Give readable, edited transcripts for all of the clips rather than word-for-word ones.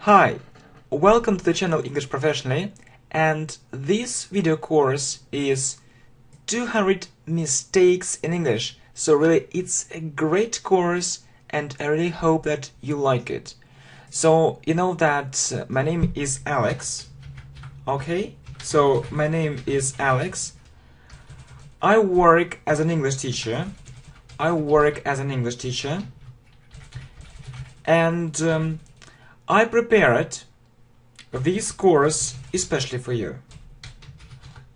Hi, welcome to the channel English Professionally, and this video course is 200 mistakes in English. So really it's a great course and I really hope that you like it. So you know that my name is Alex. Okay, so my name is Alex. I work as an English teacher. And I prepared this course especially for you.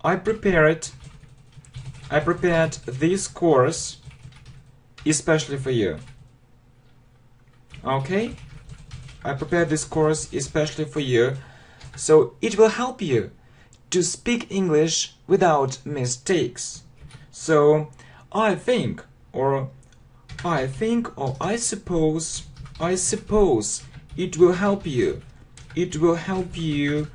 I prepared this course especially for you. Okay? I prepared this course especially for you, so it will help you to speak English without mistakes. So I suppose it will help you. It will help you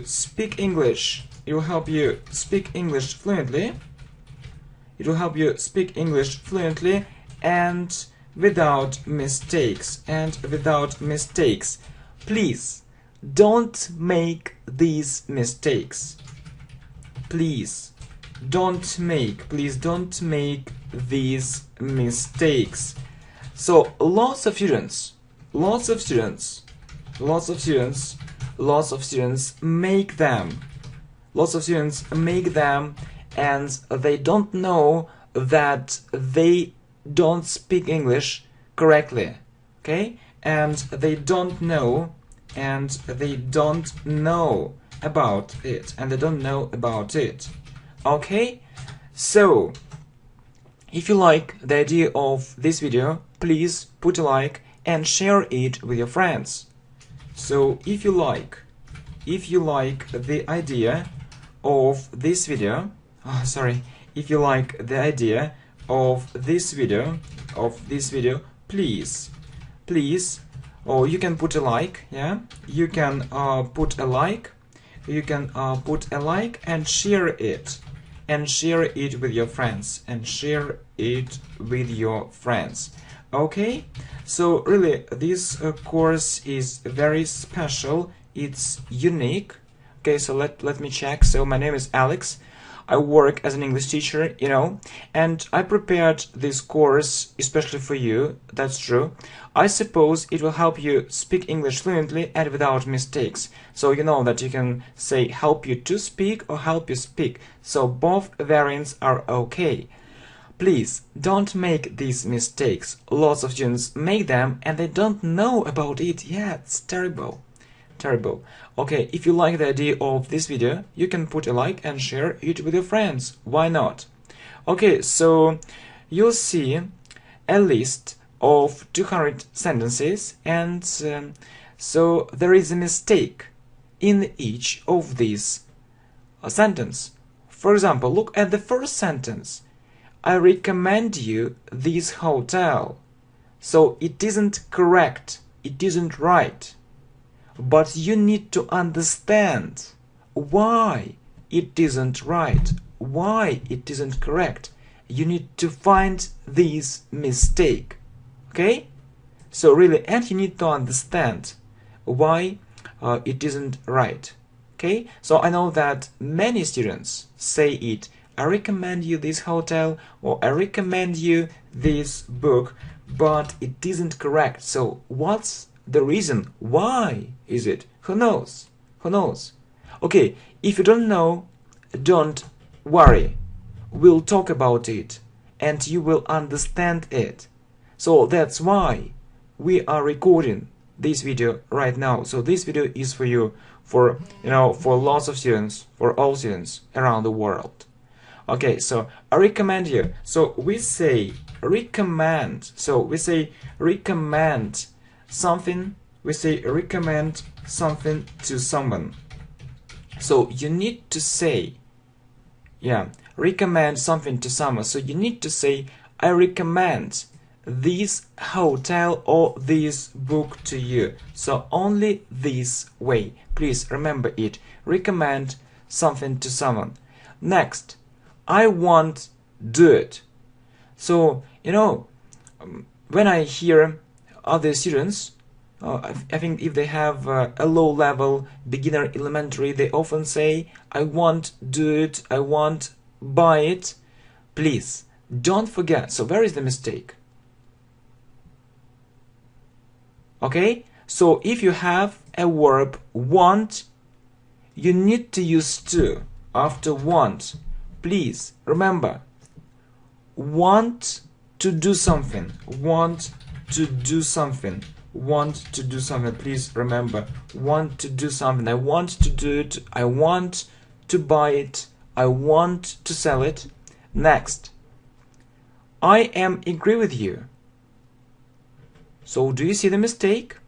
speak English. It will help you speak English fluently. It will help you speak English fluently and without mistakes. Please don't make these mistakes. Please don't make these mistakes. So lots of students make them. And they don't know that they don't speak English correctly. Okay? And they don't know about it. Okay? So if you like the idea of this video, please put a like and share it with your friends. So if you like the idea of this video, if you like the idea of this video, please, or you can put a like, yeah, you can put a like and share it with your friends, Okay, so really this course is very special. It's unique. Okay, so let me check. So my name is Alex. I work as an English teacher, and I prepared this course especially for you. That's true. I suppose it will help you speak English fluently and without mistakes. So you know that you can say help you to speak or help you speak. So both variants are okay. Please don't make these mistakes. Lots of students make them and they don't know about it. Yeah, it's terrible. Okay, if you like the idea of this video, you can put a like and share it with your friends. Why not? Okay, so you'll see a list of 200 sentences, and so there is a mistake in each of these sentences. For example, look at the first sentence. I recommend you this hotel. So it isn't correct, it isn't right. But you need to understand why it isn't right, why it isn't correct. You need to find this mistake. Okay? So really, and you need to understand why it isn't right. Okay? So I know that many students say it. I recommend you this hotel, or I recommend you this book, but it isn't correct. So what's the reason? Why is it? Who knows? Okay, if you don't know, don't worry. We'll talk about it and you will understand it. So that's why we are recording this video right now. So this video is for you, for lots of students, for all students around the world. Okay, so I recommend you. So we say recommend. So we say recommend something. We say recommend something to someone. So you need to say, recommend something to someone. So you need to say, I recommend this hotel or this book to you. So only this way. Please remember it. Recommend something to someone. Next, I won't do it. So when I hear other students I think if they have a low level, beginner, elementary, they often say, I want do it, I want buy it. Please, don't forget. So where is the mistake? Okay, so if you have a verb want, you need to use to after want. Please remember, want to do something, want to do something, want to do something. Please remember, want to do something. I want to do it, I want to buy it, I want to sell it. Next, I am agree with you. So do you see the mistake?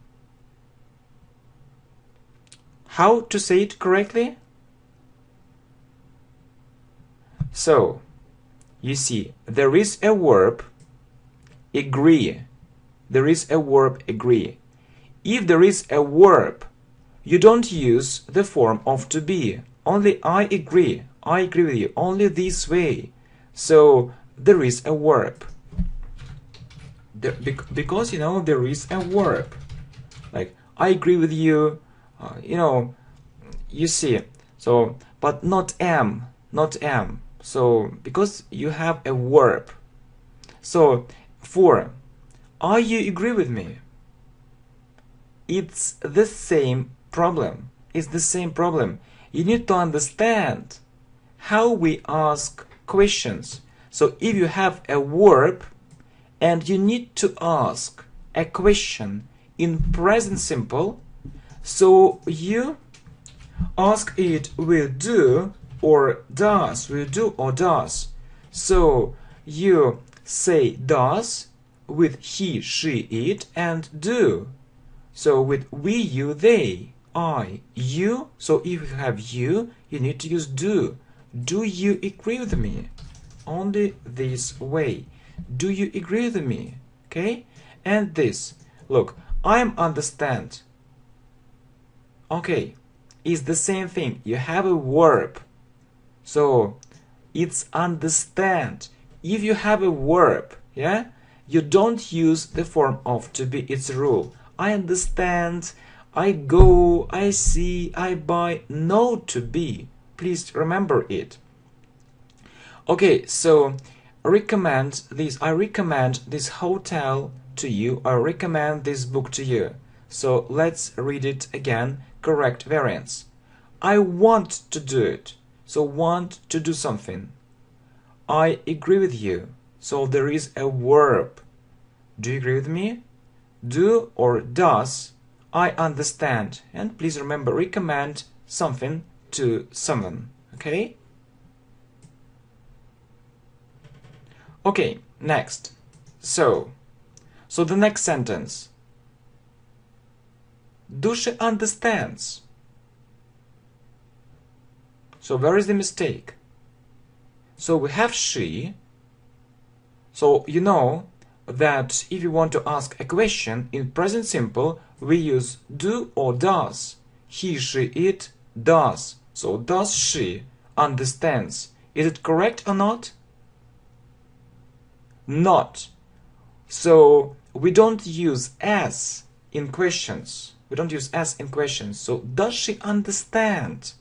How to say it correctly? So, you see, there is a verb agree. There is a verb agree. If there is a verb, you don't use the form of to be. Only I agree with you, only this way. So, there is a verb. Because, you know, there is a verb. Like, I agree with you, you know, you see. So, but not am, not am. So, because you have a verb. So, for, are you agree with me? It's the same problem. It's the same problem. You need to understand how we ask questions. So, if you have a verb and you need to ask a question in present simple, so you ask it with do or does, with do or does. So you say does with he, she, it, and do. So with we, you, they, I, you. So if you have you need to use do. Do you agree with me? Only this way. Do you agree with me? Okay? And this. Look, I understand. Okay. It's the same thing. You have a verb. So it's understand. If you have a verb, yeah, you don't use the form of to be. It's a rule. I understand, I go, I see, I buy. No to be. Please remember it. Okay, so recommend this. I recommend this hotel to you. I recommend this book to you. So let's read it again. Correct variants. I want to do it. So want to do something. I agree with you. So there is a verb. Do you agree with me? Do or does. I understand. And please remember, recommend something to someone. Okay? Okay, next. So the next sentence. Do she understands? So where is the mistake? So we have she. So you know that if you want to ask a question in present simple, we use do or does. He, she, it does. So does she understands? Is it correct or not? Not. So we don't use as in questions. We don't use as in questions. So does she understand?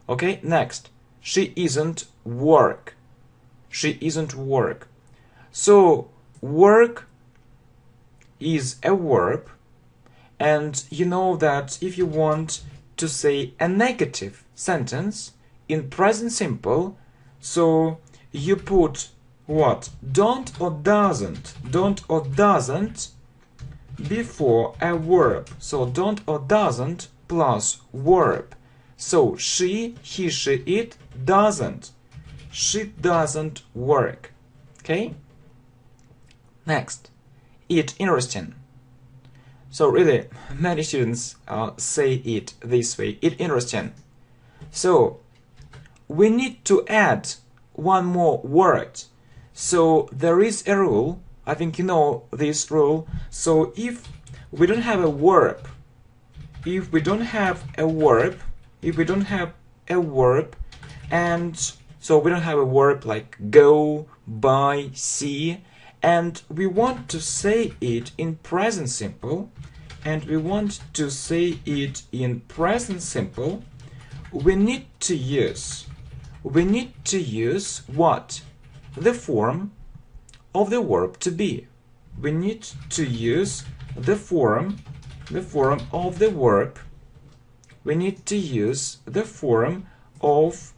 Okay, next. She isn't work. She isn't work. So work is a verb, and you know that if you want to say a negative sentence in present simple, so you put what? Don't or doesn't. Don't or doesn't before a verb. So don't or doesn't plus verb. So she, he, she, it doesn't. She doesn't work. Okay? Next. It interesting. So really, many students say it this way. It interesting. So we need to add one more word. So there is a rule. I think you know this rule. So if we don't have a verb, and so we don't have a verb like go, buy, see, and we want to say it in present simple, and we want to say it in present simple, we need to use what? The form of the verb to be. We need to use the form of the verb. We need to use the form of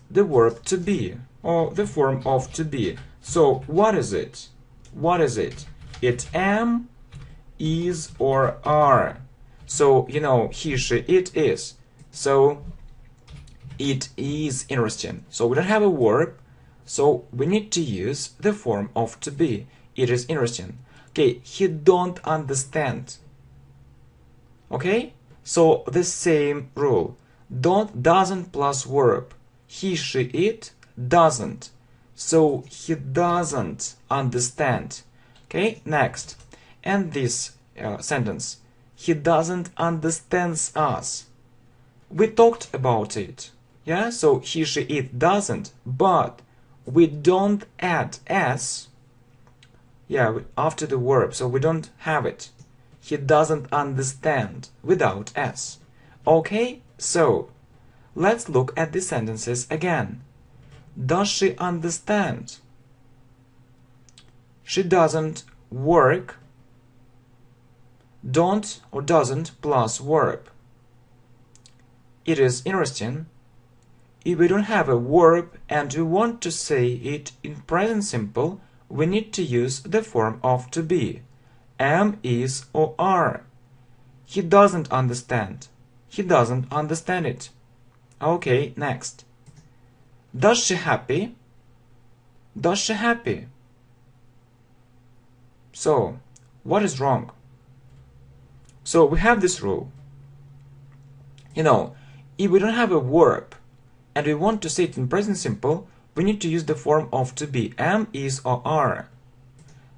the verb to be, or the form of to be. So what is it? What is it? It am, is, or are. So he, she, it is. So it is interesting. So we don't have a verb, so we need to use the form of to be. It is interesting. Okay, he don't understand. Okay, so the same rule. Don't, doesn't plus verb. He, she, it doesn't. So he doesn't understand. Okay, next. And this sentence. He doesn't understand us. We talked about it. Yeah, so he, she, it doesn't. But we don't add s. Yeah, after the verb. So we don't have it. He doesn't understand without s. Okay, so let's look at the sentences again. Does she understand? She doesn't work. Don't or doesn't plus verb. It is interesting. If we don't have a verb and we want to say it in present simple, we need to use the form of to be. Am, is, or are. He doesn't understand. He doesn't understand it. Okay, next. Does she happy? Does she happy? So, what is wrong? So we have this rule. If we don't have a verb and we want to say it in present simple, we need to use the form of to be. Am, is, or are.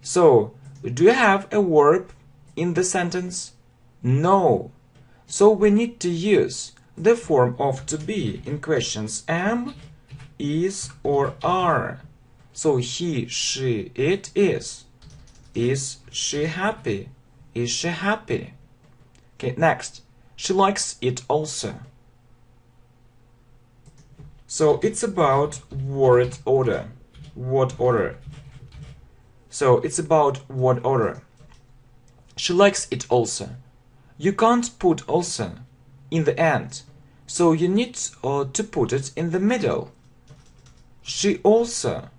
So, do you have a verb in the sentence? No. So we need to use the form of to be in questions. Am, is, or are. So he, she, it is. Is she happy? Is she happy? Okay, next. She likes it also. So it's about word order. Word order. So it's about word order. She likes it also. You can't put also in the end. So you need to put it in the middle. She also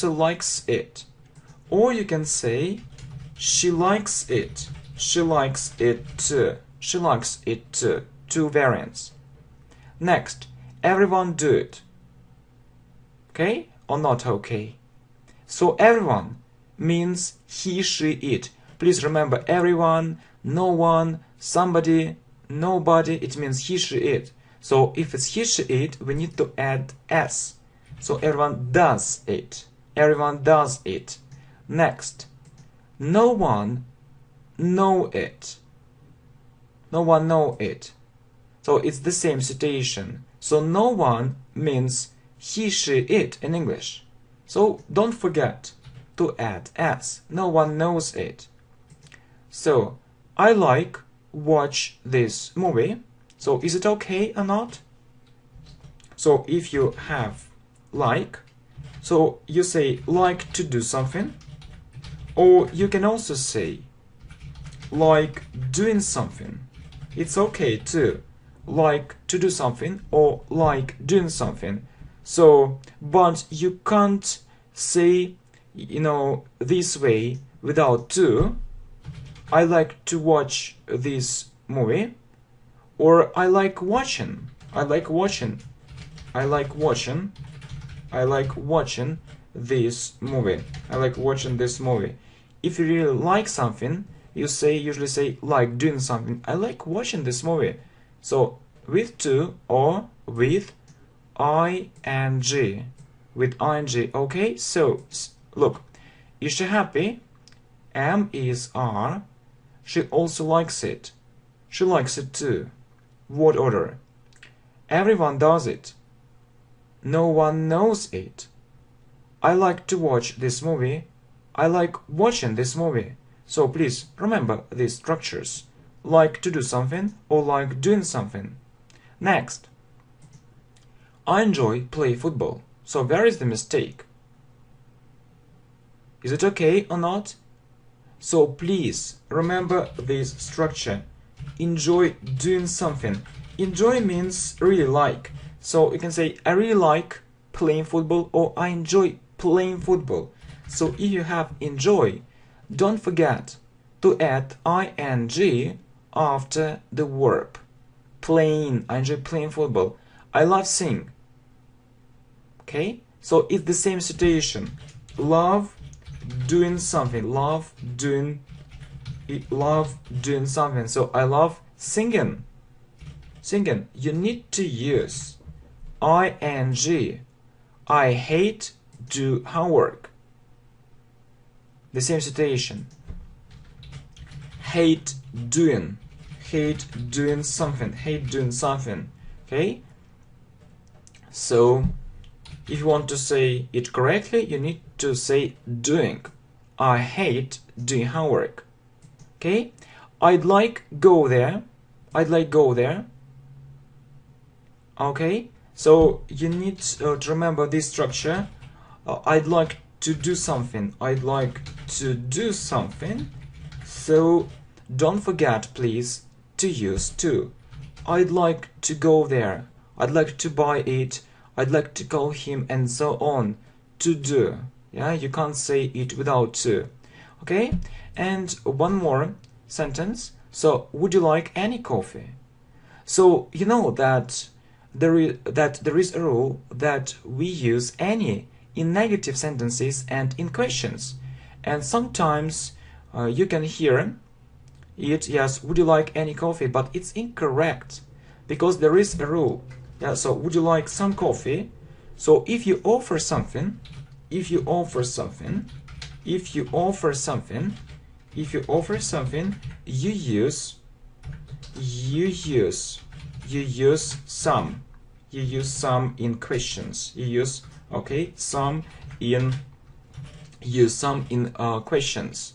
likes it. Or you can say she likes it. She likes it too. She likes it too. Two variants. Next, everyone do it. Okay or not okay? So everyone means he, she, it. Please remember everyone, no one, somebody, nobody, it means he, she, it. So if it's he, she, it, we need to add s. So everyone does it. Everyone does it. Next, no one know it. No one know it. So it's the same situation. So no one means he, she, it in English. So don't forget to add s. No one knows it. So I like watch this movie. So is it okay or not? So if you have like, so you say like to do something, or you can also say like doing something. It's okay too. Like to do something or like doing something. So, but you can't say, this way without to. I like to watch this movie, or I like watching. I like watching. I like watching. I like watching this movie. I like watching this movie. If you really like something, you usually say like doing something. I like watching this movie. So with to or with ing. With ing. Okay, so look. Is she happy? Am, is, are. She also likes it. She likes it too. Word order. Everyone does it. No one knows it. I like to watch this movie. I like watching this movie. So please remember these structures. Like to do something or like doing something. Next. I enjoy play football. So where is the mistake? Is it okay or not? So please remember this structure. Enjoy doing something. Enjoy means really like. So you can say I really like playing football or I enjoy playing football. So if you have enjoy, don't forget to add ing after the verb. Playing, I enjoy playing football. I love sing. Okay? So it's the same situation. Love doing something. Love doing something. So I love singing. Singing. You need to use ing. I hate do homework. The same situation. Hate doing something. Hate doing something. Okay? So if you want to say it correctly, you need to say doing. I hate doing homework. Okay? I'd like go there. I'd like go there. Okay? So you need to remember this structure. I'd like to do something. I'd like to do something. So don't forget, please, to use to. I'd like to go there. I'd like to buy it. I'd like to call him, and so on. To do. Yeah, you can't say it without to. Okay? And one more sentence. So, would you like any coffee? So, you know that there is a rule that we use any in negative sentences and in questions. And sometimes you can hear it, yes, would you like any coffee? But it's incorrect because there is a rule. Yeah, so would you like some coffee? So if you offer something, you use some. You use some in questions. You use some in questions.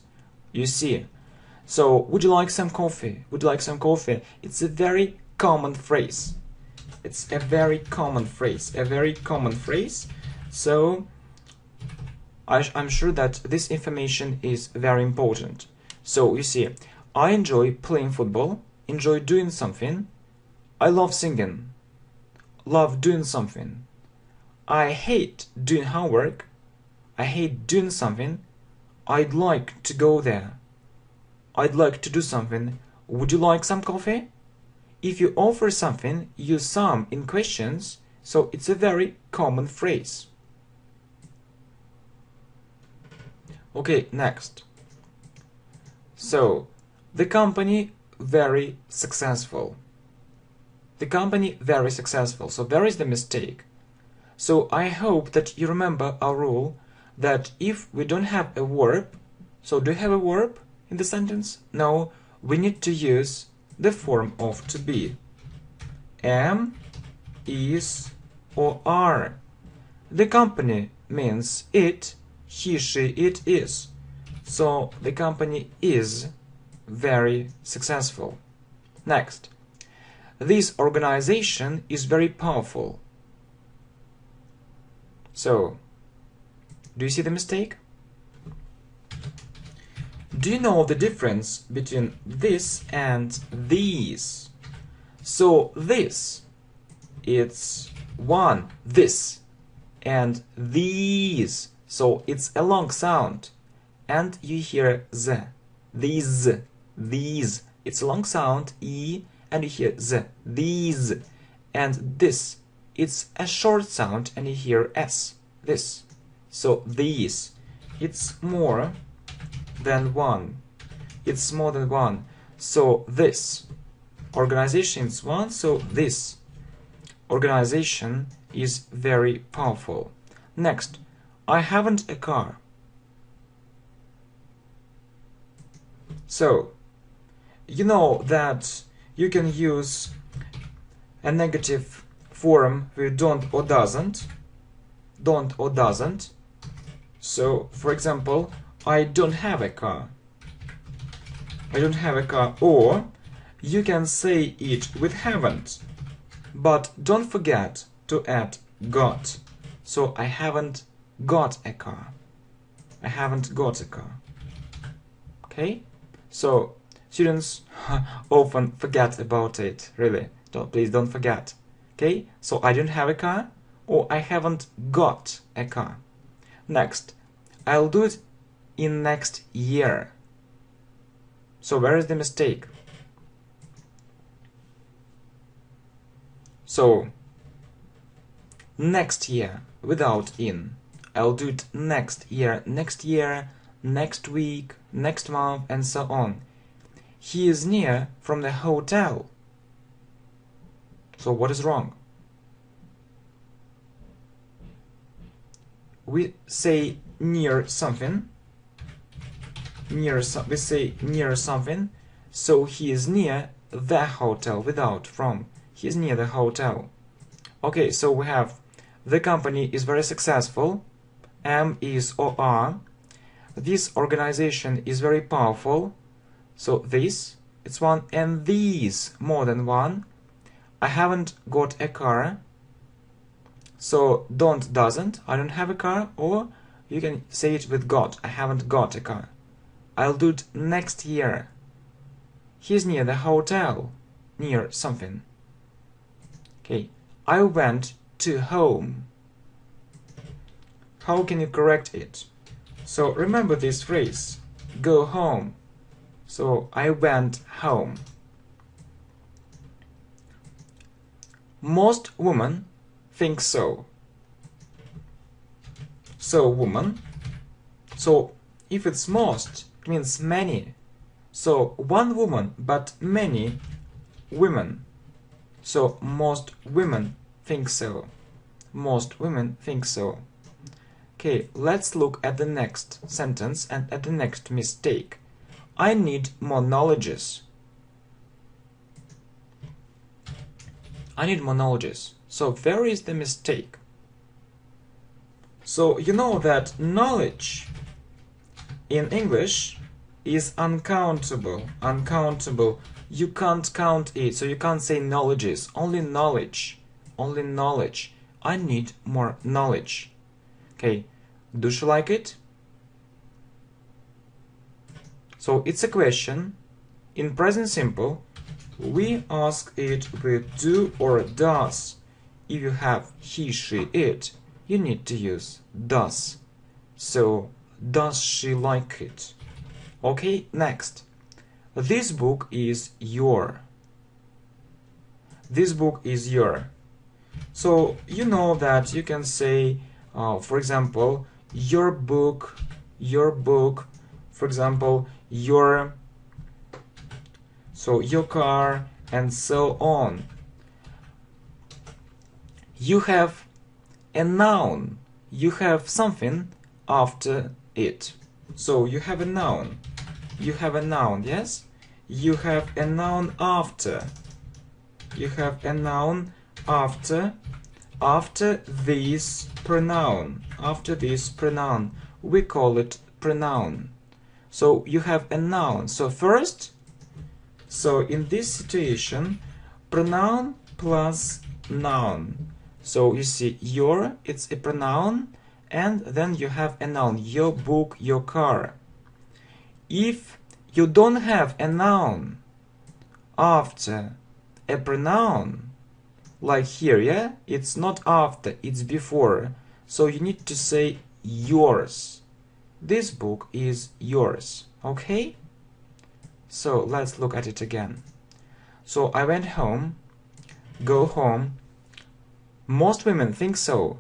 You see. So would you like some coffee? Would you like some coffee? It's a very common phrase. It's a very common phrase. So I'm sure that this information is very important. So you see, I enjoy playing football, enjoy doing something. I love singing, love doing something. I hate doing homework, I hate doing something. I'd like to go there. I'd like to do something. Would you like some coffee? If you offer something, use some in questions, so it's a very common phrase. Okay, next. So, the company very successful. The company very successful. So there is the mistake. So I hope that you remember our rule that if we don't have a verb, so do you have a verb in the sentence? No, we need to use the form of to be. Am, is, or are. The company means it, he, she, it is. So the company is very successful. Next. This organization is very powerful. So, do you see the mistake? Do you know the difference between this and these? So this, it's one, this, and these. So it's a long sound. And you hear z, these, it's a long sound, e, and you hear z, these. And this, it's a short sound, and you hear s, this. So these, it's more than one. It's more than one. So this organization is one, so this organization is very powerful. Next, I haven't a car. So, you know that you can use a negative form with don't or doesn't. Don't or doesn't. So, for example, I don't have a car. I don't have a car, or you can say it with haven't, but don't forget to add got. So I haven't got a car. I haven't got a car. Okay? So students often forget about it, really. Please don't forget. Okay? So I don't have a car, or I haven't got a car. Next, I'll do it in next year. So where is the mistake? So next year without in. I'll do it next year, next week, next month, and so on. He is near from the hotel. So what is wrong? We say near something. We say near something. So he is near the hotel without from. He is near the hotel. Okay, so we have the company is very successful. M is or are. This organization is very powerful. So this, it's one, and these, more than one. I haven't got a car. So don't, doesn't, I don't have a car, or you can say it with got. I haven't got a car. I'll do it next year. He's near the hotel. Near something. Okay. I went to home. How can you correct it? So remember this phrase. Go home. So I went home. Most women think so. So woman. So if it's most, it means many. So one woman, but many women. So most women think so. Most women think so. Okay, let's look at the next sentence and at the next mistake. I need more knowledges. I need more knowledges. So where is the mistake? So you know that knowledge in English is uncountable. Uncountable. You can't count it, so you can't say knowledges. Only knowledge. Only knowledge. I need more knowledge. Okay, do you like it? So it's a question. In present simple, we ask it with do or does. If you have he, she, it, you need to use does. So, does she like it? Okay, next. This book is your. This book is your. So, you know that you can say, for example, your book, for example, your, so your car, and so on. You have a noun. You have something after it. So you have a noun. You have a noun, yes? You have a noun after. You have a noun after this pronoun. After this pronoun. We call it pronoun. So you have a noun. So first, so in this situation, pronoun plus noun. So you see your, it's a pronoun, and then you have a noun. Your book, your car. If you don't have a noun after a pronoun, like here, yeah, it's not after, it's before. So you need to say yours. This book is yours. Okay? So let's look at it again. So I went home. Go home. Most women think so.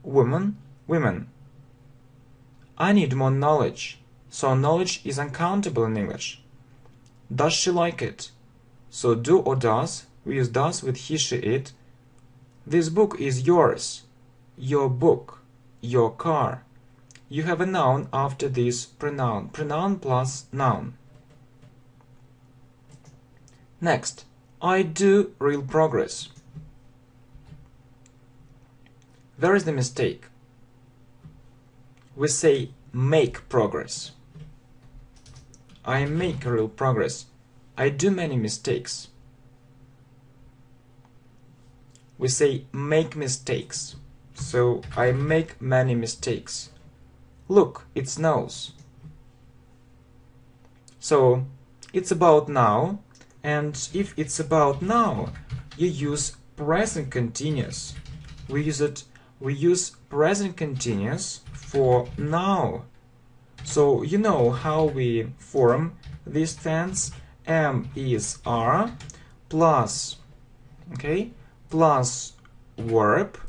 Women. I need more knowledge. So knowledge is uncountable in English. Does she like it? So do or does. We use does with he, she, it. This book is yours. Your book. Your car. You have a noun after this pronoun. Pronoun plus noun. Next, I do real progress. Where is the mistake? We say make progress. I make real progress. I do many mistakes. We say make mistakes. So I make many mistakes. Look, it snows. So it's about now, and if it's about now, you use present continuous. We use present continuous for now. So you know how we form this tense. Am is are plus, okay, plus verb.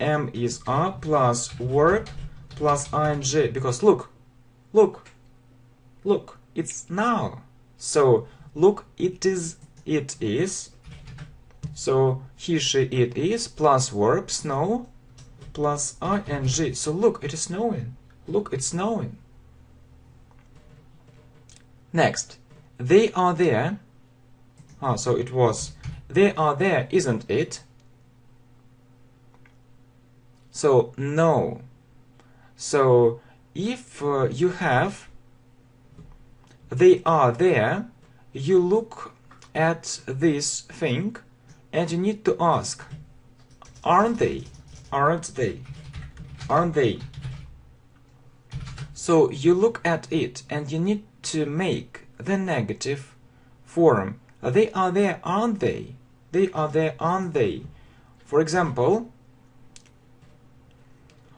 Am is are plus verb plus ing, because look, it's now. So look, it is. So he, she, it is plus verb snow plus ing. So look, it is snowing. Look, it's snowing. Next, they are there. So it was they are there, isn't it? So no. So if you have they are there, you look at this thing and you need to ask, aren't they? Aren't they? Aren't they? So you look at it and you need to make the negative form. They are there, aren't they? They are there, aren't they? For example,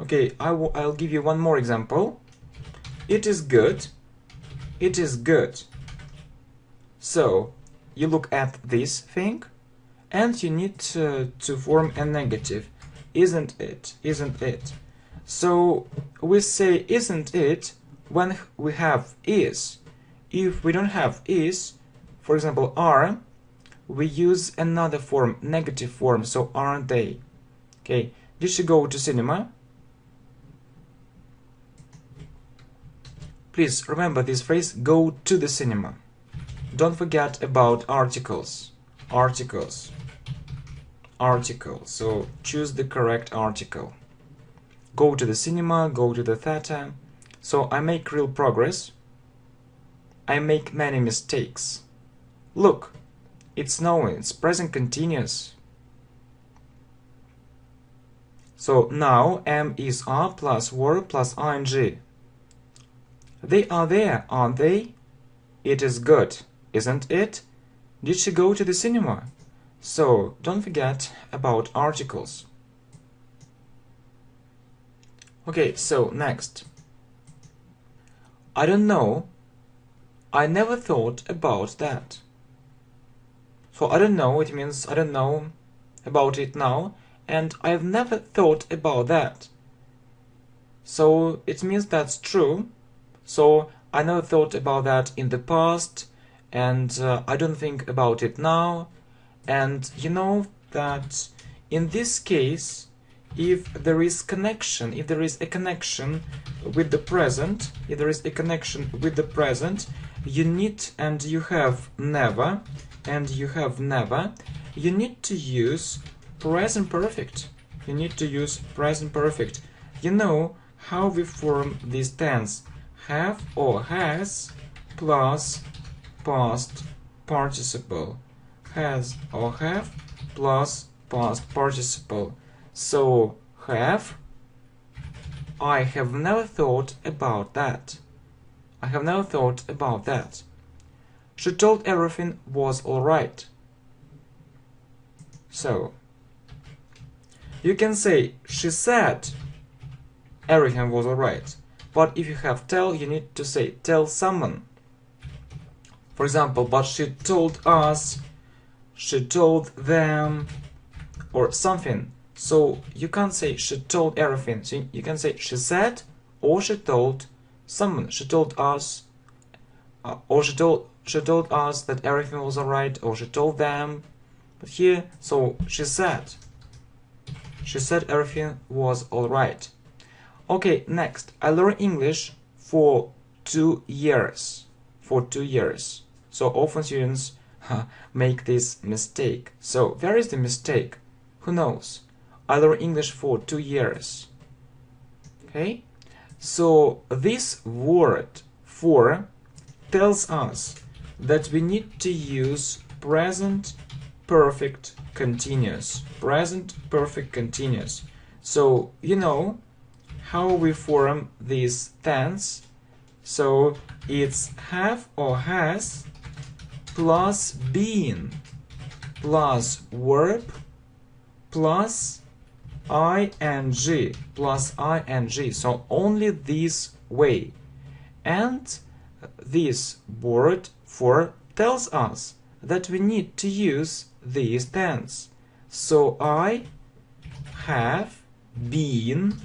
okay, I'll give you one more example. It is good. It is good. So you look at this thing and you need to form a negative. Isn't it? Isn't it? So we say isn't it when we have is. If we don't have is, for example are, we use another form, negative form, so aren't they? Okay, did she go to cinema? Please remember this phrase, go to the cinema. Don't forget about articles. Articles. Article. So choose the correct article. Go to the cinema, go to the theater. So I make real progress. I make many mistakes. Look, it's snowing. It's present continuous. So now am is are plus verb plus ing. They are there, aren't they? It is good, isn't it? Did she go to the cinema? So don't forget about articles. Okay, so next. I don't know. I never thought about that. So I don't know, it means I don't know about it now, and I've never thought about that. So it means that's true. So I never thought about that in the past, and I don't think about it now. And you know that in this case, if there is a connection with the present, you need, and you have never, you need to use present perfect. You know how we form this tense. Have or has plus past participle. Has or have plus past participle. So have, I have never thought about that. She told everything was alright. So you can say she said everything was alright. But if you have tell, you need to say tell someone. For example, but she told us, she told them, or something. So you can't say she told everything. So you can say she said, or she told someone. She told us, or she told us that everything was alright, or she told them. But here, so she said everything was alright. Okay, next, I learned English for 2 years. So often students make this mistake. So where is the mistake? Who knows? I learned English for 2 years. Okay, so this word for tells us that we need to use present perfect continuous. Present perfect continuous. So you know how we form this tense. So it's have or has plus been plus verb plus ing plus ing. So only this way. And this word for tells us that we need to use this tense. So I have been.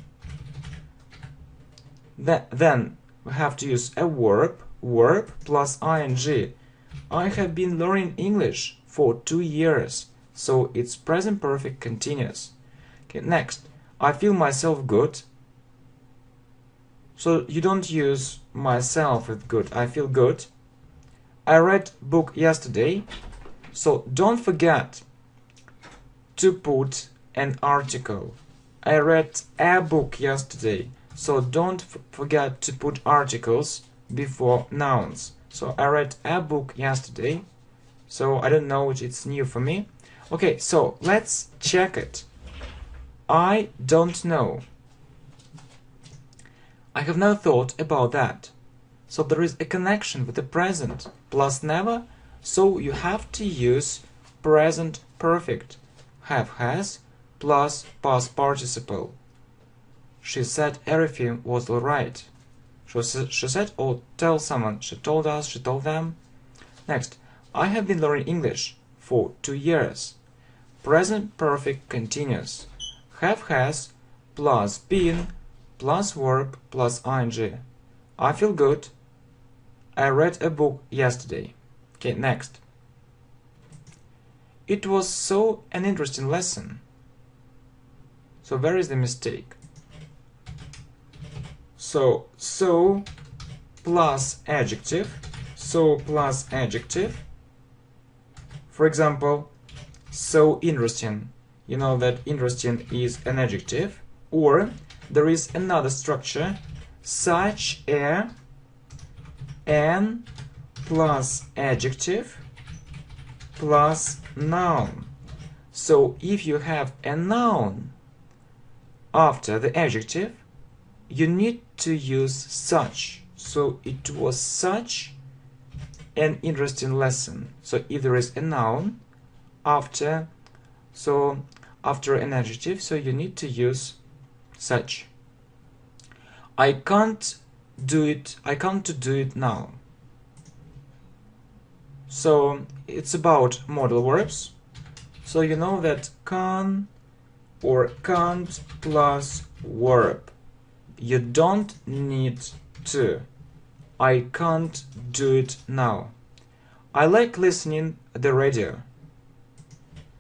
Then we have to use a verb plus ing. I have been learning English for 2 years, so it's present perfect continuous. Okay, next, I feel myself good. So you don't use myself with good. I feel good. I read book yesterday. So don't forget to put an article. I read a book yesterday. So don't forget to put articles before nouns. So I read a book yesterday. So I don't know, it's new for me. Okay, so let's check it. I don't know. I have never thought about that. So there is a connection with the present plus never. So you have to use present perfect. Have, has plus past participle. She said everything was alright. She said or tell someone. She told us, she told them. Next, I have been learning English for 2 years. Present perfect continuous. Have, has plus been plus verb plus ing. I feel good. I read a book yesterday. Okay, next. It was so an interesting lesson. So where is the mistake? So plus adjective. So plus adjective. For example, so interesting. You know that interesting is an adjective. Or there is another structure, such a, an plus adjective plus noun. So if you have a noun after the adjective, you need to use such. So it was such an interesting lesson. So if there is a noun after an adjective, so you need to use such. I can't do it now. So it's about modal verbs. So you know that can or can't plus verb. You don't need to. I can't do it now. I like listening the radio.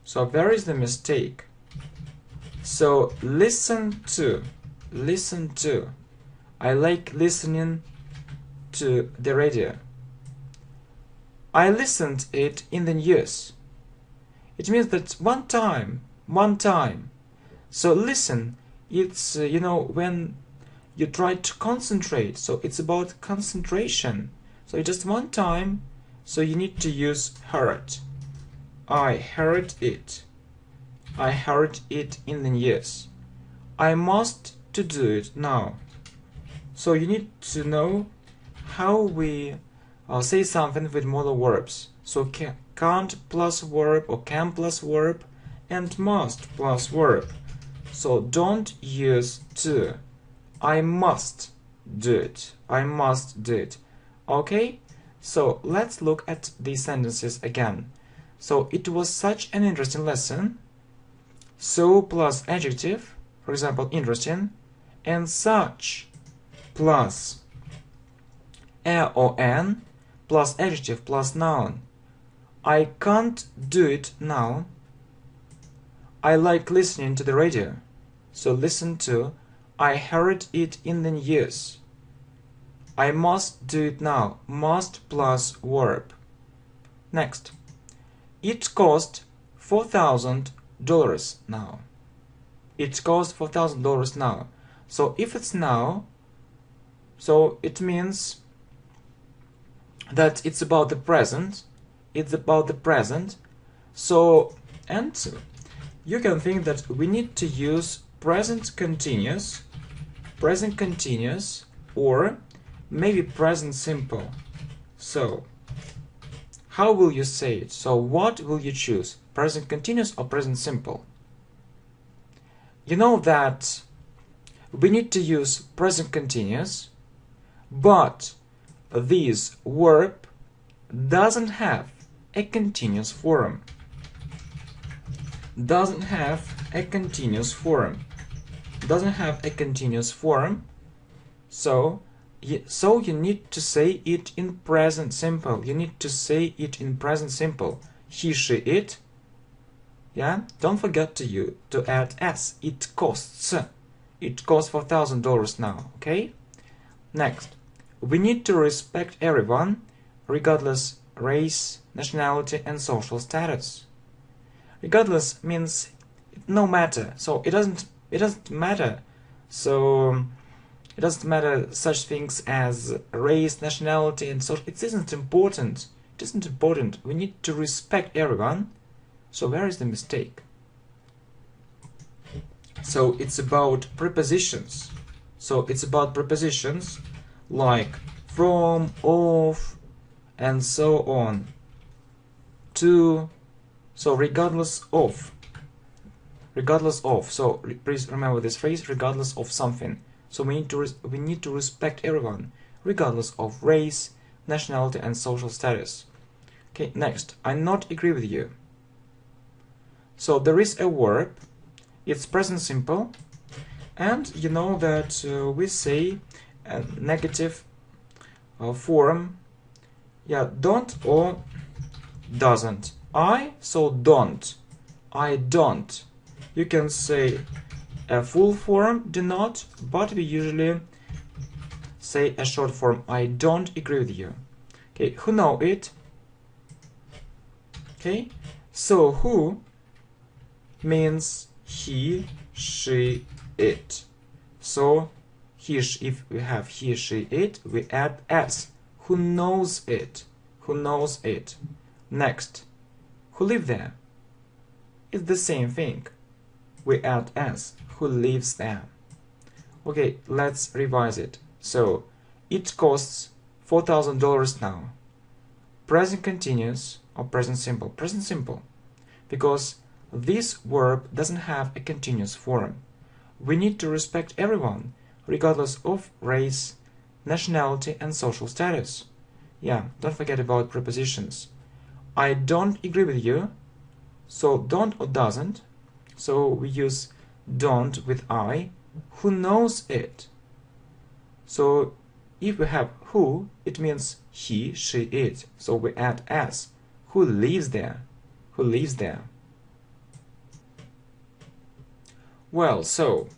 So where is the mistake? So listen to. I like listening to the radio. I listened it in the news. It means that one time. So listen, it's when you try to concentrate. So it's about concentration. So just one time. So you need to use heard. I heard it. I heard it in the news. I must to do it now. So you need to know how we say something with modal verbs. So can't plus verb or can plus verb and must plus verb. So don't use to. I must do it. I must do it. Okay? So let's look at these sentences again. So it was such an interesting lesson. So plus adjective, for example, interesting, and such plus a or an plus adjective plus noun. I can't do it now. I like listening to the radio. So listen to. I heard it in the news. I must do it now. Must plus verb. Next. It cost $4,000 now. It cost $4,000 now. So if it's now, so it means that it's about the present. It's about the present. So, and you can think that we need to use present continuous, or maybe present simple. So, how will you say it? So, what will you choose? Present continuous or present simple? You know that we need to use present continuous, but this verb doesn't have a continuous form. Doesn't have a continuous form. So you need to say it in present simple. He, she, it. Yeah, don't forget to add s. It costs. It costs $4,000 now. Okay. Next, we need to respect everyone, regardless race, nationality, and social status. Regardless means no matter. So it doesn't matter. So it doesn't matter such things as race, nationality, and social. It isn't important. We need to respect everyone. So where is the mistake? So it's about prepositions. Like from, of, and so on. To. So regardless of. So please remember this phrase, regardless of something. So we need to respect everyone, regardless of race, nationality, and social status. Okay, next, I not agree with you. So there is a verb, it's present simple, and you know that we say a negative form, yeah, don't or doesn't. So don't. I don't. You can say a full form, do not, but we usually say a short form, I don't agree with you. Okay, who know it? Okay, so who means he, she, it. So if we have he, she, it, we add s. Who knows it? Next, who live there? It's the same thing. We add s. Who lives there? Okay, let's revise it. So it costs $4,000 now. Present continuous or present simple? Present simple, because this verb doesn't have a continuous form. We need to respect everyone, regardless of race, nationality, and social status. Yeah, don't forget about prepositions. I don't agree with you. So don't or doesn't. So we use don't with I. Who knows it? So if we have who, it means he, she, it. So we add s. Who lives there? Well, so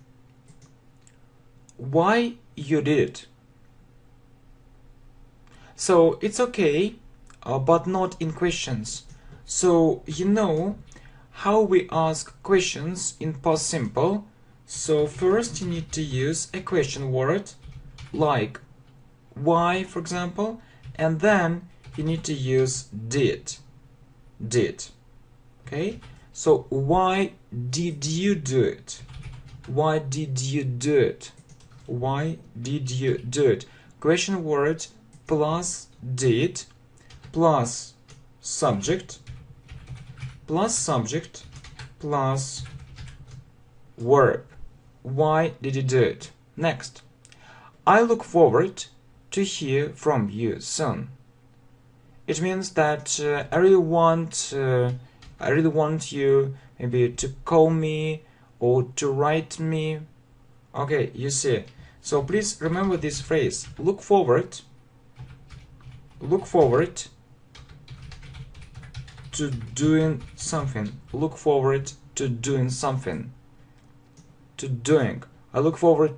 why you did it? So it's okay, but not in questions. So you know how we ask questions in past simple. So first you need to use a question word like why, for example, and then you need to use did. Okay, so why did you do it? Question word plus did plus subject plus verb. Why did you do it? Next, I look forward to hear from you soon. It means that I really want you maybe to call me or to write me. Okay, you see. So please remember this phrase. Look forward to doing something. I look forward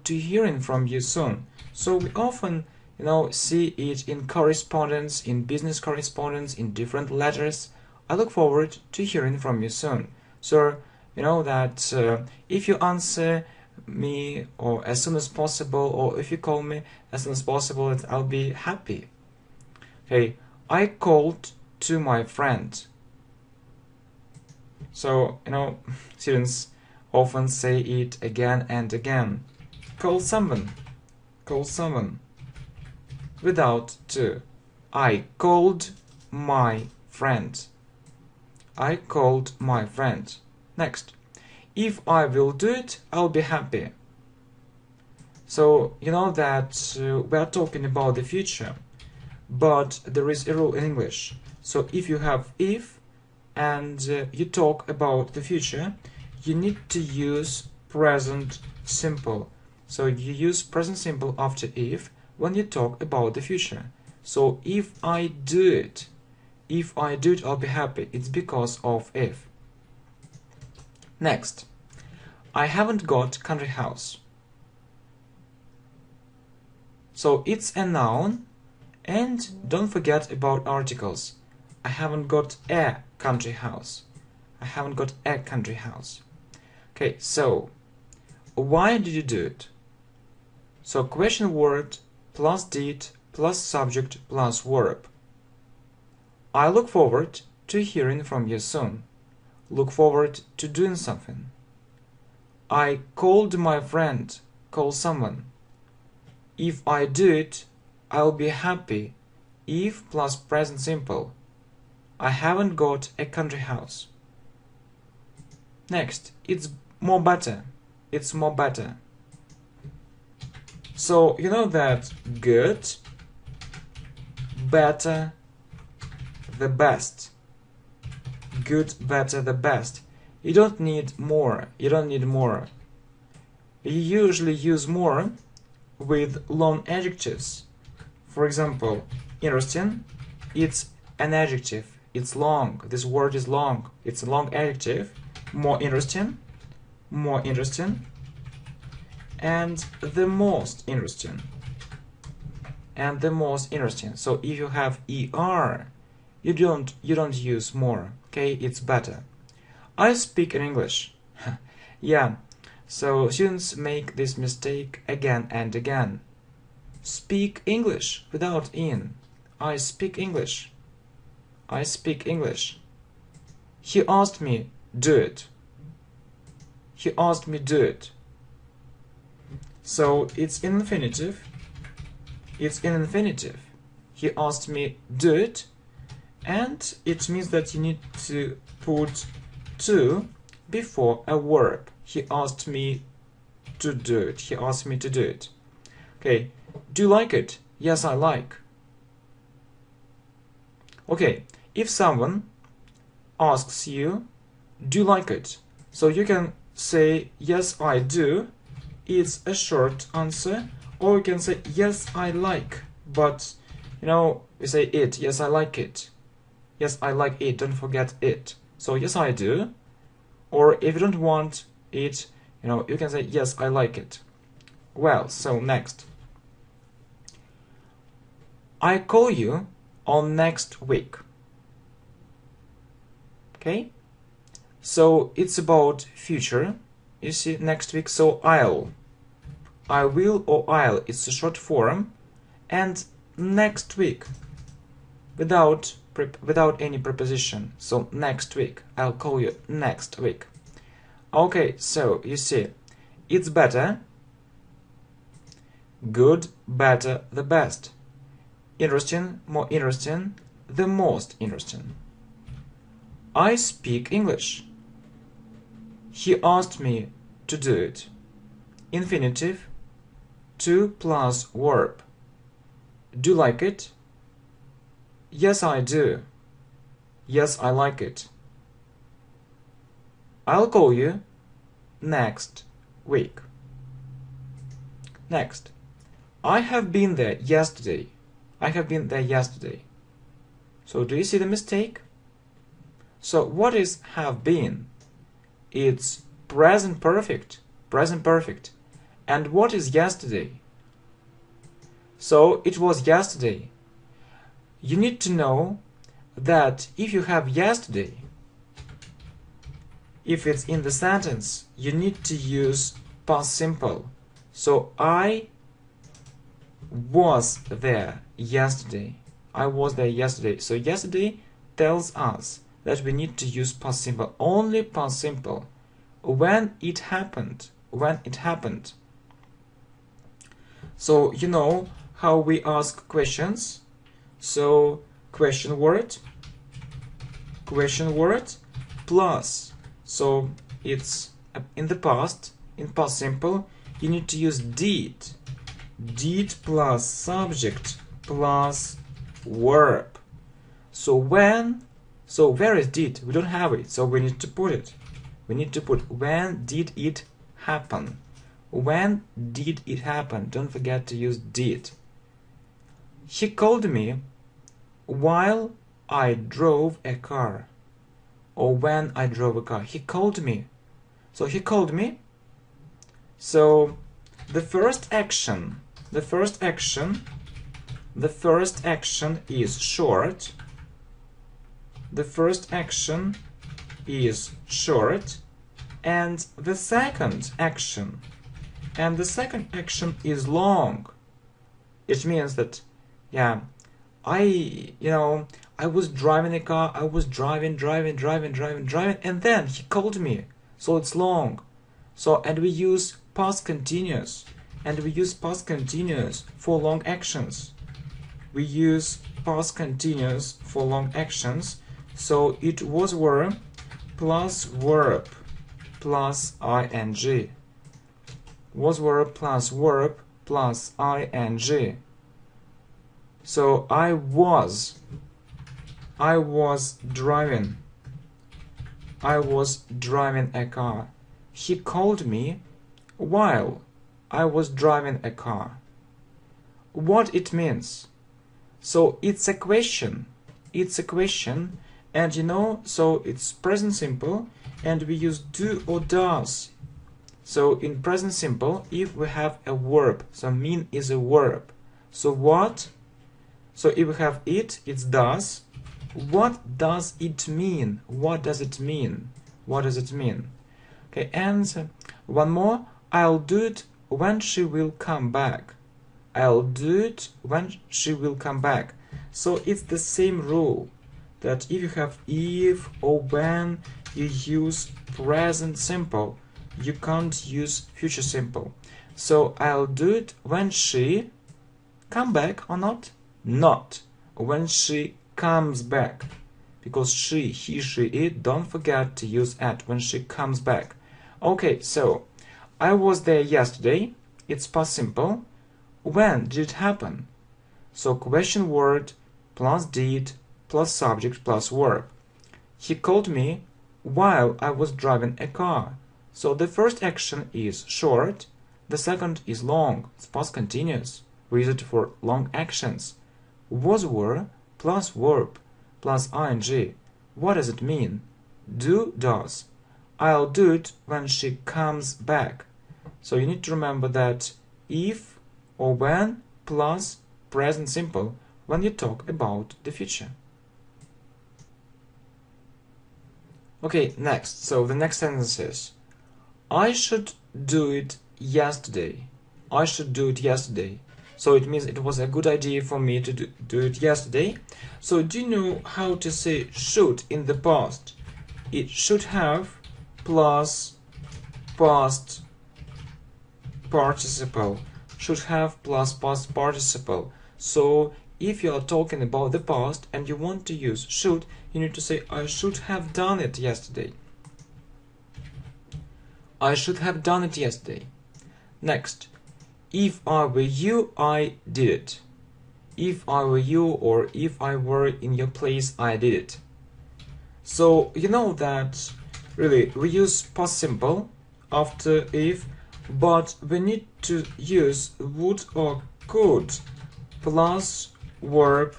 to hearing from you soon. So we often, see it in correspondence, in business correspondence, in different letters. I look forward to hearing from you soon. So you know that if you answer me or as soon as possible, or if you call me as soon as possible, I'll be happy. Okay, I called to my friend. So, students often say it again and again. Call someone. Call someone. Without to. I called my friend. I called my friend. Next. If I will do it, I'll be happy. So, you know that we are talking about the future, but there is a rule in English. So, if you have if and you talk about the future, you need to use present simple. So, you use present simple after if when you talk about the future. So, if I do it, I'll be happy. It's because of if. Next. I haven't got country house. So it's a noun, and don't forget about articles. I haven't got a country house. I haven't got a country house. Okay, so why did you do it? So question word plus did plus subject plus verb. I look forward to hearing from you soon. Look forward to doing something. I called my friend. Call someone. If I do it, I'll be happy. If plus present simple. I haven't got a country house. Next, it's more better. It's more better. So, you know that good, better, the best. Good, better, the best. You don't need more. You don't need more. You usually use more with long adjectives. For example, interesting, it's an adjective. It's long. This word is long. It's a long adjective. More interesting, and the most interesting. And the most interesting. So if you have er, you don't use more. Okay, it's better. I speak in English. Yeah. So students make this mistake again and again. Speak English without in. I speak English. I speak English. He asked me, do it. He asked me, do it. So it's in infinitive. It's in infinitive. He asked me, do it. And it means that you need to put to before a verb. He asked me to do it. He asked me to do it. Okay. Do you like it? Yes, I like. Okay. If someone asks you, do you like it? So you can say, yes, I do. It's a short answer. Or you can say, yes, I like. But, we say it. Yes, I like it. Yes, I like it. Don't forget it. So, yes, I do. Or if you don't want it, you can say, yes, I like it. Well, so next. I call you on next week. Okay? So it's about future. You see, next week. So I will or I'll. It's a short form. And next week. Without any preposition. So next week. I'll call you next week. Okay, so you see, it's better, good, better, the best, interesting, more interesting, the most interesting. I speak English. He asked me to do it. Infinitive, to plus verb. Do you like it? Yes, I do. Yes, I like it. I'll call you next week. Next. I have been there yesterday. I have been there yesterday. So do you see the mistake? So what is have been? It's present perfect. Present perfect. And what is yesterday? So it was yesterday. You need to know that if you have yesterday, if it's in the sentence, you need to use past simple. So I was there yesterday. I was there yesterday. So yesterday tells us that we need to use past simple, only past simple. When it happened, when it happened. So you know how we ask questions. So question word plus. So it's in the past, in past simple, you need to use did. Did plus subject plus verb. So when, so where is did? We don't have it, so we need to put it. We need to put when did it happen. When did it happen? Don't forget to use did. He called me while I drove a car. Or when I drove a car. He called me. So he called me. So the first action is short. The first action is short, and the second action is long. It means that, yeah, I was driving a car. I was driving, and then he called me. So it's long. So, and we use past continuous. For long actions. So it was were plus verb plus ing. Was were plus verb plus ing. So I was driving a car. He called me while I was driving a car. What it means? So it's a question, and so it's present simple, and we use do or does. So in present simple, if we have a verb, so mean is a verb. So what? So if we have it, it's does. What does it mean? Okay, and one more. I'll do it when she will come back. So it's the same rule that if you have if or when, you use present simple. You can't use future simple. So I'll do it when she come back or not? Not when she comes back. Because she, he, she, it, don't forget to use at when she comes back. Okay, so I was there yesterday. It's past simple. When did it happen? So question word plus did plus subject plus verb. He called me while I was driving a car. So the first action is short, the second is long, it's past continuous. We use it for long actions. Was were plus verb plus ing. What does it mean? Do, does. I'll do it when she comes back. So you need to remember that if or when plus present simple when you talk about the future. Okay, next. So the next sentence is I should do it yesterday. So it means it was a good idea for me to do it yesterday. So do you know how to say should in the past? It should have plus past participle. Should have plus past participle. So if you are talking about the past and you want to use should, you need to say I should have done it yesterday. I should have done it yesterday. Next, if I were you, I did it. If I were you, or if I were in your place, I did it. So you know that really we use past simple after if, but we need to use would or could plus verb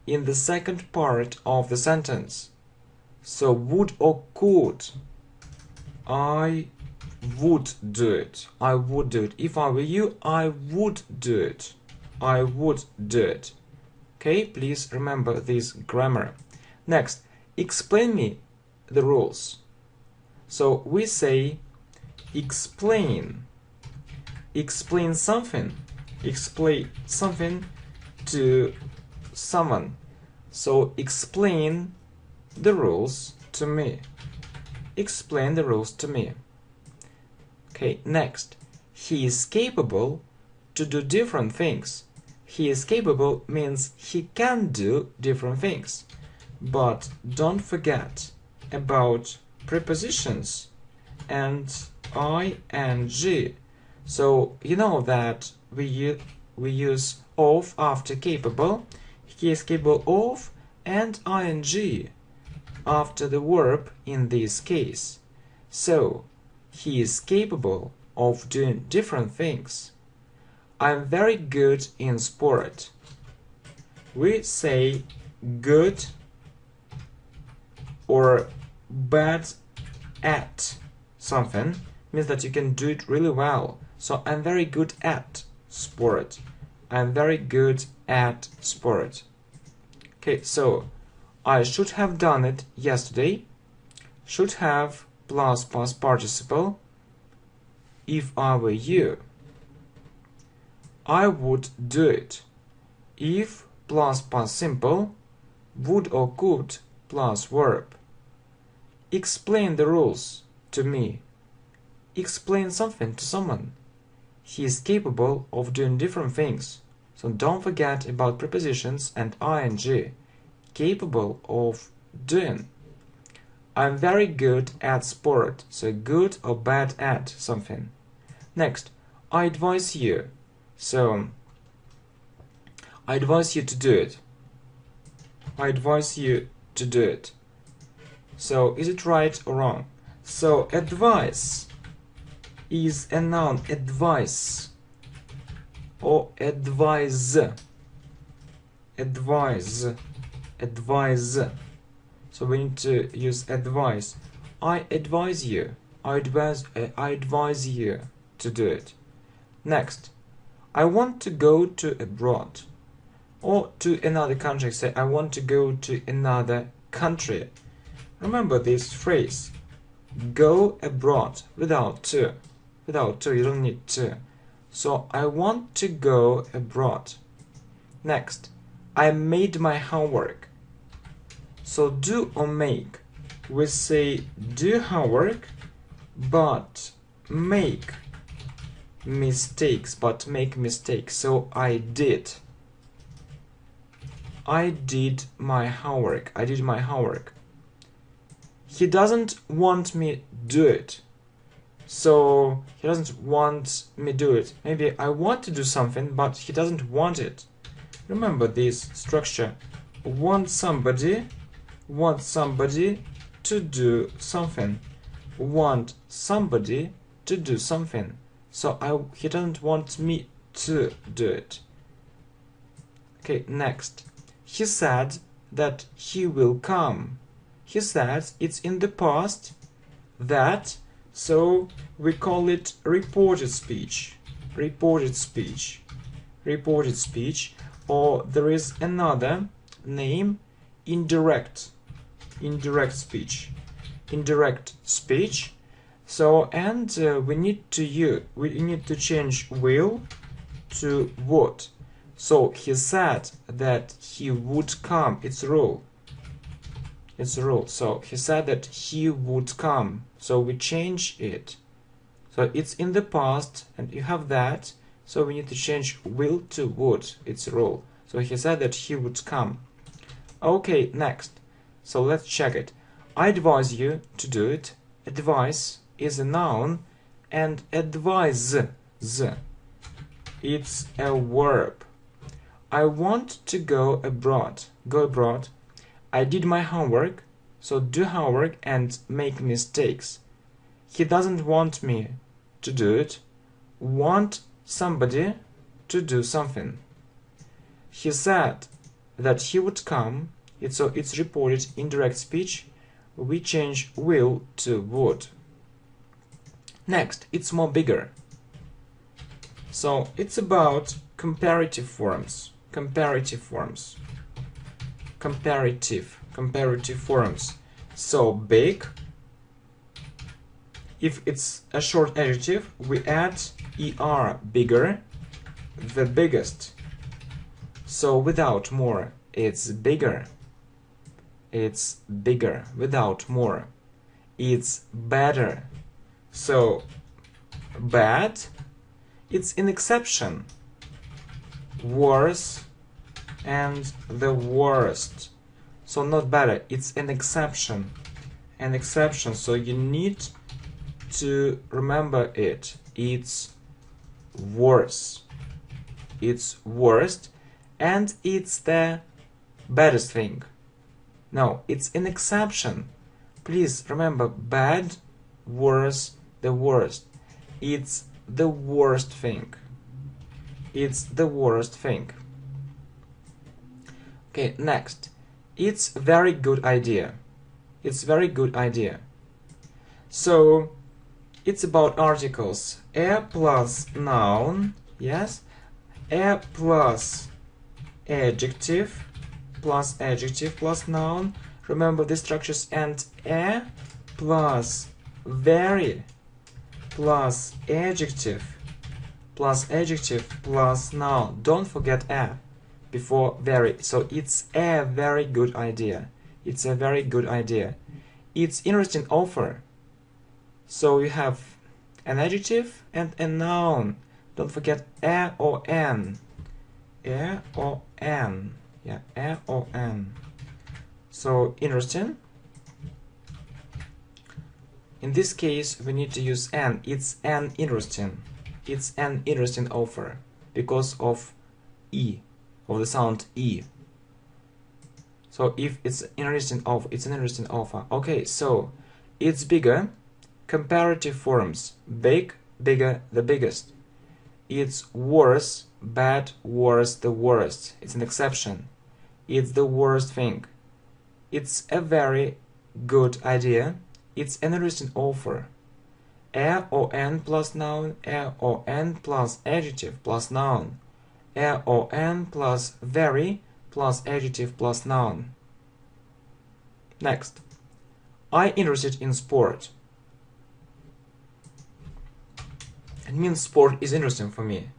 in the second part of the sentence. So would or could. I would do it. I would do it. If I were you, I would do it. I would do it. Okay, please remember this grammar. Next, explain me the rules. So we say explain. Explain something. Explain something to someone. So explain the rules to me. Explain the rules to me. Okay, next. He is capable to do different things. He is capable means he can do different things. But don't forget about prepositions and ing. So you know that we use of after capable. He is capable of and ing after the verb in this case. So he is capable of doing different things. I'm very good in sport. We say good or bad at something means that you can do it really well. So I'm very good at sport. I'm very good at sport. Okay, so I should have done it yesterday. Should have plus past participle. If I were you, I would do it. If plus past simple, would or could plus verb. Explain the rules to me. Explain something to someone. He is capable of doing different things. So don't forget about prepositions and ing. Capable of doing. I'm very good at sport. So good or bad at something. Next, I advise you. So I advise you to do it. I advise you to do it. So is it right or wrong? So advice is a noun. Advice or advise. Advise. Advise. So we need to use advice. I advise you. I advise you to do it. Next, I want to go to abroad or to another country. Say I want to go to another country. Remember this phrase. Go abroad without to. Without to, you don't need to. So I want to go abroad. Next, I made my homework. So do or make. We say do homework, but make mistakes. So I did. I did my homework. I did my homework. He doesn't want me do it. So he doesn't want me do it. Maybe I want to do something, but he doesn't want it. Remember this structure. Want somebody to do something. Want somebody to do something. So he doesn't want me to do it. Okay, next. He said that he will come. He said it's in the past that, so we call it reported speech. Reported speech. Reported speech. Or there is another name, indirect. Indirect speech. Indirect speech. So and we need to change will to would. So he said that he would come. It's a rule. It's a rule. So he said that he would come. So we change it. So it's in the past and you have that. So we need to change will to would. It's a rule. So he said that he would come. Okay, next. So let's check it. I advise you to do it. Advise is a noun and advise, it's a verb. I want to go abroad. Go abroad. I did my homework. So do homework and make mistakes. He doesn't want me to do it. Want somebody to do something. He said that he would come. It's reported indirect speech. We change will to would. Next, it's more bigger. So it's about comparative forms. Comparative forms. Comparative forms. So big. If it's a short adjective, we add er, bigger. The biggest. So without more, it's bigger. It's bigger without more. It's better. So bad, it's an exception. Worse and the worst. So not better, it's an exception. An exception, so you need to remember it. It's worse. It's worst, and it's the baddest thing. No, it's an exception. Please remember, bad, worse, the worst. It's the worst thing. It's the worst thing. Okay, next. It's very good idea. It's very good idea. So, it's about articles. A plus noun, yes. A plus adjective plus noun. Remember the structures, and a plus very plus adjective plus noun. Don't forget a before very. So it's a very good idea. It's a very good idea. It's interesting offer. So you have an adjective and a noun. Don't forget a or n. A or n. Yeah, a or n. So interesting. In this case, we need to use an. It's an interesting. It's an interesting offer because of e, of the sound e. So if it's an interesting offer, it's an interesting offer. Okay, so it's bigger. Comparative forms: big, bigger, the biggest. It's worse, bad, worse, the worst. It's an exception. It's the worst thing. It's a very good idea. It's an interesting offer. A or n plus noun, a or n plus adjective plus noun. A or n plus very plus adjective plus noun. Next. I interested in sport. It means sport is interesting for me.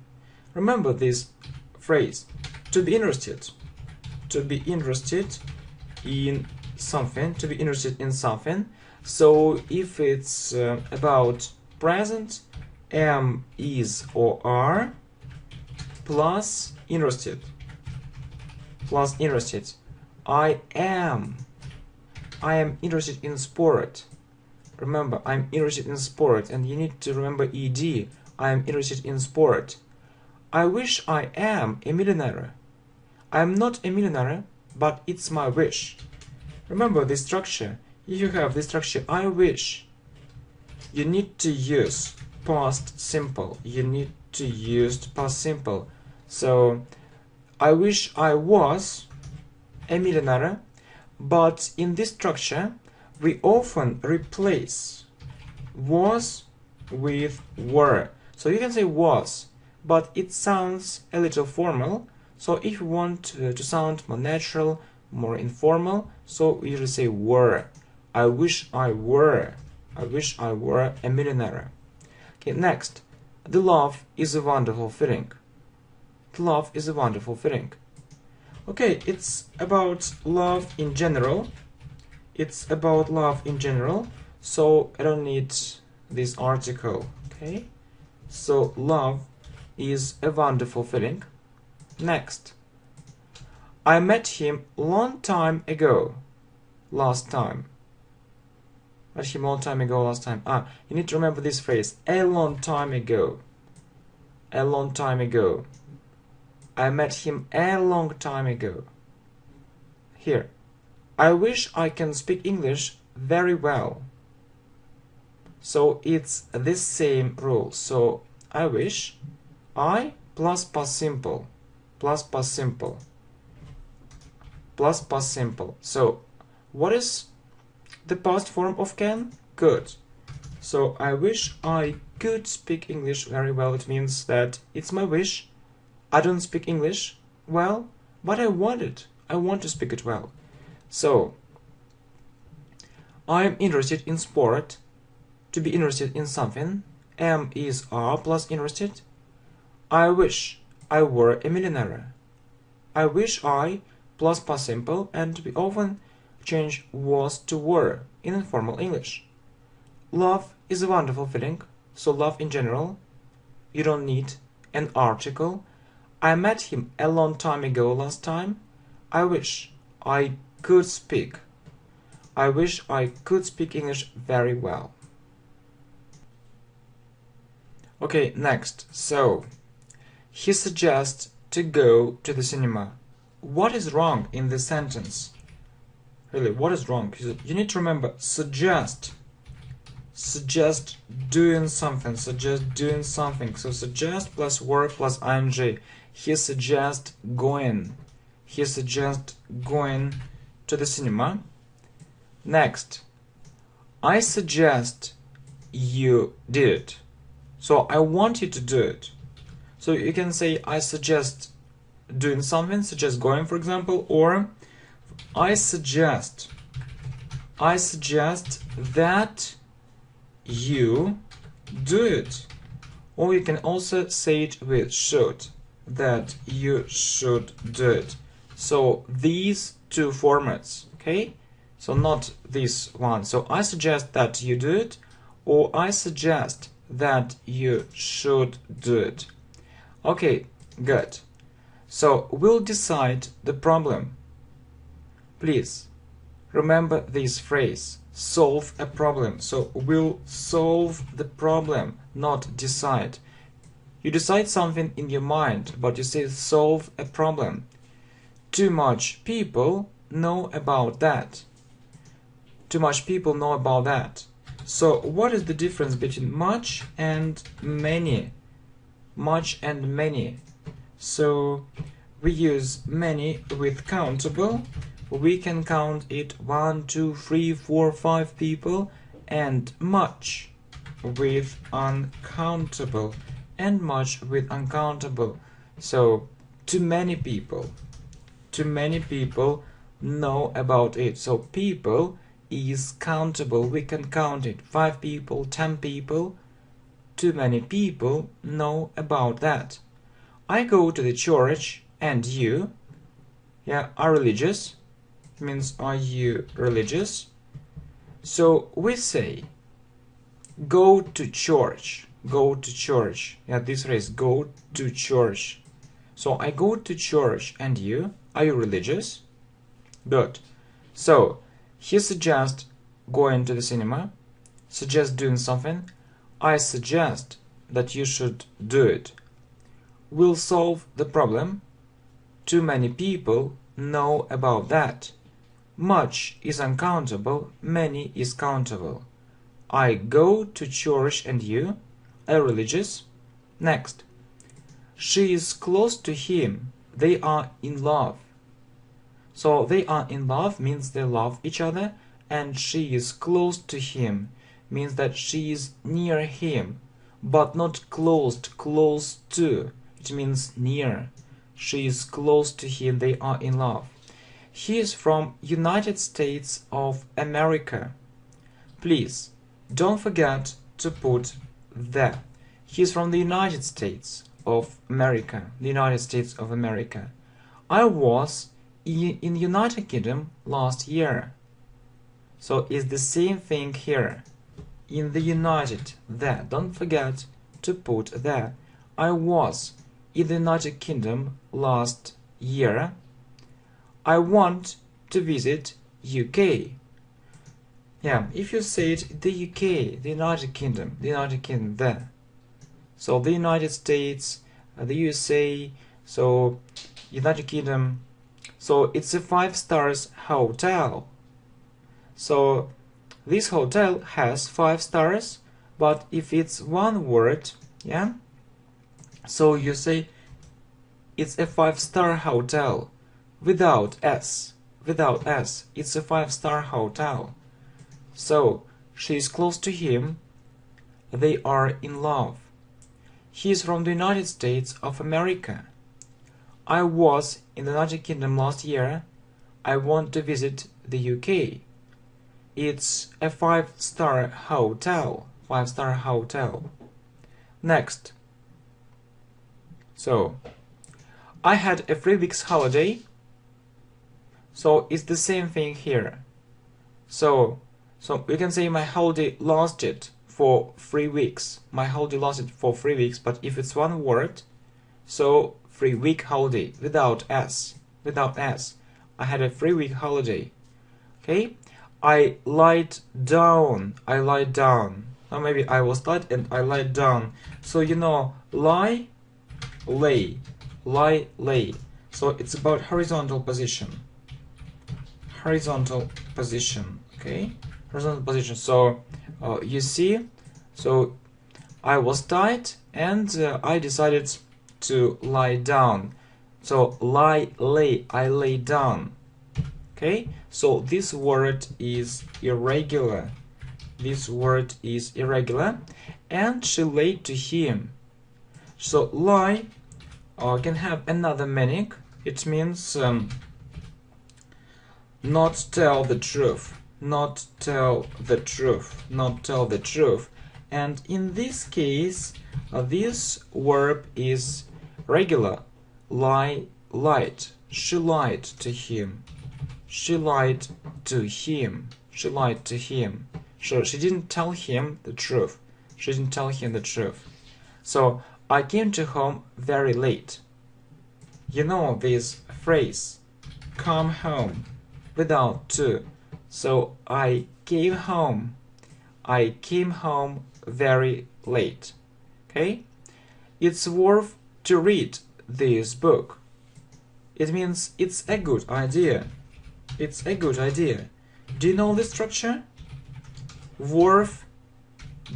Remember this phrase. To be interested. To be interested in something. To be interested in something. So if it's about present, am, is, or are, plus interested. Plus interested. I am interested in sport. Remember, I'm interested in sport, and you need to remember ed. I am interested in sport. I wish I am a millionaire. I'm not a millionaire, but it's my wish. Remember this structure. If you have this structure, I wish, you need to use past simple. You need to use past simple. So, I wish I was a millionaire, but in this structure, we often replace was with were. So you can say was, but it sounds a little formal. So if you want to sound more natural, more informal, so we usually say were. I wish I were. I wish I were a millionaire. Okay, next. The love is a wonderful feeling. The love is a wonderful feeling. Okay, it's about love in general. It's about love in general. So I don't need this article. Okay. So love is a wonderful feeling. Next. I met him long time ago. Last time. Met him long time ago, last time. You need to remember this phrase. A long time ago. A long time ago. I met him a long time ago. Here. I wish I can speak English very well. So it's this same rule. So I wish, I plus past simple, plus past simple, plus past simple. So what is the past form of can? Could. So I wish I could speak English very well. It means that it's my wish. I don't speak English well, but I want it. I want to speak it well. So I am interested in sport. To be interested in something. Am, is, are plus interested. I wish I were a millionaire. I wish I plus past simple, and to be often change was to were in informal English. Love is a wonderful feeling, so love in general. You don't need an article. I met him a long time ago last time. I wish I could speak. I wish I could speak English very well. Okay, next. So, he suggests to go to the cinema. What is wrong in this sentence? Really, what is wrong? You need to remember, suggest doing something, So suggest plus verb plus ing. He suggests going. He suggests going to the cinema. Next, I suggest you did it. So I want you to do it. So you can say I suggest doing something, suggest going, for example, or I suggest that you do it. Or you can also say it with should, that you should do it. So these two formats, okay? So not this one. So I suggest that you do it, or I suggest that you should do it. Okay, good. So we'll decide the problem. Please remember this phrase, solve a problem. So we'll solve the problem, not decide. You decide something in your mind, but you say solve a problem. Too much people know about that. Too much people know about that. So what is the difference between much and many? Much and many. So we use many with countable. We can count it 1, 2, 3, 4, 5 people, and much with uncountable, and much with uncountable. So too many people know about it. So people is countable. We can count it 5 people, 10 people. Too many people know about that. I go to the church, and you, are religious. It means are you religious? So we say go to church. Go to church. This phrase, go to church. So I go to church, and you, are you religious? Good. So he suggests going to the cinema, suggests doing something. I suggest that you should do it. We'll solve the problem. Too many people know about that. Much is uncountable, many is countable. I go to church, and you, are religious? Next. She is close to him. They are in love. So they are in love means they love each other, and she is close to him means that she is near him, but not close to. It means near. She is close to him. They are in love. He is from United States of America. Please don't forget to put the. He is from the United States of America. The United States of America. I was in the United Kingdom last year. So it's the same thing here. In the United, there. Don't forget to put there. I was in the United Kingdom last year. I want to visit UK. If you say it, the UK, the United Kingdom there. So the United States, the USA, so United Kingdom. So it's a 5 stars hotel. So this hotel has 5 stars, but if it's one word, so you say it's a 5-star hotel without S. It's a 5-star hotel. So she is close to him. They are in love. He is from the United States of America. I was in the United Kingdom last year. I want to visit the UK. It's a 5-star hotel. 5-star hotel. Next. So, I had a 3 weeks holiday. So it's the same thing here. So you can say my holiday lasted for 3 weeks. My holiday lasted for 3 weeks, but if it's one word, so 3-week holiday without s. Without s. I had a 3-week holiday. Okay? I lied down. I lied down. Or maybe I was tired and I lied down. So you know, lie, lay. Lie, lay. So it's about horizontal position. Horizontal position. Okay? Horizontal position. So you see, so I was tired and I decided to lie down. So lie, lay, I lay down. Okay, so this word is irregular. This word is irregular, and she laid to him. So lie can have another meaning. It means not tell the truth. Not tell the truth. Not tell the truth. And in this case, this verb is regular. Lie, lied. She lied to him. She lied to him. She lied to him. So she didn't tell him the truth. She didn't tell him the truth. So I came to home very late. You know this phrase, come home, without to. So I came home. I came home very late. Okay? It's worth to read this book. It means it's a good idea. It's a good idea. Do you know the structure? Worth,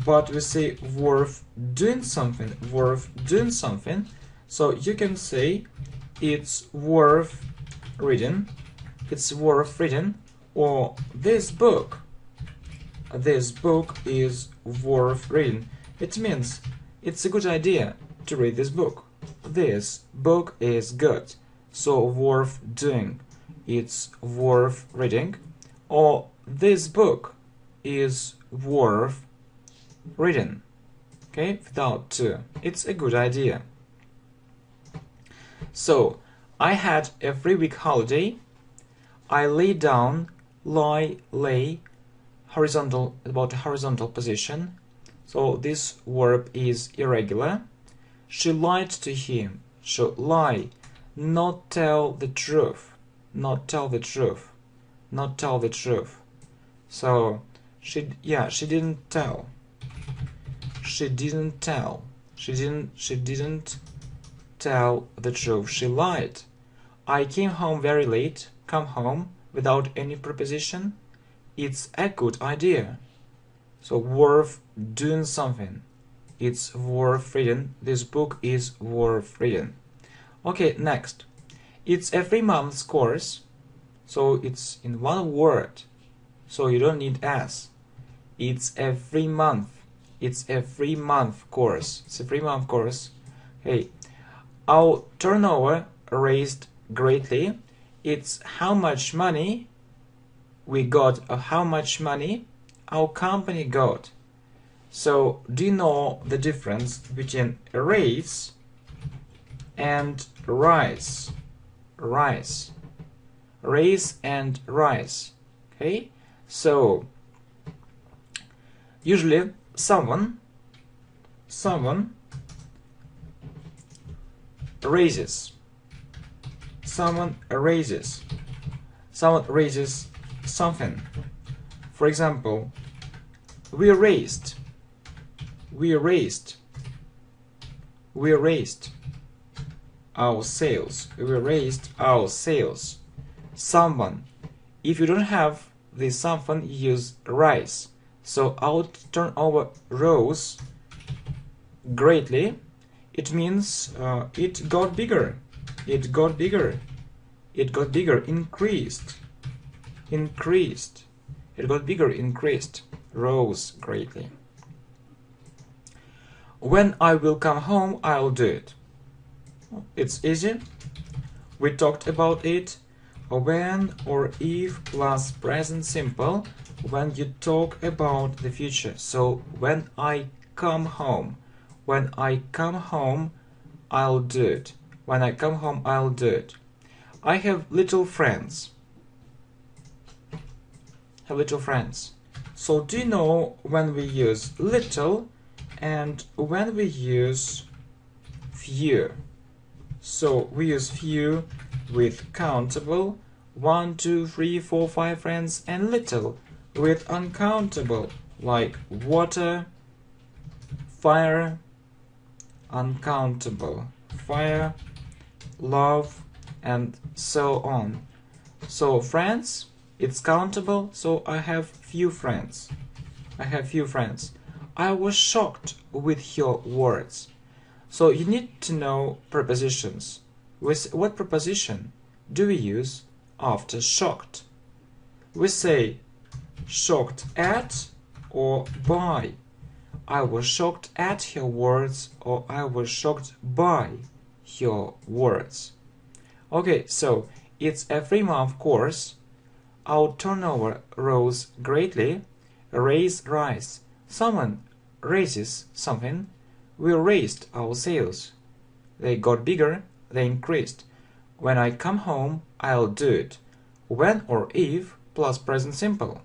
but we say worth doing something. Worth doing something. So you can say it's worth reading. It's worth reading. Or this book. This book is worth reading. It means it's a good idea to read this book. This book is good. So worth doing. It's worth reading. Or this book is worth reading. Okay, without to. It's a good idea. So I had a 3-week holiday. I lay down, lie, lay, horizontal, about horizontal position. So this verb is irregular. She lied to him. So lie, not tell the truth. Not tell the truth. Not tell the truth. So she didn't tell. She didn't tell. She didn't tell the truth. She lied. I came home very late. Come home without any preposition. It's a good idea. So worth doing something. It's worth reading. This book is worth reading. Okay, next. It's a 3-month course. So it's in one word. So you don't need s. It's a 3-month. It's a 3-month course. It's a 3-month course. Hey, our turnover raised greatly. It's how much money we got, or how much money our company got. So do you know the difference between raise and rise? Rise. Raise and rise. Okay? So usually someone raises. Someone raises. Someone raises something. For example, we raised our sales. We raised our sales. Someone. If you don't have this something, you use rise. So our turnover rose greatly. It means it got bigger. It got bigger. It got bigger. Increased. Increased. It got bigger. Increased. Rose greatly. When I will come home, I'll do it. It's easy. We talked about it. When or if plus present simple when you talk about the future. So when I come home. When I come home, I'll do it. When I come home, I'll do it. I have little friends. have little friends. So do you know when we use little and when we use few? So we use few with countable 1, 2, 3, 4, 5 friends, and little with uncountable like water, fire, uncountable, fire, love, and so on. So friends, it's countable, so I have few friends. I was shocked with your words. So you need to know prepositions. With what preposition do we use after shocked? We say shocked at or by. I was shocked at your words, or I was shocked by your words. Okay, so it's a 3-month course. Our turnover rose greatly. Raise, rise. Someone raises something. We raised our sales. They got bigger, they increased. When I come home, I'll do it. When or if plus present simple.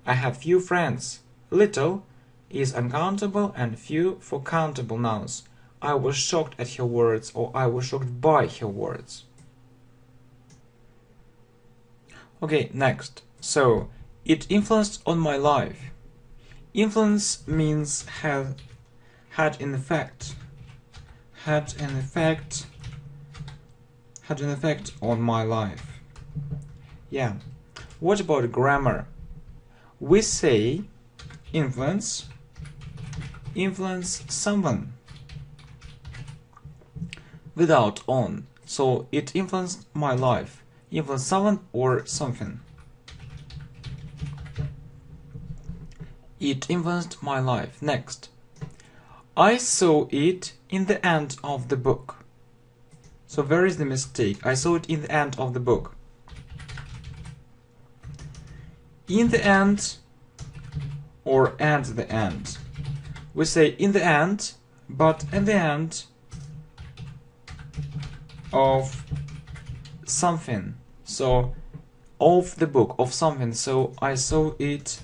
I have few friends. Little is uncountable and few for countable nouns. I was shocked at her words, or I was shocked by her words. Okay, next. So, it influenced on my life. Influence means had an effect. Had an effect on my life. Yeah. What about grammar? We say influence someone without on. So it influenced my life. Influence someone or something. It influenced my life. Next. I saw it in the end of the book. So where is the mistake? I saw it in the end of the book. In the end or at the end. We say in the end, but at the end of something. So of the book, of something. So I saw it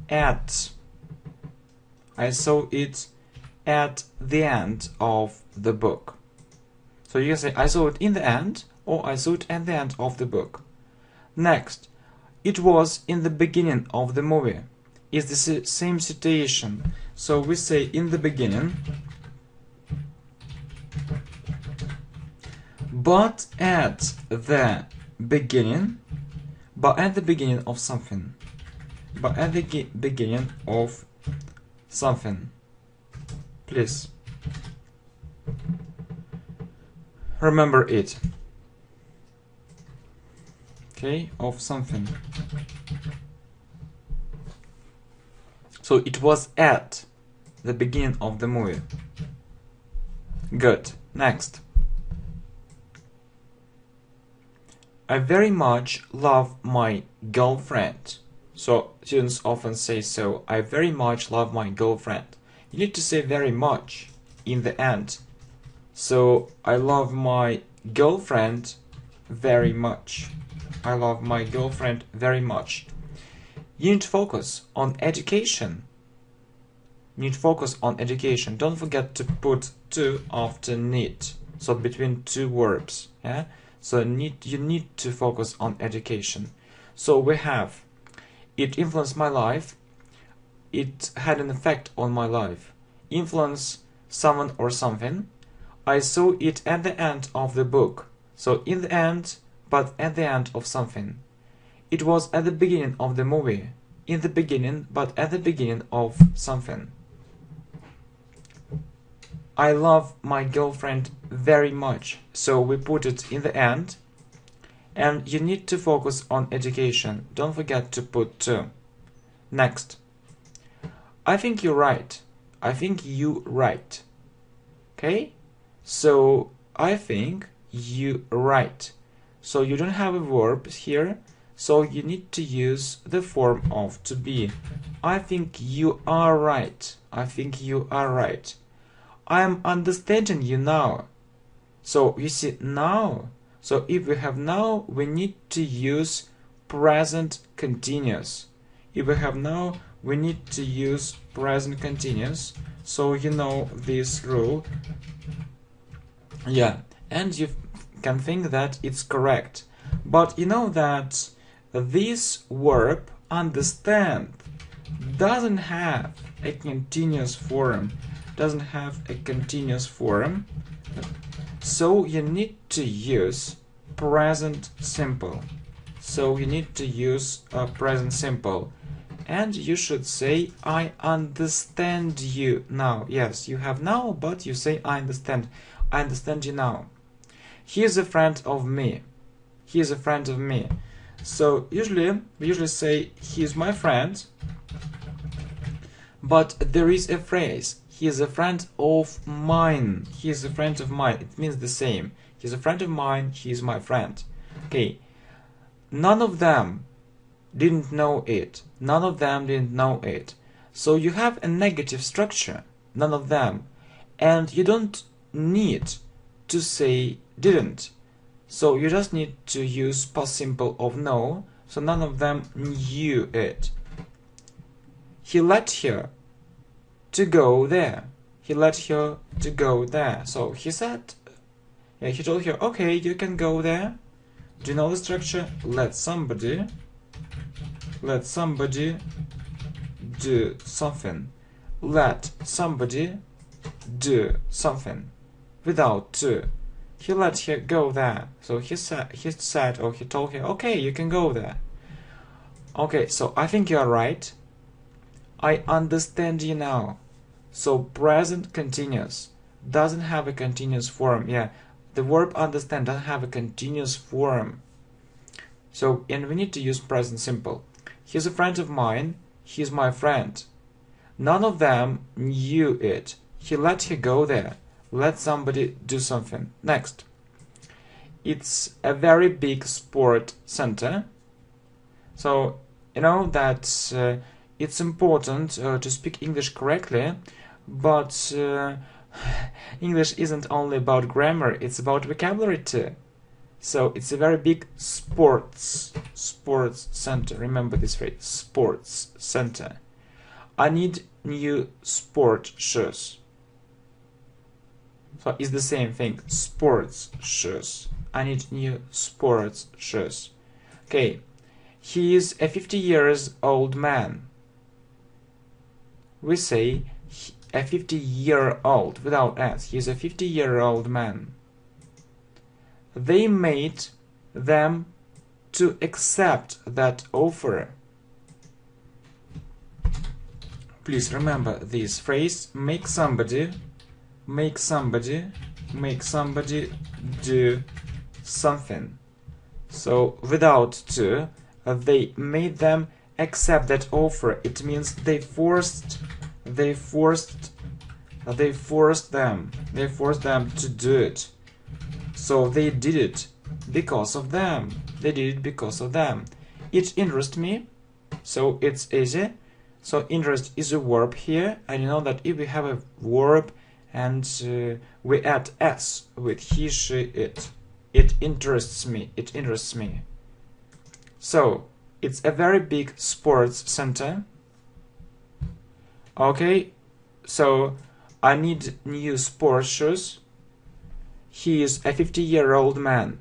at. I saw it at the end of the book. So you can say I saw it in the end, or I saw it at the end of the book. Next, it was in the beginning of the movie. It's the same situation. So we say in the beginning, but at the beginning, but at the beginning of something. But at the beginning of something. Please remember it. Okay, of something. So it was at the beginning of the movie. Good. Next. I very much love my girlfriend. So students often say so. I very much love my girlfriend. You need to say very much in the end. So I love my girlfriend very much. I love my girlfriend very much. You need to focus on education. You need to focus on education. Don't forget to put to after need. So between two verbs. Yeah. So you need to focus on education. So we have it influenced my life. It had an effect on my life. Influence someone or something. I saw it at the end of the book. So in the end, but at the end of something. It was at the beginning of the movie. In the beginning, but at the beginning of something. I love my girlfriend very much. So we put it in the end. And you need to focus on education. Don't forget to put to. Next. I think you're right. I think you right. Okay? So I think you right. So you don't have a verb here. So you need to use the form of to be. I think you are right. I think you are right. I am understanding you now. So you see now. So if we have now, we need to use present continuous. if we have now, we need to use present continuous. So you know this rule. Yeah, and you can think that it's correct. But you know that this verb understand doesn't have a continuous form. So you need to use present simple. Present simple. And you should say, I understand you now. Yes, you have now, but you say, I understand. I understand you now. He is a friend of me. He is a friend of me. So we usually say, he is my friend. But there is a phrase, he is a friend of mine. He is a friend of mine. It means the same. He is a friend of mine. He is my friend. Okay. None of them didn't know it. None of them didn't know it. So you have a negative structure. None of them. And you don't need to say didn't. So you just need to use past simple of know. So none of them knew it. He let her to go there. He let her to go there. So he said, he told her, okay, you can go there. Do you know the structure? Let somebody do something. Let somebody do something. Without to. He let her go there. So he said or he told her, okay, you can go there. Okay, so I think you are right. I understand you now. So present continuous doesn't have a continuous form. Yeah, the verb understand doesn't have a continuous form. So, and we need to use present simple. He's a friend of mine. He's my friend. None of them knew it. He let her go there. Let somebody do something. Next. It's a very big sport center. So, you know that it's important to speak English correctly, but English isn't only about grammar, it's about vocabulary too. So it's a very big sports center. Remember this phrase, sports center. I need new sport shoes. So it's the same thing, sports shoes. I need new sports shoes. Okay, he is a 50 years old man. We say a 50-year-old without s. He is a 50-year-old man. They made them to accept that offer. Please remember this phrase, make somebody do something. So without to, they made them accept that offer. It means they forced them to do it. So they did it because of them. It interests me, so it's easy. So interest is a verb here, and you know that if we have a verb and we add s with he, she, it interests me. So it's a very big sports center. Okay, so I need new sports shoes. He is a 50-year-old man.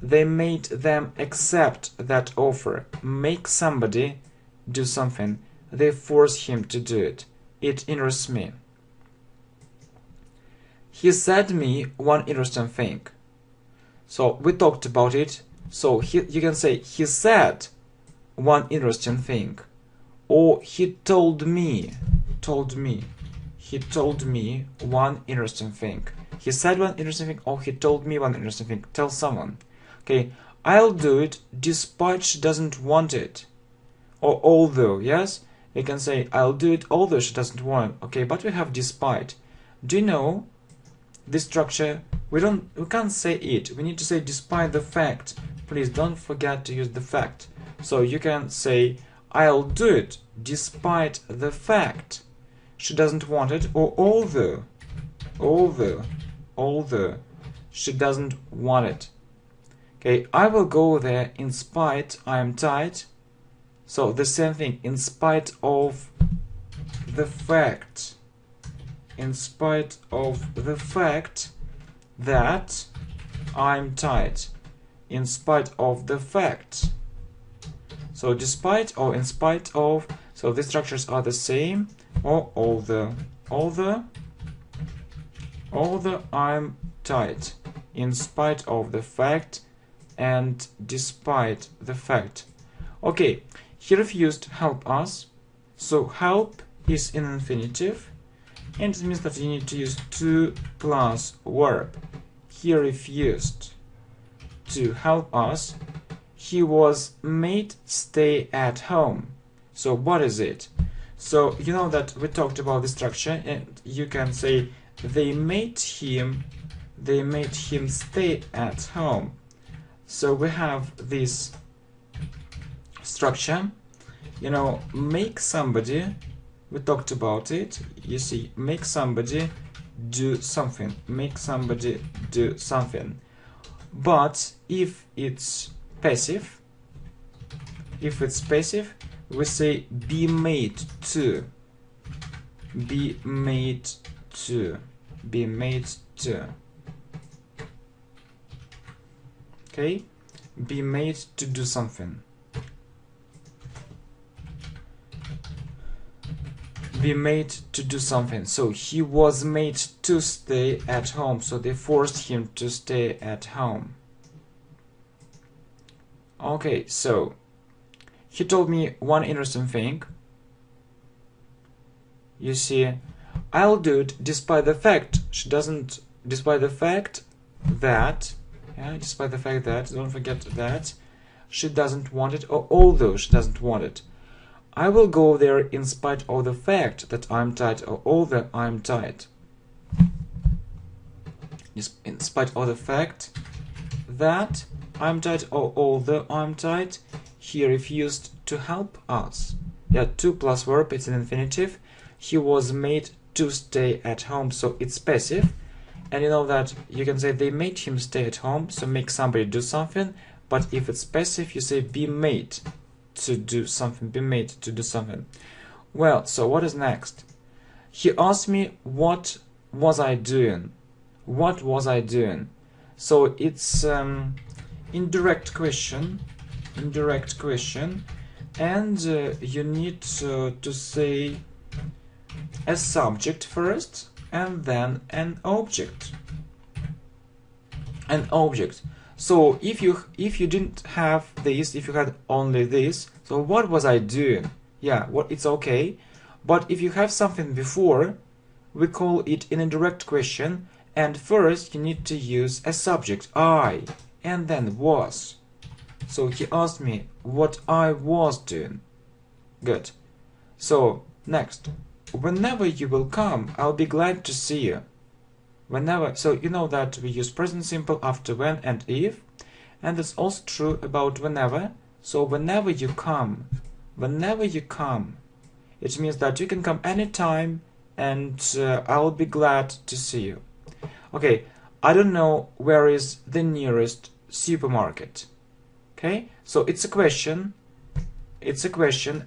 They made them accept that offer. Make somebody do something. They force him to do it. It interests me. He said me one interesting thing. So we talked about it. So you can say he said one interesting thing, or he told me one interesting thing. He said one interesting thing, or he told me one interesting thing. Tell someone. Okay, I'll do it despite she doesn't want it, or although. Yes, we can say I'll do it although she doesn't want it. Okay, but we have despite. Do you know this structure? We can't say it. We need to say despite the fact. Please don't forget to use the fact. So you can say I'll do it despite the fact she doesn't want it, or although she doesn't want it. Okay, I will go there in spite I am tired. So the same thing, in spite of the fact, in spite of the fact that I'm tired, in spite of the fact. So despite or in spite of, so the structures are the same, or although I'm tired, in spite of the fact and despite the fact. Okay, he refused help us, so help is in infinitive, and it means that you need to use to plus verb. He refused to help us. He was made stay at home. So what is it? So you know that we talked about the structure, and you can say they made him stay at home. So we have this structure, you know, make somebody, we talked about it, you see, make somebody do something, make somebody do something. But if it's passive, we say be made to, be made to, be made to. Okay, be made to do something. Be made to do something. So he was made to stay at home. So they forced him to stay at home. Okay, so he told me one interesting thing. You see, I'll do it despite the fact she doesn't, despite the fact that, despite the fact that, don't forget that, she doesn't want it, or although she doesn't want it. I will go there in spite of the fact that I'm tired, or although I'm tired. In spite of the fact that I'm tired, or although I'm tired, he refused to help us. Yeah, to plus verb, it's an infinitive. He was made to stay at home, so it's passive. And you know that you can say they made him stay at home, so make somebody do something. But if it's passive, you say be made to do something, be made to do something. Well, so what is next? He asked me what was I doing? What was I doing? So it's indirect question, and you need to say a subject first and then an object. An object. So if you didn't have this, if you had only this, so what was I doing? Yeah, it's okay. But if you have something before, we call it an indirect question, and first you need to use a subject, I, and then was. So he asked me what I was doing. Good. So next, whenever you will come, I'll be glad to see you. Whenever, so you know that we use present simple after when and if, and it's also true about whenever. So whenever you come, it means that you can come anytime, and I'll be glad to see you. Okay, I don't know where is the nearest supermarket. Okay, so it's a question,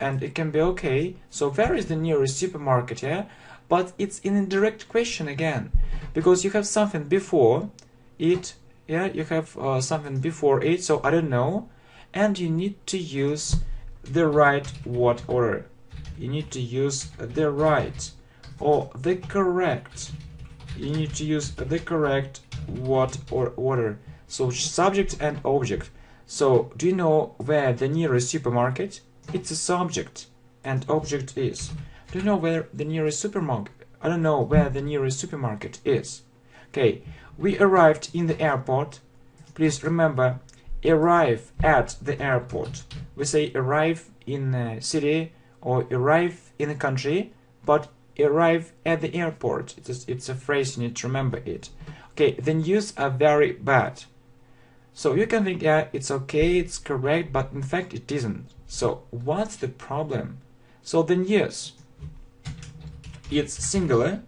and it can be okay. So where is the nearest supermarket? Yeah, but it's an indirect question again, because you have something before it. Yeah, you have something before it. So I don't know, and you need to use the right what order. You need to use the right or the correct. You need to use the correct what or order. So subject and object. So do you know where the nearest supermarket? It's a subject, and object is. Do you know where the nearest supermarket? I don't know where the nearest supermarket is. Okay, we arrived in the airport. Please remember, arrive at the airport. We say arrive in a city or arrive in a country, but arrive at the airport. It's a phrase, you need to remember it. Okay, the news are very bad. So you can think, yeah, it's okay, it's correct, but in fact it isn't. So what's the problem? So the news, it's singular.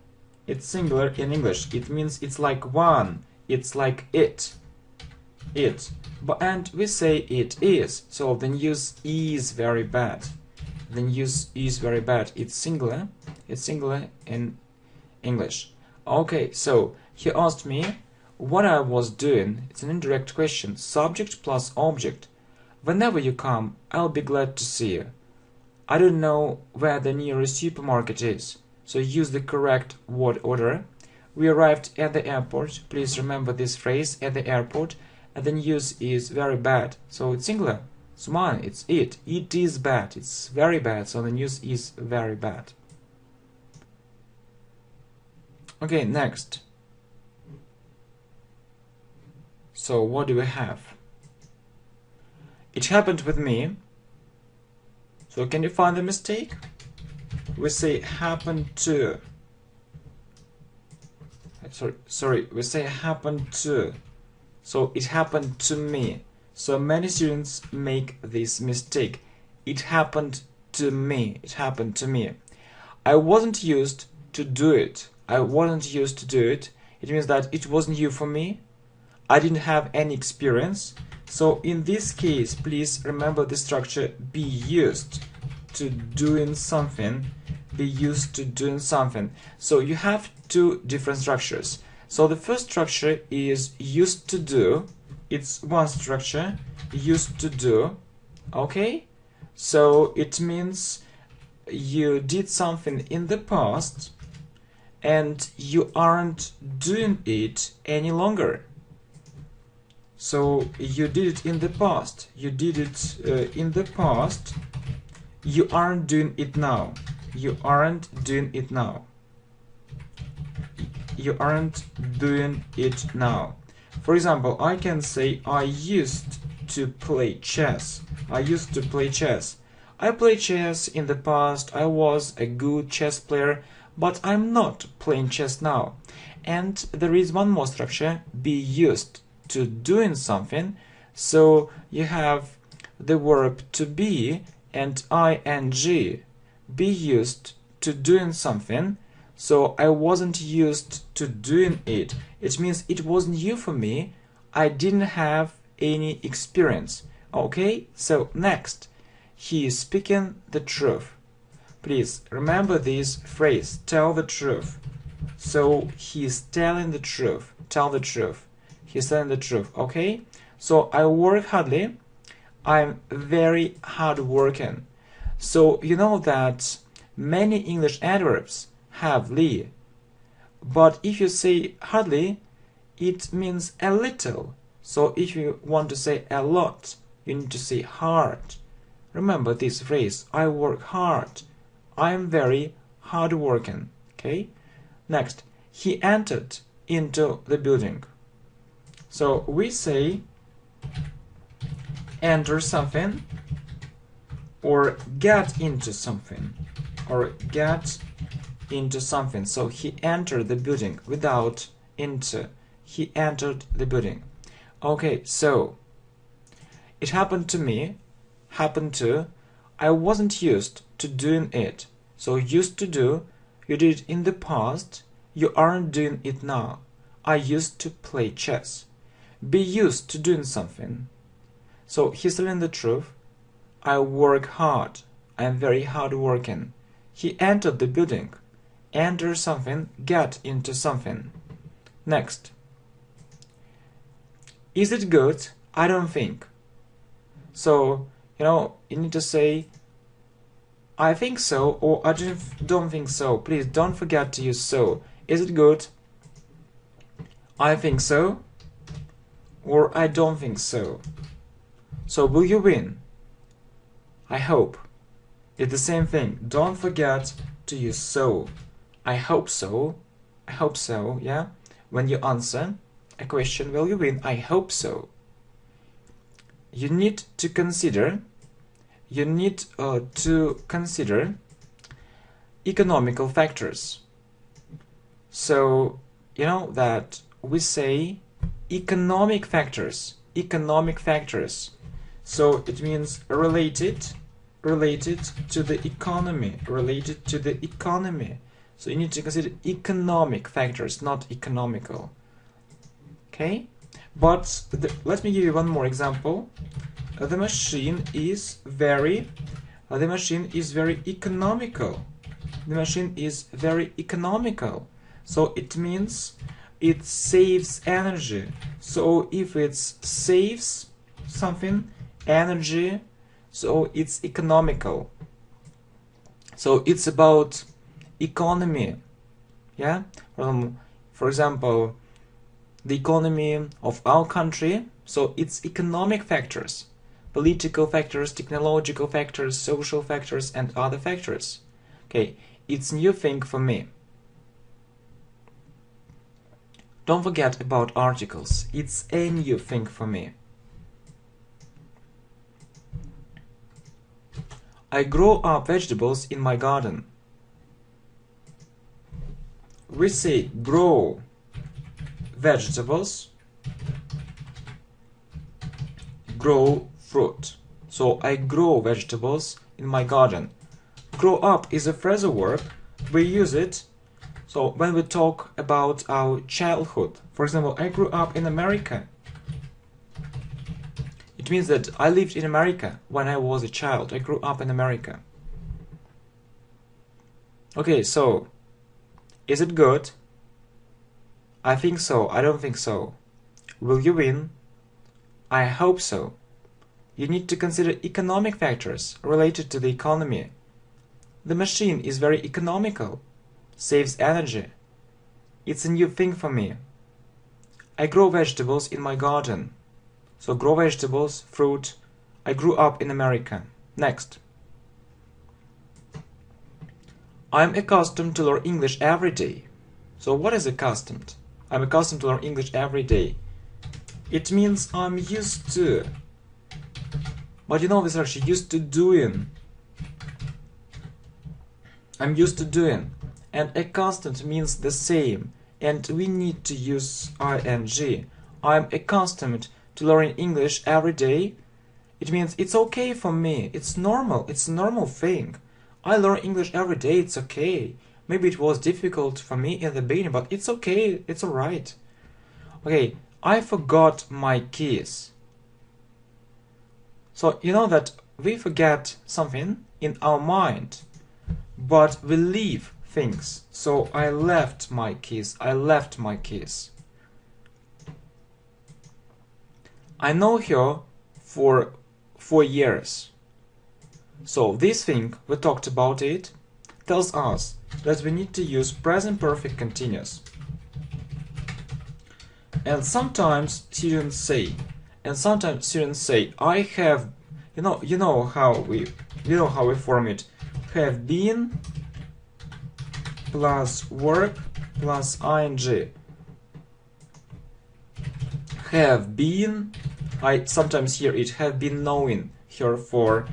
It's singular in English. It means it's like one. It's like it. it. And we say it is, so then use is very bad. Then use is very bad. It's singular in English. Okay, so he asked me what I was doing. It's an indirect question. Subject plus object. Whenever you come, I'll be glad to see you. I don't know where the nearest supermarket is, so use the correct word order. We arrived at the airport. Please remember this phrase, at the airport, and then use is very bad. So it's singular. It's mine. It's it. It is bad. It's very bad. So the use is very bad. Okay, next. So what do we have? It happened with me. So can you find the mistake? We say happened to. Sorry, we say happened to. So it happened to me. So many students make this mistake. It happened to me. It happened to me. I wasn't used to do it. I wasn't used to do it. It means that it wasn't new for me. I didn't have any experience. So in this case, please remember the structure be used to doing something. Be used to doing something. So you have two different structures. So the first structure is used to do. It's one structure, used to do. Okay? So it means you did something in the past and you aren't doing it any longer. So you did it in the past. You did it in the past. You aren't doing it now. You aren't doing it now. You aren't doing it now. For example, I can say I used to play chess. I used to play chess. I played chess in the past. I was a good chess player, but I'm not playing chess now. And there is one more structure, be used to doing something. So you have the verb to be and ing. Be used to doing something. So I wasn't used to doing it. It means it wasn't new for me. I didn't have any experience. Okay, so next. He is speaking the truth. Please remember this phrase, tell the truth. So he is telling the truth. Tell the truth. He's telling the truth. Okay, so I work hardly. I'm very hardworking. So you know that many English adverbs have li, but if you say hardly, it means a little. So if you want to say a lot, you need to say hard. Remember this phrase, I work hard. I am very hardworking. Okay. Next, he entered into the building. So we say enter something or get into something or get into something. So he entered the building without into. He entered the building. Okay, so it happened to me, happened to. I wasn't used to doing it. So used to do, you did it in the past, you aren't doing it now. I used to play chess. Be used to doing something. So he's telling the truth. I work hard. I am very hardworking. He entered the building. Enter something, get into something. Next. Is it good? I don't think. So, you need to say I think so or I don't think so. Please don't forget to use so. Is it good? I think so or I don't think so. So will you win? I hope. It's the same thing. Don't forget to use so. I hope so. I hope so, yeah? When you answer a question, will you win? I hope so. You need to consider economical factors. So, you know that we say economic factors. So it means related to the economy. So you need to consider economic factors, not economical. Okay? But let me give you one more example. The machine is very economical. The machine is very economical. So it means it saves energy. So if it saves something, energy, so it's economical. So it's about economy. Yeah? For example, the economy of our country, so it's economic factors, political factors, technological factors, social factors, and other factors. Okay, it's new thing for me. Don't forget about articles. It's a new thing for me. I grow up vegetables in my garden. We say grow vegetables, grow fruit. So I grow vegetables in my garden. Grow up is a phrasal verb. We use it so when we talk about our childhood. For example, I grew up in America. It means that I lived in America when I was a child. I grew up in America. Okay, so is it good? I think so. I don't think so. Will you win? I hope so. You need to consider economic factors related to the economy. The machine is very economical, saves energy. It's a new thing for me. I grow vegetables in my garden. So grow vegetables, fruit. I grew up in America. Next. I'm accustomed to learn English every day. So what is accustomed? I'm accustomed to learn English every day. It means I'm used to. But you know this actually used to doing. I'm used to doing. And accustomed means the same. And we need to use ing. I'm accustomed to learning English every day. It means it's okay for me. It's normal. It's a normal thing. I learn English every day. It's okay. Maybe it was difficult for me in the beginning, but it's okay. It's alright. Okay, I forgot my keys. So you know that we forget something in our mind, but we leave things. So I left my keys. I left my keys. I know her for 4 years. So this thing, we talked about it, tells us that we need to use present perfect continuous. And sometimes students say, I have, you know how we form it. Have been plus verb plus ing. Have been, I sometimes hear it, have been knowing her for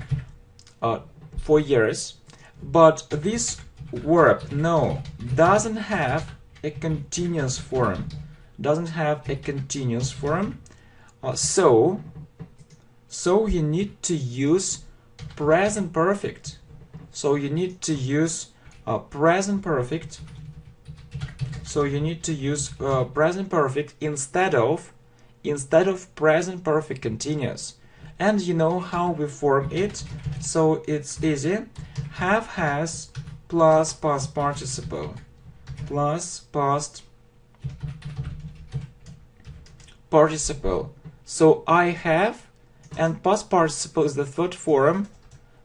4 years, but this verb know doesn't have a continuous form. So you need to use present perfect. Present perfect instead of present perfect continuous. And you know how we form it, so it's easy. Have, has plus past participle plus past participle. So I have, and past participle is the third form.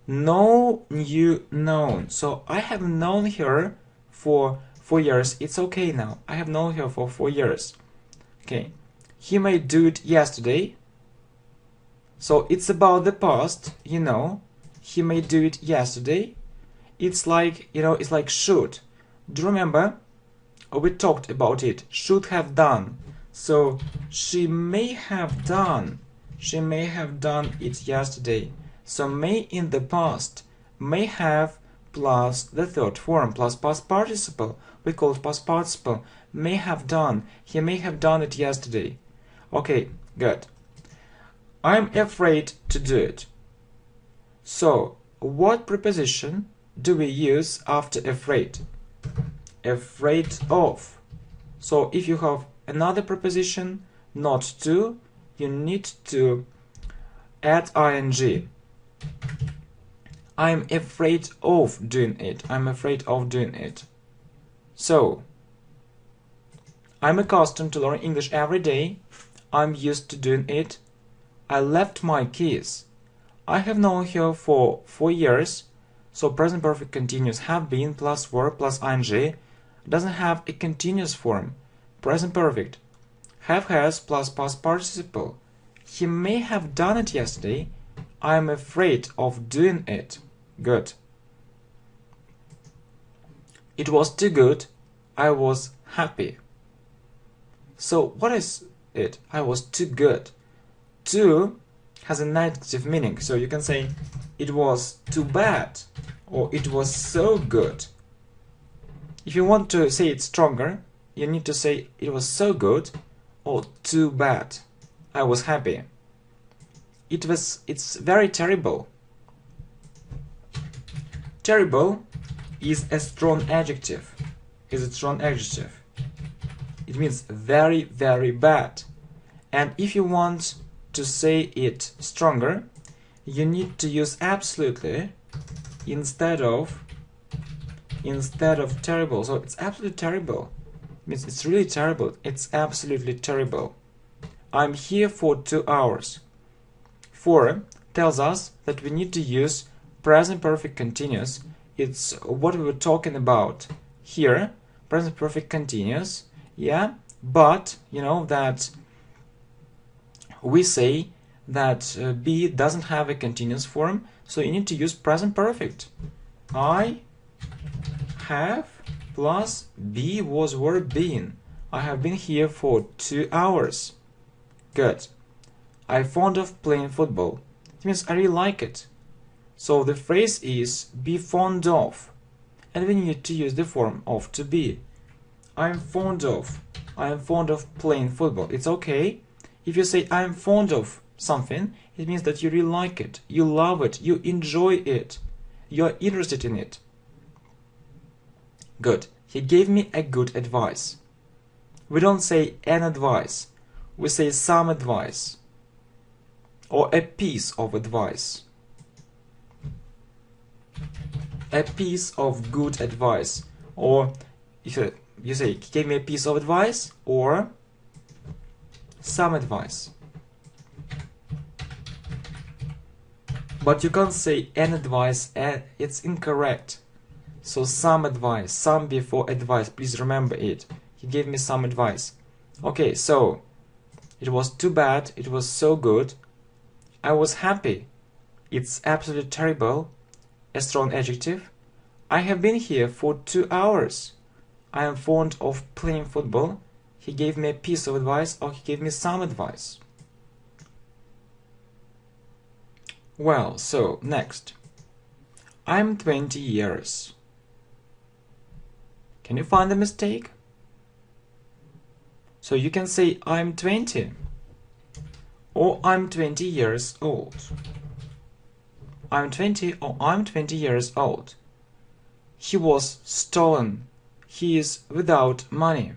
Know, you, known. So I have known her for 4 years. It's okay now. I have known her for 4 years. Okay. He may do it yesterday. So it's about the past, you know. He may do it yesterday. It's like, it's like should. Do you remember? We talked about it. Should have done. So she may have done it yesterday. So may in the past, may have plus the third form plus past participle. We call it past participle. May have done. He may have done it yesterday. Okay, good. I'm afraid to do it. So what preposition do we use after afraid? Afraid of. So if you have another preposition, not to, you need to add ing. I'm afraid of doing it. I'm afraid of doing it. So, I'm accustomed to learn English every day. I'm used to doing it. I left my keys. I have known her for 4 years. So present perfect continuous have been plus verb plus ing doesn't have a continuous form. Present perfect have has plus past participle. He may have done it yesterday. I am afraid of doing it. Good. It was too good. I was happy. So what is it? I was too good. Too has a negative meaning. So you can say it was too bad or it was so good. If you want to say it stronger, you need to say it was so good or too bad. I was happy. It's very terrible. Terrible is a strong adjective. It means very, very bad. And if you want to say it stronger, you need to use absolutely instead of terrible. So it's absolutely terrible. It means it's really terrible. It's absolutely terrible. I'm here for 2 hours. For tells us that we need to use present perfect continuous. It's what we were talking about here. Present perfect continuous. Yeah, but you know that we say that be doesn't have a continuous form, so you need to use present perfect. I have plus be was verb being. I have been here for 2 hours. Good. I'm fond of playing football. It means I really like it. So the phrase is be fond of, and we need to use the form of to be. I am fond of playing football. It's okay. If you say I am fond of something, it means that you really like it, you love it, you enjoy it, you're interested in it. Good. He gave me a good advice. We don't say an advice, we say some advice or a piece of advice. A piece of good advice, or if you say he gave me a piece of advice or some advice. But you can't say an advice, it's incorrect. So some advice, some before advice, please remember it. He gave me some advice. Okay, so it was too bad, it was so good. I was happy. It's absolutely terrible. A strong adjective. I have been here for 2 hours. I am fond of playing football. He gave me a piece of advice or he gave me some advice. Well, so next. I'm 20 years. Can you find the mistake? So you can say I'm 20 or I'm 20 years old. I'm 20 or I'm 20 years old. He was stolen. He is without money.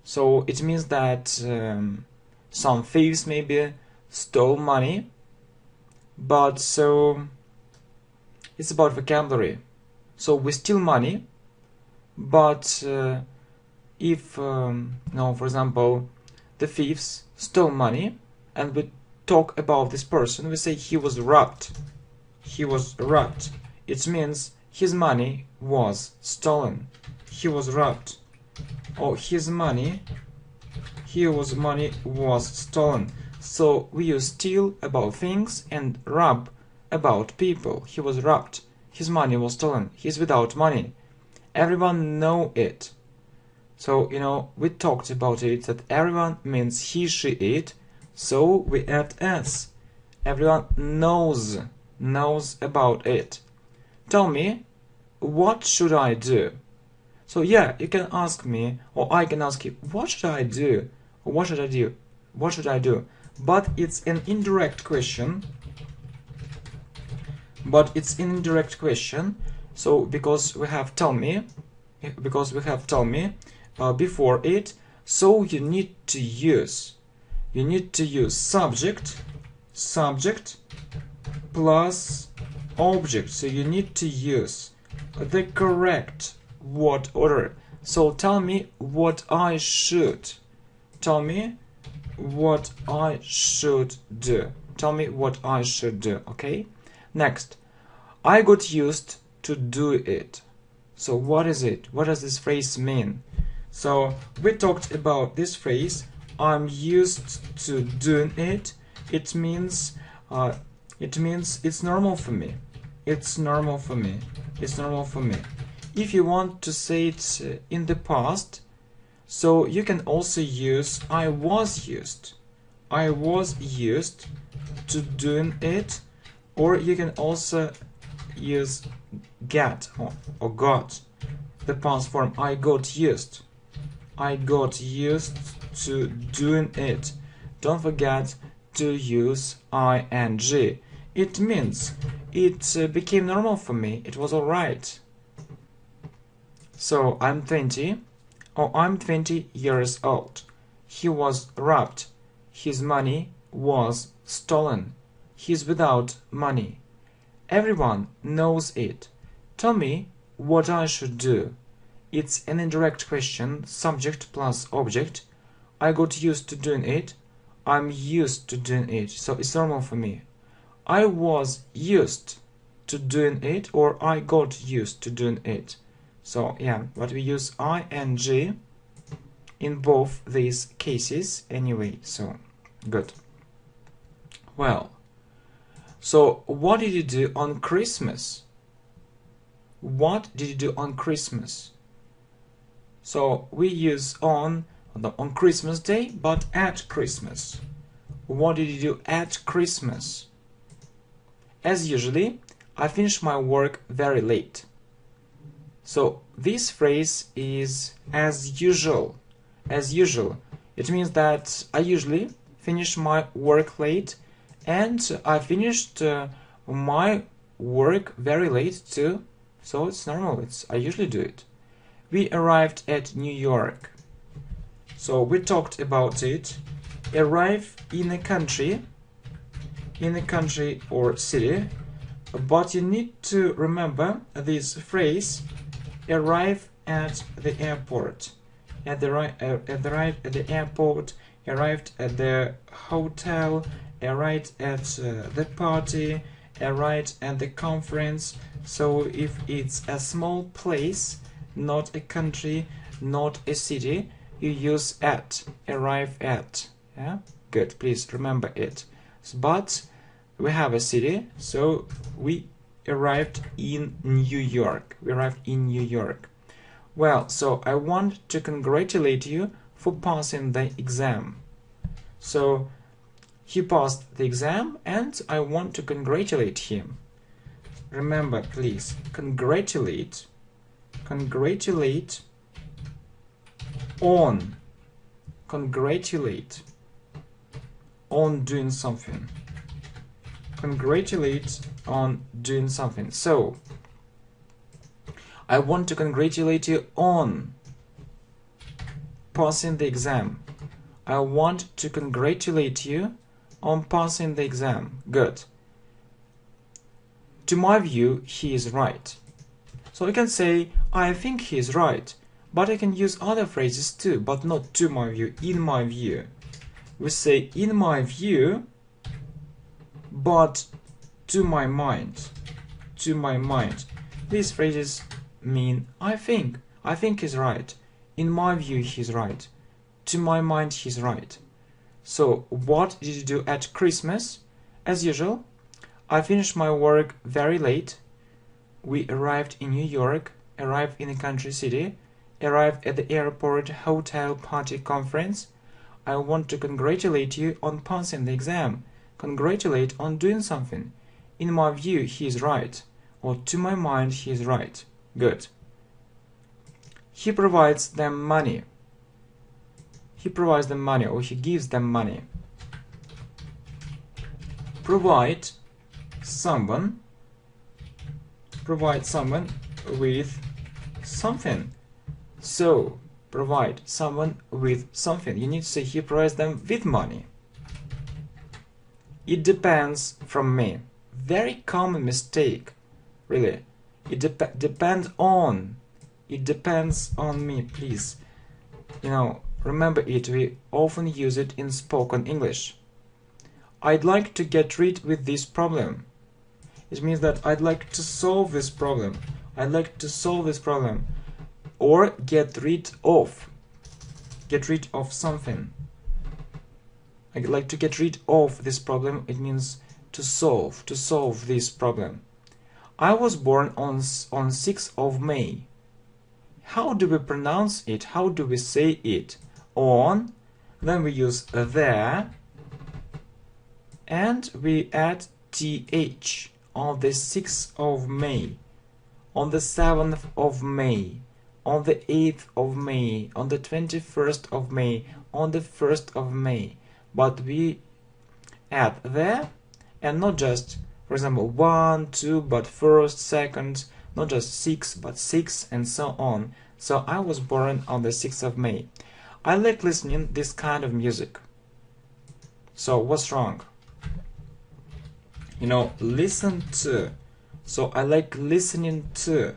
So it means that some thieves maybe stole money, but so it's about vocabulary. So we steal money, but if for example, the thieves stole money and we talk about this person, we say he was robbed. He was robbed. It means his money was stolen. He was robbed. Or his money was stolen. So we use steal about things and rob about people. He was robbed. His money was stolen. He's without money. Everyone know it. So, we talked about it, that everyone means he, she, it. So we add s. Everyone knows about it. Tell me, what should I do? So yeah, you can ask me, or I can ask you, what should I do? Or what should I do? What should I do? But it's an indirect question. So because we have tell me before it, So you need to use subject plus object. So you need to use the correct word order. So tell me what I should. Tell me what I should do. Tell me what I should do. Okay? Next, I got used to do it. So what is it? What does this phrase mean? So we talked about this phrase, I'm used to doing it. It means it's normal for me. It's normal for me. It's normal for me. If you want to say it in the past, so you can also use I was used. I was used to doing it, or you can also use get or got, the past form I got used. I got used to doing it. Don't forget to use ing. It means it became normal for me. It was alright. So I'm 20, or I'm 20 years old. He was robbed. His money was stolen. He's without money. Everyone knows it. Tell me what I should do. It's an indirect question, subject plus object. I got used to doing it. I'm used to doing it, so it's normal for me. I was used to doing it, or I got used to doing it. So yeah, but we use ing in both these cases anyway, so good. Well, so what did you do on Christmas? What did you do on Christmas? So we use on Christmas Day, but at Christmas. What did you do at Christmas? As usually, I finished my work very late. So this phrase is as usual. As usual. It means that I usually finish my work late, and I finished my work very late too. So it's normal. I usually do it. We arrived at New York. So we talked about it. Arrive in a country or city, but you need to remember this phrase, arrive at the airport. Arrived at the airport, arrived at the hotel, arrived at the party, arrived at the conference. So if it's a small place, not a country, not a city, you use at, arrive at. Yeah, good, please remember it. But we have a city, so we arrived in New York. We arrived in New York. Well, so I want to congratulate you for passing the exam. So he passed the exam and I want to congratulate him. Remember, please, congratulate on. Congratulate on doing something. Congratulate on doing something. So I want to congratulate you on passing the exam. I want to congratulate you on passing the exam. Good. To my view, he is right. So I can say, I think he is right. But I can use other phrases too, but not to my view, in my view. We say, in my view, but to my mind. To my mind. These phrases mean, I think he's right. In my view, he's right. To my mind, he's right. So, what did you do at Christmas? As usual, I finished my work very late. We arrived in New York, arrived in a country city, arrived at the airport, hotel, party, conference. I want to congratulate you on passing the exam. Congratulate on doing something. In my view, he is right. Or to my mind, he is right. Good. He provides them money. He provides them money, or he gives them money. Provide someone with something. So provide someone with something. You need to say he provides them with money. It depends from me. Very common mistake, really. It depends on. It depends on me, please. Remember it. We often use it in spoken English. I'd like to get rid with this problem. It means that I'd like to solve this problem. I'd like to solve this problem. Or get rid of. Get rid of something. I'd like to get rid of this problem. It means to solve this problem. I was born on 6th of May. How do we pronounce it? How do we say it? On, then we use there, and we add th. On the 6th of May, on the 7th of May, on the 8th of May, on the 21st of May, on the 1st of May. But we add there, and not just, for example, 1, 2, but 1st, 2nd, not just 6, but 6, and so on. So I was born on the 6th of May. I like listening this kind of music. So what's wrong? Listen to. So I like listening to.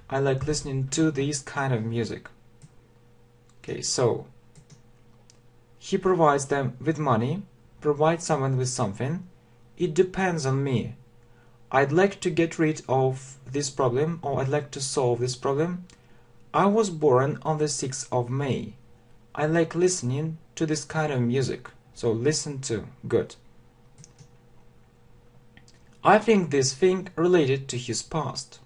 I like listening to this kind of music. Okay, so he provides them with money, provides someone with something. It depends on me. I'd like to get rid of this problem, or I'd like to solve this problem. I was born on the 6th of May. I like listening to this kind of music. So listen to. Good. I think this thing related to his past.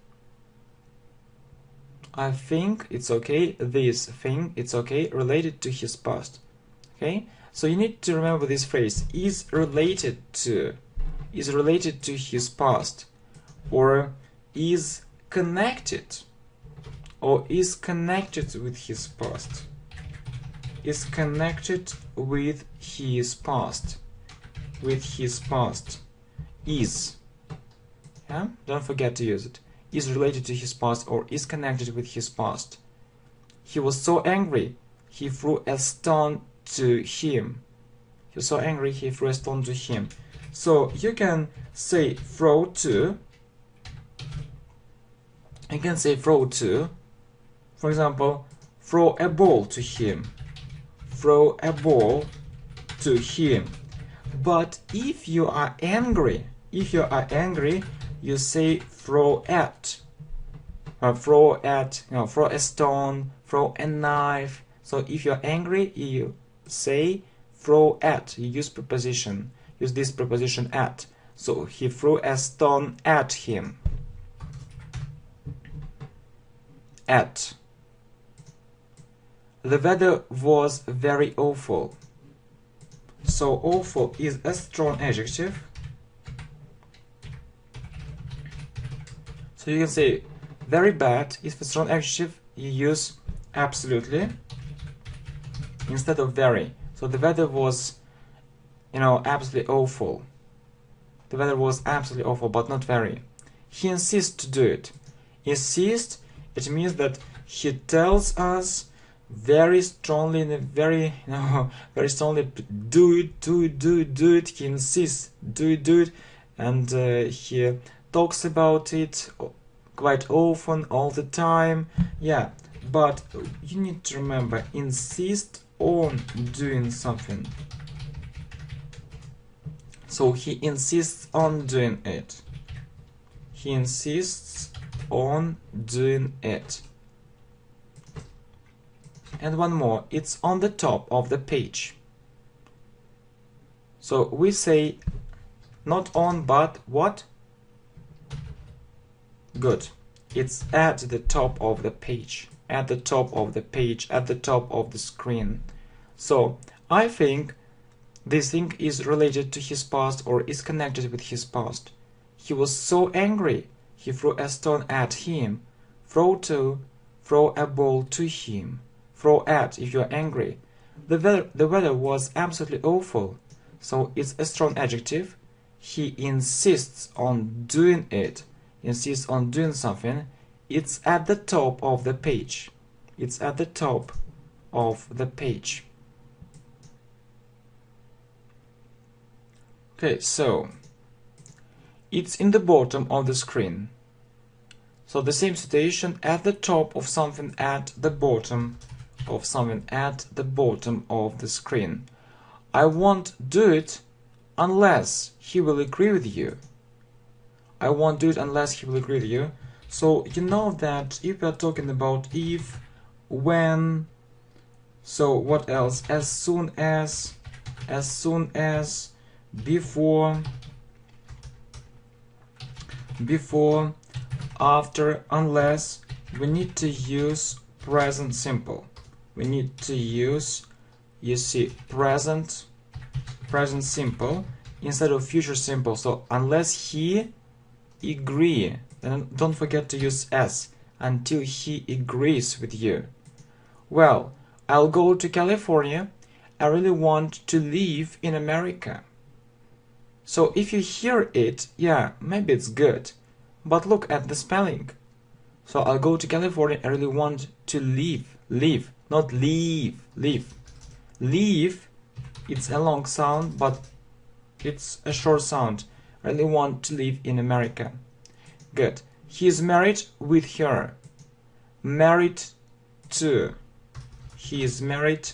I think it's okay. This thing, it's okay, related to his past. Okay? So you need to remember this phrase, is related to his past, or is connected, or is connected with his past. Is connected with his past. With his past. Is. Yeah? Don't forget to use it. Is related to his past, or is connected with his past. He was so angry, he threw a stone to him. He was so angry, he threw a stone to him. So you can say throw to. You can say throw to. For example, throw a ball to him. Throw a ball to him. But if you are angry, you say throw at. Throw at, throw a stone, throw a knife. So if you're angry, you say throw at. You use preposition. Use this preposition at. So he threw a stone at him. At. The weather was very awful. So awful is a strong adjective. So you can say very bad. If it's a strong adjective, you use absolutely instead of very. So the weather was, absolutely awful. The weather was absolutely awful, but not very. He insists to do it. Insist, it means that he tells us very strongly, very strongly, do it. He insists, do it, and he talks about it quite often, all the time. Yeah, but you need to remember, insist on doing something. So he insists on doing it. He insists on doing it. And one more, it's on the top of the page. So we say not on, but what? Good. It's at the top of the page. At the top of the page, at the top of the screen. So I think this thing is related to his past, or is connected with his past. He was so angry, he threw a stone at him. Throw a ball to him. Throw at if you're angry. The weather was absolutely awful. So it's a strong adjective. He insists on doing it. Insists on doing something. It's at the top of the page. It's at the top of the page. Okay, so it's in the bottom of the screen. So the same situation, at the top of something, at the bottom of something, at the bottom of the screen. I won't do it unless he will agree with you. I won't do it unless he will agree with you. So you know that if we are talking about if, when, so what else? As soon as, before, after, unless, we need to use present simple. We need to use, you see, present simple instead of future simple. So unless he agree, then don't forget to use s, until he agrees with you. Well, I'll go to California. I really want to live in America. So if you hear it, yeah, maybe it's good, but look at the spelling. So I'll go to California. I really want to live, not leave, live. Leave, it's a long sound, but it's a short sound. I really want to live in America. Good. He is married with her. Married to. He is married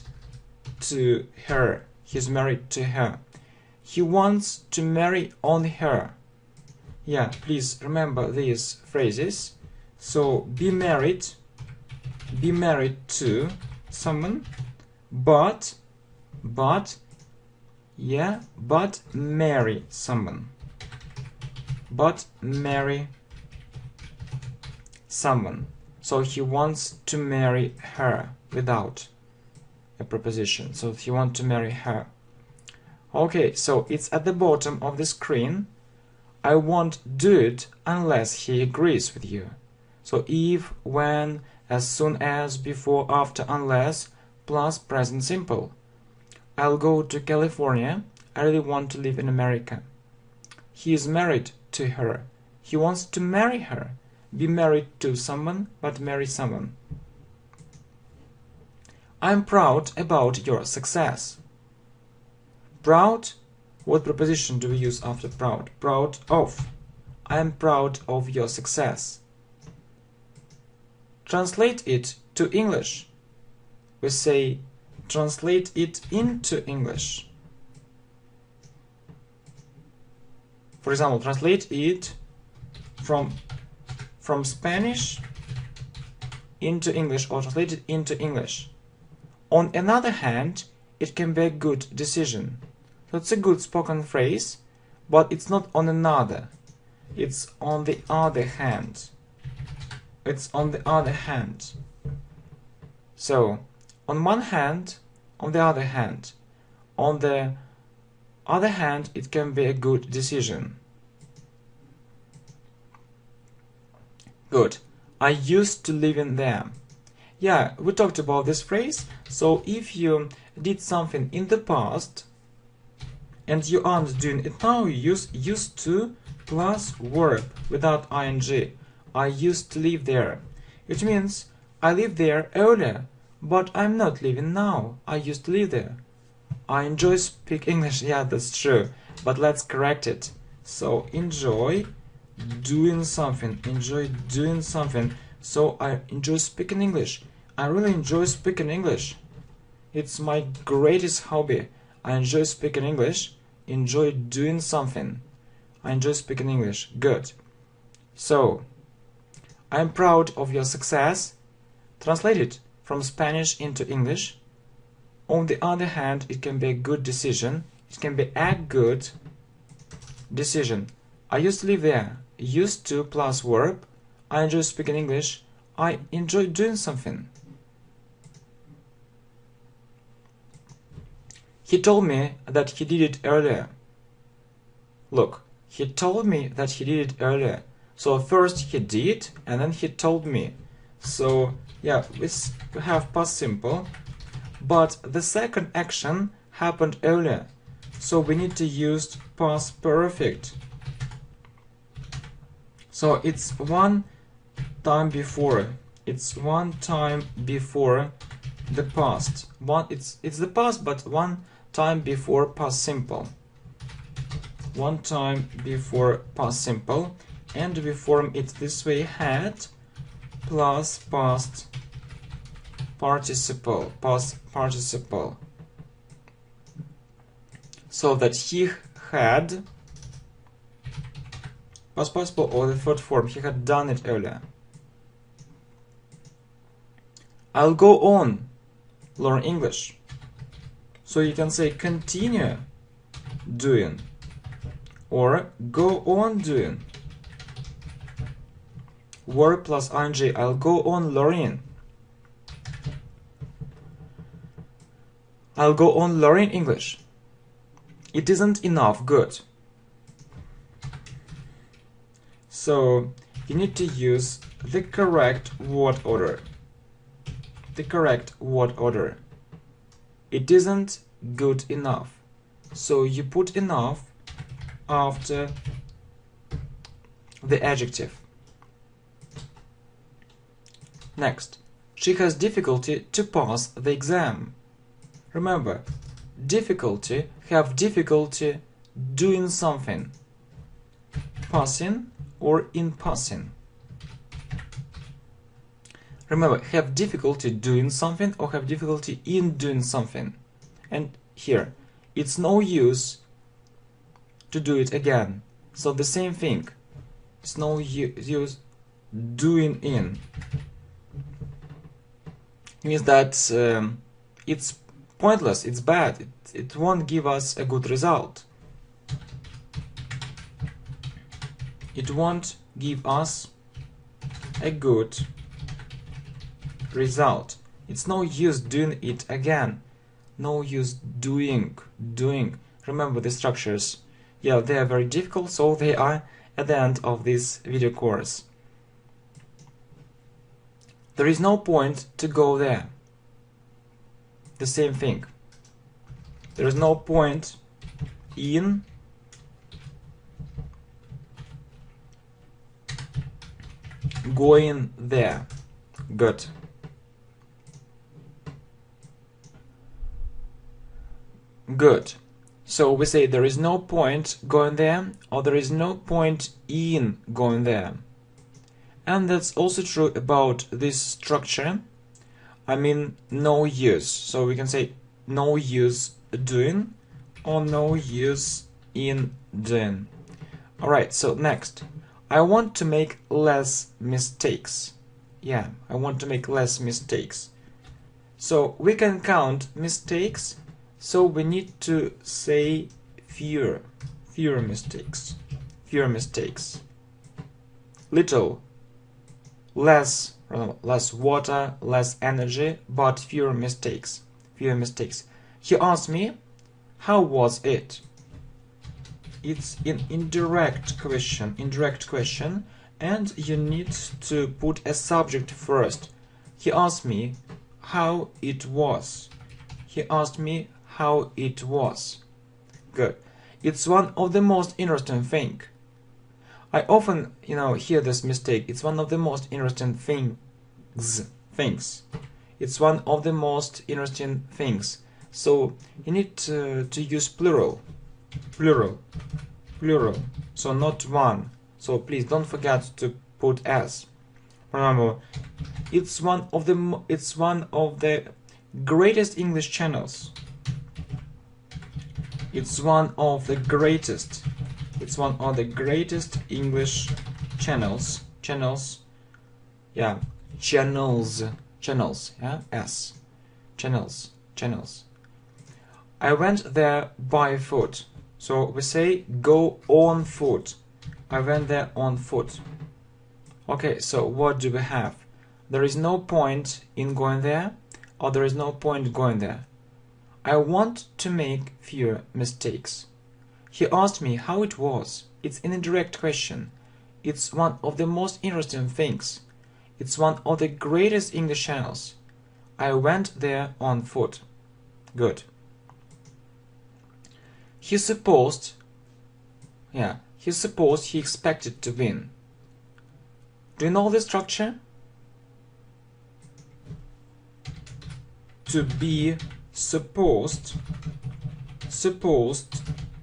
to her. He is married to her. He wants to marry on her. Yeah, please remember these phrases. So be married to someone, but marry someone. But marry someone. So he wants to marry her without a preposition. So he wants to marry her. Okay, so it's at the bottom of the screen. I won't do it unless he agrees with you. So if, when, as soon as, before, after, unless, plus present simple. I'll go to California. I really want to live in America. He is married to her. He wants to marry her. Be married to someone, but marry someone. I'm proud about your success. Proud, what preposition do we use after proud? Proud of. I am proud of your success. Translate it to English. We say translate it into English. For example, translate it from Spanish into English, or translate it into English. On another hand, it can be a good decision. So it's a good spoken phrase, but it's not on another. It's on the other hand. It's on the other hand. So, on one hand, on the other hand. On the other hand, it can be a good decision. Good. I used to live in there. Yeah, we talked about this phrase. So if you did something in the past and you aren't doing it now, you use used to plus verb without ing. I used to live there. It means I lived there earlier, but I'm not living now. I used to live there. I enjoy speak English. Yeah, that's true. But let's correct it. So enjoy doing something. Enjoy doing something. So I enjoy speaking English. I really enjoy speaking English. It's my greatest hobby. I enjoy speaking English. Enjoy doing something. I enjoy speaking English. Good. So, I'm proud of your success. Translate it from Spanish into English. On the other hand, it can be a good decision. It can be a good decision. I used to live there. Used to plus verb. I enjoy speaking English. I enjoy doing something. He told me that he did it earlier. Look, he told me that he did it earlier. So first he did, and then he told me. So yeah, we have past simple, but the second action happened earlier. So we need to use past perfect. So it's one time before. It's one time before the past. It's the past, but one time before past simple. One time before past simple, and we form it this way: had plus past participle, past participle. So that he had past participle, or the third form, he had done it earlier. I'll go on learn English. So you can say continue doing or go on doing. Verb plus ing, I'll go on learning. I'll go on learning English. It isn't enough, good. So you need to use the correct word order. The correct word order. It isn't good enough. So you put enough after the adjective. Next, she has difficulty to pass the exam. Remember, difficulty, have difficulty doing something. Passing or in passing. Remember, have difficulty doing something or have difficulty in doing something. And here, it's no use to do it again. So the same thing. It's no use doing in. It means that it's pointless, it's bad, it won't give us a good result. It won't give us a good result. It's no use doing it again. No use doing. Remember the structures. Yeah, they are very difficult, so they are at the end of this video course. There is no point to go there. The same thing. There is no point in going there. Good. Good. So we say there is no point going there, or there is no point in going there. And that's also true about this structure. I mean, no use. So we can say no use doing or no use in doing. Alright, so next. I want to make less mistakes. Yeah, I want to make less mistakes. So we can count mistakes. So we need to say fewer mistakes. Fewer mistakes. Little. Less water, less energy, but fewer mistakes. Fewer mistakes. He asked me, how was it? It's an indirect question, and you need to put a subject first. He asked me how it was. He asked me how it was. Good. It's one of the most interesting things. I often, hear this mistake. It's one of the most interesting things. It's one of the most interesting things. So you need to use plural. So not one. So please don't forget to put s. Remember, it's one of the greatest English channels. It's one of the greatest. It's one of the greatest English channels. Yeah, channels. Yeah, s. Channels. I went there by foot. So we say go on foot. I went there on foot. Okay, so what do we have? There is no point in going there, or there is no point going there. I want to make fewer mistakes. He asked me how it was. It's an indirect question. It's one of the most interesting things. It's one of the greatest English channels. I went there on foot. Good. He supposed he expected to win. Do you know the structure? to be supposed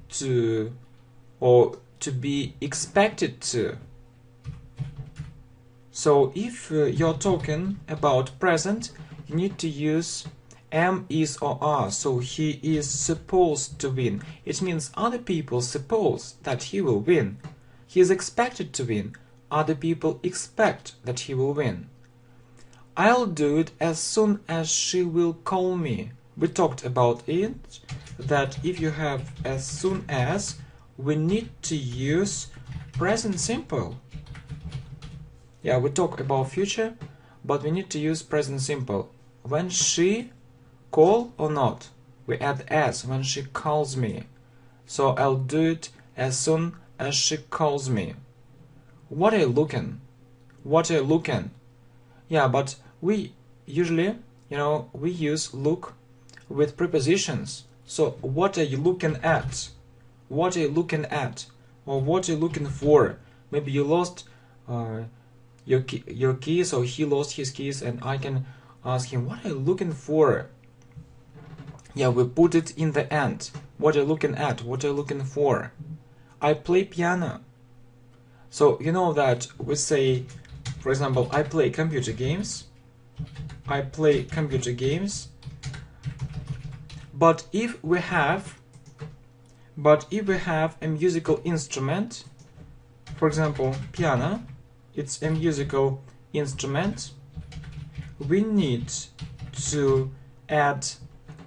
to, or to be expected to. So if you're talking about present, you need to use am, is, or are. So he is supposed to win. It means other people suppose that he will win. He is expected to win. Other people expect that he will win. I'll do it as soon as she will call me. We talked about it, that if you have as soon as, we need to use present simple. Yeah, we talk about future, but we need to use present simple. When she call or not, we add as, when she calls me. So I'll do it as soon as she calls me. What are you looking? What are you looking? Yeah, but we usually, we use look with prepositions. So what are you looking at? What are you looking at? Or what are you looking for? Maybe you lost your keys, or he lost his keys, and I can ask him, what are you looking for? Yeah, we put it in the end. What are you looking at? What are you looking for? I play piano. So you know that we say, for example, I play computer games. I play computer games. But if we have a musical instrument, for example, piano, it's a musical instrument, we need to add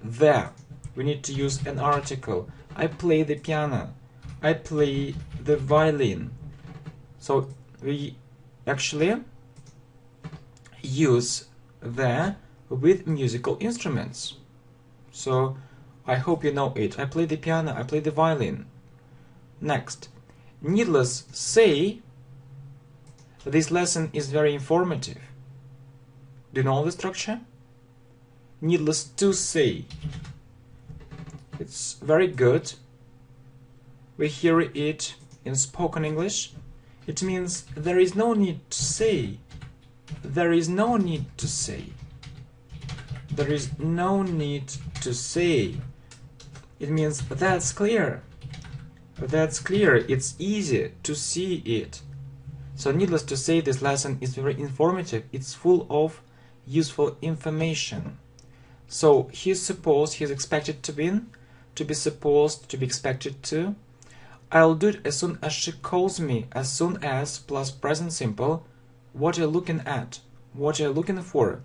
the. We need to use an article. I play the piano. I play the violin. So we actually use the with musical instruments. So I hope you know it. I play the piano, I play the violin. Next, needless say, this lesson is very informative. Do you know the structure? Needless to say. It's very good. We hear it in spoken English. It means there is no need to say. There is no need to say. There is no need to say. It means that's clear. That's clear. It's easy to see it. So needless to say, this lesson is very informative. It's full of useful information. So he's expected to win, to be supposed, to be expected to. I'll do it as soon as she calls me. As soon as plus present simple. What are you looking at? What are you looking for?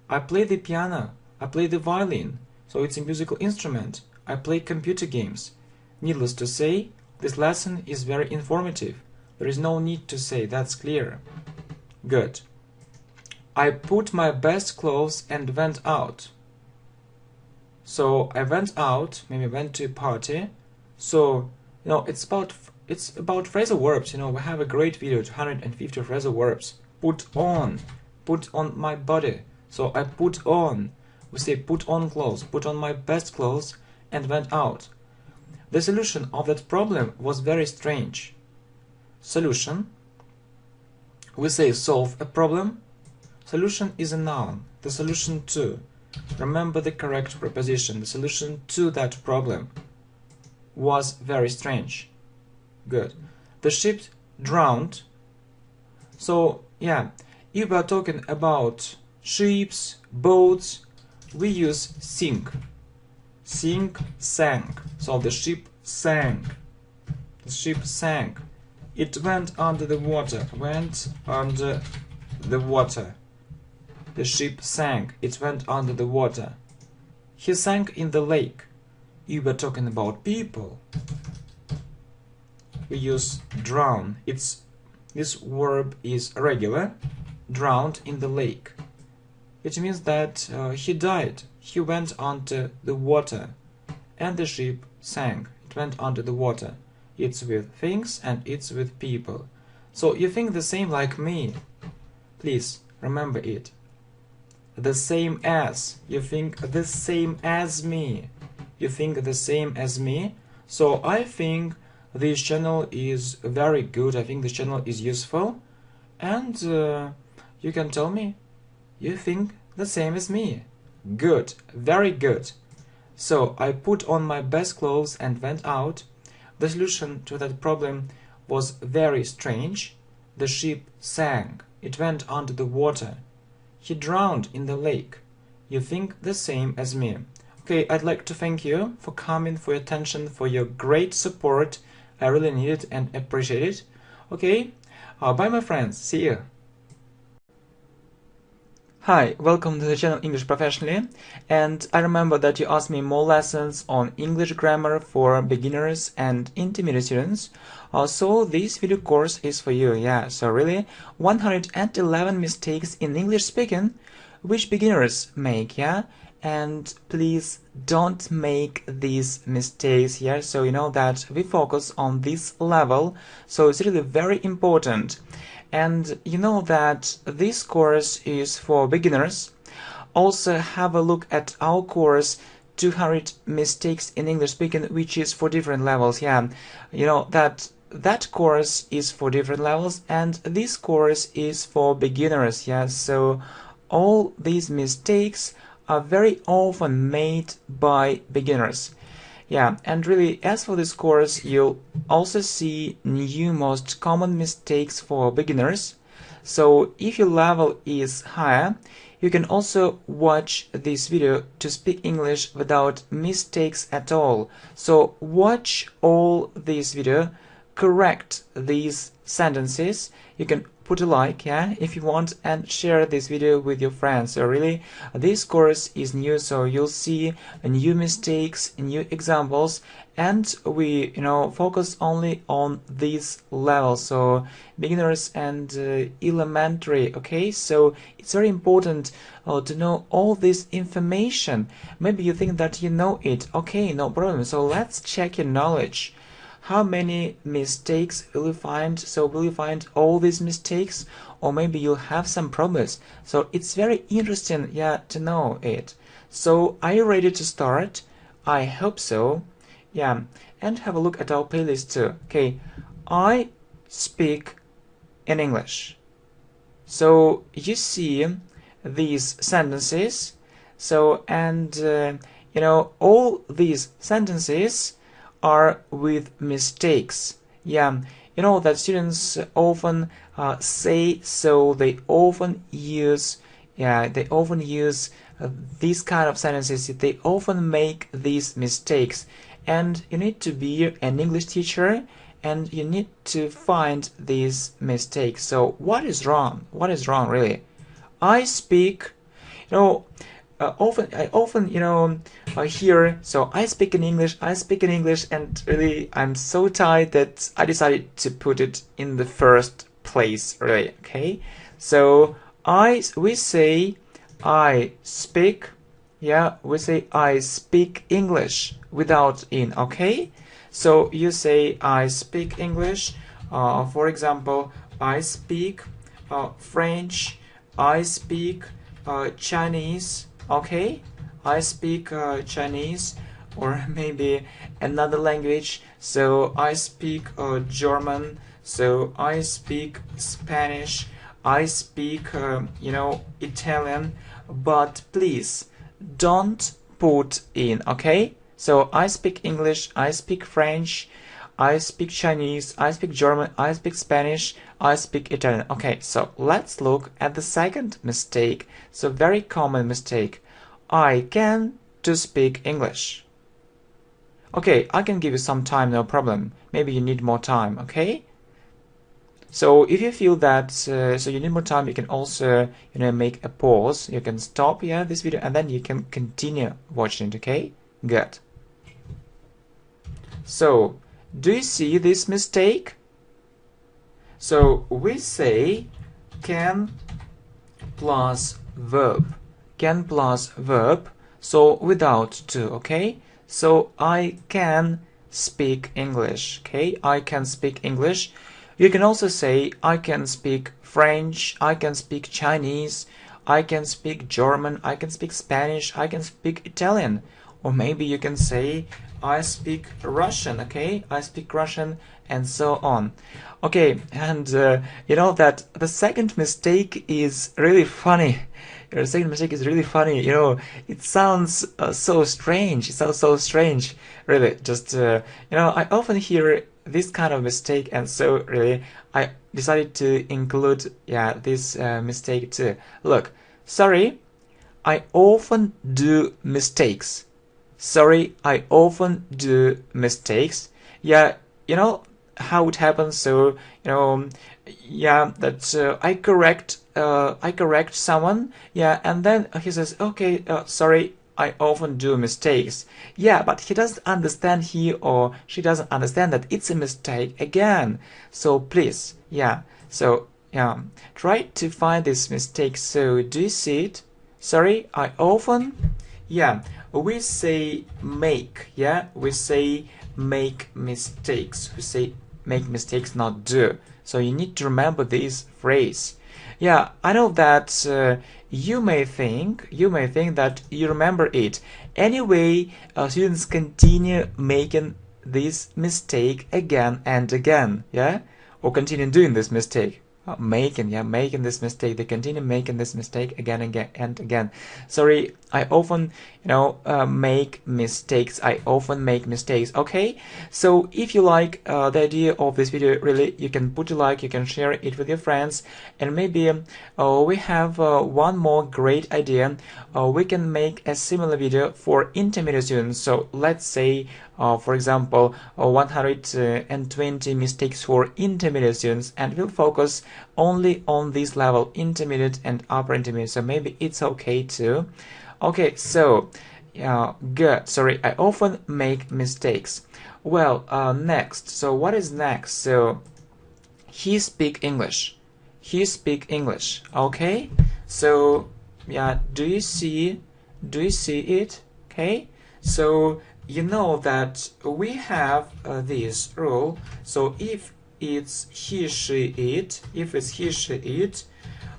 I play the piano. I play the violin. So it's a musical instrument. I play computer games. Needless to say, this lesson is very informative. There is no need to say, that's clear. Good. I put my best clothes and went out. So I went out, maybe went to a party. So, it's about phrasal verbs. We have a great video, 250 phrasal verbs. Put on my body. So I put on. We say put on clothes, put on my best clothes and went out. The solution of that problem was very strange. Solution. We say solve a problem. Solution is a noun. The solution to. Remember the correct preposition. The solution to that problem was very strange. Good. The ship drowned. So, yeah, if we are talking about ships, boats, we use sink. Sink, sank. So the ship sank. The ship sank. It went under the water. Went under the water. The ship sank. It went under the water. He sank in the lake. You were talking about people. We use drown. This verb is regular. Drowned in the lake. It means that he died. He went under the water. And the ship sank. It went under the water. It's with things and it's with people. So you think the same like me. Please remember it. The same as. You think the same as me. You think the same as me. So I think this channel is very good. I think this channel is useful. And you can tell me you think the same as me. Good, very good. So I put on my best clothes and went out. The solution to that problem was very strange. The ship sank. It went under the water. He drowned in the lake. You think the same as me. Okay, I'd like to thank you for coming, for your attention, for your great support. I really need it and appreciate it. Okay, bye my friends. See you. Hi, welcome to the channel English Professionally, and I remember that you asked me more lessons on English grammar for beginners and intermediate students. So this video course is for you, yeah, so really 111 mistakes in English speaking which beginners make, yeah, and please don't make these mistakes, yeah, so you know that we focus on this level, so it's really very important. And you know that this course is for beginners. Also have a look at our course 200 mistakes in English speaking, which is for different levels. Yeah, you know that course is for different levels and this course is for beginners. Yeah, so all these mistakes are very often made by beginners. Yeah, and really, as for this course, you'll also see new most common mistakes for beginners. So if your level is higher, you can also watch this video to speak English without mistakes at all. So watch all this video, correct these sentences. You can put a like, yeah, if you want, and share this video with your friends. So really, this course is new, so you'll see new mistakes, new examples, and we, you know, focus only on these levels, so beginners and elementary. Okay, so it's very important to know all this information. Maybe you think that you know it. Okay, no problem. So let's check your knowledge. How many mistakes will you find? So will you find all these mistakes, or maybe you'll have some problems? So it's very interesting, yeah, to know it. So are you ready to start? I hope so. Yeah, and have a look at our playlist too. Okay, I speak in English. So you see these sentences. So and you know, all these sentences are with mistakes. Yeah, you know that students often say, so they often use, yeah, they often use these kind of sentences. They often make these mistakes, and you need to be an English teacher and you need to find these mistakes. So what is wrong? What is wrong really? I speak, you know, I often, you know, hear, so I speak in English, and really I'm so tired that I decided to put it in the first place, really, okay? So we say I speak, yeah, we say I speak English without in, okay? So you say I speak English, for example, I speak French, I speak Chinese. Okay, I speak Chinese, or maybe another language. So I speak German. So I speak Spanish. I speak, you know, Italian. But please don't put in. Okay. So I speak English. I speak French. I speak Chinese. I speak German. I speak Spanish. I speak Italian. Okay, so let's look at the second mistake. So very common mistake. I can to speak English. Okay, I can give you some time, no problem. Maybe you need more time, okay? So if you feel that so you need more time, you can also, you know, make a pause. You can stop here this video and then you can continue watching it, okay? Good. So do you see this mistake? So we say can plus verb. Can plus verb, so without to, okay? So I can speak English, okay? I can speak English. You can also say I can speak French, I can speak Chinese, I can speak German, I can speak Spanish, I can speak Italian. Or maybe you can say I speak Russian, okay? I speak Russian, and so on. Okay, and you know that the second mistake is really funny. Your second mistake is really funny. You know, it sounds so strange. It sounds so strange. Really, just you know, I often hear this kind of mistake, and so really, I decided to include this mistake too. Look, sorry, I often do mistakes. Sorry, I often do mistakes. Yeah, you know how it happens. So that I correct someone. Yeah, and then he says, okay, sorry, I often do mistakes. Yeah, but he doesn't understand, he or she doesn't understand that it's a mistake again. So please, try to find this mistake. So do you see it? Sorry, I often. Yeah, we say make. Yeah, we say make mistakes. We say make mistakes, not do. So you need to remember this phrase. Yeah, I know that you may think that you remember it. Anyway, students continue making this mistake again and again. Yeah, or continue doing this mistake. Making this mistake. They continue making this mistake again and again and again. Sorry, I often make mistakes. I often make mistakes. Okay, so if you like the idea of this video, really, you can put a like, you can share it with your friends, and maybe we have one more great idea. We can make a similar video for intermediate students. So let's say for example 120 mistakes for intermediate students, and we'll focus only on this level, intermediate and upper intermediate. So maybe it's okay too. Okay, so good. Sorry, I often make mistakes. Well, next. So what is next? So he speak English. He speak English. Okay. So do you see it? Okay. So you know that we have this rule. So if it's he, she, it,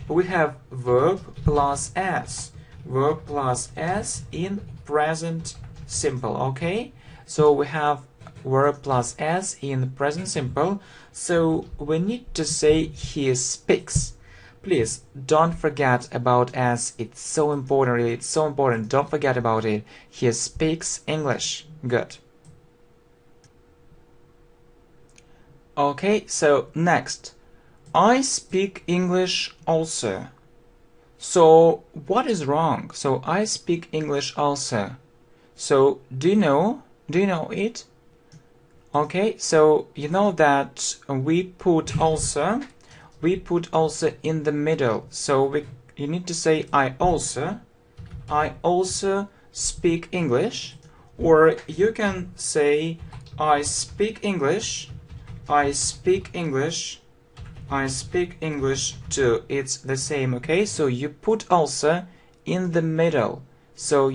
we have verb plus s. Verb plus s in present simple. Okay, so we have verb plus s in present simple. So we need to say he speaks. Please don't forget about s. It's so important, really. It's so important. Don't forget about it. He speaks English. Good. Okay, so next. I speak English also. So what is wrong? So I speak English also. So do you know it? Okay, so you know that we put also in the middle. So you need to say I also speak English, or you can say I speak English too. It's the same. Okay, so you put also in the middle. So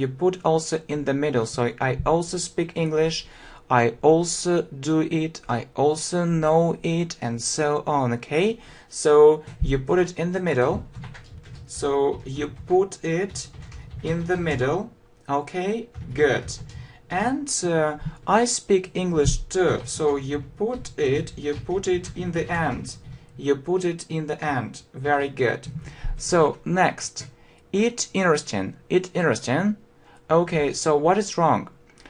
I also speak English, I also do it, I also know it, and so on. Okay, so you put it in the middle. Okay, good. And I speak English too. So you put it in the end. Very good. So next, it interesting. Okay, so what is wrong?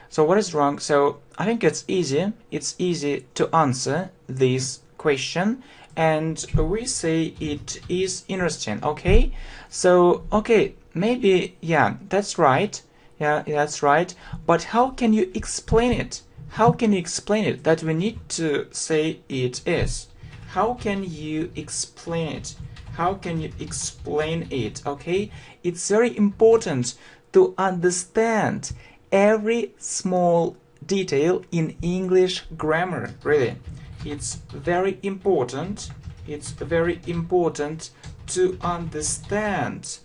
So I think it's easy to answer this question, and we say it is interesting. Okay, so maybe that's right. But how can you explain it? That we need to say it is? How can you explain it? Okay, it's very important to understand every small detail in English grammar. Really, it's very important to understand.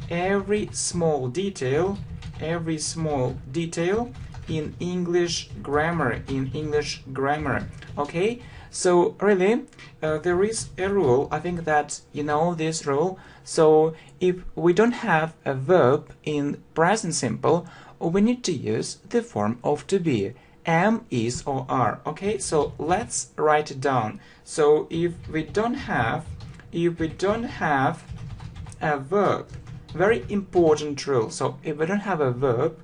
Every small detail in English grammar. Okay, so really there is a rule. I think that you know this rule. So if we don't have a verb in present simple, we need to use the form of to be, am, is, or are. Okay, so let's write it down. So if we don't have if we don't have a verb. Very important rule. So if we don't have a verb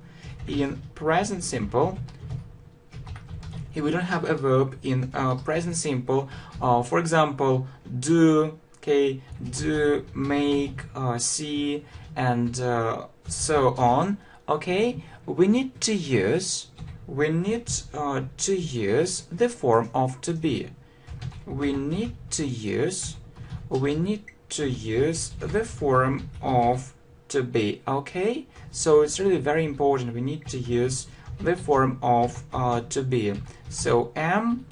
in present simple, if we don't have a verb in present simple, for example, do, okay, do, make, see, and so on, okay, we need to use the form of to be. We need to use the form of to be. Okay, so it's really very important. We need to use the form of to be. So am,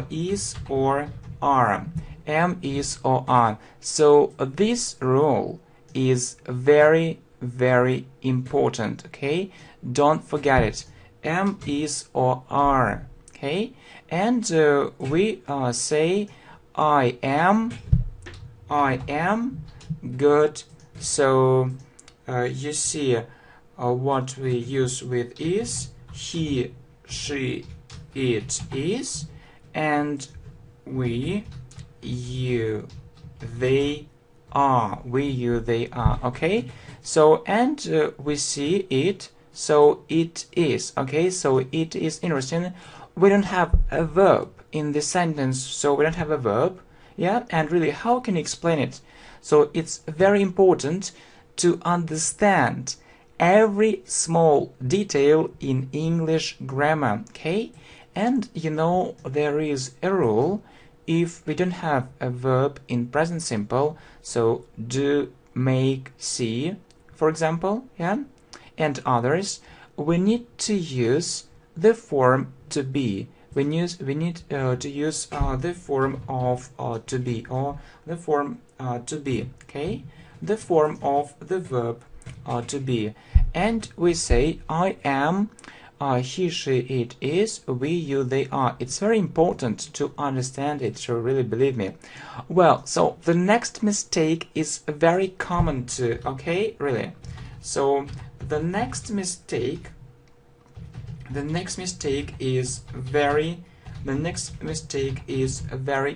is, or are. Am, is, or are. So this rule is very, very important. Okay, don't forget it. Am, is, or are. Okay, and we say I am good. So you see what we use with is, he, she, it is, and we, you, they are. We, you, they are. Okay, so and we see it, so it is. Okay, so it is interesting. We don't have a verb in this sentence, so we don't have a verb. Yeah, and really, how can you explain it? So it's very important to understand every small detail in English grammar. Okay, and you know there is a rule. If we don't have a verb in present simple, so do, make, see, for example, yeah, and others, we need to use the form to be. We need to use the form of to be, or the form to be. Okay, the form of the verb to be, and we say I am, he, she, it is, we, you, they are. It's very important to understand it, to really believe me. Well, so the next mistake is very common too. Okay, really. So the next mistake is very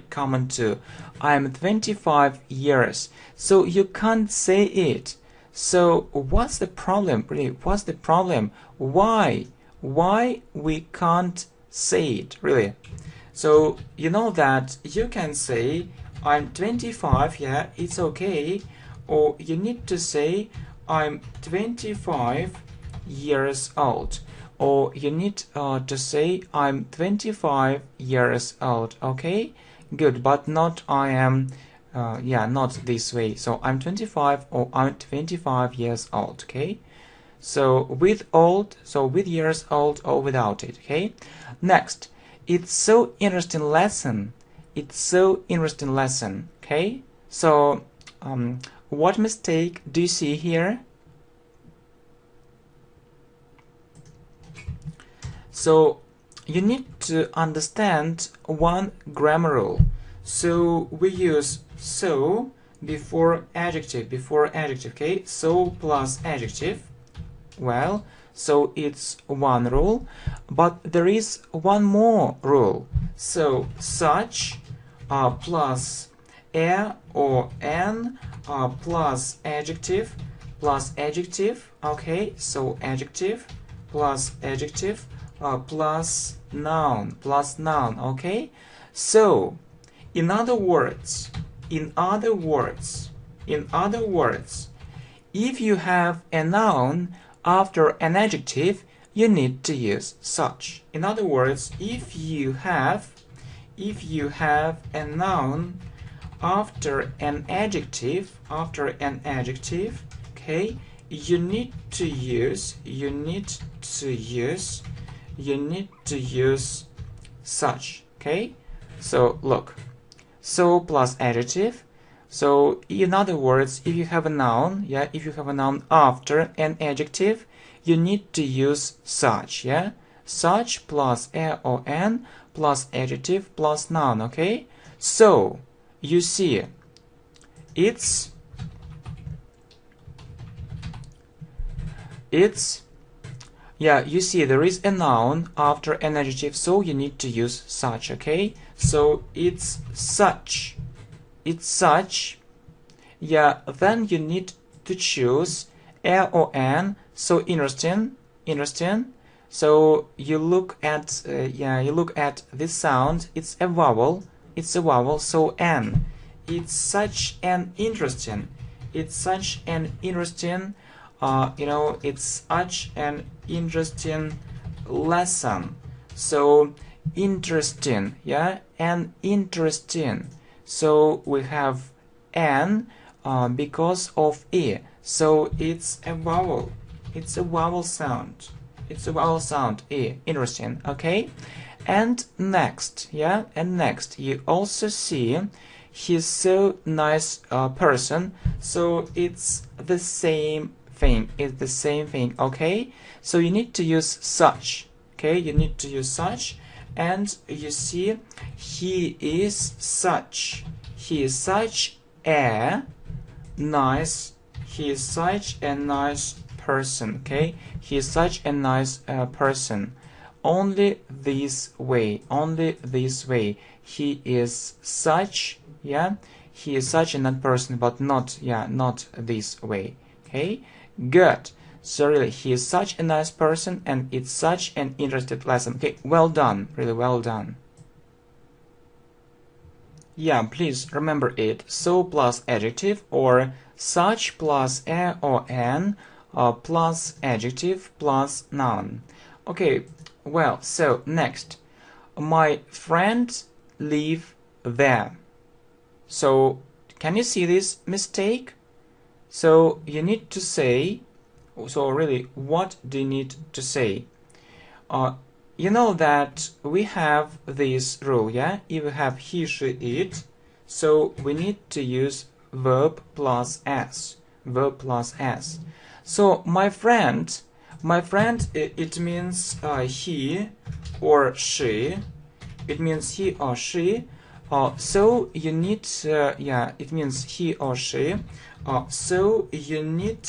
common too. I'm 25 years. So you can't say it. So what's the problem? Really, what's the problem? Why we can't say it? Really. So you know that you can say I'm 25, yeah, it's okay, or you need to say I'm 25 years old, or you need to say I'm 25 years old. Okay, good, but not I am, not this way. So I'm 25 or I'm 25 years old. Okay, so with old, so with years old or without it. Okay, next, it's so interesting lesson. Okay, so what mistake do you see here? So you need to understand one grammar rule. So we use so before adjective, okay? So plus adjective. Well, so it's one rule, but there is one more rule. So such plus a or an plus adjective, okay? So adjective plus adjective plus noun, okay? So in other words, if you have a noun after an adjective, you need to use such. In other words, if you have a noun after an adjective, okay, you need to use such. Okay, so look, so plus adjective. So in other words, if you have a noun, after an adjective, you need to use such. Yeah, such plus a or an plus adjective plus noun. Okay, so you see it's you see there is a noun after an adjective, so you need to use such. Okay, so it's such it's such. Yeah, then you need to choose L or N. So interesting. So you look at you look at this sound. It's a vowel. So N. It's such an interesting. It's such an interesting. It's such an interesting lesson. So interesting. Yeah, and interesting. So we have N because of E. So it's a vowel. It's a vowel sound. E. Interesting. Okay. And next, you also see he's so nice person. So it's the same thing. Okay. So you need to use such. And you see he is such a nice person. Okay, he is such a nice person. Only this way. He is such a nice person, but not this way. Okay, good. So really, he is such a nice person, and it's such an interesting lesson. Okay, well done, really well done. Yeah, please remember it. So plus adjective, or such plus a or an, plus adjective plus noun. Okay, well, so next, my friends live there. So can you see this mistake? So you need to say, so really, what do you need to say? You know that we have this rule, yeah? If we have he, she, it, so we need to use verb plus s. So my friend, it means he or she. It means he or she. So you need, it means he or she. So you need,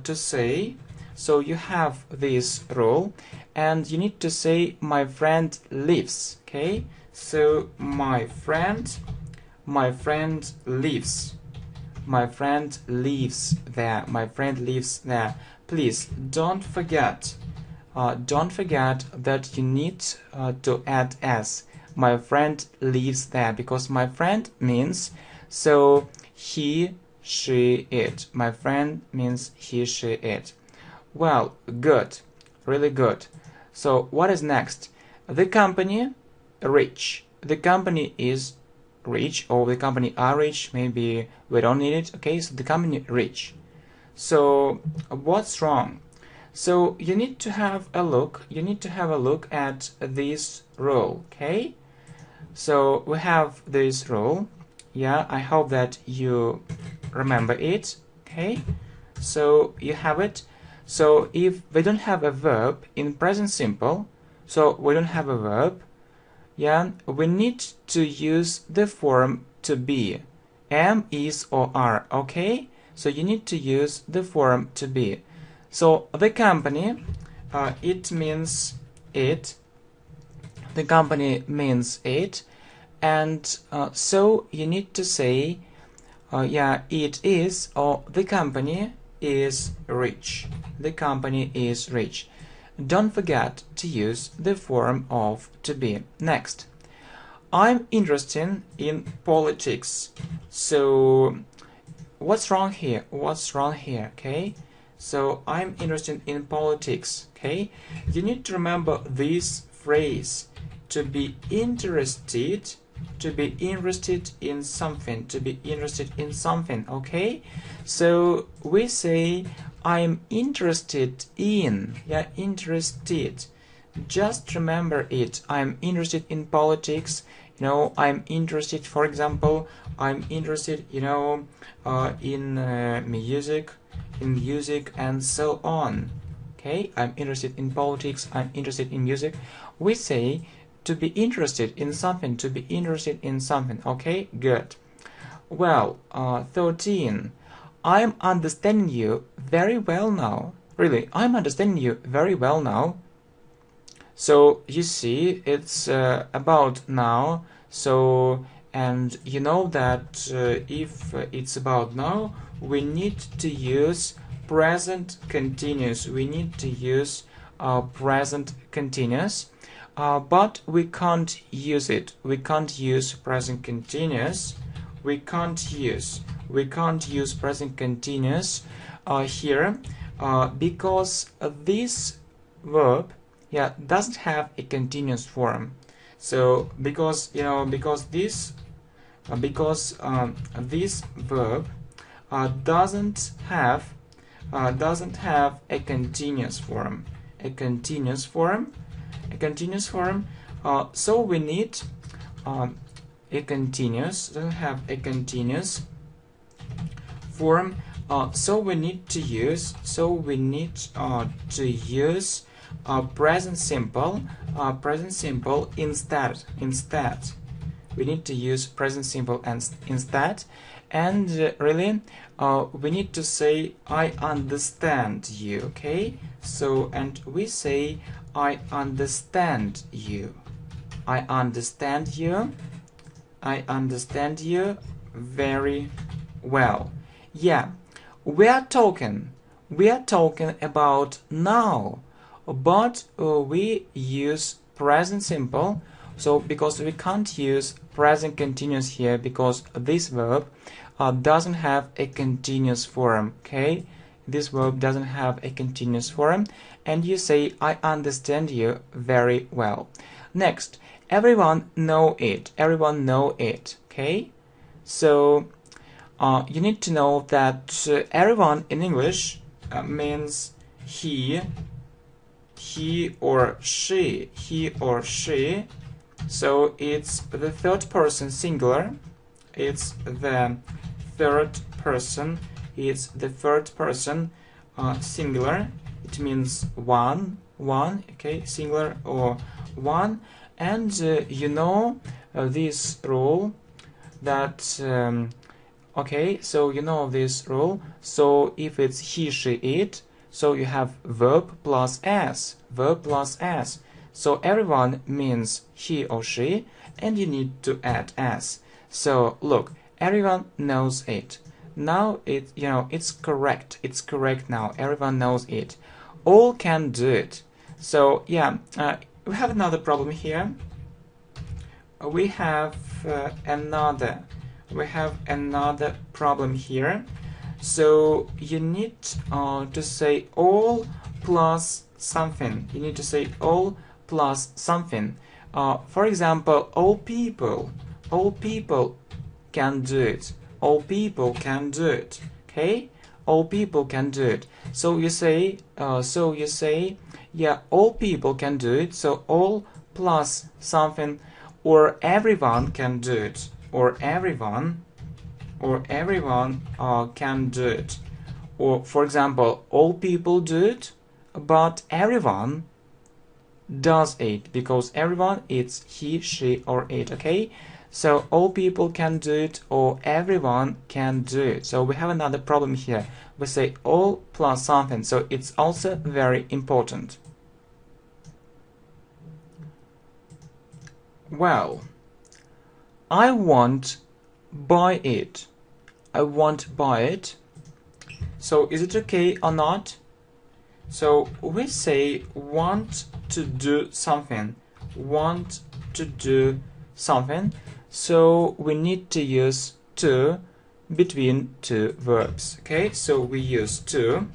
to say. So you have this rule, and you need to say my friend lives. Okay. So my friend lives. My friend lives there. Please don't forget that you need to add s. My friend lives there, because my friend means so he, she, it. My friend means he, she, it. Well, good, really good. So what is next? The company rich. The company is rich, or the company are rich. Maybe we don't need it. Okay, so the company rich. So what's wrong? So you need to have a look. At this rule. Okay. So we have this rule. Yeah, I hope that you remember it. Okay. So you have it. So if we don't have a verb in present simple, we need to use the form to be, am, is, or are. Okay, so you need to use the form to be. So the company, it means it. The company means it, and so you need to say, it is, or the company is rich. The company is rich. Don't forget to use the form of to be. Next, I'm interested in politics. So what's wrong here? Okay, so I'm interested in politics. Okay, you need to remember this phrase, to be interested in something. Okay, so we say I'm interested in. Interested. Just remember it. I'm interested in politics. I'm interested, for example, I'm interested, in music and so on. Okay, I'm interested in politics. I'm interested in music. We say to be interested in something. Okay, good. Well, 13. I'm understanding you very well now. Really, I'm understanding you very well now. So you see, it's about now. So and you know that if it's about now, we need to use present continuous. We need to use present continuous, but we can't use it. We can't use present continuous. We can't use present continuous here because this verb doesn't have a continuous form. So because this verb doesn't have a continuous form. So we need a continuous, doesn't have a continuous form. So we need to use present simple instead. We need to use present simple instead, and really we need to say I understand you. Okay, so and we say I understand you. I understand you very well. Yeah, we are talking about now, but we use present simple. So because we can't use present continuous here because this verb doesn't have a continuous form. Okay, this verb doesn't have a continuous form, and you say I understand you very well. Next, everyone know it. Okay, so you need to know that everyone in English means he or she. So it's the third person singular. It's the third person singular. It means one. Okay, singular or one. And you know this rule that okay, so you know this rule. So if it's he, she, it, so you have verb plus s. So everyone means he or she, and you need to add s. So look, everyone knows it. Now it's correct. It's correct now. Everyone knows it. All can do it. So yeah, we have another problem here. We have another problem here. So you need to say all plus something. For example, all people can do it. Okay, all people can do it. So you say yeah, all people can do it. So all plus something, or everyone can do it, or everyone can do it. Or for example, all people do it, but everyone does it, because everyone it's he, she, or it. Okay, so all people can do it, or everyone can do it. So we have another problem here. We say all plus something, so it's also very important. Well, I won't buy it. So is it okay or not? So we say want to do something. So we need to use to between two verbs. Okay, so we use to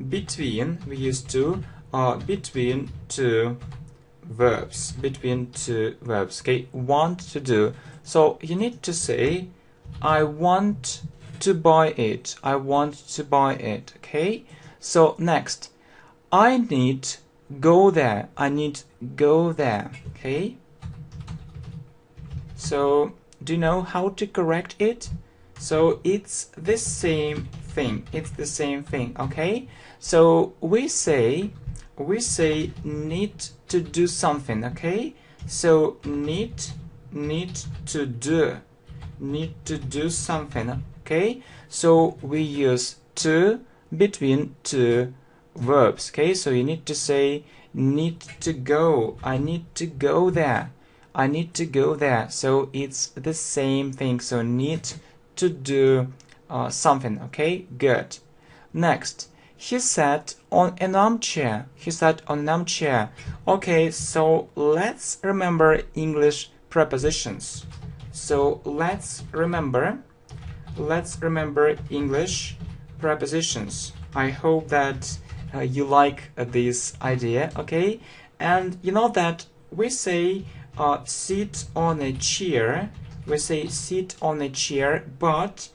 between two verbs. Okay, want to do. So you need to say I want to buy it. Okay, so next, I need go there. Okay, so do you know how to correct it? So it's the same thing. Okay, so we say need to do something. Okay, so need to do something. Okay, so we use to between two verbs. Okay, so you need to say need to go. I need to go there. I need to go there. So it's the same thing. So need to do something. Okay, good. Next, he sat on an armchair. He sat on an armchair. Okay, so let's remember English prepositions. So let's remember English prepositions. I hope that you like this idea, okay? And you know that we say sit on a chair. We say sit on a chair, but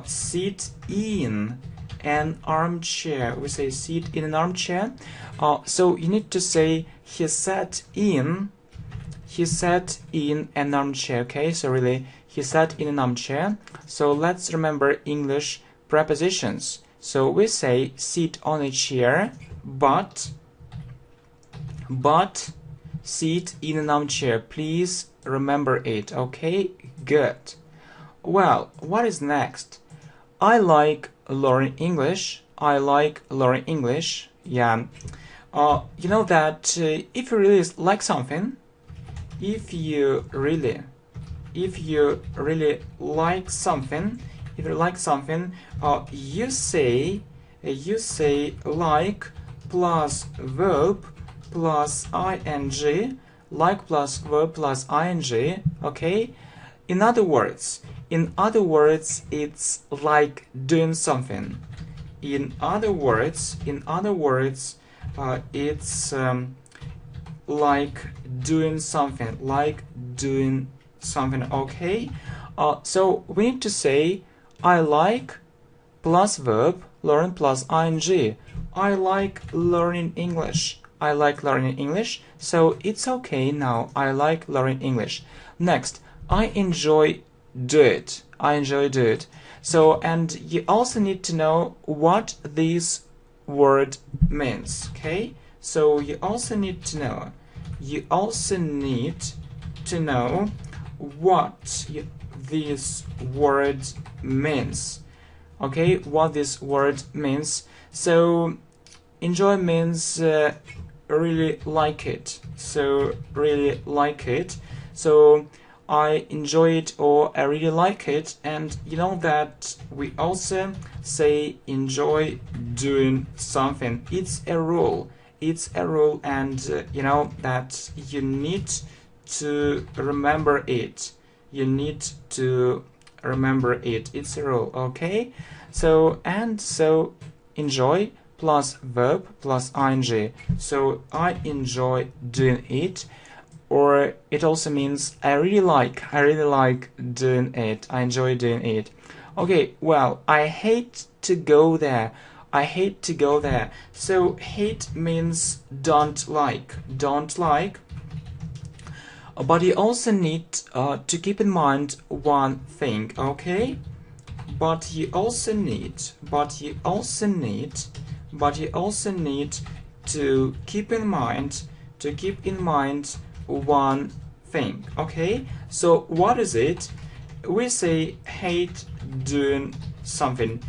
sit in an armchair. We say sit in an armchair. So you need to say he sat in an armchair. Okay, so really he sat in an armchair. So let's remember English prepositions. So we say sit on a chair, but sit in an armchair. Please remember it. Okay, good. Well, what is next? I like learning English. I like learning English. Yeah. You know that if you really like something, if you really like something, you say like plus verb plus ing, like plus verb plus ing. Okay. In other words, it's like doing something. In other words, it's like doing something. Okay. So we need to say I like plus verb, learn plus ing. I like learning English. I like learning English. So it's okay now. I like learning English. Next, I enjoy do it. So, and you also need to know what this word means. Okay. So you also need to know what this word means. Okay, what this word means. So enjoy means really like it. So really like it. So I enjoy it or I really like it. And you know that we also say enjoy doing something. It's a rule, and you know that you need to remember it. It's a rule. Okay. So enjoy plus verb plus ing. So I enjoy doing it, or it also means I really like doing it. I enjoy doing it. Okay, well, I hate to go there. So hate means don't like. But you also need to keep in mind one thing, okay? But you also need to keep in mind one thing, okay? So what is it? We say hate doing something.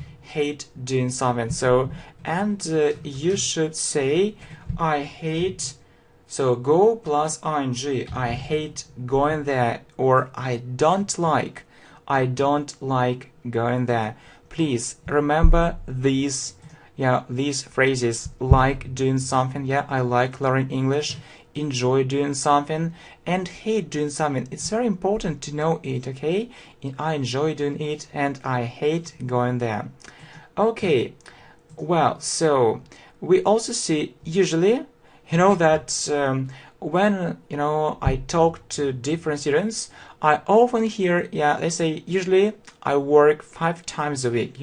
So, and you should say I hate. So go plus ing. I hate going there, or I don't like going there. Please remember these phrases. Like doing something. Yeah, I like learning English. Enjoy doing something, and hate doing something. It's very important to know it. Okay, I enjoy doing it and I hate going there. Okay, well, so we also see usually, you know that when I talk to different students, I often hear, yeah, let's say usually I work 5 times a week.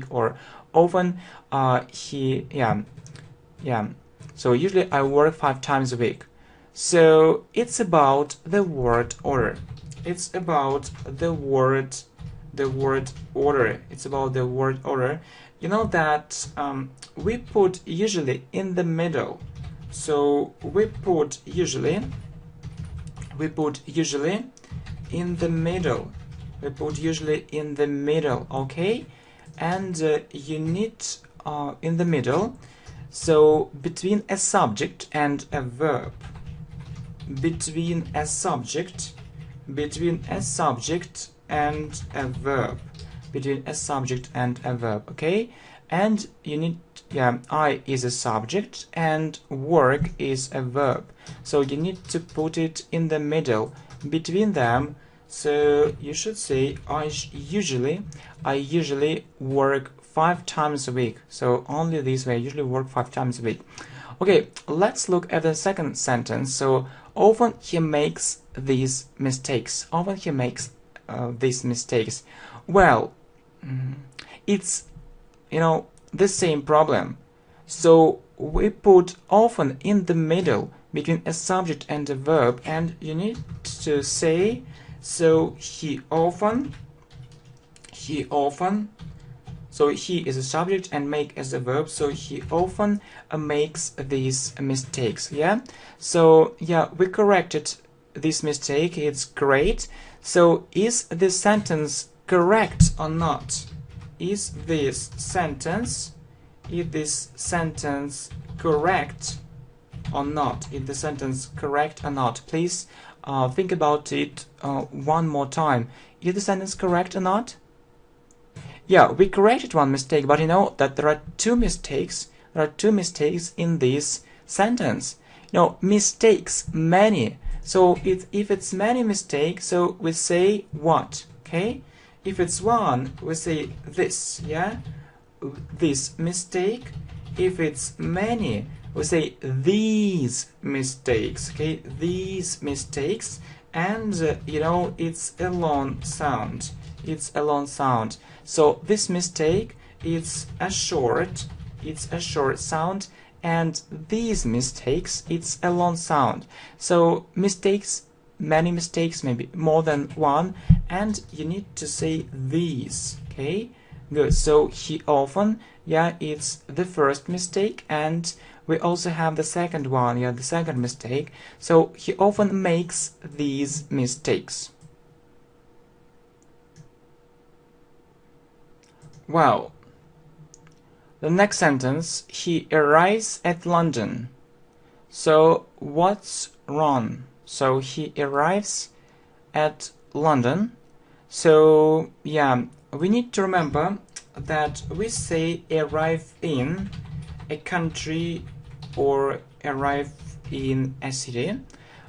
Or often So usually I work 5 times a week. So it's about the word order. You know that we put usually in the middle. So we put usually in the middle. Okay, and you need in the middle. So between a subject and a verb. between a subject and a verb, between a subject and a verb, okay? And you need, yeah, I is a subject and work is a verb, so you need to put it in the middle between them. So you should say I usually work 5 times a week. So only this way, I usually work 5 times a week. Okay, let's look at the second sentence. So often he makes these mistakes. Often he makes these mistakes. Well, it's, you know, the same problem. So we put often in the middle between a subject and a verb, and you need to say, so he often, so he is a subject and make as a verb, so he often makes these mistakes. Yeah, so yeah, we corrected this mistake, it's great. So is this sentence correct or not? Is this sentence correct or not? Is the sentence correct or not? Please think about it one more time. Is the sentence correct or not? Yeah, we corrected one mistake, but you know that there are two mistakes. There are two mistakes in this sentence. You know, mistakes, many. So if it's many mistakes, so we say what? Okay? If it's one, we say this, yeah? This mistake. If it's many, we say these mistakes, okay? These mistakes. And, you know, it's a long sound. It's a long sound. So this mistake, it's a short sound, and these mistakes, it's a long sound. So mistakes, many mistakes, maybe more than one, and you need to say these, okay? Good. So he often, yeah, it's the first mistake, and we also have the second one, yeah, the second mistake. So he often makes these mistakes. Well, the next sentence, he arrives at London. So what's wrong? So he arrives at London. So yeah, we need to remember that we say arrive in a country or arrive in a city.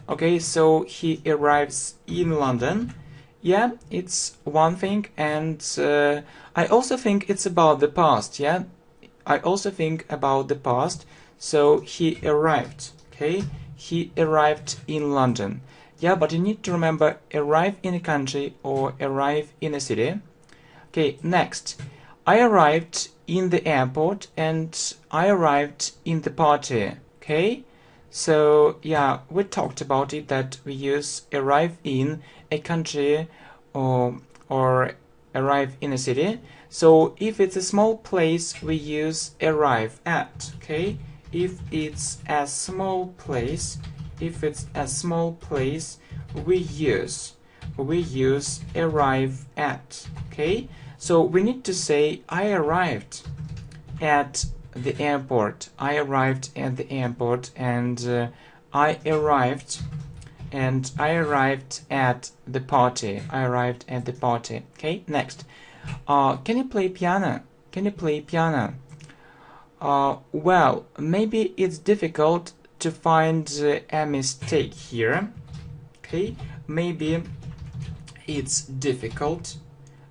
Okay, so he arrives in London. Yeah, it's one thing, and I also think it's about the past. Yeah, I also think about the past. So he arrived. Okay, he arrived in London. Yeah, but you need to remember arrive in a country or arrive in a city. Okay, next, I arrived in the airport and I arrived in the party. Okay, so yeah, we talked about it, that we use arrive in a country or arrive in a city. So if it's a small place, we use arrive at. Okay, if it's a small place, we use arrive at. Okay, so we need to say I arrived at the airport. I arrived at the airport, and I arrived at the party. I arrived at the party. Okay, next. Can you play piano? Can you play piano? Well, maybe it's difficult to find a mistake here. Okay, maybe it's difficult.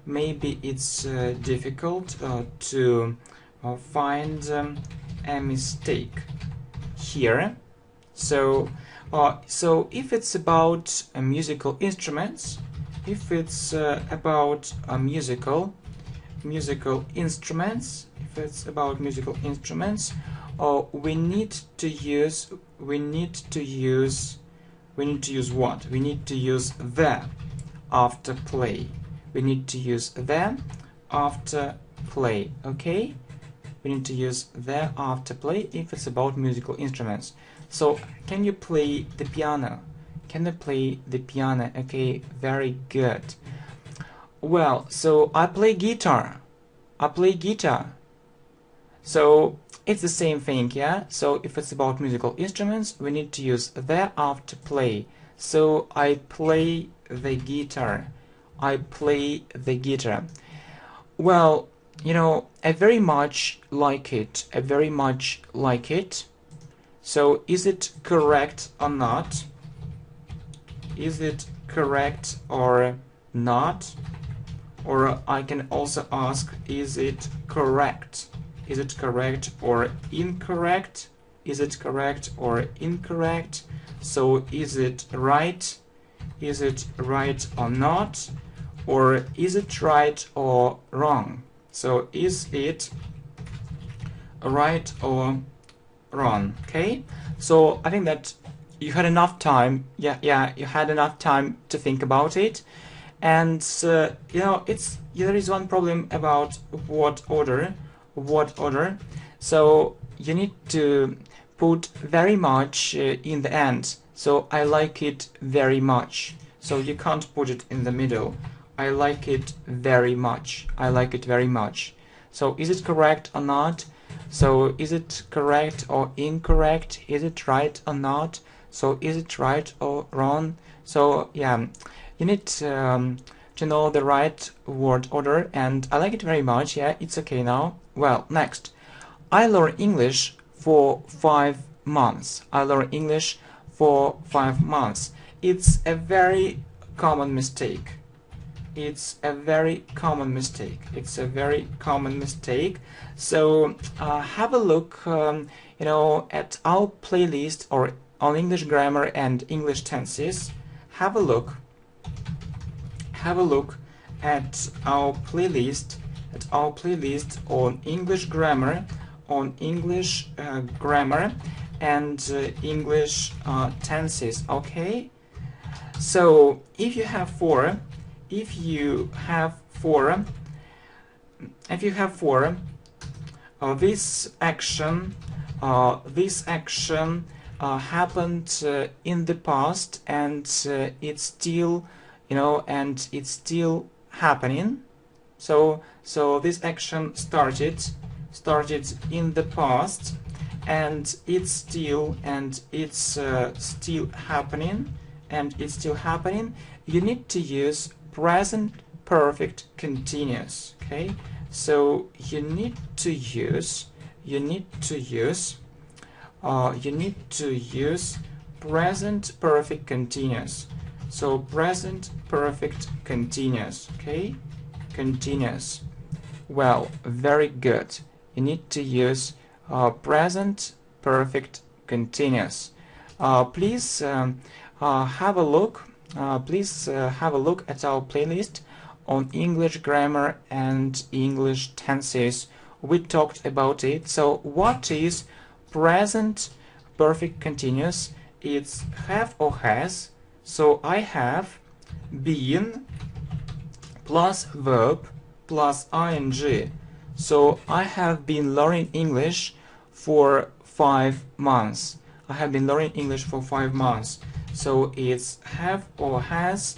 Maybe it's difficult to find a mistake here. So if it's about musical instruments, if it's about musical instruments, we need to use what? We need to use the after play. We need to use the after play. Okay, we need to use the after play if it's about musical instruments. So can you play the piano? Can you play the piano? Okay, very good. Well, so I play guitar. So it's the same thing, yeah? So if it's about musical instruments, we need to use the after play. So I play the guitar. I play the guitar. Well, you know, I very much like it. I very much like it. So is it correct or not? Is it correct or not? Or I can also ask, is it correct? Is it correct or incorrect? Is it correct or incorrect? So is it right? Is it right or not? Or is it right or wrong? So is it right or wrong? Okay, so I think that you had enough time. Yeah, you had enough time to think about it. And you know, there is one problem about what order. So you need to put very much in the end. So I like it very much. So you can't put it in the middle. I like it very much. I like it very much. So is it correct or not? So is it correct or incorrect? Is it right or not? So is it right or wrong? So yeah, you need to know the right word order, and I like it very much. Yeah, it's okay now. Well, next. I learned English for 5 months. I learned English for 5 months. It's a very common mistake. It's a very common mistake. It's a very common mistake. So have a look, you know, at our playlist or on English grammar and English tenses. Have a look at our playlist on English grammar, and English tenses. Okay, so if you have four, this action happened in the past, and it's still, you know, and it's still happening. So this action started in the past, and it's still happening, You need to use present perfect continuous. Okay, so you need to use present perfect continuous. So present perfect continuous. Okay, continuous. Well, very good. You need to use present perfect continuous. Please have a look. Have a look at our playlist on English grammar and English tenses. We talked about it. So what is present perfect continuous? It's have or has. So I have been plus verb plus ing. So I have been learning English for 5 months. I have been learning English for 5 months. So it's have or has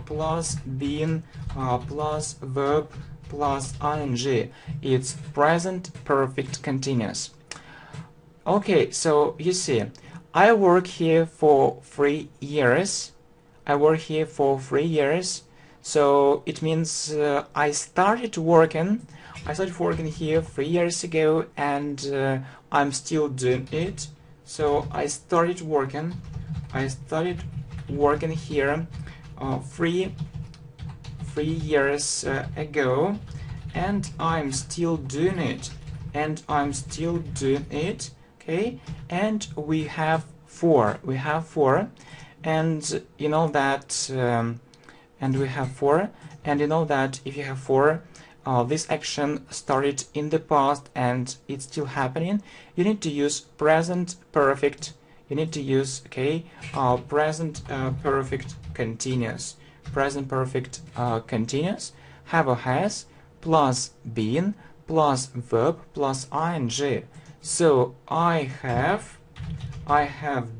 plus been plus verb plus ing. It's present perfect continuous. Okay, so you see, I work here for 3 years. So it means I started working here 3 years ago, and I'm still doing it. So I started working here 3 years ago, and I'm still doing it. Okay, and we have four, and you know that if you have four, this action started in the past and it's still happening, you need to use present perfect. You need to use present perfect continuous. Present perfect continuous. Have or has plus been plus verb plus ing. So I have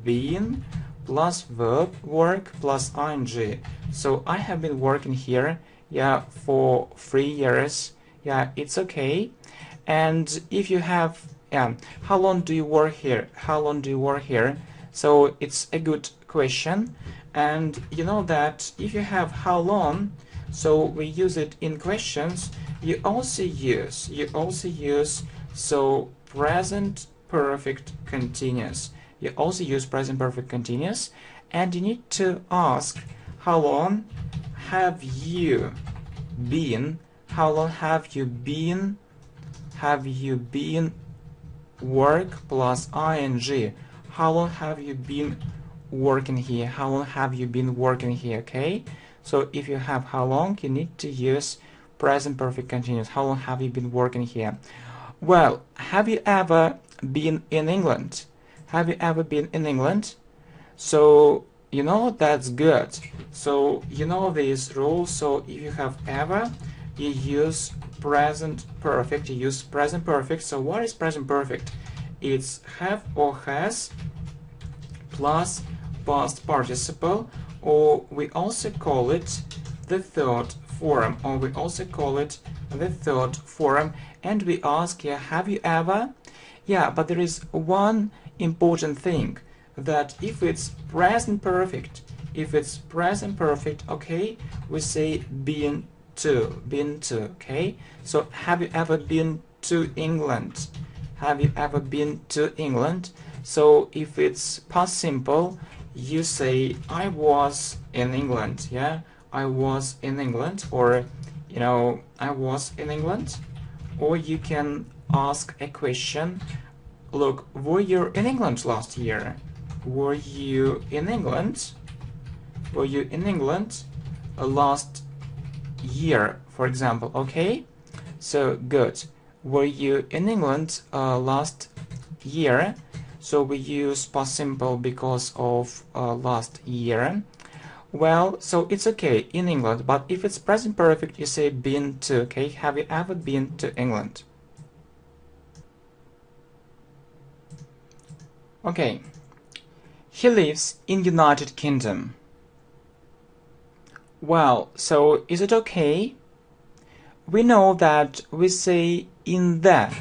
been plus verb work plus ing. So I have been working here, for 3 years. Yeah, it's okay. And if you have Yeah, how long do you work here? How long do you work here? So it's a good question, and you know that if you have how long, so we use it in questions. You also use so present perfect continuous. You also use present perfect continuous, and you need to ask how long have you been? How long have you been? Have you been work plus ing? How long have you been working here? How long have you been working here? Okay, so if you have how long, you need to use present perfect continuous. How long have you been working here? Well, have you ever been in England? Have you ever been in England? So you know, that's good. So you know this rule. So if you have ever, you use present perfect. You use present perfect. So what is present perfect? It's have or has plus past participle, or we also call it the third form, and we ask, yeah, have you ever? Yeah, but there is one important thing, that if it's present perfect, okay, we say been to, okay? So have you ever been to England? Have you ever been to England? So if it's past simple, you say I was in England, yeah? I was in England, or you know, I was in England. Or you can ask a question, look, were you in England last year? Were you in England? Were you in England last year, for example? Okay, so good. Were you in England last year? So we use past simple because of last year. Well, so it's okay in England, but if it's present perfect, you say been to. Okay, have you ever been to England? Okay, he lives in United Kingdom. Well, so is it okay? We know that we say in the,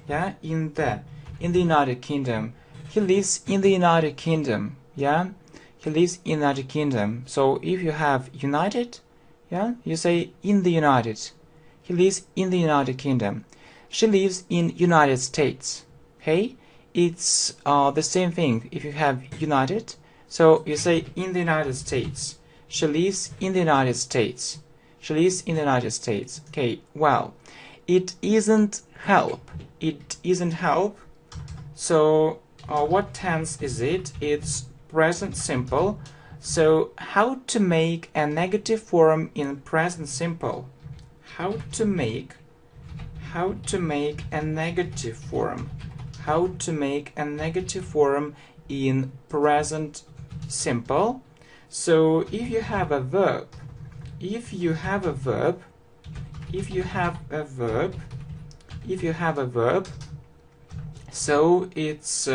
yeah, in the United Kingdom. He lives in the United Kingdom, yeah? He lives in the United Kingdom. So if you have United, yeah, you say in the United. He lives in the United Kingdom. She lives in United States. Okay, it's the same thing. If you have United, so you say in the United States. She lives in the United States. She lives in the United States. Okay, well, it isn't help. It isn't help. So what tense is it? It's present simple. So how to make a negative form in present simple? How to make a negative form? How to make a negative form in present simple? So if you have a verb, so it's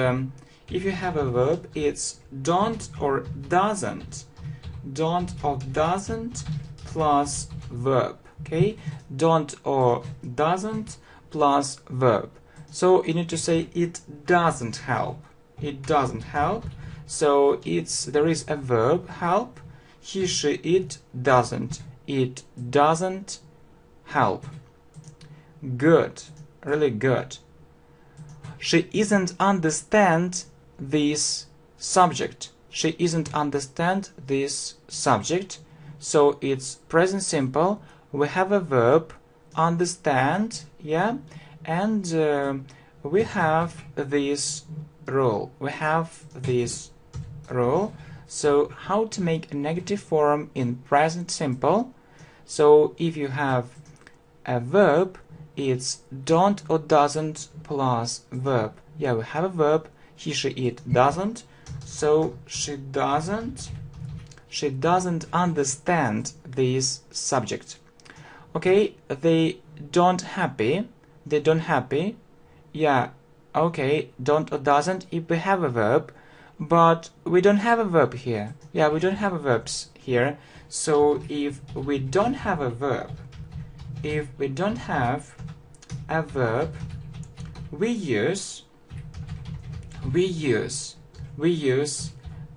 if you have a verb, it's don't or doesn't plus verb. Okay, don't or doesn't plus verb. So you need to say it doesn't help. It doesn't help. So there is a verb help. He, she, it doesn't. It doesn't help. Good, really good. She isn't understand this subject. She isn't understand this subject. So it's present simple. We have a verb understand, yeah, and we have this rule. So how to make a negative form in present simple? So if you have a verb, it's don't or doesn't plus verb. Yeah, we have a verb, he, she, it doesn't. So she doesn't understand this subject. Okay, they don't happy. Yeah, okay, don't or doesn't if we have a verb, but we don't have a verb here. Yeah, we don't have a verbs here. So if we don't have a verb, we use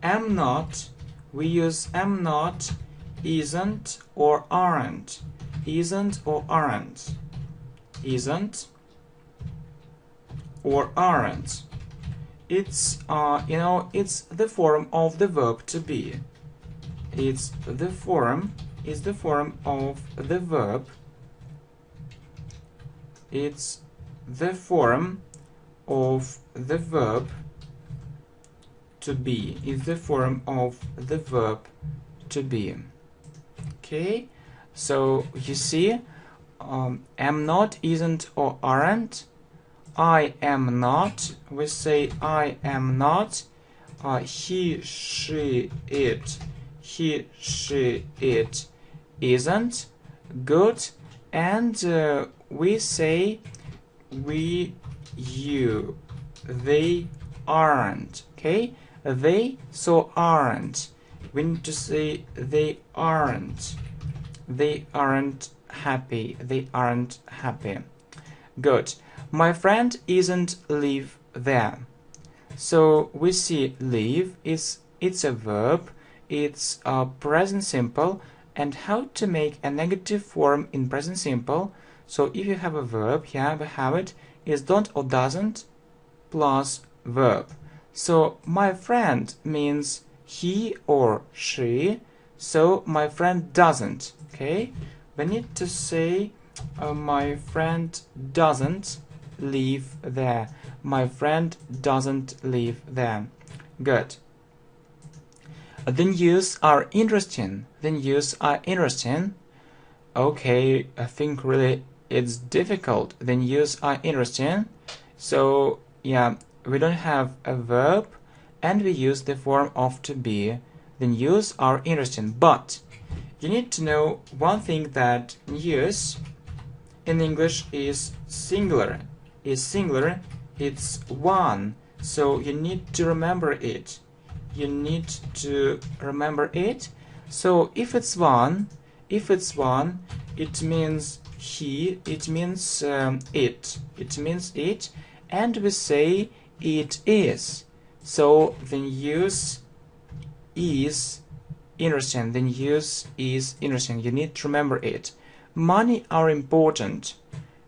am not, we use am not, isn't or aren't, isn't or aren't, isn't or aren't. It's it's the form of the verb to be. It's the form of the verb. It's the form of the verb to be. It's the form of the verb to be. Okay, so you see, am not, isn't or aren't. I am not, we say I am not. He, she, it isn't. Good. And we say we, you, they aren't. Okay, they, so aren't. We need to say they aren't. They aren't happy. They aren't happy. Good. My friend isn't live there. So we see live it's a verb. It's a present simple. And how to make a negative form in present simple? So if you have a verb, here we have it is don't or doesn't plus verb. So my friend means he or she. So my friend doesn't. Okay, we need to say my friend doesn't live there. My friend doesn't live there. Good. The news are interesting. The news are interesting. Okay, I think really it's difficult. The news are interesting. So yeah, we don't have a verb and we use the form of to be. The news are interesting. But you need to know one thing, that news in English is singular. It's one. So you need to remember it. You need to remember it. So if it's one, it means he, it means it means it, and we say it is. So the news is interesting. The news is interesting. You need to remember it. Money are important.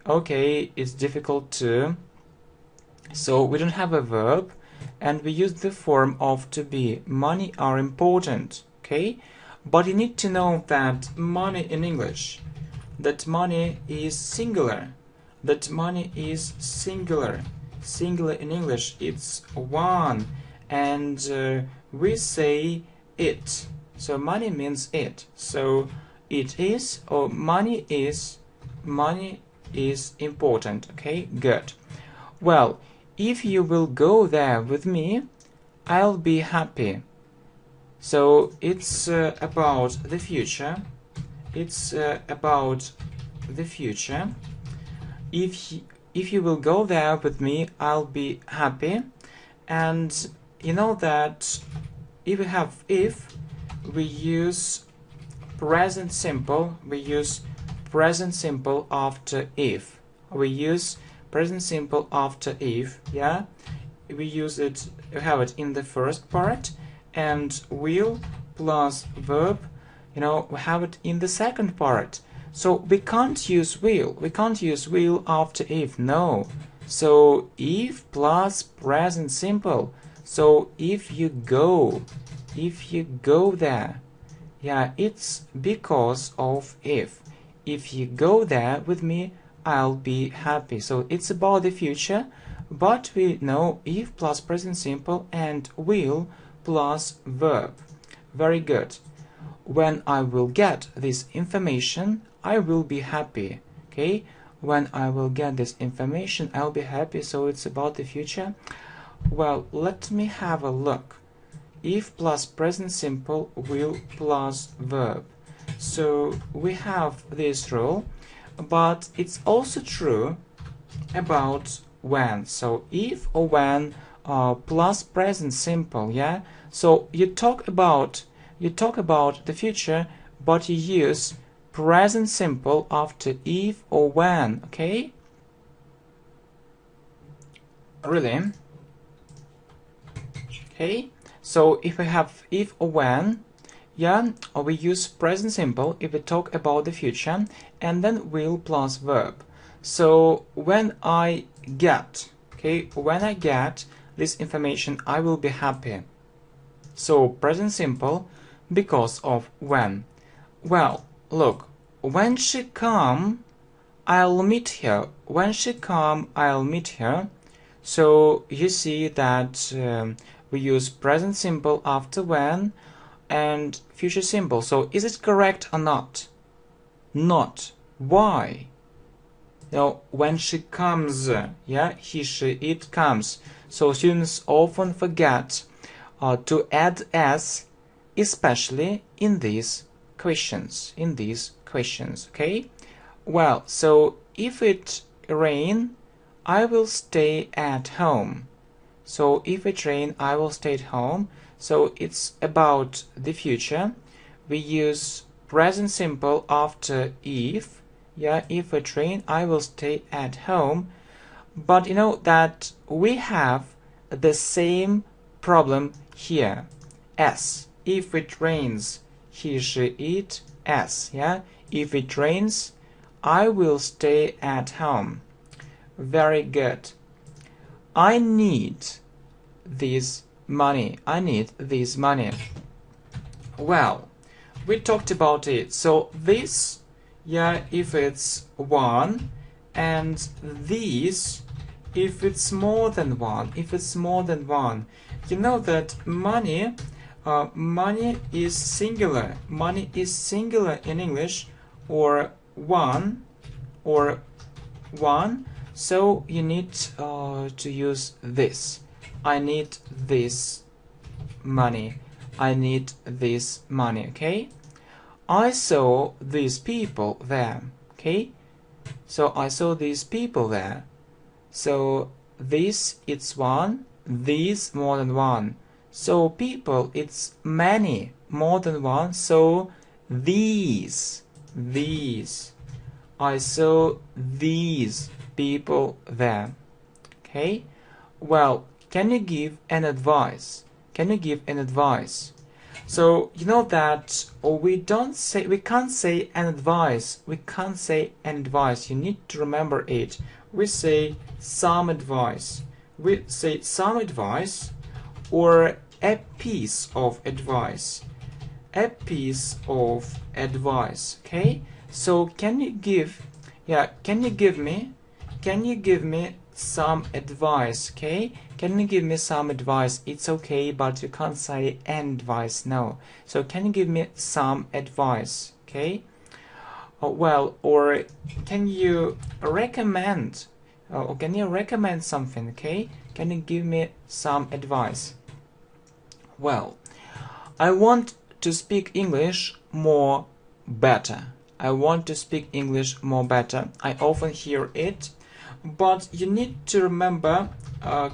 Okay, it's difficult too. So we don't have a verb and we use the form of to be. Money are important. Okay, but you need to know that money in English, that money is singular. That money is singular. Singular in English, it's one, and we say it. So money means it. So it is, or money is important. Okay, good. Well, if you will go there with me, I'll be happy. So it's about the future. It's about the future. If you will go there with me, I'll be happy. And you know that if we have if, we use present simple. We use present simple after if. We use present simple after if. Yeah, we use it. We have it in the first part, and will plus verb. You know, we have it in the second part. So we can't use will. We can't use will after if. No. So if plus present simple. So if you go there, yeah, it's because of if. If you go there with me, I'll be happy. So it's about the future, but we know if plus present simple and will plus verb. Very good. When I will get this information, I will be happy. Okay, when I will get this information, I'll be happy. So it's about the future. Well, let me have a look. If plus present simple, will plus verb. So we have this rule, but it's also true about when. So if or when plus present simple, yeah. So you talk about the future, but you use present simple after if or when. Okay. Really? Okay, so if we have if or when, yeah, or we use present simple if we talk about the future, and then will plus verb. So when I get, okay, when I get this information, I will be happy. So present simple because of when. Well, look, when she come, I'll meet her. When she come, I'll meet her. So you see that we use present simple after when and future simple. So is it correct or not? Not. Why? Now, when she comes, yeah, he, she, it comes. So students often forget to add s, especially in these questions. Okay? Well, so if it rain, I will stay at home. So if it rain, I will stay at home. So it's about the future. We use present simple after if. Yeah, if it rain, I will stay at home. But you know that we have the same problem here. S. If it rains, he, she, it, S. Yeah, if it rains, I will stay at home. Very good. I need this money. I need this money. Well, we talked about it. So this, yeah, if it's one, and these, if it's more than one. You know that money, money is singular. Money is singular in English, or one. So you need to use this. I need this money. I need this money. Okay. I saw these people there. Okay. So I saw these people there. So this it's one. These more than one. So people it's many, more than one. So these. I saw these people there. Okay. Well, can you give an advice? So you know that we can't say an advice. You need to remember it. We say some advice. Or a piece of advice. Okay. So can you give me some advice? Okay, can you give me some advice? It's okay, but you can't say an advice. No. So can you give me some advice? Okay. Well, or can you recommend? Or can you recommend something? Okay. Can you give me some advice? Well, I want to speak English more better. I often hear it, but you need to remember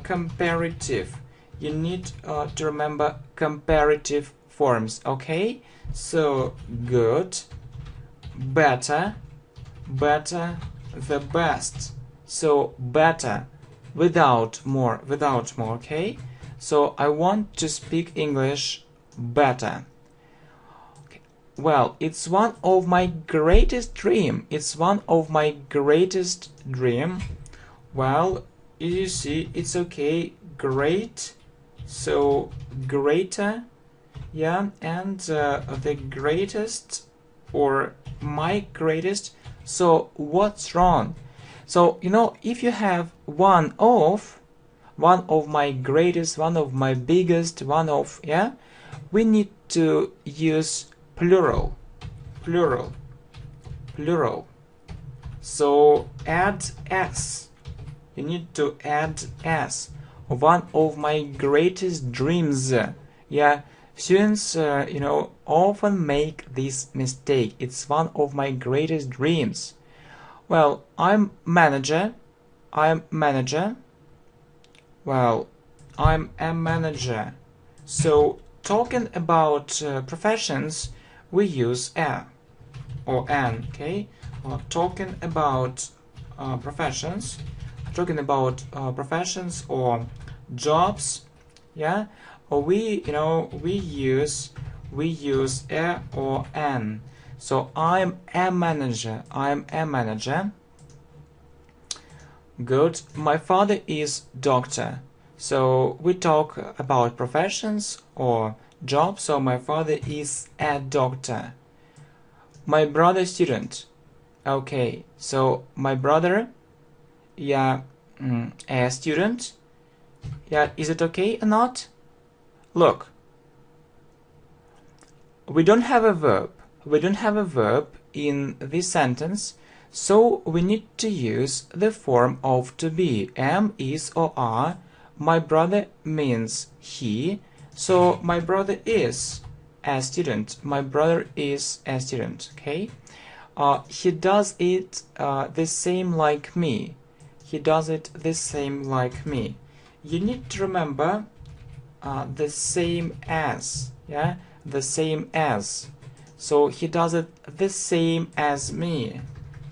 comparative. You need to remember comparative forms. Okay, so good, better, the best. So better, without more. Okay, so I want to speak English better. Well, it's one of my greatest dream. Well, you see, it's okay. Great. So greater. Yeah, and the greatest or my greatest. So what's wrong? So you know, if you have one of my greatest, one of my biggest, yeah, we need to use plural. So add s. You need to add s. One of my greatest dreams. Yeah, students, often make this mistake. It's one of my greatest dreams. Well, I'm manager. Well, I'm a manager. So talking about professions, we use a or an. Okay, talking about professions, talking about professions or jobs, yeah, or we use a or an. So I'm a manager. I'm a manager. Good. My father is doctor. So we talk about professions or jobs. So my father is a doctor. My brother student. Okay. So my brother, yeah, a student. Yeah, is it okay or not? Look, we don't have a verb. We don't have a verb in this sentence, so we need to use the form of to be. Am, is, or are. My brother means he, so my brother is a student. My brother is a student, okay? He does it the same like me. He does it the same like me. You need to remember the same as, yeah? The same as. So he does it the same as me.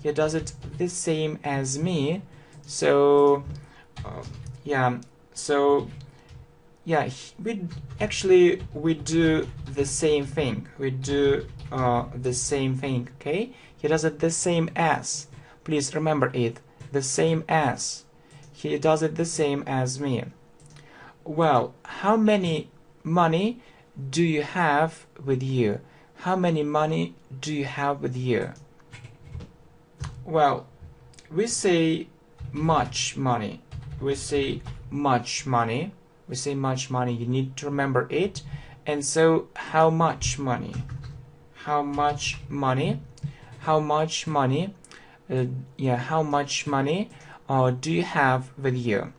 He does it the same as me. So yeah. So yeah, we do the same thing. We do the same thing. Okay. He does it the same as. Please remember it. The same as. He does it the same as me. Well, how many money do you have with you? How many money do you have with you? Well, we say much money. We say much money. We say much money. You need to remember it. And so, how much money? How much money? How much money? How much money do you have with you?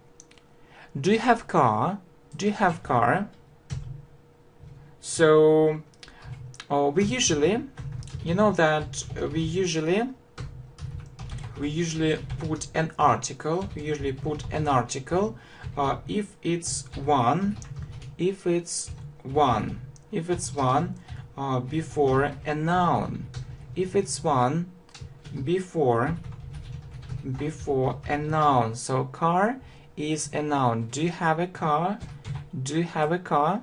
Do you have car? Do you have car? So we usually, you know that we usually put an article. We usually put an article if it's one before a noun. If it's one before a noun. So car is a noun. Do you have a car? Do you have a car?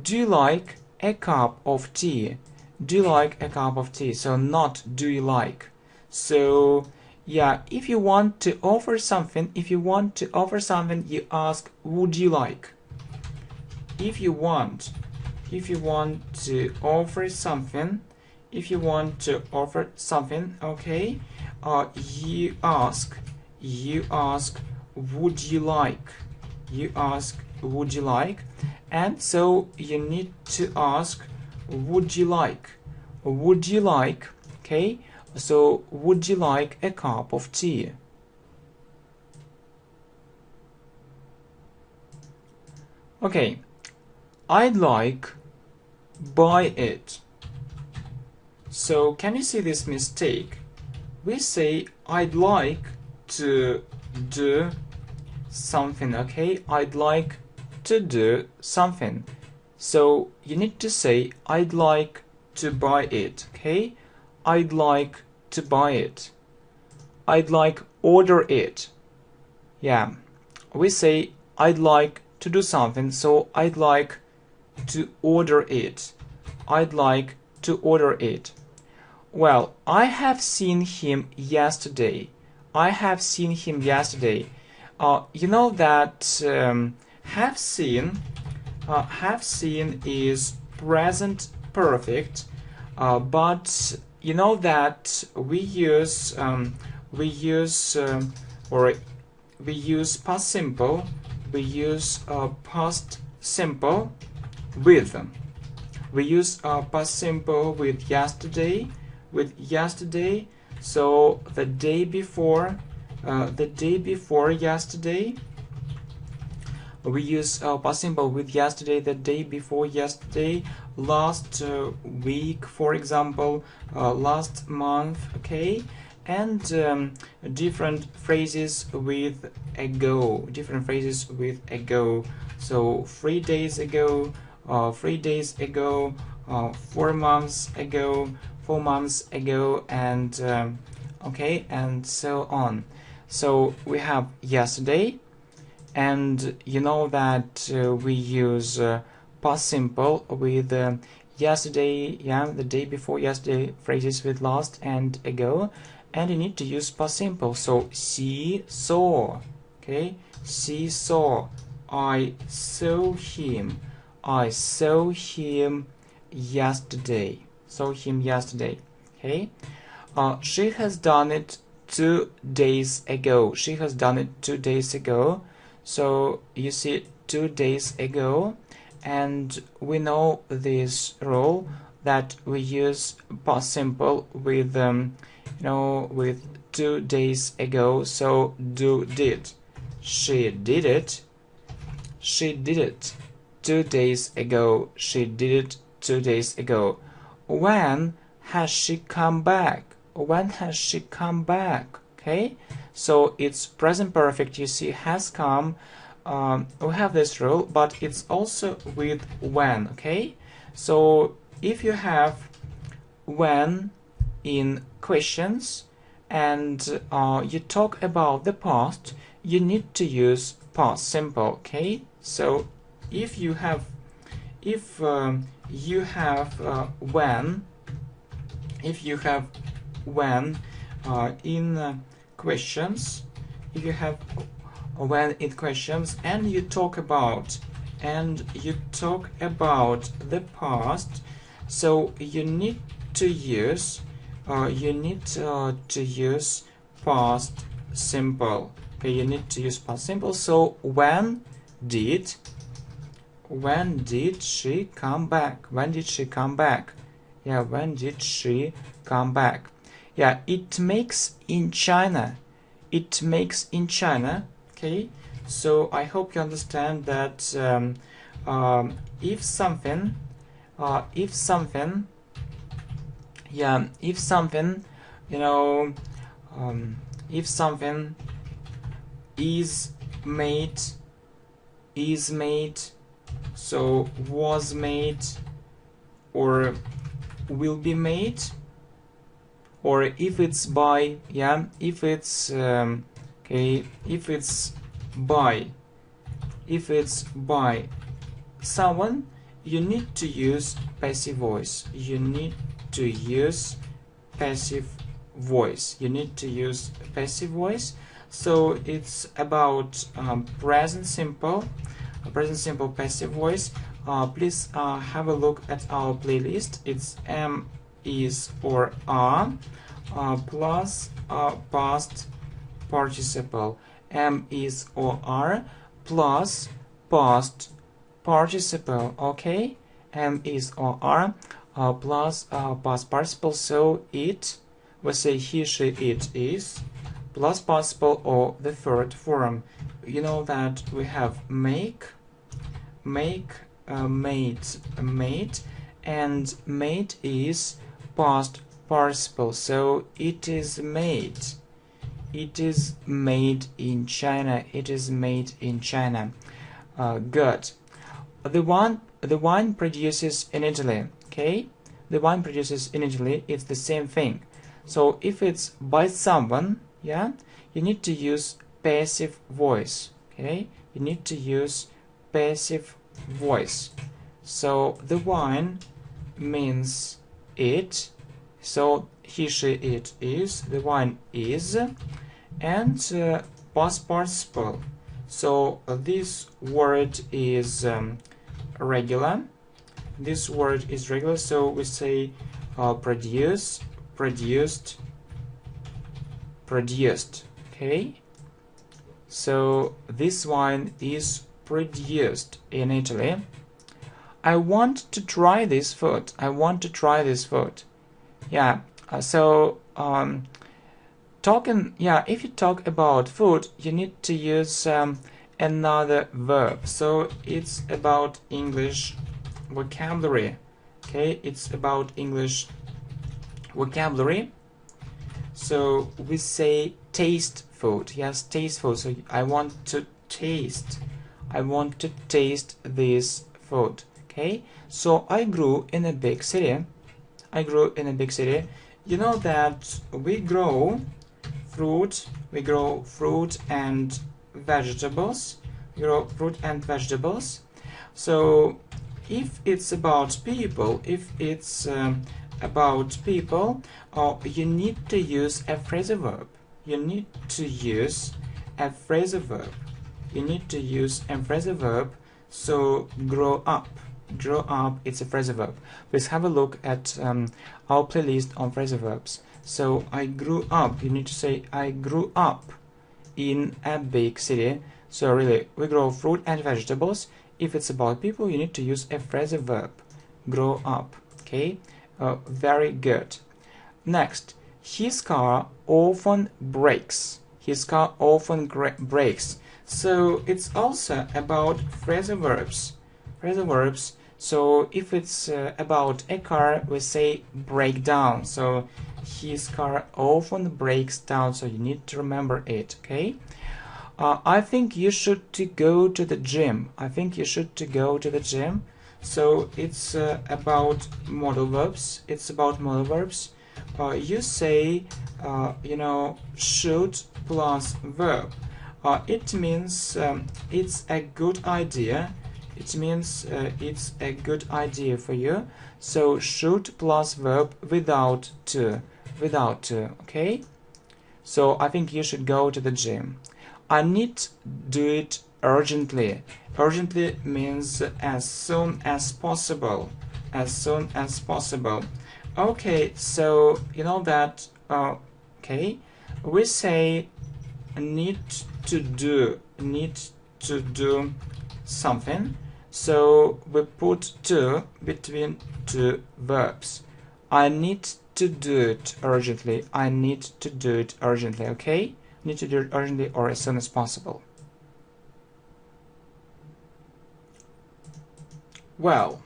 Do you like a cup of tea? Do you like a cup of tea? So not do you like. So yeah, if you want to offer something, you ask would you like. If you want to offer something, okay, you ask would you like. You ask would you like, and so you need to ask would you like. Would you like, okay? So would you like a cup of tea? Okay, I'd like buy it. So can you see this mistake? We say I'd like to do something, okay? I'd like to do something. So you need to say I'd like to buy it, okay? I'd like to buy it. I'd like order it. Yeah, we say I'd like to do something, so I'd like to order it. I'd like to order it. Well, I have seen him yesterday. I have seen him yesterday. You know that have seen is present perfect, but you know that we use past simple. We use past simple with. We use past simple with yesterday. So the day before yesterday. We use past simple with yesterday, the day before yesterday, last week, for example, last month, okay, and different phrases with ago. So 3 days ago, 3 days ago, 4 months ago, 4 months ago, and okay, and so on. So we have yesterday, and you know that we use past simple with yesterday, yeah, the day before yesterday, phrases with last and ago, and you need to use past simple. So she saw, okay, she saw, I saw him yesterday, okay. She has done it 2 days ago. She has done it 2 days ago. So you see 2 days ago, and we know this rule that we use past simple with with 2 days ago. So did. She did it. 2 days ago. She did it 2 days ago. When has she come back? When has she come back? Okay, so it's present perfect. You see, has come. We have this rule, but it's also with when. Okay, so if you have when in questions and you talk about the past, you need to use past simple. Okay, so if you have when in questions, if you have when in questions and you talk about the past, so you need to use past simple. Okay, you need to use past simple. So when did she come back? When did she come back? Yeah, when did she come back? Yeah, it makes in China. It makes in China. Okay, so I hope you understand that if something if something is made, so was made or will be made, or if it's by, yeah, if it's if it's by someone, you need to use passive voice. You need to use passive voice. So it's about present simple passive voice. Please have a look at our playlist. It's am, is, or are plus past participle. Am, is, or are plus past participle. Okay, am, is, or are plus past participle. So it, we say he, she, it, is, plus participle or the third form. You know that we have make, made, and made is past participle. So it is made. It is made in China. It is made in China. Good. The wine produces in Italy. Okay, the wine produces in Italy. It's the same thing. So if it's by someone, yeah, you need to use passive voice. Okay, you need to use passive voice. So the wine means it. So he, she, it is. The wine is, and past participle. So this word is regular. This word is regular. So we say produce, produced, produced. Okay. So this wine is produced in Italy. I want to try this food. I want to try this food. Yeah. If you talk about food, you need to use another verb. So it's about English vocabulary. Okay, it's about English vocabulary. So we say taste food. Yes, taste food. So I want to taste this food. Okay, so I grew in a big city. You know that we grow fruit we grow fruit and vegetables. We grow fruit and vegetables. So if it's about people, you need to use a phrasal verb. You need to use a phrasal verb. You need to use a phrasal verb. So grow up. Grow up, it's a phrasal verb. Please have a look at our playlist on phrasal verbs. So I grew up, you need to say I grew up in a big city. So really, we grow fruit and vegetables. If it's about people, you need to use a phrasal verb. Grow up. Okay, very good. Next, his car often breaks. His car often breaks. So it's also about phrasal verbs. Phrasal verbs. So if it's about a car, we say break down. So his car often breaks down. So you need to remember it. Okay. I think you should to go to the gym. I think you should to go to the gym. So it's about modal verbs. It's about modal verbs. You say, should plus verb. It means it's a good idea. It means it's a good idea for you. So should plus verb without to. Without to. Okay. So I think you should go to the gym. I need to do it urgently. Urgently means as soon as possible. As soon as possible. Okay, so you know that, okay, we say need to do something. So we put to between two verbs. I need to do it urgently. I need to do it urgently, okay? Need to do it urgently or as soon as possible. Well,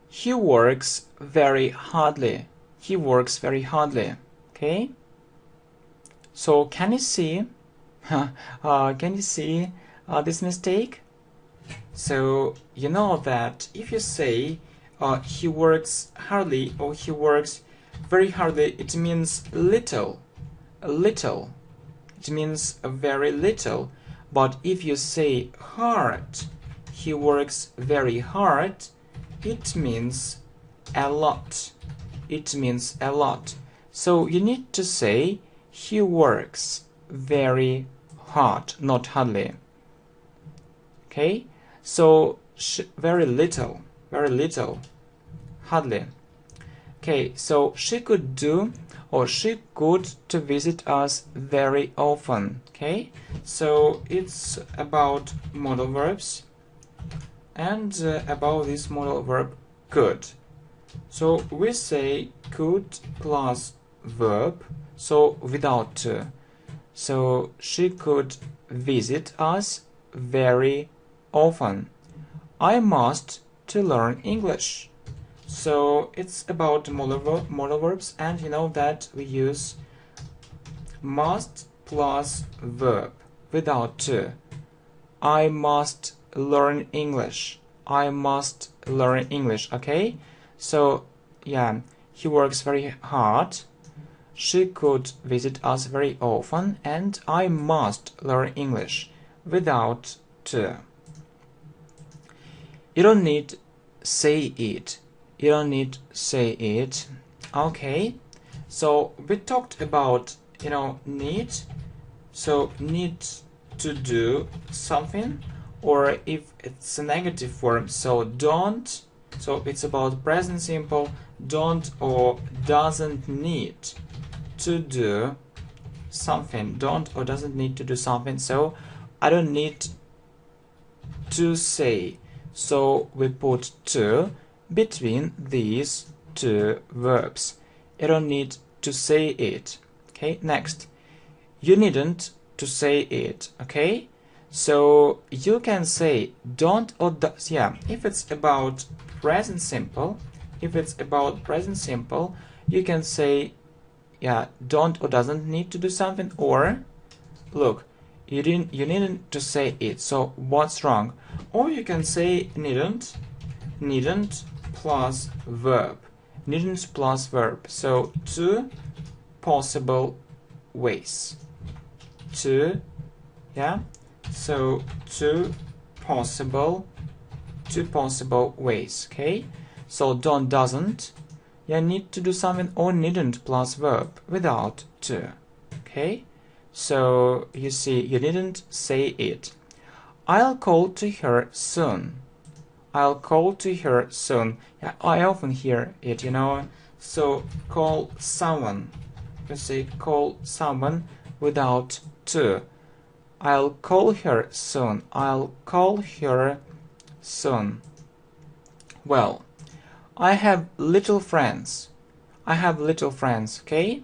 he works very hardly. He works very hardly. Okay? So can you see this mistake? So you know that if you say he works hardly or he works very hardly, it means little. Little. It means very little. But if you say hard, he works very hard, it means a lot. It means a lot. So you need to say he works very hard, not hardly. Okay? So very little, hardly. Okay, so she could do or she could to visit us very often. Okay, so it's about modal verbs and about this modal verb could. So we say could plus verb, so without to. So she could visit us very often. I must to learn English. So it's about modal verbs, and you know that we use must plus verb without to. I must learn English. I must learn English. Okay, so yeah, he works very hard. She could visit us very often, and I must learn English without to. You don't need say it. You don't need say it. Okay, so we talked about need. So need to do something, or if it's a negative form, so don't. So it's about present simple. Don't or doesn't need to do something. Don't or doesn't need to do something. So I don't need to say. So we put to between these two verbs. You don't need to say it. Okay, next. You needn't to say it. Okay, so you can say don't or does. Yeah, if it's about present simple, you can say don't or doesn't need to do something, or look, you needn't to say it. So what's wrong? Or you can say needn't plus verb. Needn't plus verb. So two possible ways. two, yeah, so two possible ways. Okay, so don't, doesn't, you need to do something, or needn't plus verb without to. Okay, so you see, you didn't say it. I'll call to her soon. I'll call to her soon. Yeah, I often hear it, you know. So call someone. You say call someone without to. I'll call her soon. I'll call her soon. Well, I have little friends. I have little friends, okay?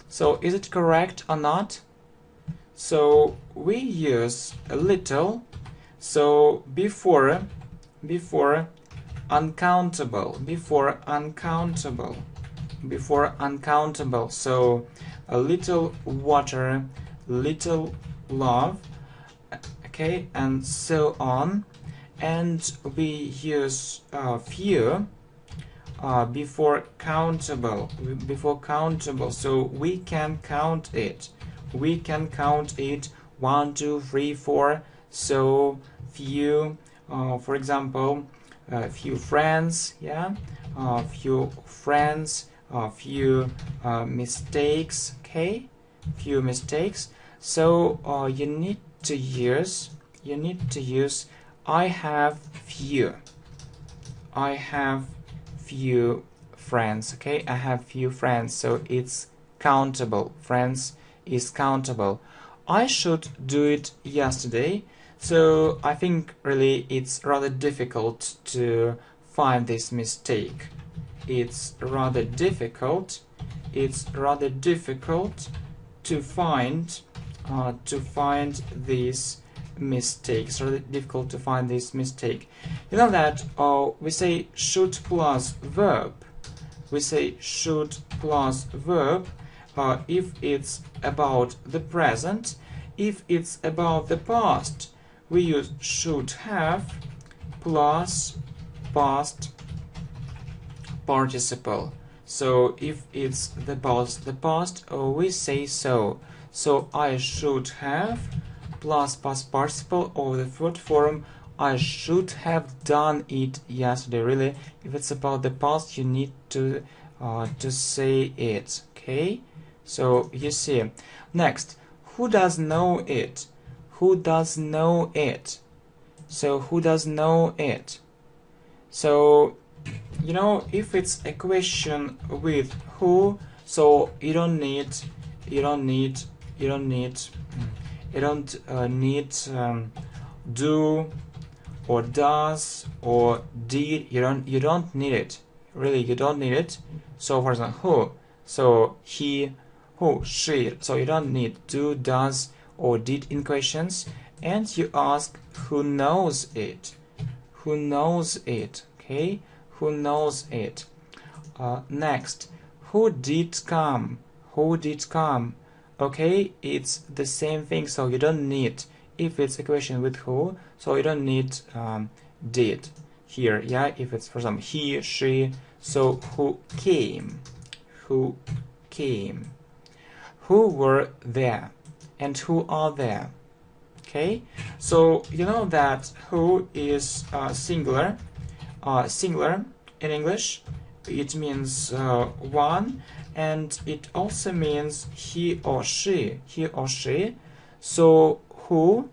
So is it correct or not? So we use a little, so before uncountable, so a little water, little love, okay, and so on. And we use few before countable, so we can count it. 1, 2, 3, 4. So few, for example, few friends, yeah, few friends, few mistakes, okay, few mistakes. So you need to use I have few friends, okay, I have few friends, so it's countable. Friends is countable. I should do it yesterday. So I think really it's rather difficult to find this mistake. It's rather difficult to find this mistake. It's rather difficult to find this mistake. You know that we say should plus verb. If it's about the present. If it's about the past, we use should have plus past participle. So if it's the past, we say so. So I should have plus past participle, or the third form, I should have done it yesterday. Really, if it's about the past, you need to say it. Okay, so you see. Next, who does know it? So who does know it? So you know, if it's a question with who, so you don't need do or does or did. You don't need it. Really, you don't need it. So for example, who, so he, who, she. So you don't need do, does or did in questions. And you ask who knows it. Okay, who knows it. Next, who did come? Okay, it's the same thing, so you don't need, if it's a question with who, so you don't need did here, yeah, if it's for example he, she. So who came, who were there, and who are there. Okay, so you know that who is singular in English. It means one, and it also means he or she. So who,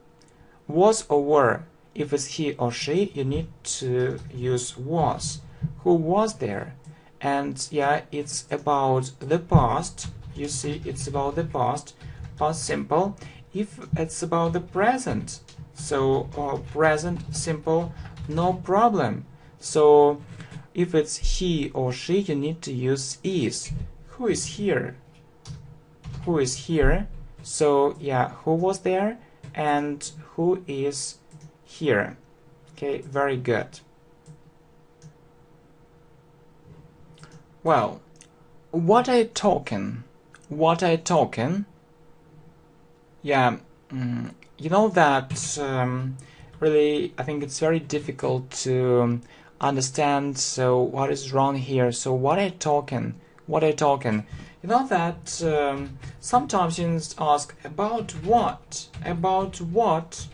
was or were. If it's he or she, you need to use was. Who was there? And yeah, it's about the past. You see, it's about the past simple. If it's about the present, so present simple, no problem. So if it's he or she, you need to use is. Who is here? So yeah, who was there and who is here. Okay, very good. Well, what I talking? Yeah, you know that really I think it's very difficult to understand. So what is wrong here? So what I talking What are you talking? You know that sometimes students ask about what? About what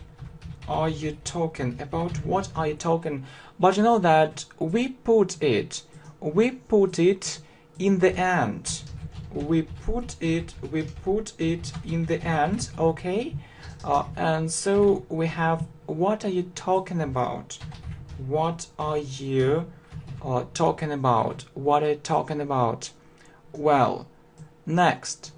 are you talking? About what are you talking? But you know that we put it in the end. We put it in the end, okay? And so we have what are you talking about? What are you talking about? What are you talking about? Well, next.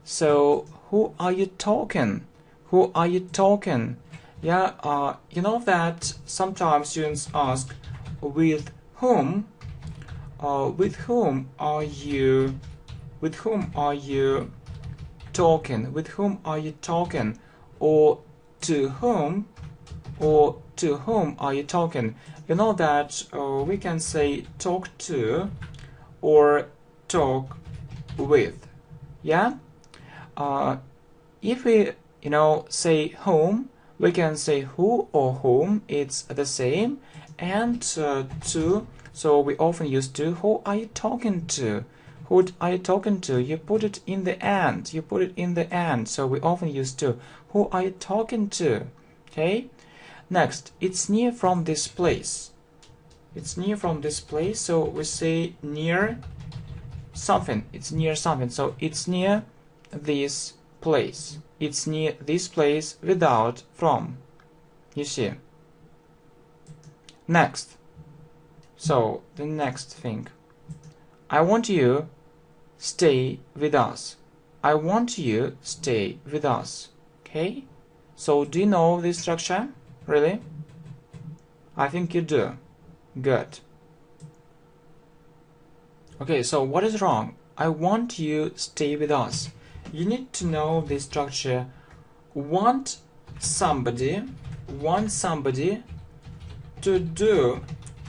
So who are you talking? Who are you talking? Yeah, you know that sometimes students ask with whom are you talking? With whom are you talking? Or to whom are you talking? You know that we can say talk to or talk with. Yeah. If we say whom, we can say who or whom. It's the same. And to, so we often use to. Who are you talking to? Who are you talking to? You put it in the end. So we often use to. Who are you talking to? Okay. Next, it's near from this place. It's near from this place. So we say near something. It's near something. So it's near this place. It's near this place without from. You see. Next. So the next thing. I want you stay with us. I want you stay with us. Okay? So do you know this structure? Really? I think you do. Good. Okay, so what is wrong? I want you stay with us. You need to know this structure. Want somebody to do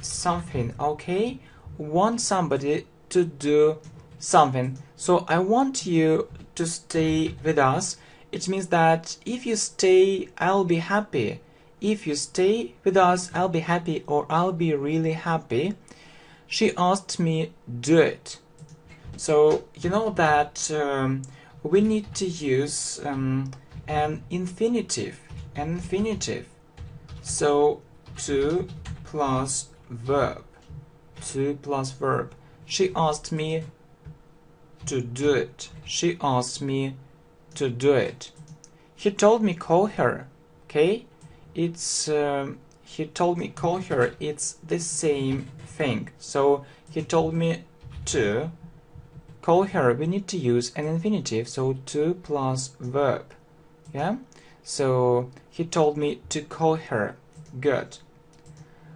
something, okay? Want somebody to do something. So I want you to stay with us. It means that if you stay, I'll be happy. If you stay with us, I'll be happy, or I'll be really happy. She asked me do it. So you know that we need to use an infinitive. So to plus verb. She asked me to do it. She asked me to do it. He told me call her. Okay, it's he told me call her. It's the same thing. So he told me to call her. We need to use an infinitive. So to plus verb. Yeah. So he told me to call her. Good.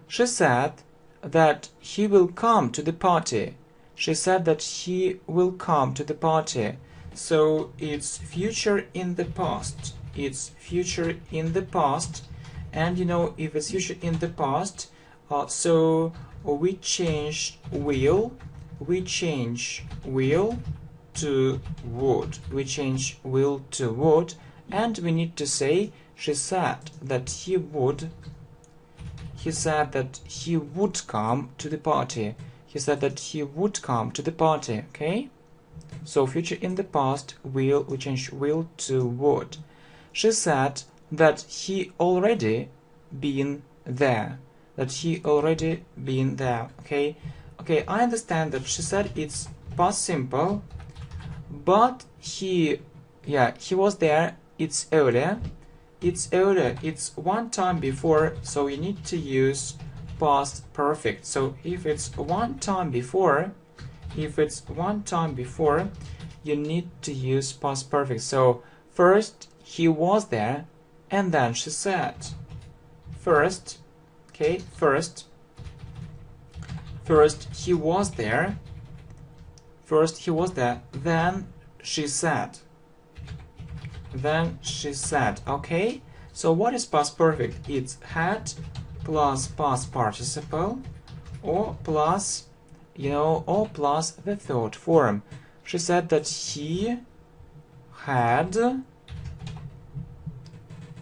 She said that he will come to the party. She said that he will come to the party. So it's future in the past. It's future in the past. And you know, if it's future in the past, so we change will to would. We change will to would. And we need to say, she said that he would. He said that he would come to the party. He said that he would come to the party. Okay? So future in the past, will, we change will to would. She said that he already been there. That he already been there. Okay? Okay, I understand that she said it's past simple, but he was there. It's earlier. It's one time before, so you need to use past perfect. So if it's one time before, you need to use past perfect. So first he was there, and then she said. First he was there. Then she said. Okay? So what is past perfect? It's had plus past participle, or plus, or plus the third form. She said that he had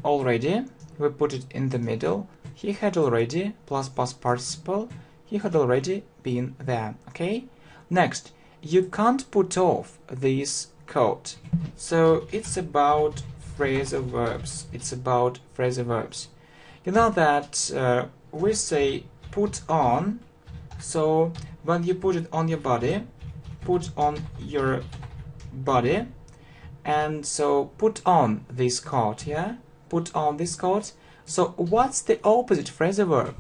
already, we put it in the middle, he had already plus past participle, he had already been there. Okay? Next, you can't put off this coat. So it's about phrasal verbs. It's about phrasal verbs. You know that we say put on. So when you put it on your body, put on your body, and so put on this coat, yeah? Put on this coat. So what's the opposite phrasal verb?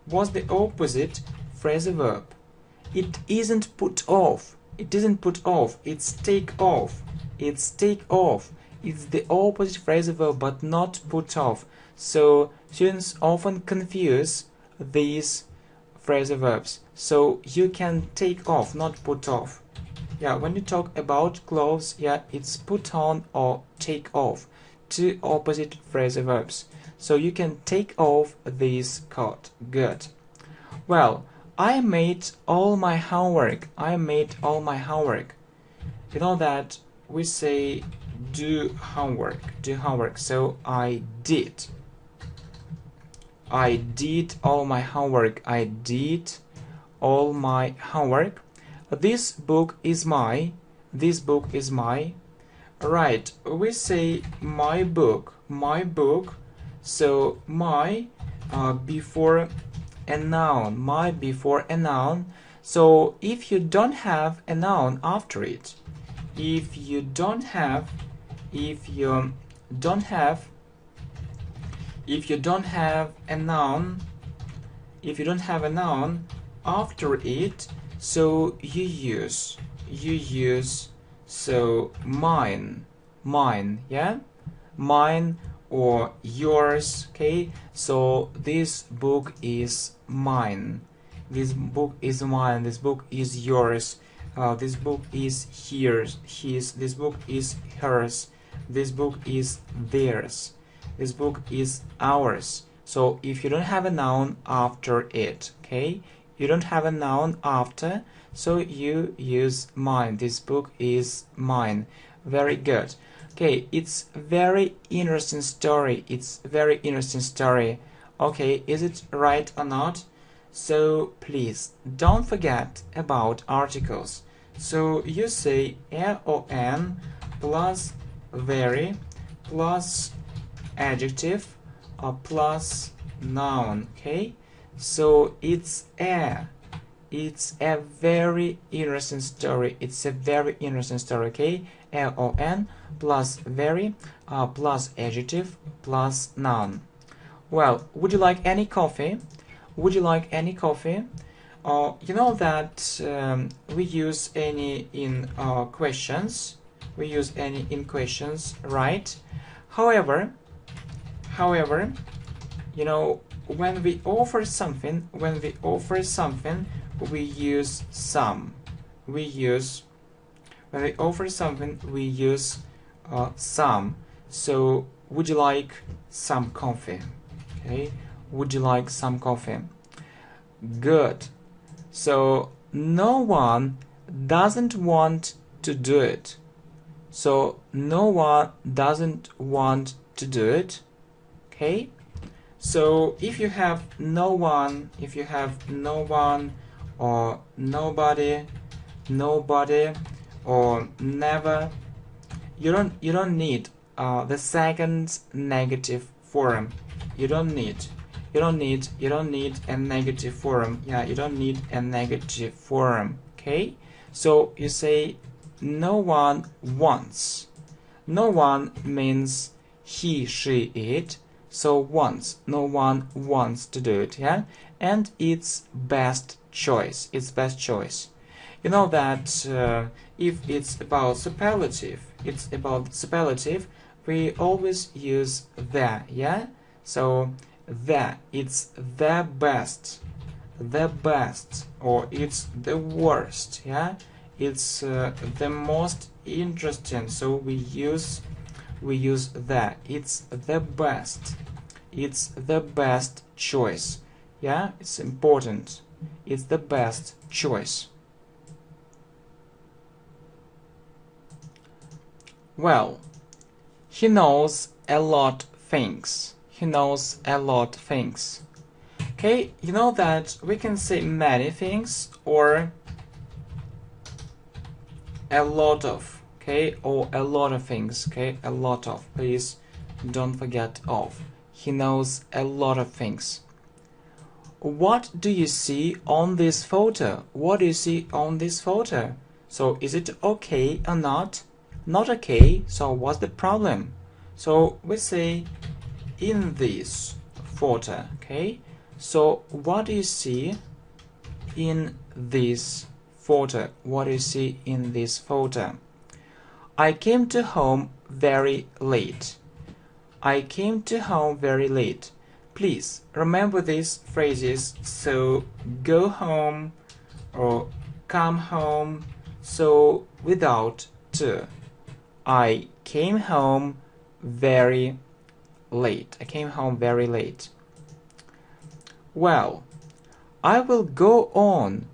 What's the opposite phrasal verb? It isn't put off. It isn't put off. It's take off. It's take off. It's the opposite phrasal verb, but not put off. So students often confuse these phrasal verbs. So you can take off, not put off. Yeah, when you talk about clothes, yeah, it's put on or take off. Two opposite phrasal verbs. So you can take off this coat. Good. Well, I made all my homework. I made all my homework. You know that we say do homework. Do homework. So I did. I did all my homework. I did all my homework. This book is my. This book is my. Right. We say my book. My book. So my before a noun. My before a noun. So if you don't have a noun after it, if you don't have a noun, if you don't have a noun after it, so you use so mine, yeah, mine or yours. Okay, so this book is mine, this book is mine, this book is yours, this book is his, this book is hers, this book is theirs, this book is ours. So if you don't have a noun after it, okay, you don't have a noun after, so you use mine. This book is mine. Very good. Okay, it's very interesting story. It's very interesting story. Okay, is it right or not? So please don't forget about articles. So you say LON plus very plus adjective plus noun. Okay, so it's a very interesting story. It's a very interesting story. Okay, LON plus very plus adjective plus noun. Well, would you like any coffee? Would you like any coffee? You know that we use any in questions. We use any in questions, right? However, you know, when we offer something, we use some. When we offer something, we use some. So, would you like some coffee? Okay, would you like some coffee? Good. So, no one doesn't want to do it. So, no one doesn't want to do it. Okay. So, if you have no one, or nobody, or never, you don't need the second negative form. You don't need a negative form. Yeah, you don't need a negative form. Okay, so you say no one wants. No one means he, she, it. So wants, no one wants to do it. Yeah, and it's best choice. It's best choice. You know that if it's about superlative, we always use the. Yeah, so the, it's the best, or it's the worst. Yeah, it's the most interesting. So we use that. It's the best. It's the best choice. Yeah, it's important. It's the best choice. Well, he knows a lot things. He knows a lot things. Okay, you know that we can say many things, or a lot of, okay, or a lot of things, okay, a lot of, please don't forget of. He knows a lot of things. What do you see on this photo? What do you see on this photo? So is it okay or not? Not okay, so what's the problem? So we say in this photo, okay? So what do you see in this photo? What do you see in this photo? I came to home very late. I came to home very late. Please remember these phrases. So go home or come home. So without to. I came home very late. I came home very late. Well, I will go on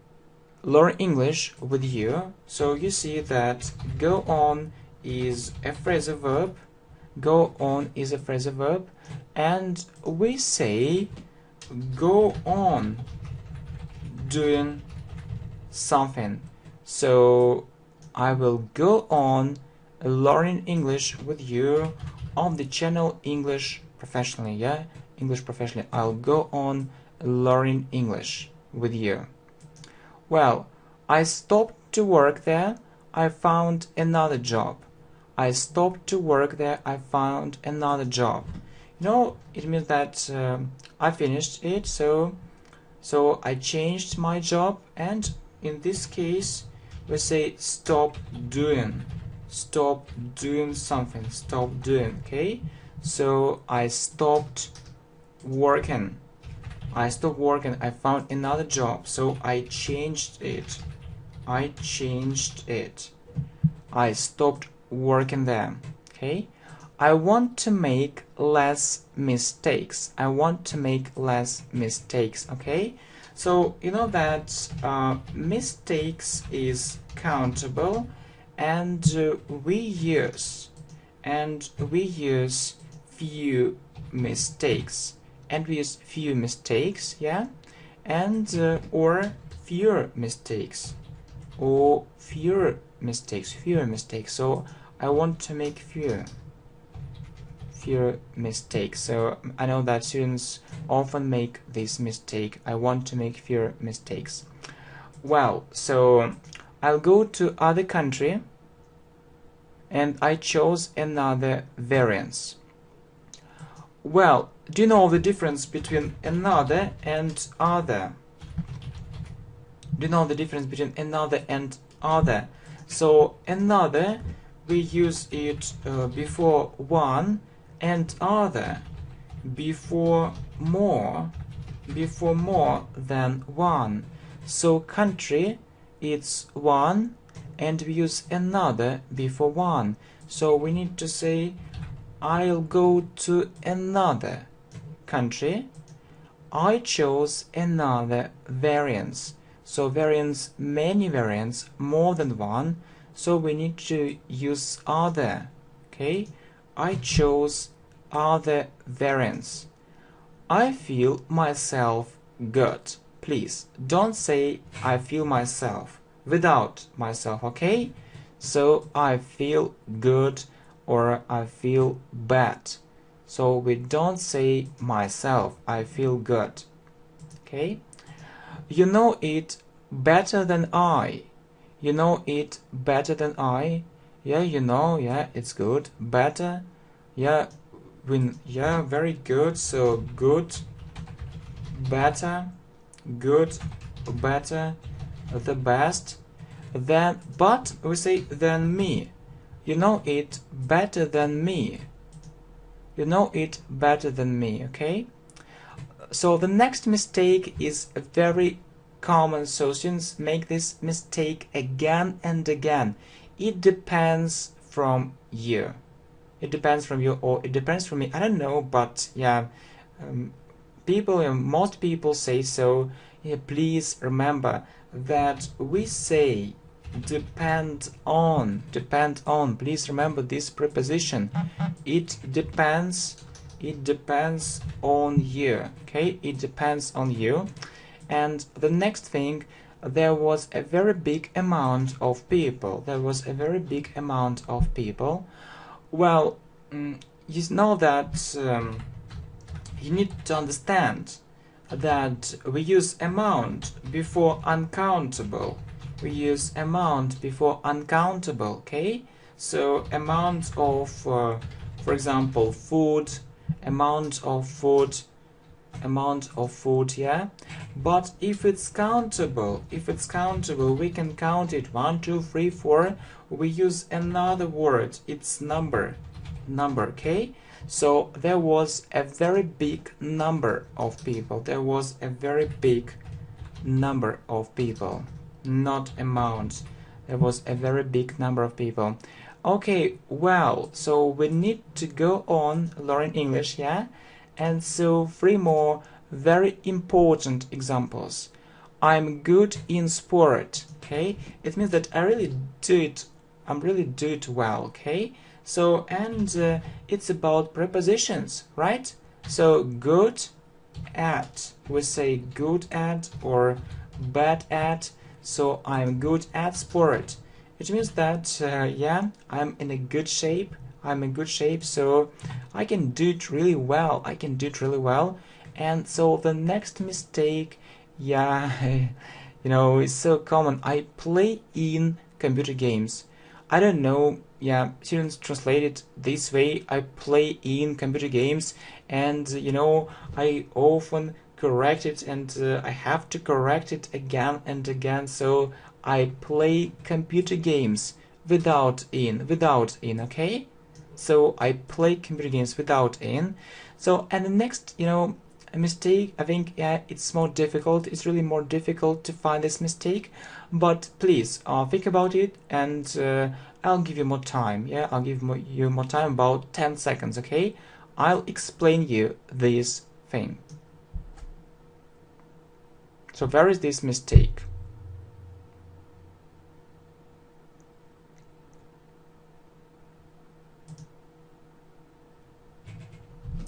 learn English with you. So you see that go on is a phrasal verb. Go on is a phrasal verb, and we say go on doing something. So I will go on learning English with you on the channel English Professionally. Yeah, English Professionally. I'll go on learning English with you. Well, I stopped to work there. I found another job. I stopped to work there. I found another job. You know, it means that I finished it. So I changed my job, and in this case, we say stop doing something. Stop doing. Okay. So I stopped working. I stopped working. I found another job. So I changed it. I changed it. I stopped working there. Okay. I want to make less mistakes. I want to make less mistakes. Okay. So you know that mistakes is countable, and we use few mistakes. And we use few mistakes, yeah, and or fewer mistakes, or fewer mistakes. So I want to make fewer mistakes. So I know that students often make this mistake. I want to make fewer mistakes. Well, so I'll go to other country, and I chose another variance. Well, do you know the difference between another and other? Do you know the difference between another and other? So another, we use it before one, and other before more than one. So country, it's one, and we use another before one. So we need to say I'll go to another country. I chose another variance. So variance, many variants, more than one. So we need to use other. Okay, I chose other variance. I feel myself good. Please don't say I feel myself without myself. Okay, so I feel good or I feel bad. So we don't say myself, I feel good. Okay? You know it better than I. You know it better than I. Yeah, you know, yeah, it's good. Better. Yeah, yeah, very good. So good, better, good, better, the best. Then, but we say than me. You know it better than me. You know it better than me, okay? So the next mistake is very common, so students make this mistake again and again. It depends from you. It depends from you, or it depends from me. I don't know, but yeah, most people say so. Yeah, please remember that we say depend on. Please remember this preposition. It depends on you. Okay, it depends on you. And the next thing, there was a very big amount of people. There was a very big amount of people. Well, you know that you need to understand that we use amount before uncountable. We use amount before uncountable, okay? So amount of, for example, food, amount of food, yeah. But if it's countable, we can count it 1, 2, 3, 4. We use another word. It's number, okay? So there was a very big number of people. There was a very big number of people, not amount. There was a very big number of people. Okay, well, so we need to go on learning English, yeah? And so 3 more very important examples. I'm good in sport, okay? It means that I'm really do it well, okay? So, and it's about prepositions, right? So, good at, we say good at or bad at. So, I'm good at sport. It means that, yeah, I'm in a good shape. So I can do it really well. And so the next mistake, yeah, is so common. I play in computer games. I don't know, yeah, students translate it this way. I play in computer games, and I often correct it, and I have to correct it again and again. So I play computer games without in, okay? So I play computer games without in. So, and the next, a mistake, I think, yeah, it's more difficult. It's really more difficult to find this mistake. But please, think about it, and I'll give you more time. Yeah, I'll give you more time, about 10 seconds, okay? I'll explain you this thing. So where is this mistake?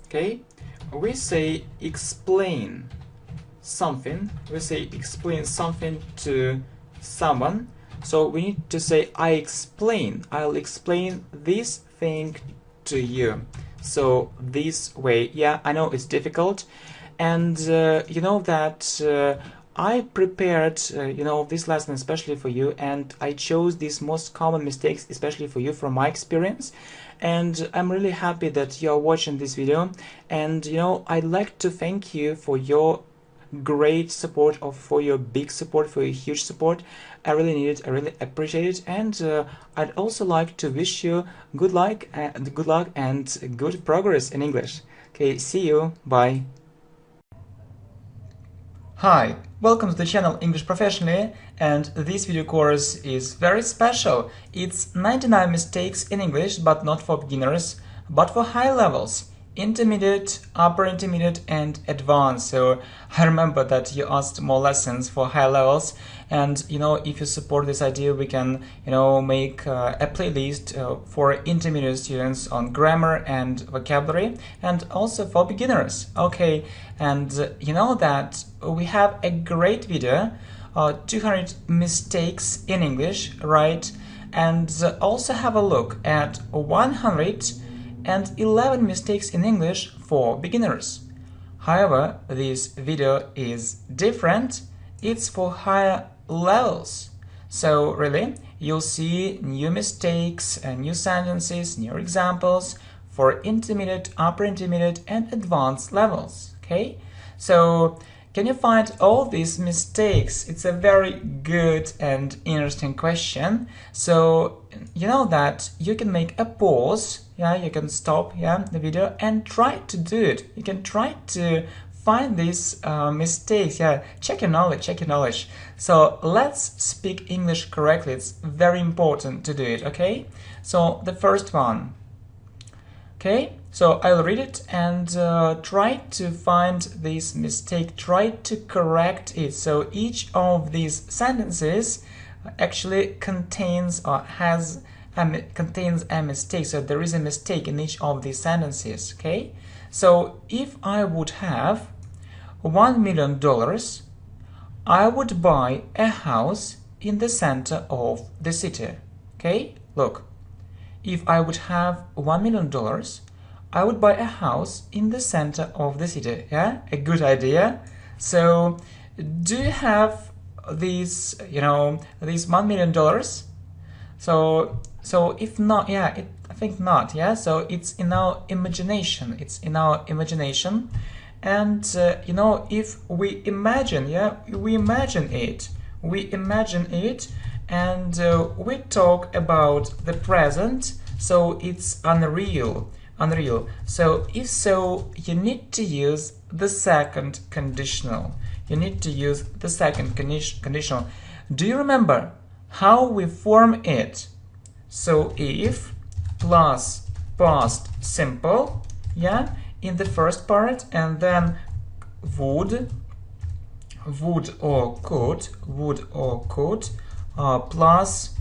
Okay, we say explain something. We say explain something to someone. So we need to say I'll explain this thing to you. So this way, yeah, I know it's difficult, and you know that I prepared this lesson especially for you, and I chose these most common mistakes especially for you from my experience. And I'm really happy that you're watching this video, and I'd like to thank you for your great support, or for your big support, for your huge support. I really need it, I really appreciate it, and I'd also like to wish you good luck and good progress in English. Okay, see you, bye. Hi, welcome to the channel English Professionally, and this video course is very special. It's 99 mistakes in English, but not for beginners, but for high levels. Intermediate, upper intermediate, and advanced. So I remember that you asked more lessons for high levels, and if you support this idea, we can make a playlist for intermediate students on grammar and vocabulary, and also for beginners. Okay, and you know that we have a great video, 200 mistakes in English, right? And also have a look at 111 mistakes in English for beginners. However, this video is different. It's for higher levels. So really, you'll see new mistakes, new sentences, new examples for intermediate, upper intermediate, and advanced levels. Okay? So can you find all these mistakes? It's a very good and interesting question. So you know that you can make a pause, yeah, you can stop, yeah, the video, and try to do it. You can try to find these mistakes, yeah, check your knowledge. So let's speak English correctly. It's very important to do it, okay? So the first one. Okay, so I'll read it and try to find this mistake, try to correct it. So each of these sentences actually contains contains a mistake. So there is a mistake in each of these sentences. Okay, so if I would have $1 million, I would buy a house in the center of the city. Okay, look, if I would have $1 million, I would buy a house in the center of the city. Yeah, a good idea. So, do you have these, these $1 million? So if not, yeah, I think not. Yeah, so it's in our imagination. It's in our imagination, and if we imagine, yeah, we imagine it, and we talk about the present. So it's unreal. So if so, you need to use the second conditional. Conditional. Do you remember how we form it? So if plus past simple, yeah, in the first part, and then would or could, plus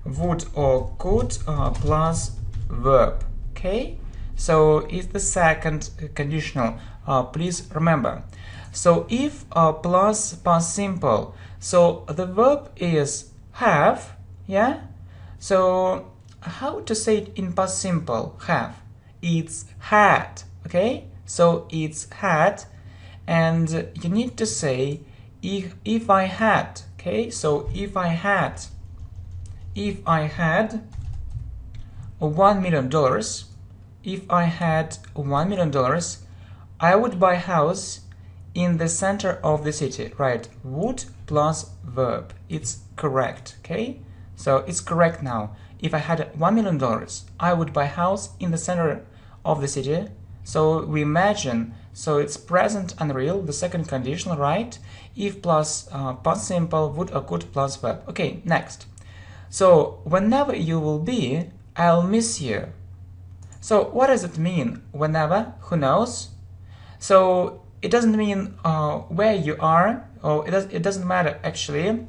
would or could plus verb. Okay, so it's the second conditional. Please remember. So if plus past simple, so the verb is have, yeah. So how to say it in past simple? Have. It's had. Okay, so it's had, and you need to say if I had. Okay, so if I had $1 million, I would buy a house in the center of the city. Right, would plus verb. It's correct. Okay, so it's correct now. If I had $1 million, I would buy a house in the center of the city. So we imagine, so it's present unreal, the second conditional, right? If plus past simple, would or could plus verb. Okay, next. So whenever you will be, I'll miss you. So what does it mean? Whenever? Who knows? So it doesn't mean where you are, or it doesn't matter actually.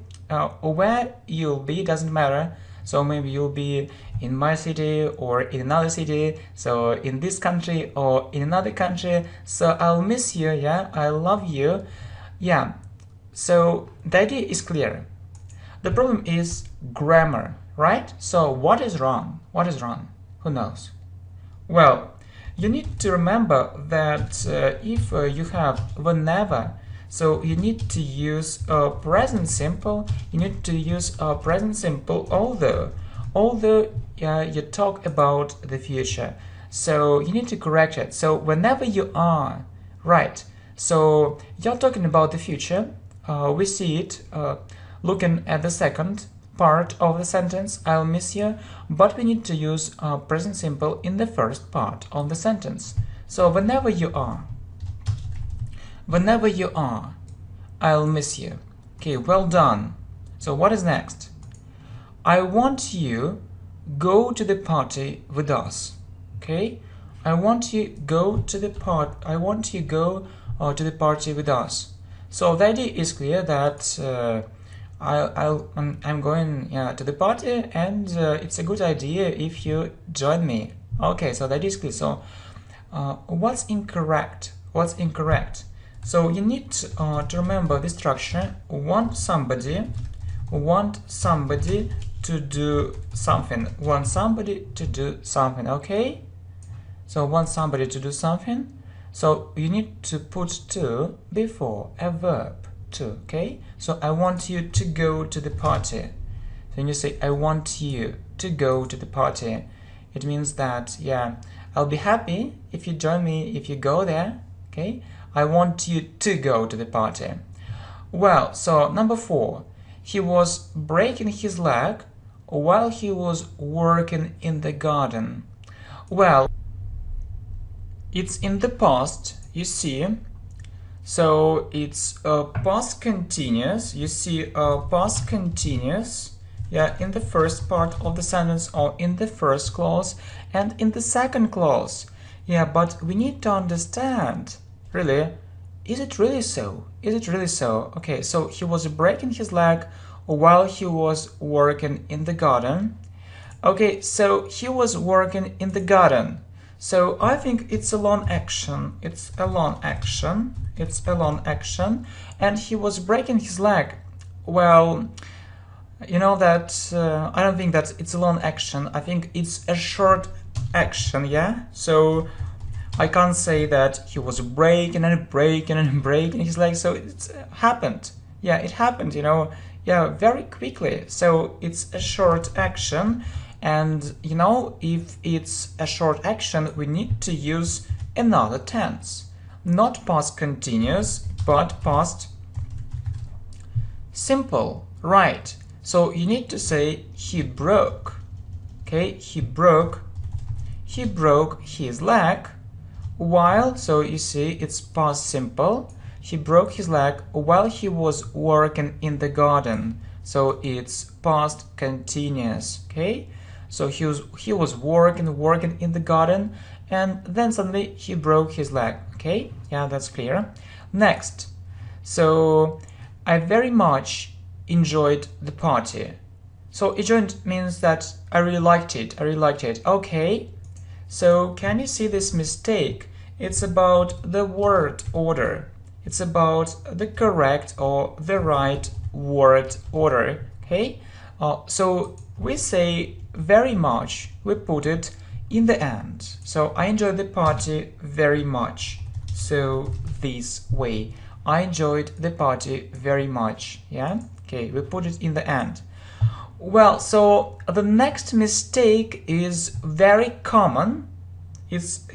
Where you'll be doesn't matter. So maybe you'll be in my city or in another city, so in this country or in another country. So I'll miss you, yeah, I love you. Yeah, so the idea is clear. The problem is grammar, right? So what is wrong? Who knows? Well, you need to remember that if you have whenever, so you need to use present simple. Although you talk about the future. So you need to correct it. So whenever you are, right? So you're talking about the future. We see it looking at the second part of the sentence, I'll miss you, but we need to use present simple in the first part of the sentence. So whenever you are, I'll miss you. Okay, well done. So what is next? I want you go to the party with us. Okay, I want you go to the party with us. So the idea is clear that I'm going to the party, and it's a good idea if you join me. Okay, so that is clear. So what's incorrect? So you need to remember the structure. Want somebody to do something. Okay, so want somebody to do something. So you need to put to before a verb. To, okay, so I want you to go to the party. Then you say I want you to go to the party. It means that, yeah, I'll be happy if you join me, if you go there. Okay, I want you to go to the party. Well, so number 4, he was breaking his leg while he was working in the garden. Well, it's in the past, you see. So it's past continuous. You see past continuous, yeah, in the first part of the sentence or in the first clause and in the second clause. Yeah, but we need to understand, really, is it really so? Okay, so he was breaking his leg while he was working in the garden. Okay, so he was working in the garden. So I think it's a long action. It's a long action. And he was breaking his leg. Well, you know that I don't think that it's a long action. I think it's a short action, yeah? So I can't say that he was breaking his leg. So it happened. Yeah, it happened, yeah, very quickly. So it's a short action. And, if it's a short action, we need to use another tense. Not past continuous, but past simple, right? So you need to say he broke, okay? He broke his leg while, so you see it's past simple. He broke his leg while he was working in the garden. So it's past continuous, okay? So he was working in the garden, and then suddenly he broke his leg, okay? Yeah, that's clear. Next, so I very much enjoyed the party. So enjoyed means that I really liked it. Okay. So can you see this mistake? It's about the word order. It's about the correct or the right word order, okay? So we say very much, we put it in the end. So I enjoyed the party very much. So this way, I enjoyed the party very much, yeah? Okay, we put it in the end. Well, so the next mistake is very common. It's,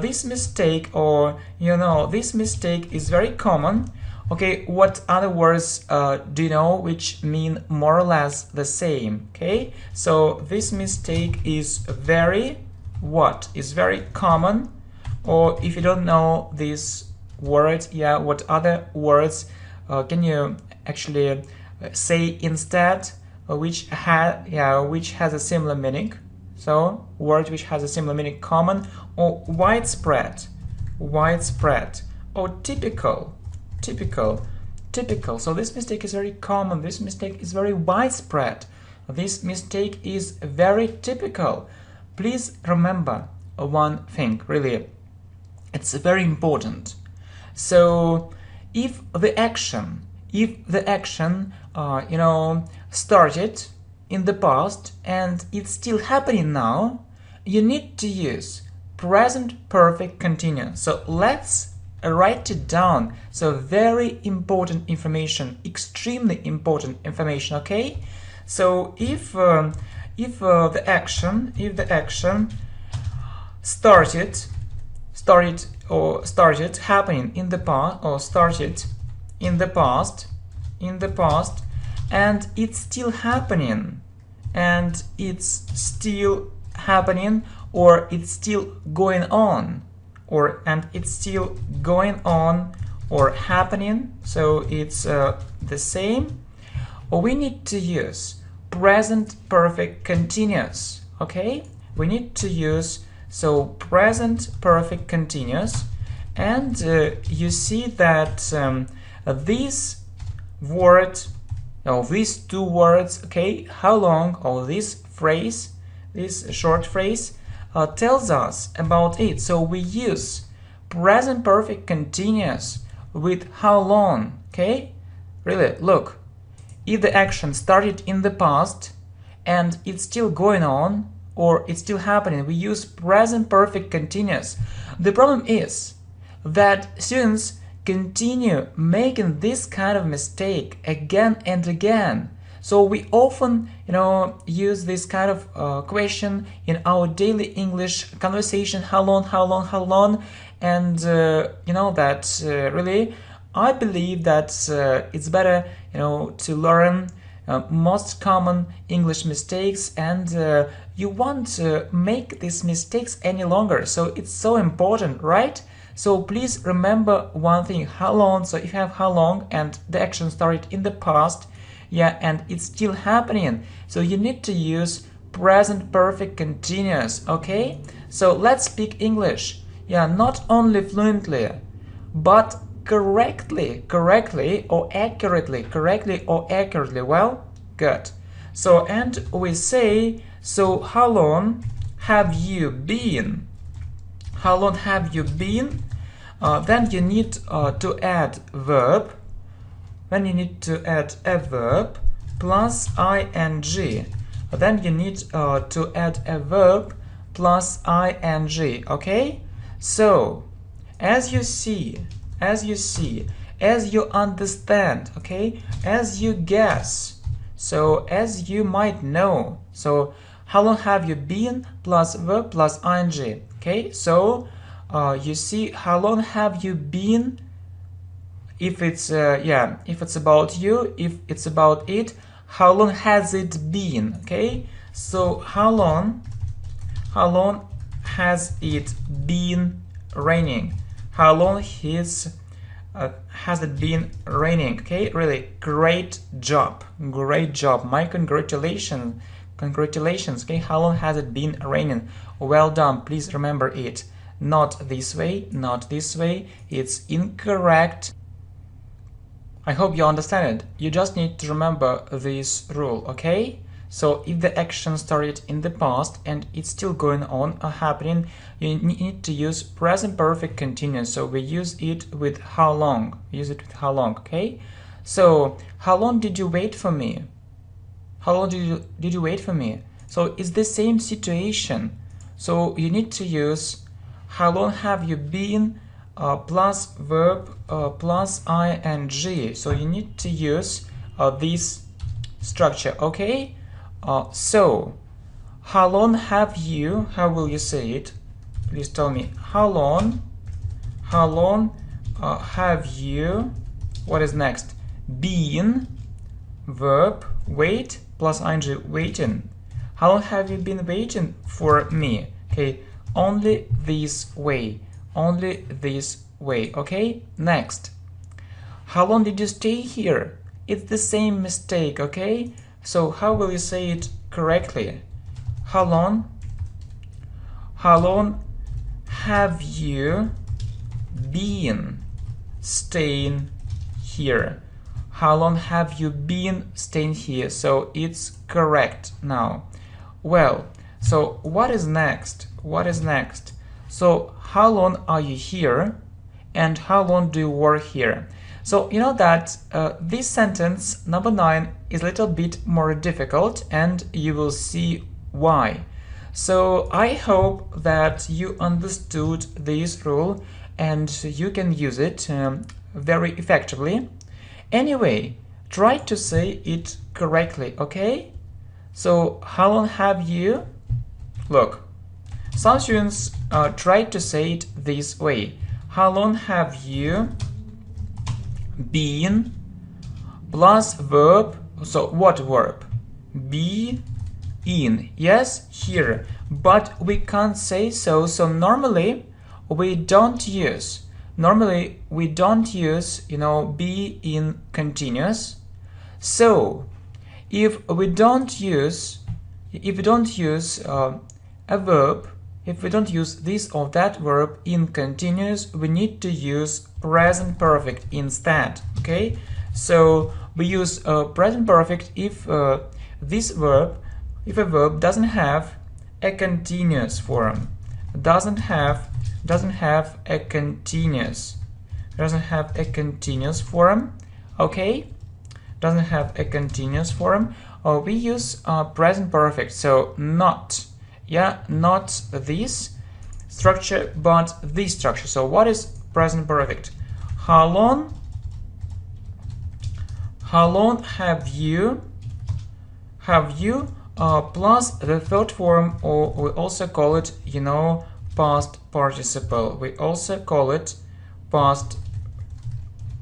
this mistake, or, this mistake is very common. Okay, what other words do you know which mean more or less the same? Okay, so this mistake is very common. Or if you don't know this word, what other words can you actually say instead, which has a similar meaning? So word which has a similar meaning, common or widespread, or typical. So this mistake is very common, this mistake is very widespread, this mistake is very typical. Please remember one thing, really, it's very important. So if the action started in the past and it's still happening now, you need to use present perfect continuous. So let's write it down. So very important information, extremely important information, okay? So if the action started happening in the past, or started in the past, and it's still happening, or it's still going on, or happening, so it's the same, we need to use present perfect continuous, okay? We need to use present perfect continuous, and you see that this word, these two words, okay, how long, or this short phrase tells us about it. So we use present perfect continuous with how long, okay? Really, look, if the action started in the past and it's still going on, or it's still happening, we use present perfect continuous. The problem is that students continue making this kind of mistake again and again. So we often, use this kind of question in our daily English conversation, how long, and really, I believe that it's better, to learn most common English mistakes, and you won't make these mistakes any longer. So it's so important, right? So please remember one thing, how long. So if you have how long and the action started in the past, and it's still happening, so you need to use present perfect continuous, okay? So let's speak English, not only fluently, but correctly or accurately. Well, good. So, and we say, so how long have you been? how long have you been, then you need to add verb. Then you need to add a verb plus ing. Then you need to add a verb plus ing. Okay? So, as you see, as you understand, okay, as you guess, so as you might know, so how long have you been plus verb plus ing. Okay, so you see, how long have you been, if it's if it's about you, if it's about it, how long has it been. Okay, so how long has it been raining? How long has it been raining? Okay, really great job, my congratulations. Okay, how long has it been raining? Well done. Please remember it. Not this way, it's incorrect. I hope you understand it. You just need to remember this rule, okay? So if the action started in the past and it's still going on or happening, you need to use present perfect continuous. So we use it with how long. Okay? So how long did you wait for me? How long did you wait for me? So it's the same situation. So you need to use how long have you been plus verb plus ing. So you need to use this structure, okay? So how long have you, how will you say it? Please tell me. How long have you, what is next? Been, verb, wait, plus ing, waiting. How long have you been waiting for me? Okay, only this way, okay? Next, how long did you stay here? It's the same mistake, okay? So how will you say it correctly? How long have you been staying here? How long have you been staying here? So it's correct now. Well, so what is next? So how long are you here and how long do you work here? So you know that this sentence number 9 is a little bit more difficult, and you will see why. So I hope that you understood this rule and you can use it very effectively. Anyway, try to say it correctly, okay? So how long have you? Look, some students try to say it this way. How long have you been plus verb? So what verb? Be in. Yes, here. But we can't say so. So normally we don't use, be in continuous. So if we don't use a verb, if we don't use this or that verb in continuous, we need to use present perfect instead. Okay, so we use present perfect if a verb doesn't have a continuous form, doesn't have a continuous form. Okay, doesn't have a continuous form. We use present perfect. So not this structure, but this structure. So what is present perfect? How long have you plus the third form, or we also call it past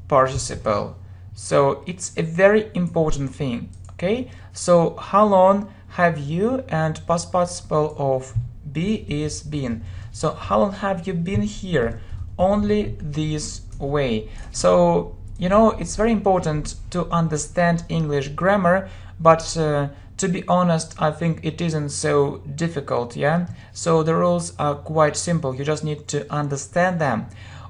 participle. So it's a very important thing. Okay, so how long have you, and past participle of be is been. So how long have you been here? Only this way. So it's very important to understand English grammar, but to be honest, I think it isn't so difficult, yeah? So the rules are quite simple, you just need to understand them.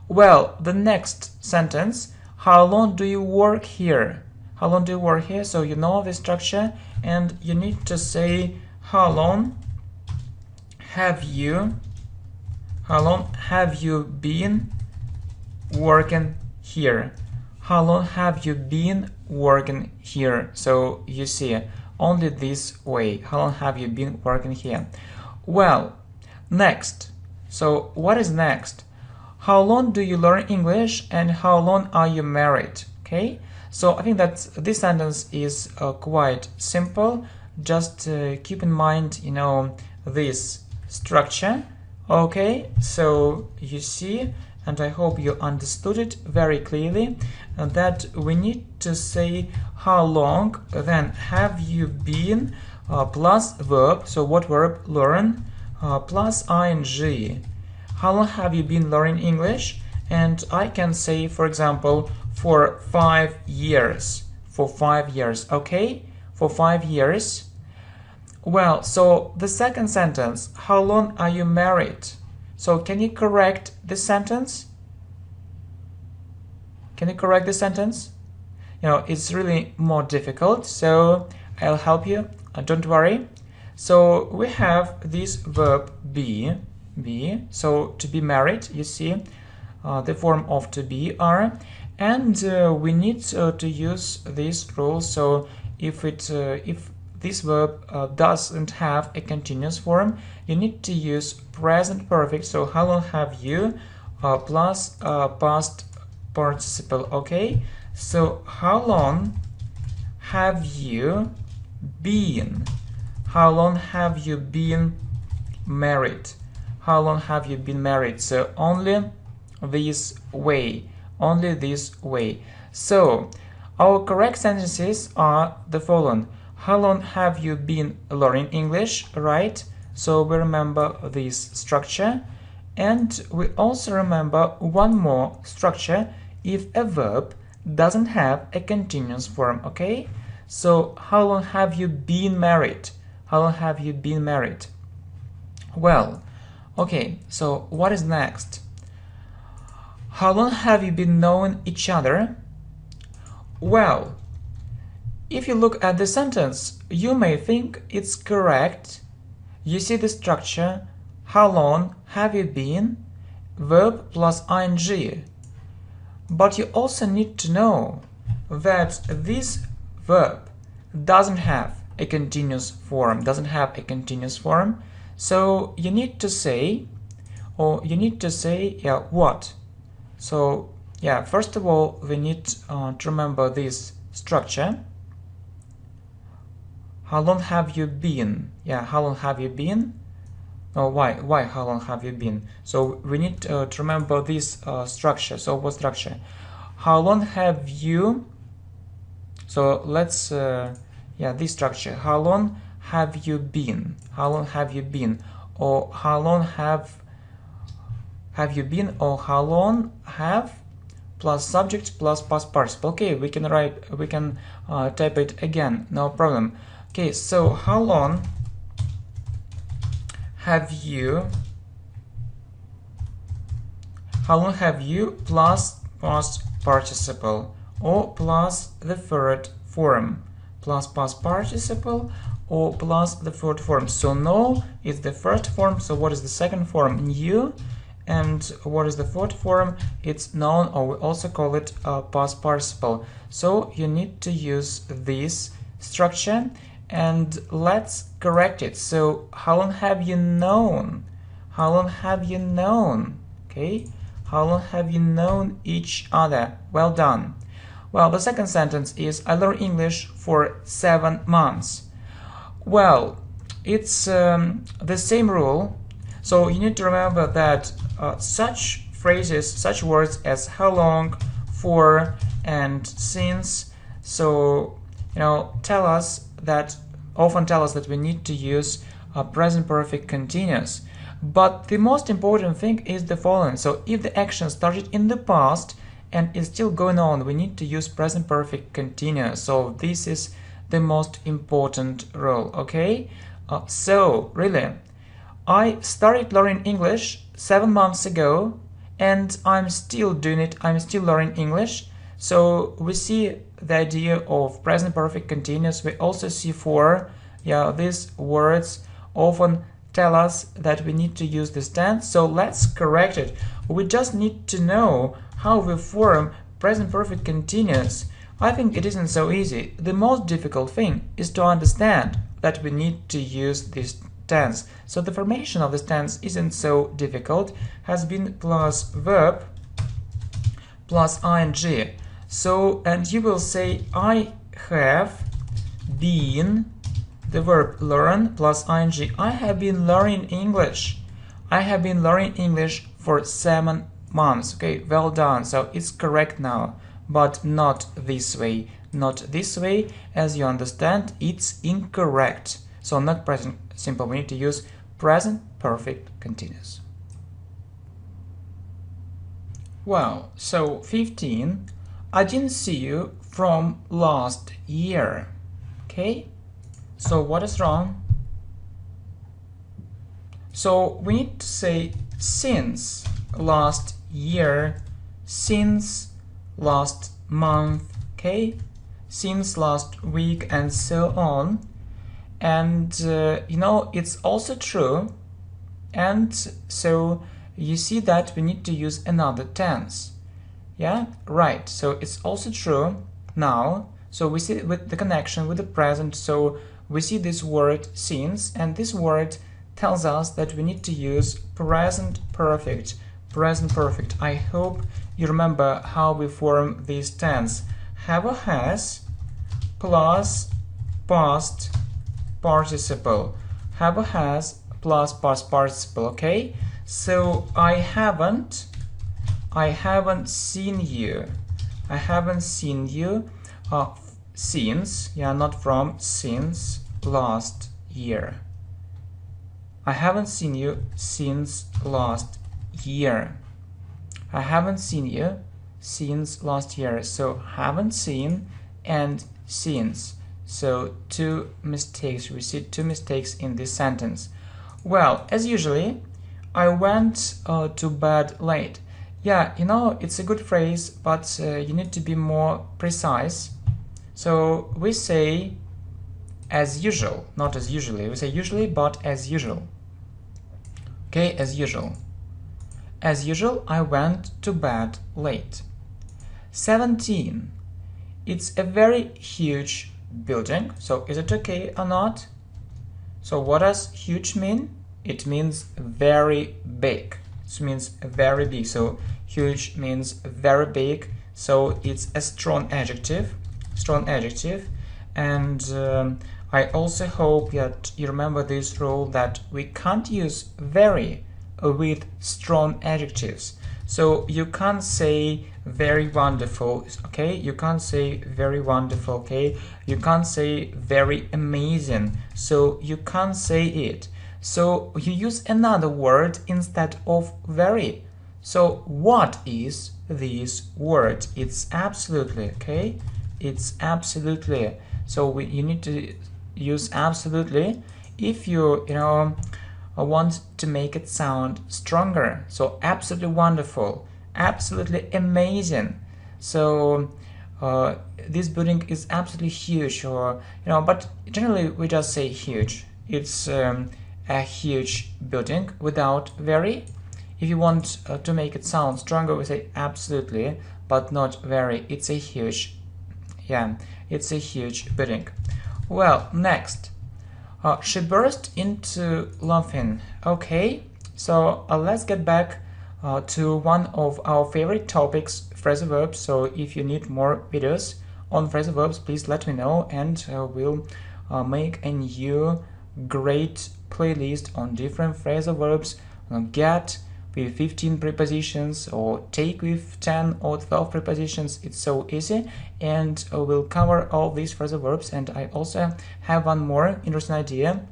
Well, the next sentence, how long do you work here? How long do you work here? So you know the structure, and you need to say how long have you How long have you been working here? How long have you been working here? So you see, only this way. How long have you been working here? Well, next. So what is next? How long do you learn English and how long are you married? Okay, so I think that this sentence is quite simple. Just keep in mind, this structure. Okay, so you see, and I hope you understood it very clearly, that we need to say how long, then have you been, plus verb, so what verb? Learn, plus ing. How long have you been learning English? And I can say, for example, for 5 years. For 5 years, okay? For 5 years. Well, so the second sentence, how long are you married? So can you correct this sentence? Can you correct this sentence? It's really more difficult, so I'll help you. Don't worry. So we have this verb be, so to be married, you see, the form of to be are, and we need to use this rule. So if this verb doesn't have a continuous form, you need to use present perfect. So how long have you plus past participle. Okay, so how long have you been? How long have you been married? How long have you been married? So only this way, only this way. So our correct sentences are the following. How long have you been learning English? Right? So we remember this structure, and we also remember one more structure if a verb doesn't have a continuous form. Okay? So how long have you been married? How long have you been married? Well, okay, so what is next? How long have you been knowing each other? Well, if you look at the sentence, you may think it's correct. You see the structure, how long have you been, verb plus ing. But you also need to know that this verb doesn't have a continuous form, So you need to say, what? So yeah, first of all, we need to remember this structure. How long have you been? Yeah, how long have you been? Oh, why how long have you been? So we need to remember this structure. So what structure? How long have you? So let's this structure. How long have you been? How long have you been? Or how long have you been? Or how long have plus subject plus past participle. Okay, we can type it again, no problem. Okay, so how long have you plus past participle or plus the third form, plus past participle or plus the third form. So no is the first form. So what is the second form? New. And what is the fourth form? It's noun, or we also call it past participle. So you need to use this structure, and let's correct it. So how long have you known? How long have you known? Okay, how long have you known each other? Well done. Well, the second sentence is I learned English for 7 months. Well, it's the same rule. So you need to remember that such phrases, such words as how long, for, and since, so often tell us that we need to use present perfect continuous. But the most important thing is the following. So if the action started in the past and is still going on, we need to use present perfect continuous. So this is the most important rule. Okay, so really, I started learning English 7 months ago, and I'm still doing it. I'm still learning English. So we see the idea of present perfect continuous. We also see for these words often tell us that we need to use this tense, so let's correct it. We just need to know how we form present perfect continuous. I think it isn't so easy. The most difficult thing is to understand that we need to use this tense. So the formation of this tense isn't so difficult, has been plus verb plus ing. So, and you will say, I have been, the verb learn plus ing. I have been learning English. I have been learning English for 7 months. Okay, well done. So it's correct now, but not this way. Not this way. As you understand, it's incorrect. So not present simple. We need to use present perfect continuous. Well, so 15. I didn't see you from last year. Okay, so what is wrong? So we need to say since last year, since last month, okay, since last week, and so on. And you know, it's also true, and so you see that we need to use another tense. Yeah, right. So it's also true now. So we see with the connection with the present, so we see this word since, and this word tells us that we need to use present perfect. Present perfect. I hope you remember how we form this tense. Have or has plus past participle. Have or has plus past participle. Okay, so I haven't seen you. I haven't seen you since, yeah, not from, since last year. I haven't seen you since last year. I haven't seen you since last year. So haven't seen and since. So two mistakes. We see two mistakes in this sentence. Well, as usually, I went to bed late. Yeah, you know, it's a good phrase, but you need to be more precise. So we say as usual, not as usually. We say usually, but as usual. Okay, as usual. As usual, I went to bed late. 17. It's a very huge building. So is it okay or not? So what does huge mean? It means very big. It means very big. So huge means very big. So it's a strong adjective. Strong adjective. And I also hope that you remember this rule that we can't use very with strong adjectives. So you can't say very wonderful, okay? You can't say very wonderful, okay? You can't say very amazing. So you can't say it. So you use another word instead of very. So what is this word? It's absolutely, okay? It's absolutely. So you need to use absolutely if you want to make it sound stronger. So absolutely wonderful, absolutely amazing. So this building is absolutely huge, or but generally we just say huge. It's a huge building without very. If you want to make it sound stronger, we say absolutely, but not very. It's a huge, it's a huge building. Well, next. She burst into laughing. Okay, so let's get back to one of our favorite topics, phrasal verbs. So if you need more videos on phrasal verbs, please let me know, and we'll make a new great playlist on different phrasal verbs. Get with 15 prepositions or take with 10 or 12 prepositions. It's so easy, and we'll cover all these phrasal verbs. And I also have one more interesting idea.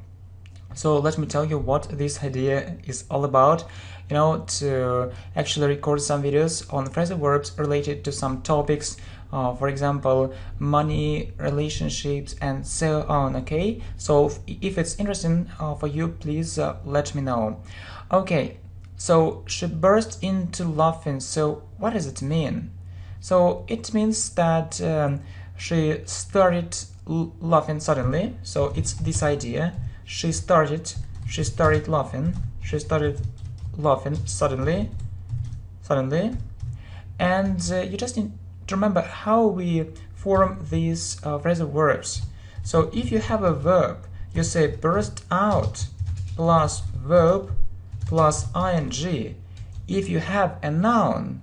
So let me tell you what this idea is all about. To actually record some videos on phrasal verbs related to some topics, for example, money, relationships, and so on. Okay, so if it's interesting for you, please let me know. Okay, so she burst into laughing. So what does it mean? So it means that she started laughing suddenly. So it's this idea. She started She started laughing. She started laughing suddenly. And you just need to remember how we form these phrasal verbs. So if you have a verb, you say burst out plus verb plus ing. If you have a noun,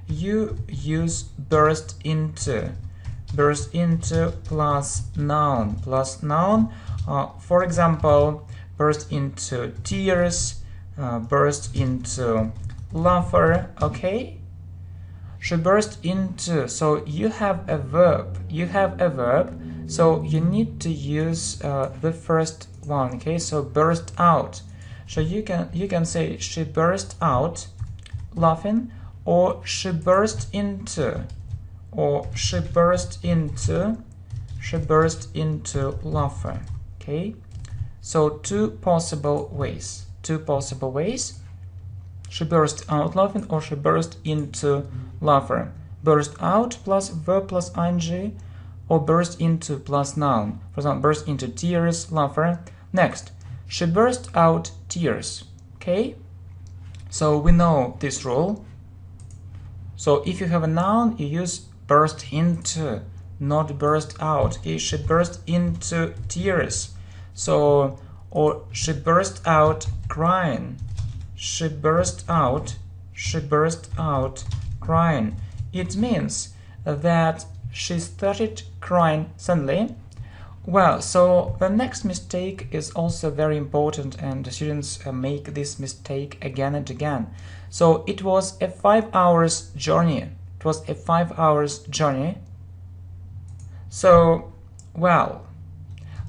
you use burst into plus noun for example, burst into tears, burst into laughter. Okay, she burst into, so you have a verb, so you need to use the first one. Okay, so burst out, so you can say she burst out laughing, or she burst into, laughter. Okay, so two possible ways. She burst out laughing, or she burst into laughter. Burst out plus verb plus ing, or burst into plus noun. For example, burst into tears, laughter. Next, she burst out tears. Okay, so we know this rule. So if you have a noun, you use burst into, not burst out. Okay, she burst into tears. So, or she burst out crying. She burst out crying. It means that she started crying suddenly. Well, so the next mistake is also very important, and the students make this mistake again and again. So it was a 5 hours journey. So, well,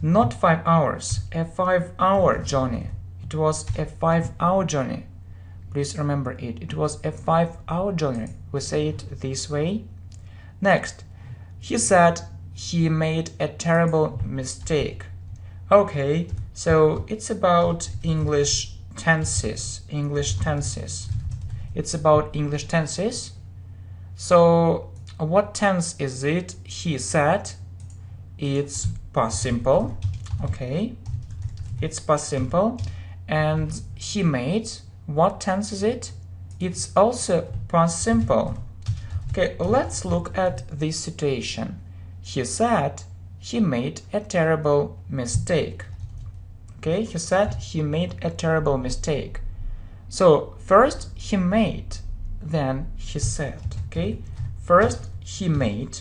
not 5 hours, a 5-hour journey. It was a 5-hour journey. Please remember it. It was a 5-hour journey. We say it this way. Next, he said he made a terrible mistake. Okay, so it's about English tenses. It's about English tenses. So what tense is it? He said. It's past simple. Okay, it's past simple. And he made, what tense is it? It's also past simple. Okay, let's look at this situation. He said he made a terrible mistake. Okay, he said he made a terrible mistake. So first he made, then he said. Okay, first he made,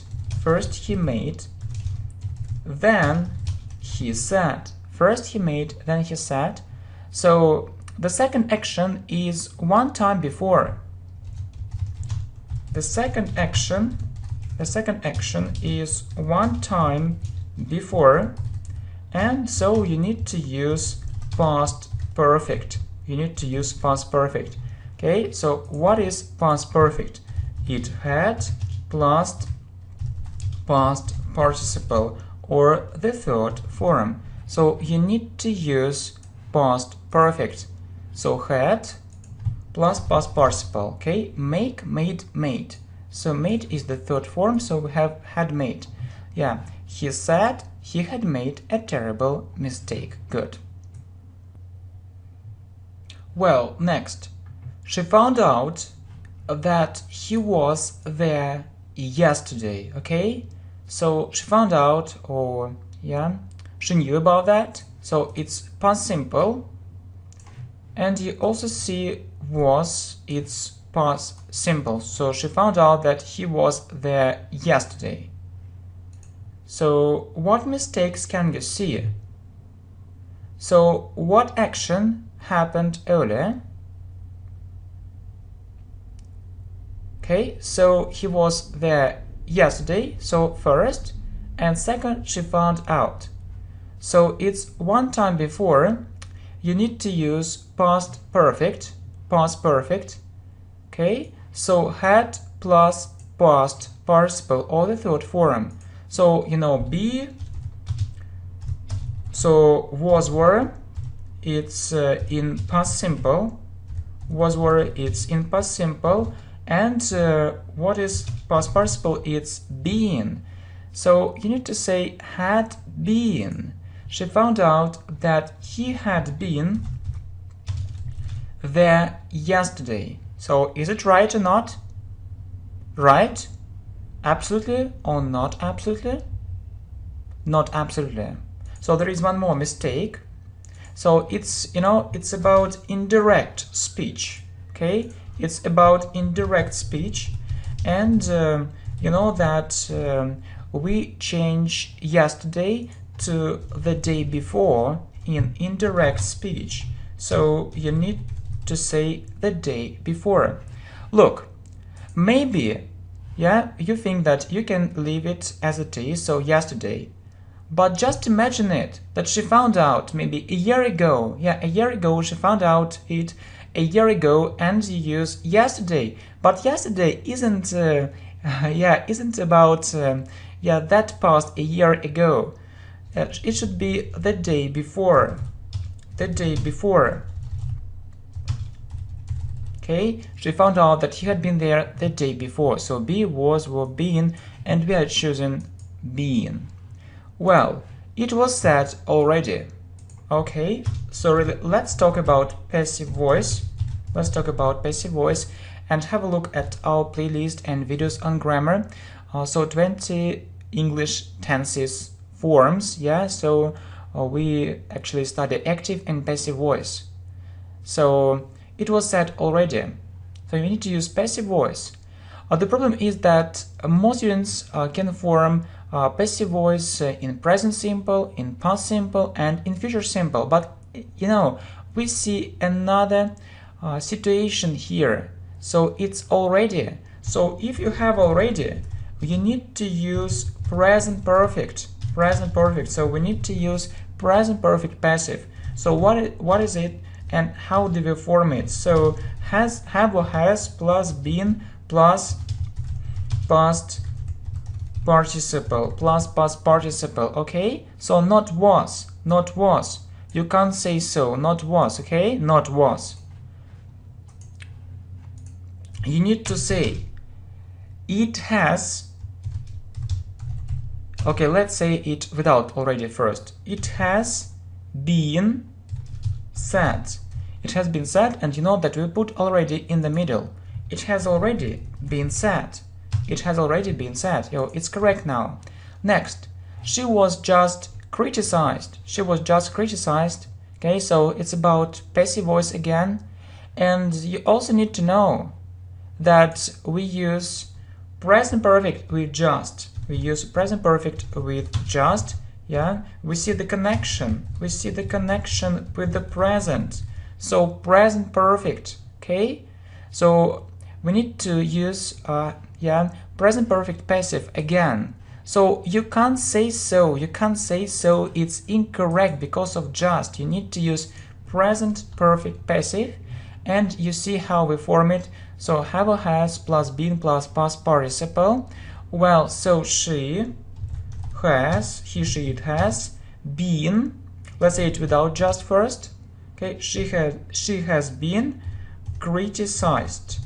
then he said. First he made, then he said. So the second action is one time before. The second action is one time before, and so you need to use past perfect. Okay, so what is past perfect? It had plus past participle, or the third form. So you need to use past perfect. So had plus past participle. Okay, make, made, made. So made is the third form, so we have had made. Yeah, he said he had made a terrible mistake. Good. Well, next, she found out that he was there yesterday. Okay, so she found out, or yeah, she knew about that. So it's past simple. And you also see was, it's past simple. So she found out that he was there yesterday. So what mistakes can you see? So what action happened earlier? Okay, so he was there yesterday. So first, and second, she found out. So it's one time before. You need to use past perfect. Okay, so had plus past participle, or the third form. So you know be. So was, were, it's in past simple. Was, were, it's in past simple. And what is past participle? It's been. So you need to say had been. she found out that he had been there yesterday. So is it right or not? Right? Absolutely or not absolutely? Not absolutely. So there is one more mistake. So it's, it's about indirect speech. Okay? It's about indirect speech. And you know that we change yesterday to the day before in indirect speech. So you need to say the day before. Look, maybe, you think that you can leave it as it is, so yesterday. But just imagine it, that she found out maybe a year ago. A year ago she found out it a year ago, and you use yesterday. But yesterday isn't, isn't about, that passed a year ago. It should be the day before. The day before. Okay, she found out that he had been there the day before. So be, was, were, been, and we are choosing been. Well, it was said already. Okay, so really, let's talk about passive voice. Let's talk about passive voice and have a look at our playlist and videos on grammar. So 20 English tenses forms. So we actually study active and passive voice. So it was said already. So you need to use passive voice. The problem is that most students can form passive voice in present simple, in past simple, and in future simple. But we see another situation here. So it's already. So if you have already, you need to use present perfect. Present perfect. So we need to use present perfect passive. So what is it? And how do we form it? So have or has plus been plus past participle plus past participle. Okay, so not was. You can't say so. Not was. Okay, not was. You need to say it has. Okay, let's say it without already first. It has been said. It has been said, and you know that we put already in the middle. It has already been said. It has already been said. It's correct now. Next, she was just criticized. She was just criticized. Okay, so it's about passive voice again. And you also need to know that we use present perfect with just. We use present perfect with just. We see the connection. We see the connection with the present. So present perfect. Okay, so we need to use present perfect passive again. So you can't say so. You can't say so. It's incorrect because of just. You need to use present perfect passive, and you see how we form it. So have or has plus been plus past participle. Well, so she has, he, she, it has been. Let's say it without just first. Okay, she has been criticized.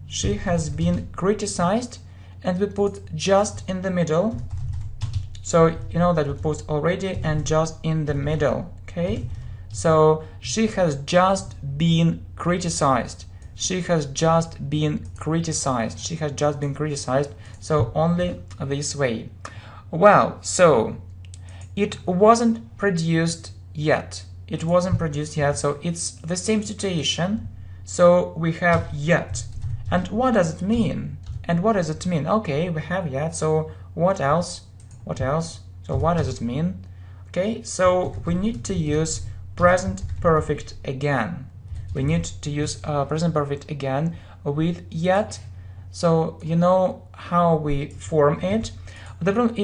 She has been criticized, and we put just in the middle. So you know that we put already and just in the middle. Okay, so she has just been criticized. She has just been criticized. She has just been criticized. So only this way. Well, so it wasn't produced yet. It wasn't produced yet. So it's the same situation. So we have yet. And what does it mean? And what does it mean? Okay, we have yet. So what else? What else? So what does it mean? Okay, so we need to use present perfect again. We need to use present perfect again with yet. So you know how we form it. The problem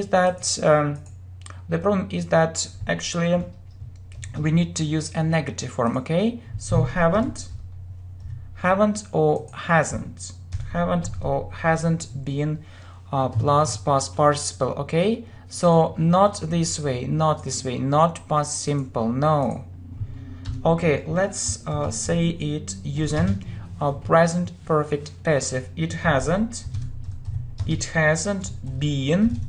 is that actually we need to use a negative form. Okay, so haven't or hasn't been plus past participle. Okay, so not this way, not past simple, no. Okay, let's say it using present perfect passive. It hasn't been,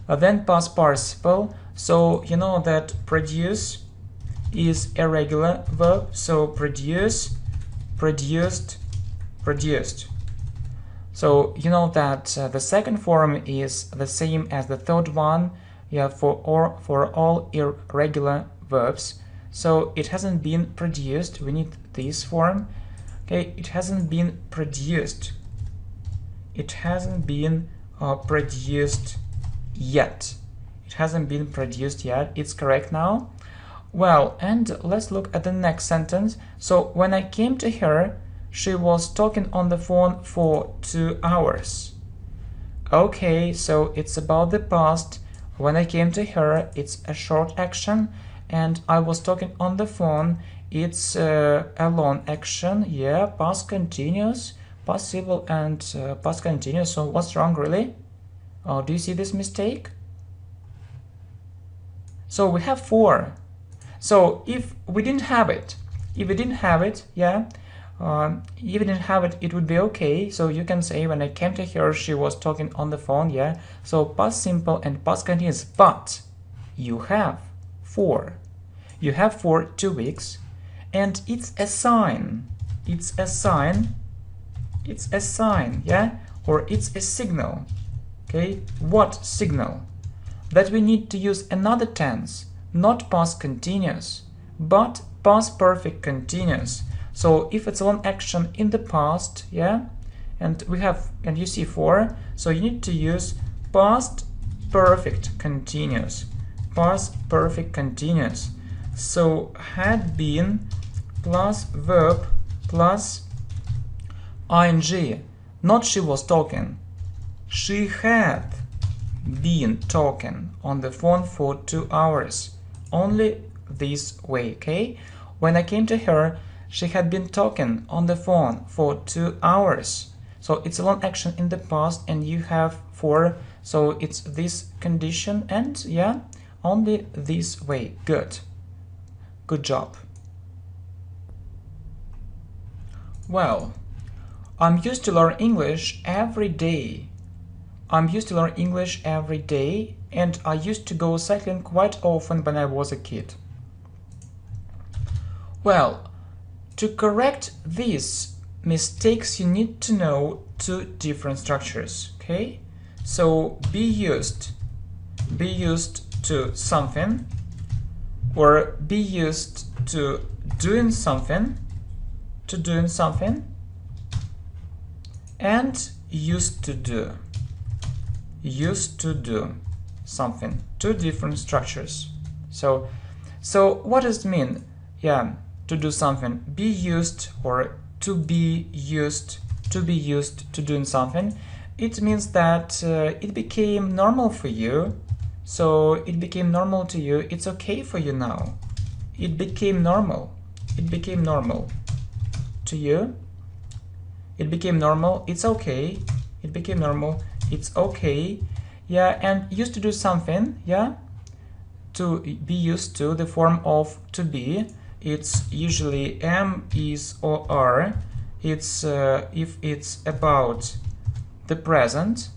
then past participle. So you know that produce is a regular verb. So produce, produced, produced. So you know that the second form is the same as the third one, yeah, for all irregular verbs. So it hasn't been produced. We need this form. Okay, it hasn't been produced. It hasn't been produced yet. It hasn't been produced yet. It's correct now. Well, and let's look at the next sentence. So when I came to her, she was talking on the phone for 2 hours. Okay, so it's about the past. When I came to her, it's a short action, and I was talking on the phone, it's a long action. Yeah, past continuous, past simple, and past continuous. So what's wrong, really? Do you see this mistake? So we have 4. So if we didn't have it, yeah, if we didn't have it, it would be okay. So you can say when I came to her, she was talking on the phone, yeah. So past simple and past continuous, but you have 4. You have for 2 weeks, and it's a sign. It's a sign. It's a sign, yeah, or it's a signal. Okay, what signal? That we need to use another tense, not past continuous, but past perfect continuous. So if it's one action in the past, yeah, and we have, and you see 4, so you need to use past perfect continuous. Past perfect continuous. So had been plus verb plus ing, not she was talking. She had been talking on the phone for 2 hours. Only this way, okay? When I came to her, she had been talking on the phone for 2 hours. So it's a long action in the past, and you have 4, so it's this condition, and yeah, only this way. Good. Good job. Well, I'm used to learn English every day. I'm used to learn English every day, and I used to go cycling quite often when I was a kid. Well, to correct these mistakes, you need to know 2 different structures, okay? So be used to something, or be used to doing something, and used to do something. 2 different structures. So what does it mean? Yeah, to do something. Be used, or to be used to doing something. It means that it became normal for you. So it became normal to you. It's okay for you now. It became normal. It became normal to you. It became normal. It's okay. It became normal. It's okay. Yeah, and used to do something, yeah, to be used to, the form of to be, it's usually am, is, or are. It's if it's about the present,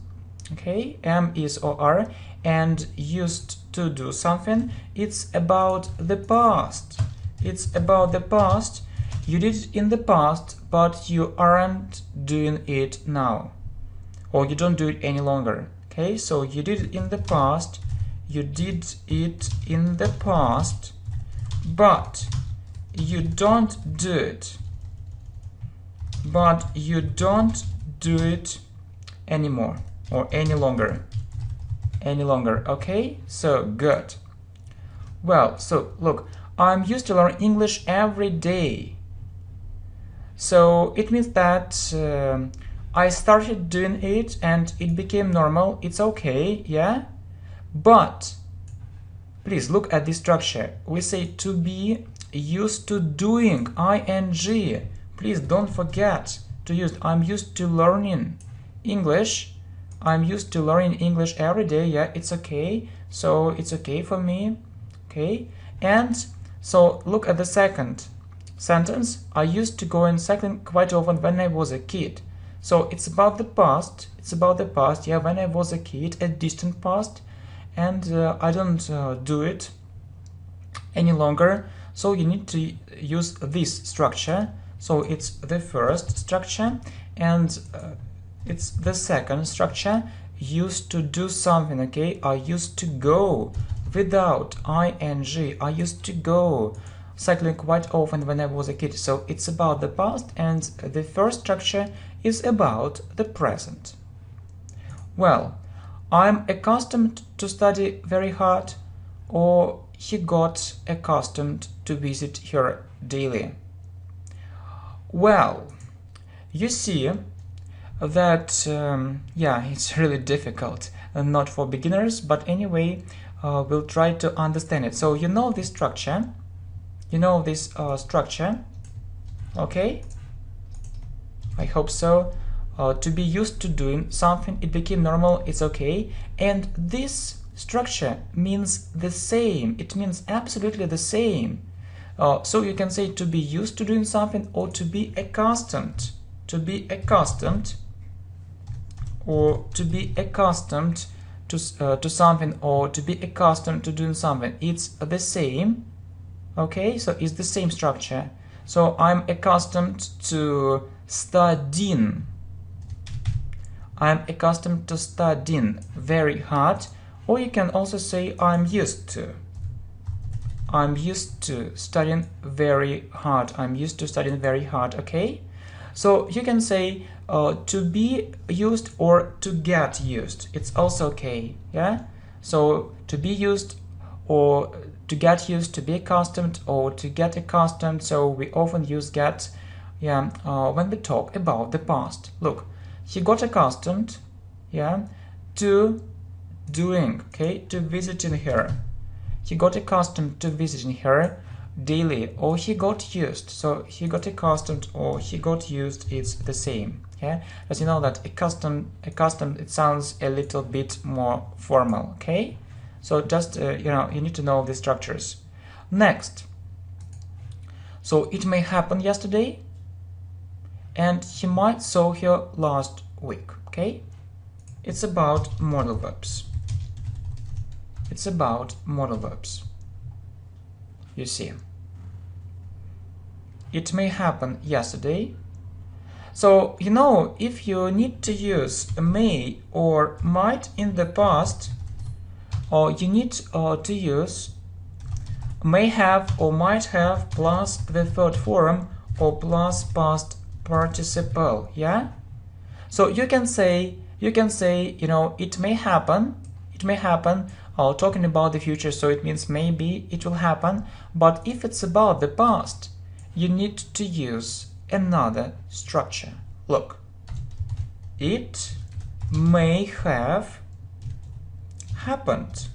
okay, am, is, or are, and used to do something, it's about the past. It's about the past. You did it in the past, but you aren't doing it now, or you don't do it any longer. Okay, so you did it in the past, you did it in the past, but you don't do it. But you don't do it anymore, or any longer. Any longer, okay? So good. Well, so look, I'm used to learn English every day. So it means that I started doing it and it became normal. It's okay, yeah? But please look at this structure. We say to be used to doing, ing. Please don't forget to use I'm used to learning English. I'm used to learning English every day. Yeah, it's okay. So it's okay for me. Okay. And so look at the second sentence. I used to go and cycling quite often when I was a kid. So it's about the past. It's about the past. Yeah, when I was a kid, a distant past. and I don't do it any longer. So you need to use this structure. So it's the first structure, and it's the second structure. Used to do something, okay? I used to go without ing. I used to go cycling quite often when I was a kid. So it's about the past, and the first structure is about the present. Well, I'm accustomed to study very hard, or he got accustomed to visit her daily. Well, you see that, yeah, it's really difficult, not for beginners, but anyway, we'll try to understand it. So you know this structure, okay? I hope so. To be used to doing something, it became normal, it's okay. And this structure means the same, it means absolutely the same. So you can say to be used to doing something, or to be accustomed, or to be accustomed to something, or to be accustomed to doing something. It's the same, okay? So it's the same structure. So I'm accustomed to studying. I'm accustomed to studying very hard, or you can also say I'm used to. I'm used to studying very hard. I'm used to studying very hard, okay? So you can say to be used or to get used. It's also okay, yeah? So to be used or to get used, to be accustomed or to get accustomed. So we often use get, yeah, when we talk about the past. Look, he got accustomed, yeah, to doing, okay, to visiting her. He got accustomed to visiting her daily, or he got used. So he got accustomed or he got used, it's the same, yeah? As you know that accustomed, it sounds a little bit more formal, okay? So just, you need to know the structures. Next, so it may happen yesterday, and he might saw her last week, okay? It's about modal verbs. It's about modal verbs. You see, it may happen yesterday. So, if you need to use may or might in the past, or you need to use may have or might have plus the third form or plus past participle, yeah? So you can say, it may happen, talking about the future, so it means maybe it will happen. But if it's about the past, you need to use another structure. Look, it may have happened.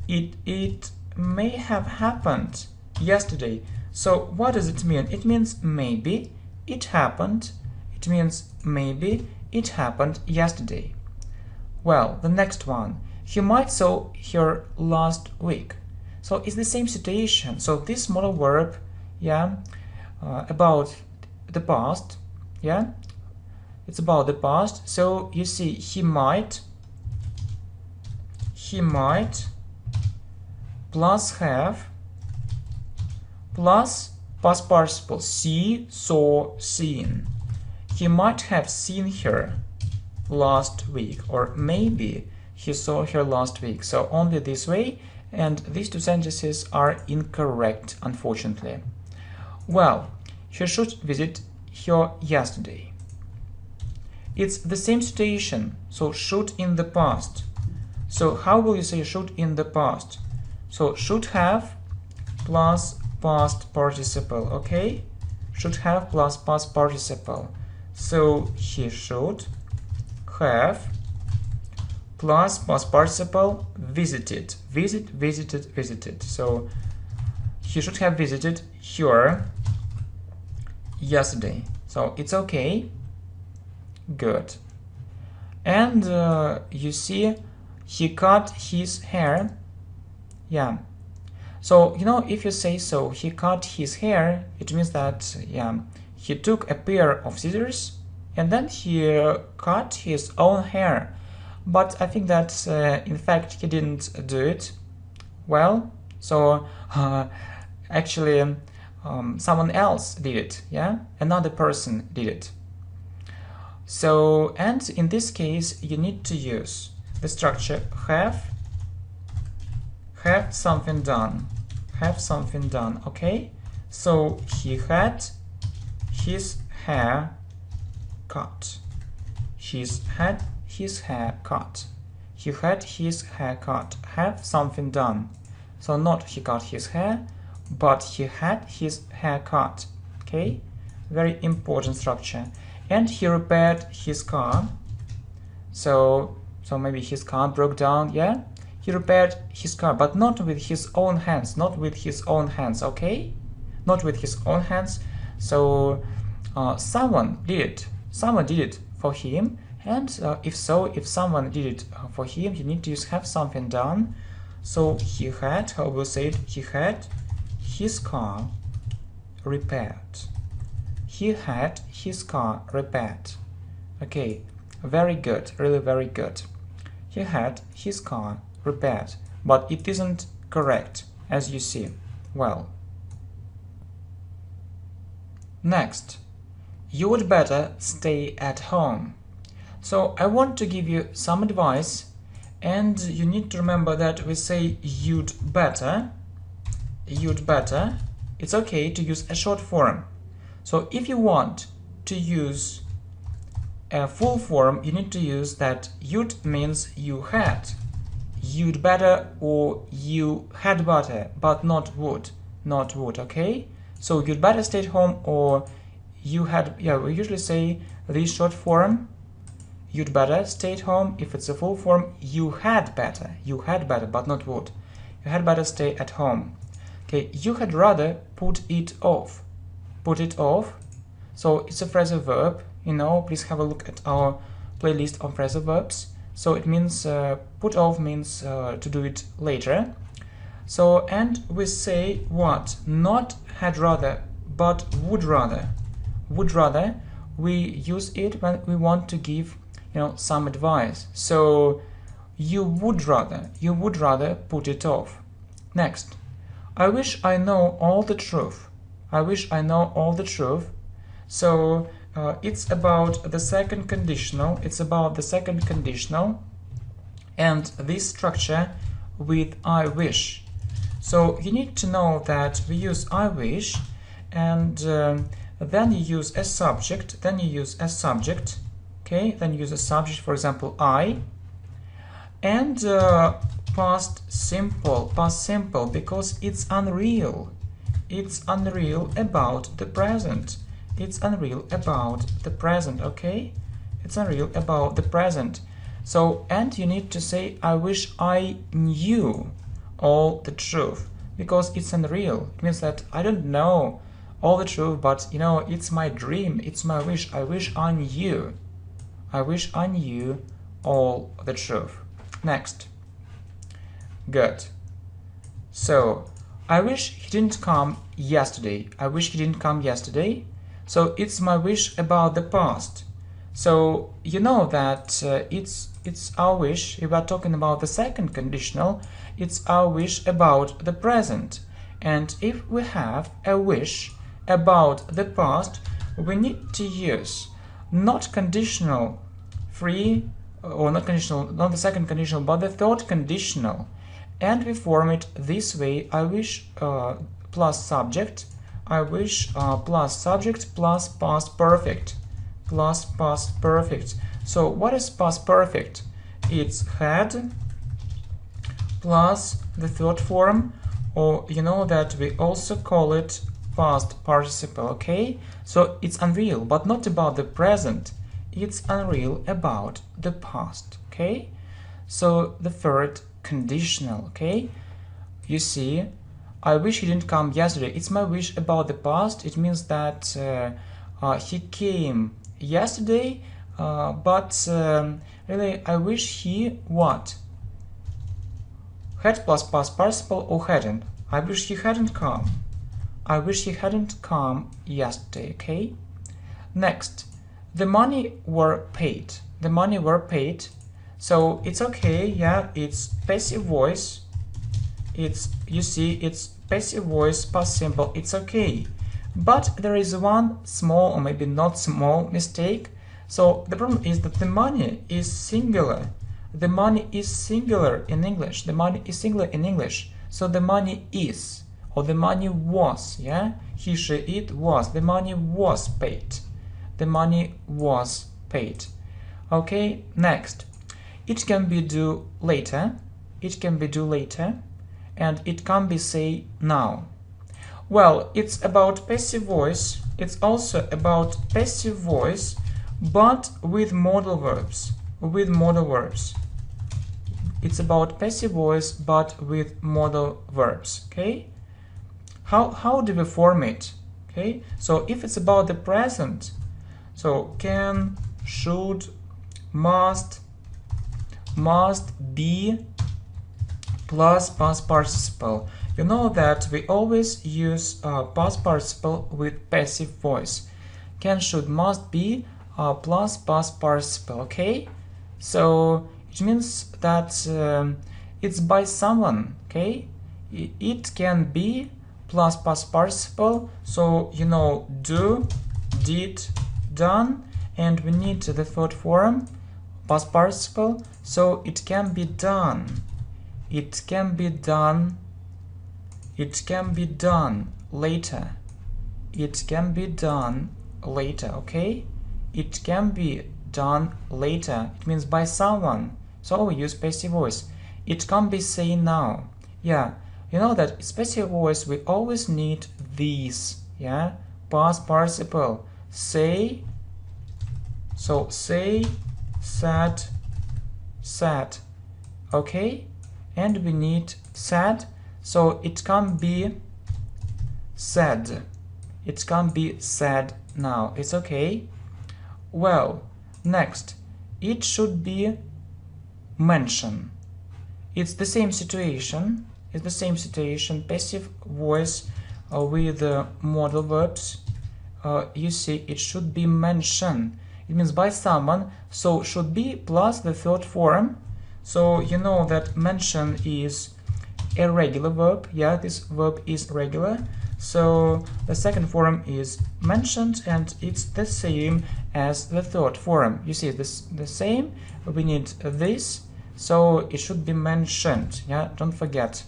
It may have happened yesterday. So what does it mean? It means maybe it happened. It means maybe it happened yesterday. Well, the next one. He might saw her last week. So it's the same situation. So this modal verb, yeah, about the past, yeah, it's about the past. So you see, he might plus have plus past participle, see, saw, seen. He might have seen her last week, or maybe he saw her last week. So only this way, and these two sentences are incorrect, unfortunately. Well, he should visit her yesterday. It's the same situation, so should in the past. So how will you say should in the past? So should have plus past participle, okay? Should have plus past participle. So he should have plus past participle visited. Visited. So he should have visited her yesterday. So it's okay. Good. And you see, he cut his hair. Yeah. So, if you say so, he cut his hair, it means that, yeah, he took a pair of scissors and then he cut his own hair. but I think that in fact he didn't do it well. So actually someone else did it, yeah, another person did it. So, and in this case you need to use the structure have something done, okay? So he had his hair cut, he had his hair cut, have something done. So not he cut his hair, but he had his hair cut, okay? Very important structure. And he repaired his car. So maybe his car broke down, yeah? He repaired his car, but not with his own hands, okay? Not with his own hands. So someone did it for him, and if someone did it for him, you need to use have something done. So he had, how we say it, he had his car repaired. He had his car repaired. Okay, very good, really very good. He had his car repaired, but it isn't correct, as you see. Well, next, you would better stay at home. So I want to give you some advice, and you need to remember that we say you'd better. It's okay to use a short form. So if you want to use a full form, you need to use that you'd means you had. You'd better or you had better, but not would, okay? So you'd better stay at home or you had, yeah, we usually say this short form, you'd better stay at home. If it's a full form, you had better, but not would. You had better stay at home. Okay, you had rather put it off. So it's a phrasal verb, you know, please have a look at our playlist of phrasal verbs. So it means put off means to do it later. So, and we say what? Not had rather, but would rather. We use it when we want to give, you know, some advice. So you would rather put it off. Next, I wish I know all the truth. So it's about the second conditional. And this structure with I wish. So you need to know that we use I wish, and then you use a subject. Okay, then you use a subject, for example, I, and past simple, because it's unreal. It's unreal about the present. Okay? It's unreal about the present. So, and you need to say, I wish I knew all the truth, because it's unreal. It means that I don't know all the truth, but, you know, it's my dream, it's my wish. I wish I knew all the truth. Next. Good. So, I wish he didn't come yesterday. So it's my wish about the past. So you know that it's our wish. If we are talking about the second conditional, it's our wish about the present. And if we have a wish about the past, we need to use not conditional free, or not conditional, not the second conditional, but the third conditional. And we form it this way: I wish plus subject, plus subject plus past perfect, So what is past perfect? It's had plus the third form, or you know that we also call it past participle, okay? So it's unreal, but not about the present. It's unreal about the past, okay? So the third conditional, okay? You see, I wish he didn't come yesterday. It's my wish about the past. It means that he came yesterday, but really I wish he what? Had plus past participle or hadn't. I wish he hadn't come. Yesterday, okay? Next, the money were paid. So it's okay, yeah, it's passive voice. It's, you see, it's passive voice, past simple, it's okay. But there is one small, or maybe not small, mistake. So the problem is that the money is singular. The money is singular in English. The money is singular in English. So the money is, or the money was, yeah? He, she, it was. The money was paid. The money was paid. Okay, next. It can be due later. It can be due later. And it can be say now. Well, it's about passive voice. It's also about passive voice, but with modal verbs. With modal verbs. It's about passive voice, but with modal verbs. Okay? How do we form it? Okay? So if it's about the present, so can, should, must, be plus past participle. You know that we always use past participle with passive voice. Can, should, must be plus past participle. Okay, so it means that it's by someone. Okay, it can be plus past participle. So you know, do, did, done, and we need the third form, past participle. So it can be done. It can be done. It can be done later. It can be done later, okay? It can be done later. It means by someone. So we use passive voice. It can be say now. Yeah, you know that it's passive voice, we always need these, yeah? Past participle. Say, so say, said, said, okay? And we need said. So it can be said. It can be said now. It's okay. Well, next, it should be mentioned. It's the same situation. It's the same situation. Passive voice with modal verbs. You see, it should be mentioned. It means by someone. So should be plus the third form. So you know that mention is a regular verb. Yeah, this verb is regular. So the second form is mentioned, and it's the same as the third form. You see, this the same. We need this, so it should be mentioned. Yeah, don't forget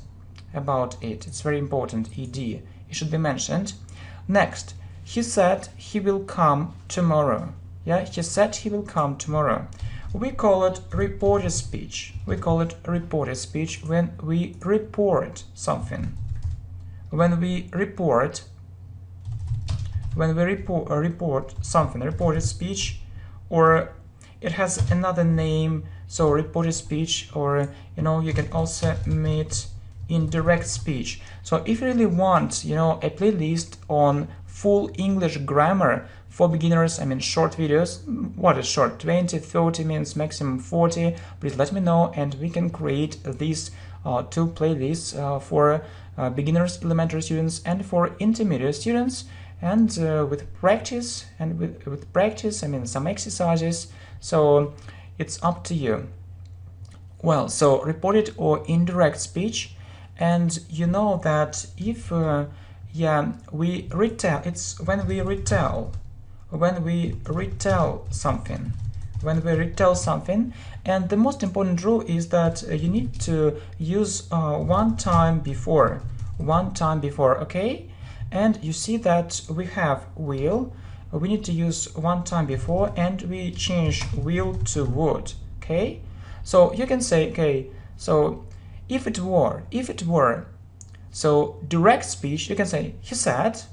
about it. It's very important. Ed. It should be mentioned. Next, he said he will come tomorrow. Yeah, he said he will come tomorrow. We call it reported speech. We call it reported speech when we report something. When we report something, reported speech, or it has another name, so reported speech, or you know, you can also meet indirect speech. So if you really want, you know, a playlist on full English grammar for beginners, I mean short videos, what is short, 20, 30 minutes, maximum 40, please let me know and we can create these two playlists for beginners, elementary students, and for intermediate students, and with practice, I mean some exercises, so it's up to you. Well, so reported or indirect speech, and you know that if yeah, we retell, it's when we retell something, and the most important rule is that you need to use one time before, okay? And you see that we have will, we need to use one time before, and we change will to would, okay? So you can say, okay, so if it were, so direct speech, you can say, he said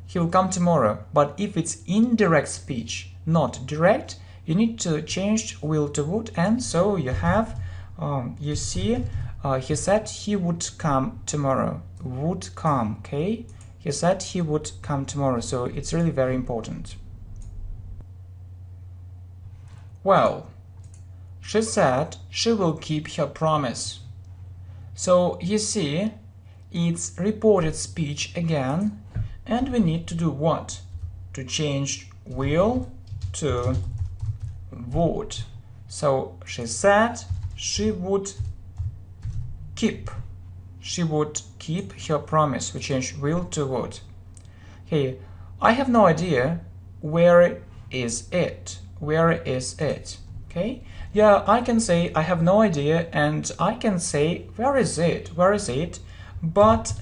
he will come tomorrow. But if it's indirect speech, not direct, you need to change will to would, and so you have, you see, he said he would come tomorrow. Would come, okay? He said he would come tomorrow, so it's really very important. Well, she said she will keep her promise. So you see, it's reported speech again, and we need to do what? To change will to would. So she said she would keep her promise. We change will to would. Okay, I have no idea where is it. Where is it? Okay, yeah, I can say I have no idea, and I can say where is it? Where is it? But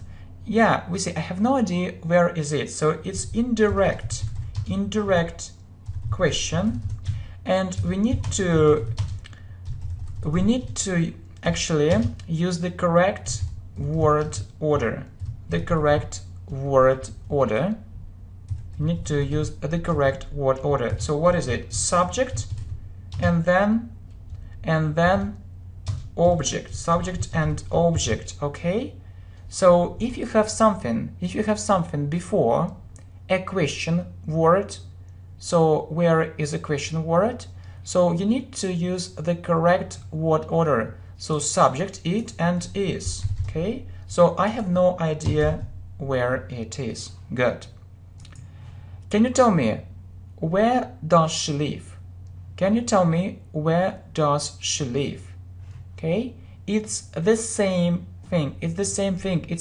yeah, we say I have no idea where is it. So it's indirect question, and we need to actually use the correct word order. You need to use the correct word order. So what is it? Subject and then object. Subject and object. Okay. So if you have something before a question word, so where is a question word? So you need to use the correct word order. So subject, it, and is. Okay. So I have no idea where it is. Good. Can you tell me where does she live? Can you tell me where does she live? Okay. It's the same thing. It's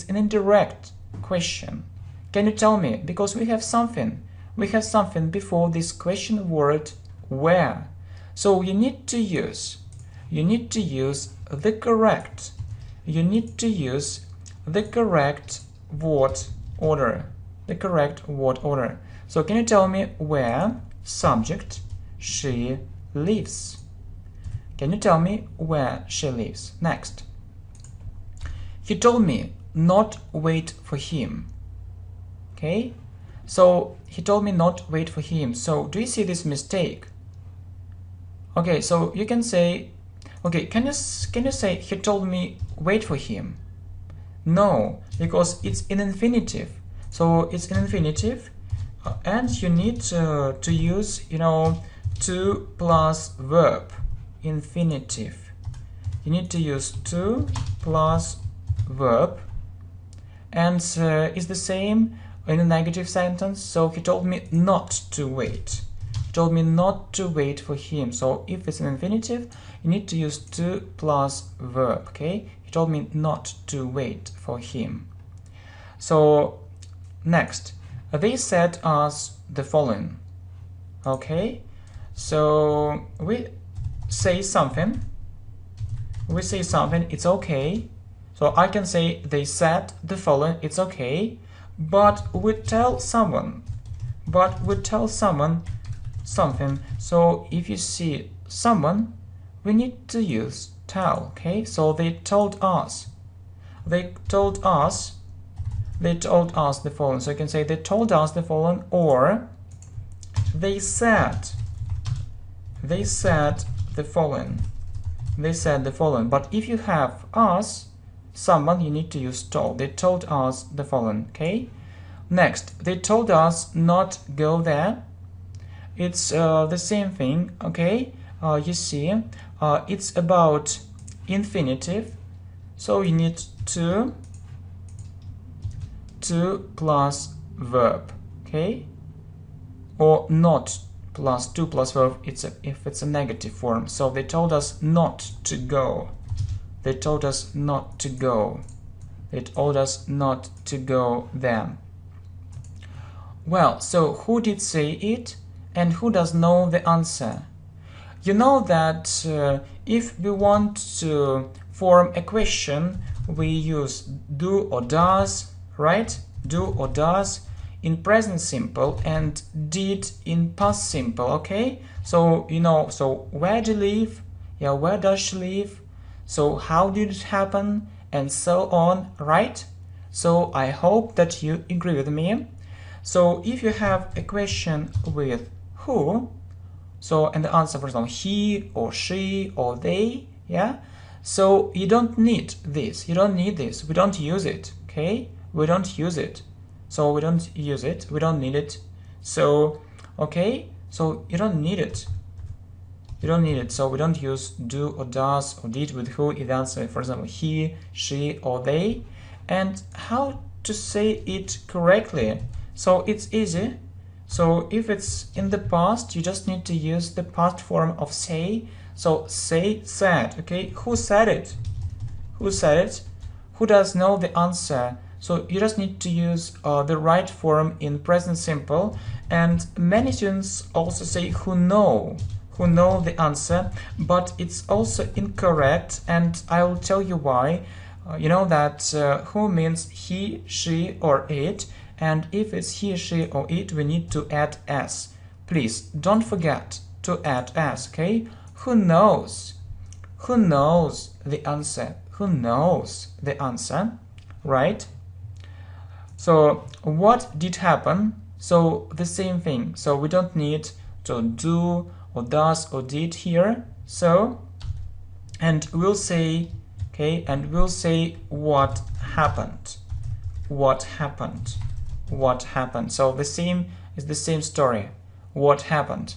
an indirect question. Can you tell me? Because we have something before this question word where. So you need to use the correct word order. So can you tell me where subject she lives? Can you tell me where she lives? Next. He told me not wait for him. Okay? So he told me not wait for him. So do you see this mistake? Okay, so you can say, okay, can you say he told me wait for him? No, because it's an infinitive. So it's an infinitive, and you need to use, to plus verb. Infinitive. You need to use to plus verb, and it's the same in a negative sentence. So he told me not to wait. He told me not to wait for him. So if it's an infinitive, you need to use to plus verb. Okay, he told me not to wait for him. So next, they said us the following. Okay, so we say something, it's okay. So I can say they said the following, it's okay, but we tell someone something. So if you see someone, we need to use tell. Okay, so they told us the following. So you can say they told us the following, or they said the following. But if you have us, someone, you need to use told. They told us the following. Okay. Next, they told us not go there. It's the same thing. Okay. You see, it's about infinitive. So you need to plus verb. Okay. Or not plus to plus verb. If it's a negative form. So they told us not to go. They told us not to go. They told us not to go there. Well, so who did say it, and who does know the answer? You know that if we want to form a question, we use do or does, right? Do or does in present simple and did in past simple. Okay, so so where do you live? Yeah, where does she live? So how did it happen, and so on, right? So I hope that you agree with me. So if you have a question with who, so and the answer, for example, he or she or they, yeah, so you don't need this, we don't use it. Okay, we don't use it, so we don't use it, we don't need it. So okay, so you don't need it, so we don't use do or does or did with who if the answer, for example, he, she or they. And how to say it correctly? So it's easy. So if it's in the past, you just need to use the past form of say. So say, said. Okay, who said it? Who said it? Who does know the answer? So you just need to use the right form in present simple. And many students also say who know the answer, but it's also incorrect, and I will tell you why. You know that who means he, she, or it, and if it's he, she, or it, we need to add s. Please don't forget to add s, okay? Who knows? Who knows the answer? Who knows the answer, right? So what did happen? So the same thing. So we don't need to do or does or did here. So, and we'll say, okay, and we'll say what happened. What happened? What happened? So the same is the same story. What happened?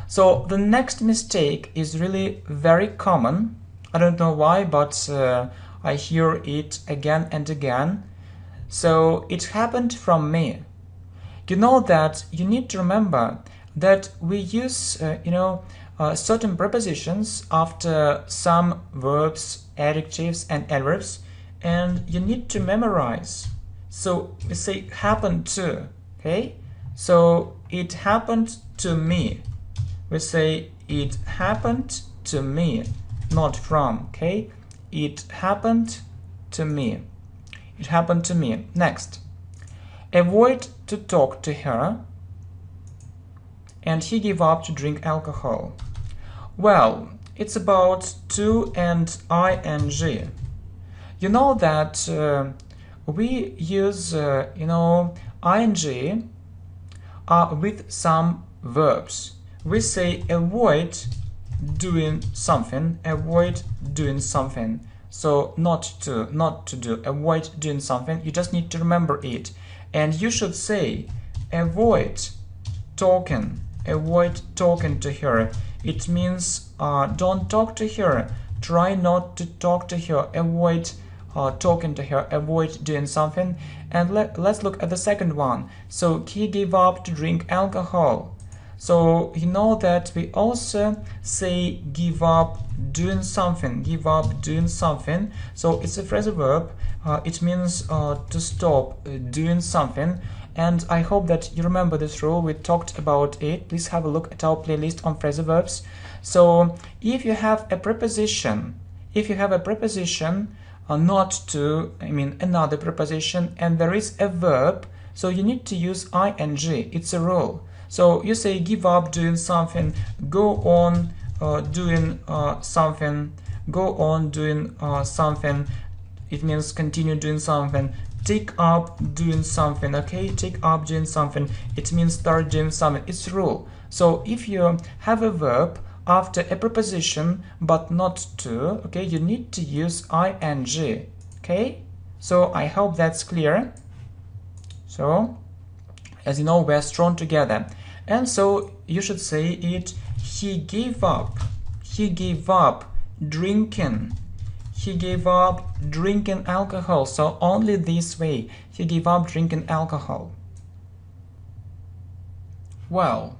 So the next mistake is really very common. I don't know why, but I hear it again and again. So it happened from me. You know that you need to remember that we use, certain prepositions after some verbs, adjectives, and adverbs, and you need to memorize. So we say happened to, okay? So it happened to me. We say it happened to me, not from, okay? It happened to me. It happened to me. Next. Avoid to talk to her, and he gave up to drink alcohol. Well, it's about to and ing. You know that we use, ing with some verbs. We say avoid doing something, avoid doing something. So not to do, avoid doing something. You just need to remember it. And you should say avoid talking to her. It means don't talk to her, try not to talk to her, avoid talking to her, avoid doing something. And let's look at the second one. So he gave up to drink alcohol. So you know that we also say give up doing something, give up doing something. So it's a phrasal verb. It means to stop doing something. And I hope that you remember this rule. We talked about it. Please have a look at our playlist on phrasal verbs. So if you have a preposition, not to, another preposition, and there is a verb, so you need to use ing. It's a rule. So you say give up doing something, go on doing something, go on doing something. It means continue doing something. Take up doing something, okay? Take up doing something. It means start doing something. It's a rule. So if you have a verb after a preposition but not to, okay, you need to use ing, okay? So I hope that's clear. So as you know, we're strong together. And so you should say it, he gave up drinking. He gave up drinking alcohol. So only this way, he gave up drinking alcohol. Well,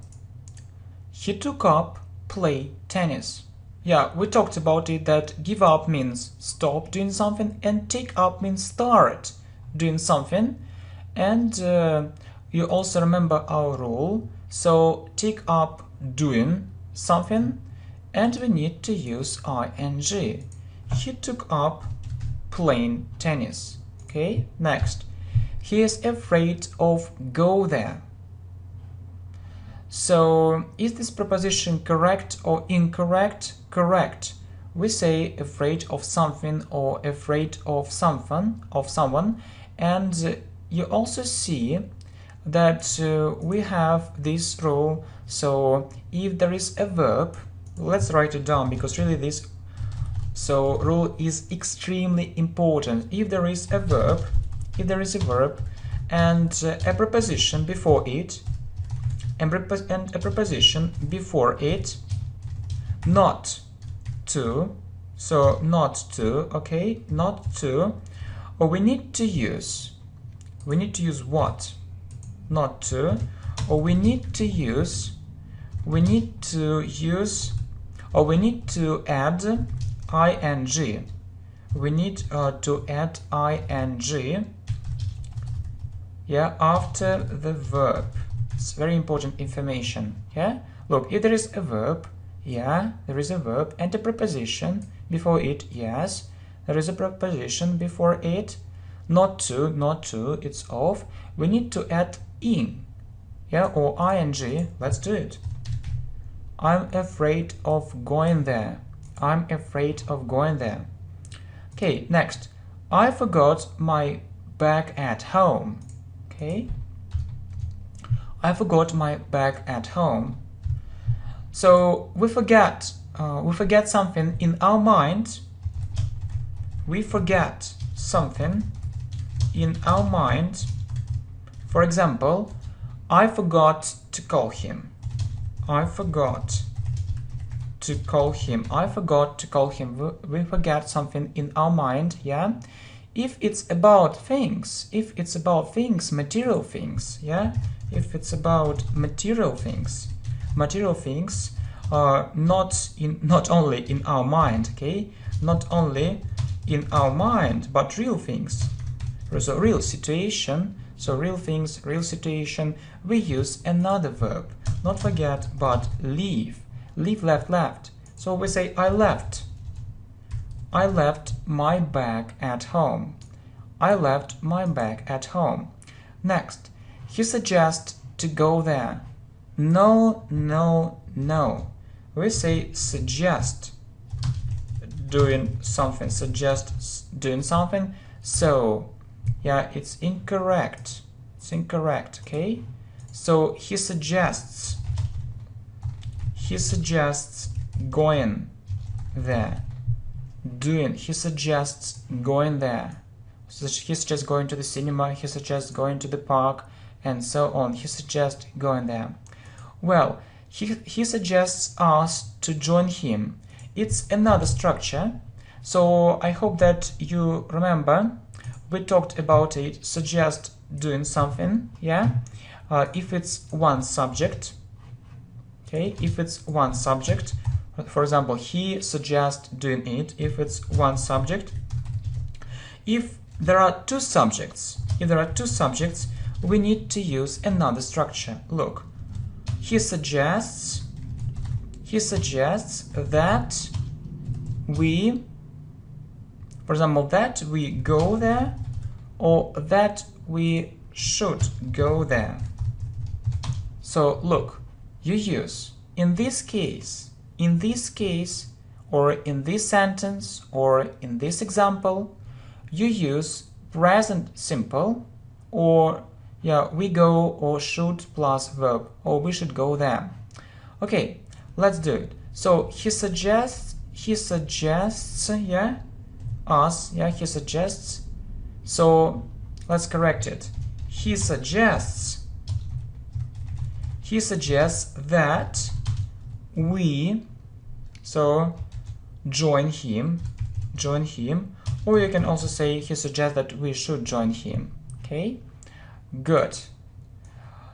he took up play tennis. Yeah, we talked about it, that give up means stop doing something, and take up means start doing something. And you also remember our rule. So take up doing something, and we need to use ing. He took up playing tennis. Okay, next. He is afraid of go there. So is this preposition correct or incorrect? Correct. We say afraid of something or afraid of someone, and you also see that we have this rule. So if there is a verb, let's write it down, because really this rule is extremely important. If there is a verb, and a preposition before it, not to, so not to, okay, not to, or we need to use what? Not to, or we need to use or we need to add ing. We need to add ing, yeah, after the verb. It's very important information. Yeah, look, if there is a verb, yeah, there is a verb and a preposition before it. Yes, there is a preposition before it. Not to, it's off. We need to add in, yeah, or ing. Let's do it. I'm afraid of going there. I'm afraid of going there. Okay, next. I forgot my bag at home. Okay. I forgot my bag at home. So we forget something in our mind. We forget something in our mind. For example, I forgot to call him. I forgot to call him. I forgot to call him. We forget something in our mind, yeah? If it's about things, material things, yeah? If it's about material things are not only in our mind, okay? Not only in our mind, but real things. So real situation, so real things, real situation, we use another verb. Not forget, but leave. Leave, left. So we say I left my bag at home. I left my bag at home. Next, he suggests to go there. No. We say suggest doing something. So, yeah, it's incorrect. It's incorrect, okay? So he suggests going there. He suggests going there. So he suggests going to the cinema, he suggests going to the park, and so on. He suggests going there. Well, he suggests us to join him. It's another structure. So I hope that you remember. We talked about it. Suggest doing something, yeah? If it's one subject, okay? If it's one subject, for example, he suggests doing it. If it's one subject. If there are two subjects, we need to use another structure. Look, he suggests that we, for example, that we go there, or that we should go there. So look, you use in this case, or in this sentence, or in this example, you use present simple, or yeah, we go or should plus verb, or we should go there. Okay, let's do it. So he suggests, yeah, us, yeah, he suggests. So let's correct it. He suggests that we, so join him, or you can also say he suggests that we should join him. Okay, good.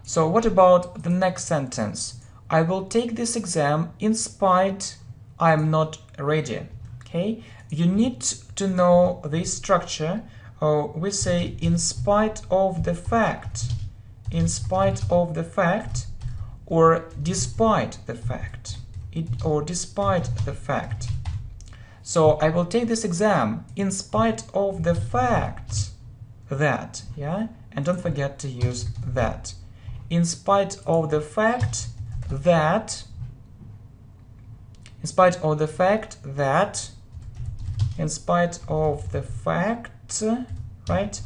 So what about the next sentence? I will take this exam in spite I am not ready. Okay, you need to know this structure. We say in spite of the fact, or despite the fact, or despite the fact. So I will take this exam in spite of the fact that, yeah, and don't forget to use that. In spite of the fact that, right,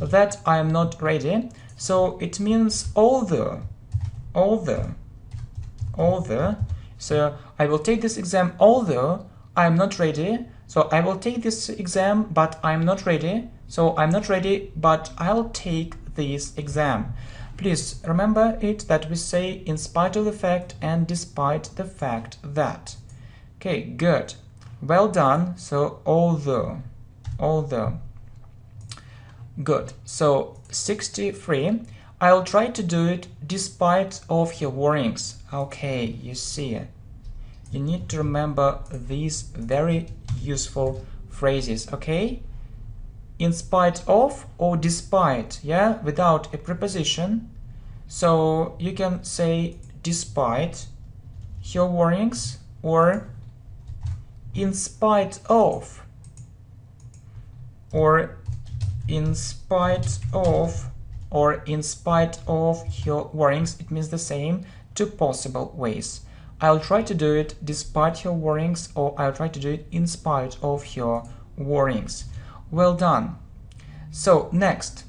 that I am not ready. So it means although. So I will take this exam although I am not ready. So I will take this exam, but I'm not ready. So I'm not ready, but I'll take this exam. Please remember it that we say in spite of the fact and despite the fact that. Okay, good. Well done. So although. Good. So 63. I'll try to do it despite of your warnings. Okay, you see. you need to remember these very useful phrases, okay? In spite of or despite, yeah, without a preposition. So you can say despite your worries, or in spite of, or in spite of, or in spite of your worries. It means the same, two possible ways. I'll try to do it despite your worries, or I'll try to do it in spite of your worries. Well done. So next,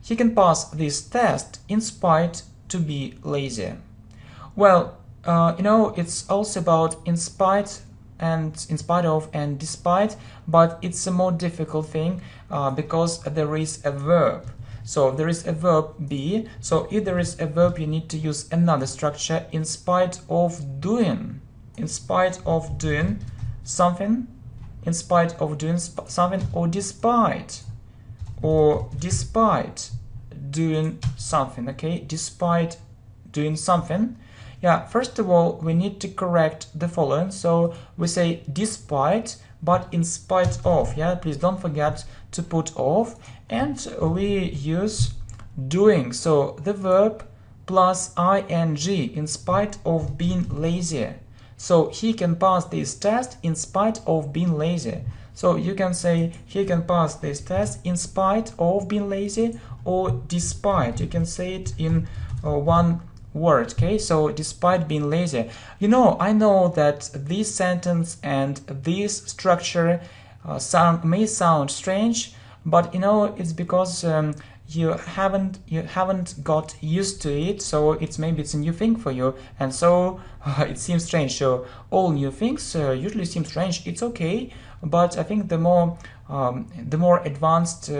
he can pass this test in spite to be lazy. Well, it's also about in spite and in spite of and despite, but it's a more difficult thing because there is a verb. So there is a verb be. So if there is a verb, you need to use another structure, in spite of doing. In spite of doing something, in spite of doing something, or despite doing something, okay? Despite doing something. Yeah, first of all, we need to correct the following. So we say despite, but in spite of. Yeah, please don't forget to put of. And we use doing. So the verb plus ing, in spite of being lazy. So he can pass this test in spite of being lazy. So you can say he can pass this test in spite of being lazy, or despite. You can say it in one word, okay? So despite being lazy. I know that this sentence and this structure may sound strange, but it's because you haven't got used to it. So maybe it's a new thing for you, and so it seems strange. So all new things usually seem strange. It's okay, but I think the more advanced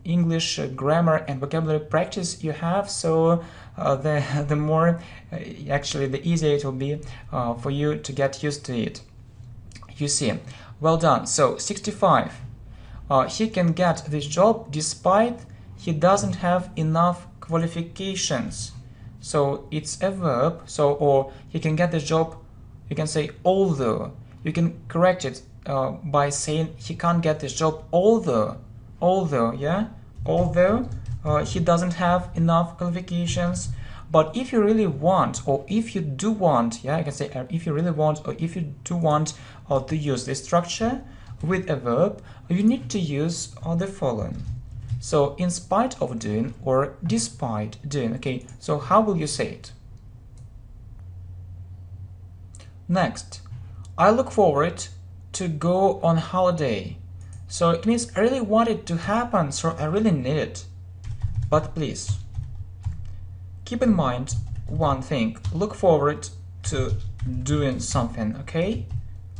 English grammar and vocabulary practice you have, so the more actually the easier it will be for you to get used to it. You see. Well done. So 65. He can get this job despite he doesn't have enough qualifications. So it's a verb. So, or he can get the job, you can say although. You can correct it by saying he can't get this job although, yeah, although he doesn't have enough qualifications. But if you really want, or if you do want, yeah, I can say if you really want, or if you do want to use this structure with a verb, you need to use the following. So in spite of doing, or despite doing. Okay, so how will you say it? Next, I look forward to go on holiday. So it means I really want it to happen, so I really need it. But please keep in mind one thing. Look forward to doing something, okay?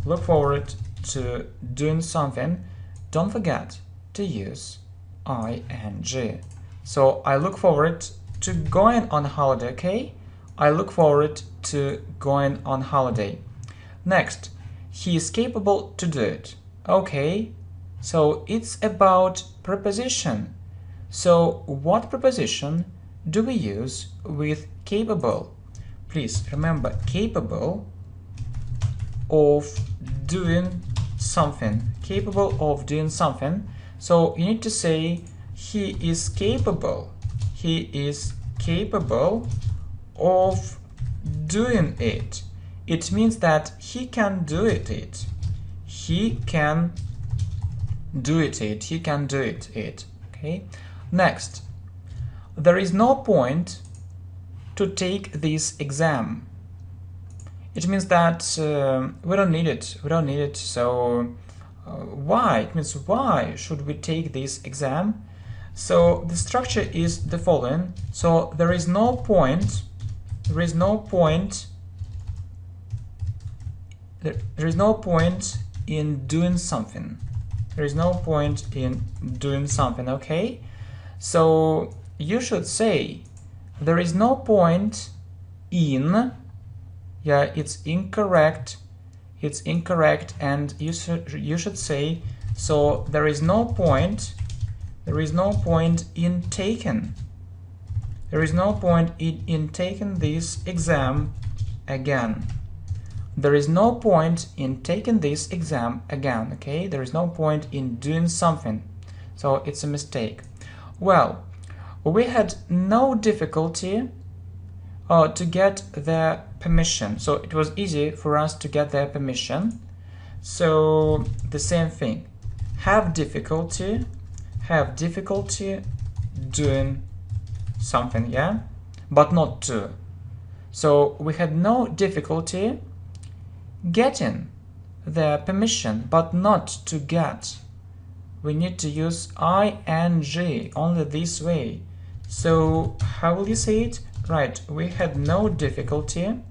Look forward to doing something. Don't forget to use ing. So I look forward to going on holiday, okay? I look forward to going on holiday. Next, he is capable to do it. Okay, so it's about preposition. So what preposition do we use with capable? Please remember, capable of doing something. Capable of doing something. So you need to say he is capable. He is capable of doing it. It means that he can do it. He can do it. He can do it. Okay. Next, there is no point to take this exam. It means that we don't need it. We don't need it. So why? It means why should we take this exam? So the structure is the following. So there is no point. There is no point. There is no point in doing something. There is no point in doing something. Okay. So you should say there is no point in. Yeah, it's incorrect. It's incorrect, and you should say so. There is no point. There is no point in taking. There is no point in taking this exam again. there is no point in taking this exam again, okay? There is no point in doing something, so it's a mistake. Well, we had no difficulty to get their permission, so it was easy for us to get their permission. So the same thing, have difficulty doing something, yeah, but not to. So we had no difficulty getting their permission, but not to get. We need to use ing only this way. So how will you say it? Right, we had no difficulty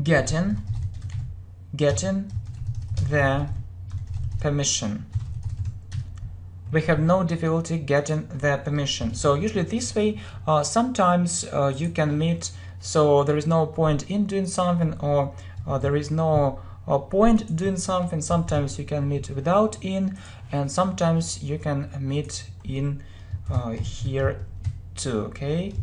getting their permission. We have no difficulty getting their permission. So usually this way, sometimes you can meet, so there is no point in doing something, or there is no point doing something. Sometimes you can meet without in, and sometimes you can meet in here too, okay?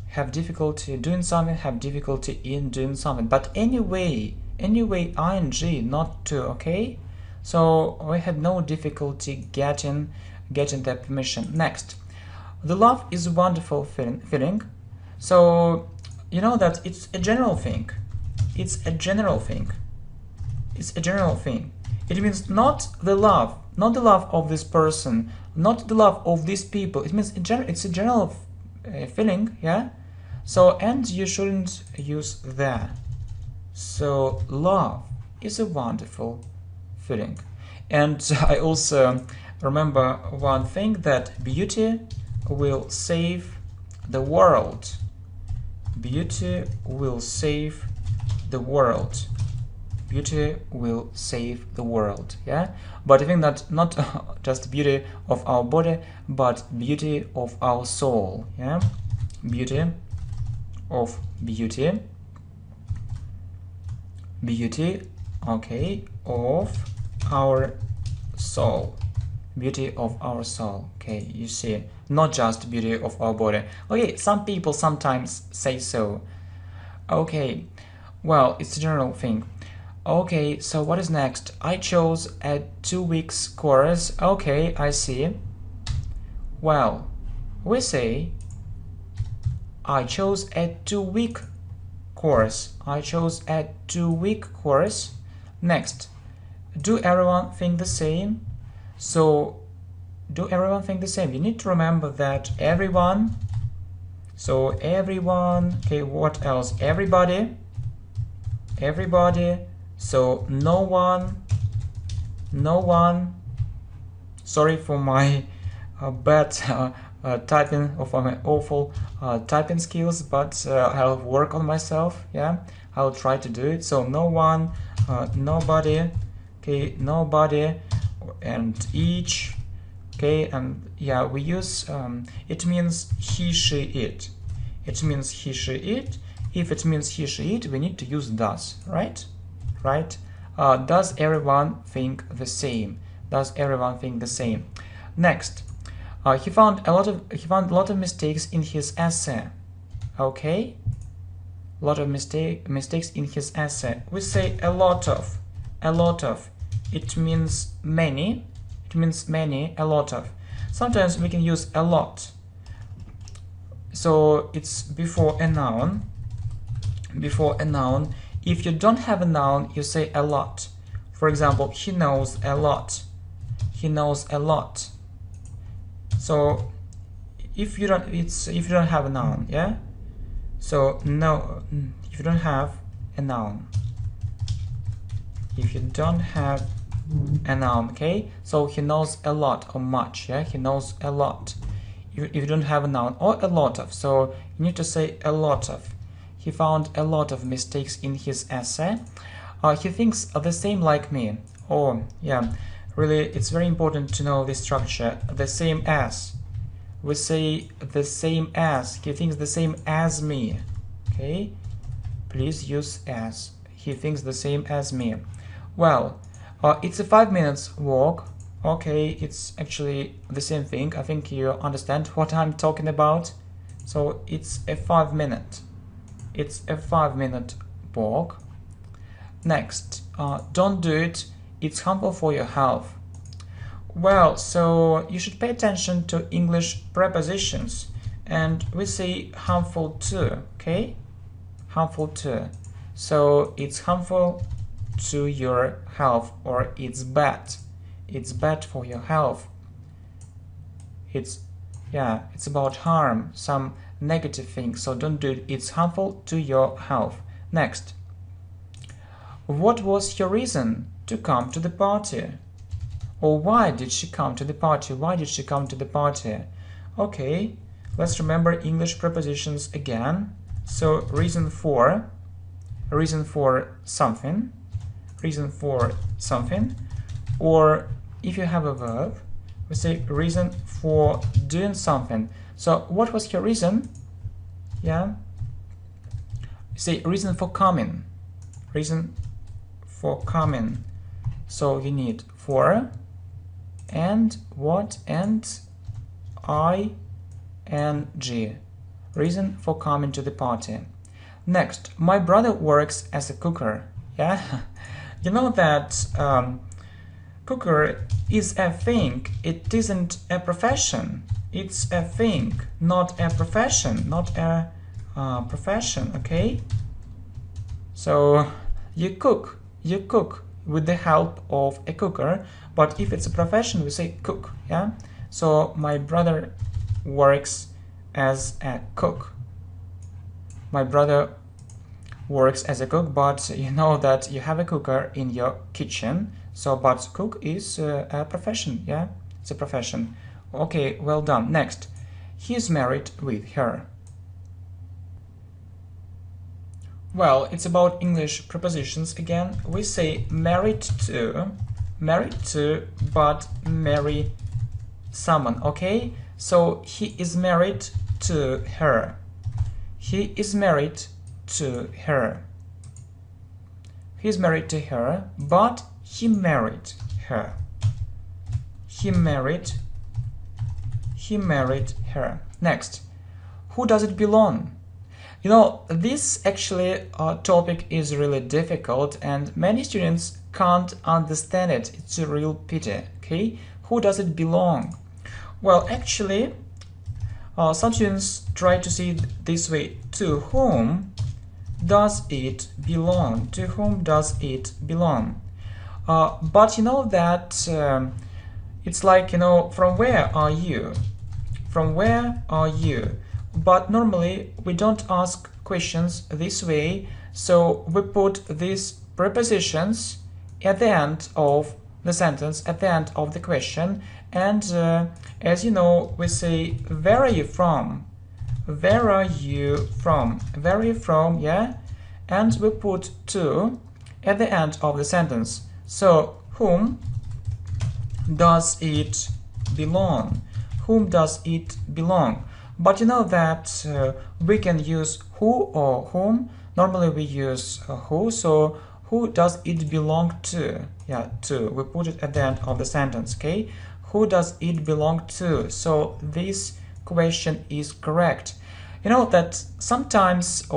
Have difficulty doing something, have difficulty in doing something. But anyway, ing, not to, okay? So we had no difficulty getting their permission. Next, the love is a wonderful feeling. So you know that it's a general thing. It's a general thing. It means not the love of this person, not the love of these people. It means it's a general feeling, yeah. So, and you shouldn't use that. So love is a wonderful feeling. And I also remember one thing, that beauty will save the world. Beauty will save the world. Beauty will save the world, yeah? But I think that not just beauty of our body, but beauty of our soul, yeah? Beauty, okay, of our soul. Beauty of our soul, okay, you see, not just beauty of our body. Okay, some people sometimes say so. Okay, well, it's a general thing. Okay, so what is next? I chose a 2 weeks course. Okay, I see. Well, we say I chose a 2-week course. I chose a 2-week course. Next, do everyone think the same? So, do everyone think the same? You need to remember that everyone. So everyone. Okay, what else? Everybody. So no one. Sorry for my bad typing, or for my awful typing skills, but I'll work on myself, yeah. I'll try to do it. So no one, nobody, okay, nobody, and each, okay, and yeah, we use it means he, she, it. It means he, she, it. If it means he, she, it, we need to use does, right? Does everyone think the same? Does everyone think the same? Next, he found a lot of mistakes in his essay. Okay, a lot of mistakes in his essay. We say a lot of. It means many. A lot of. Sometimes we can use a lot. So it's before a noun. If you don't have a noun, you say a lot. For example, he knows a lot. So if you don't have a noun, yeah. So no, if you don't have a noun. Okay. So he knows a lot or much, yeah. He knows a lot. If you don't have a noun, or a lot of, so you need to say a lot of. He found a lot of mistakes in his essay. He thinks the same like me. Oh, yeah, really, it's very important to know this structure. The same as. We say the same as. He thinks the same as me. Okay, please use as. He thinks the same as me. Well, it's a 5 minutes walk. Okay, it's actually the same thing. I think you understand what I'm talking about. So it's a 5 minute. it's a 5-minute walk. Next, don't do it, it's harmful for your health. Well, so you should pay attention to English prepositions, and we say harmful to, okay? Harmful to. So it's harmful to your health, or it's bad. It's bad for your health. It's about harm, some negative thing, so don't do it. It's harmful to your health. Next. What was your reason to come to the party? Or why did she come to the party? Why did she come to the party? Okay, let's remember English prepositions again. So reason for something, or if you have a verb, we say reason for doing something. So what was your reason? Yeah, you say reason for coming. So you need for and what and ing, reason for coming to the party. Next, my brother works as a cooker. Yeah, you know that cooker is a thing, it isn't a profession. It's a thing, not a profession, okay? So you cook with the help of a cooker, but if it's a profession, we say cook, yeah? So my brother works as a cook. My brother works as a cook, but you know that you have a cooker in your kitchen, so but cook is a profession, yeah? It's a profession. Okay, well done. Next, he's married with her. Well, it's about English prepositions again. We say married to, but marry someone, okay? So he is married to her. He is married to her. He is married to her, but he married her. He married her. Next, who does it belong? You know, this actually topic is really difficult and many students can't understand it. It's a real pity, okay? Who does it belong? Well, actually, some students try to see it this way. To whom does it belong? To whom does it belong? But you know that it's like, you know, from where are you? From where are you? But normally we don't ask questions this way, so we put these prepositions at the end of the sentence, at the end of the question, and as you know, we say where are you from? Where are you from? Where are you from? Yeah, and we put to at the end of the sentence. So whom does it belong? Whom does it belong? But you know that we can use who or whom. Normally we use who, so who does it belong to? Yeah, to. We put it at the end of the sentence, okay? Who does it belong to? So this question is correct. You know that sometimes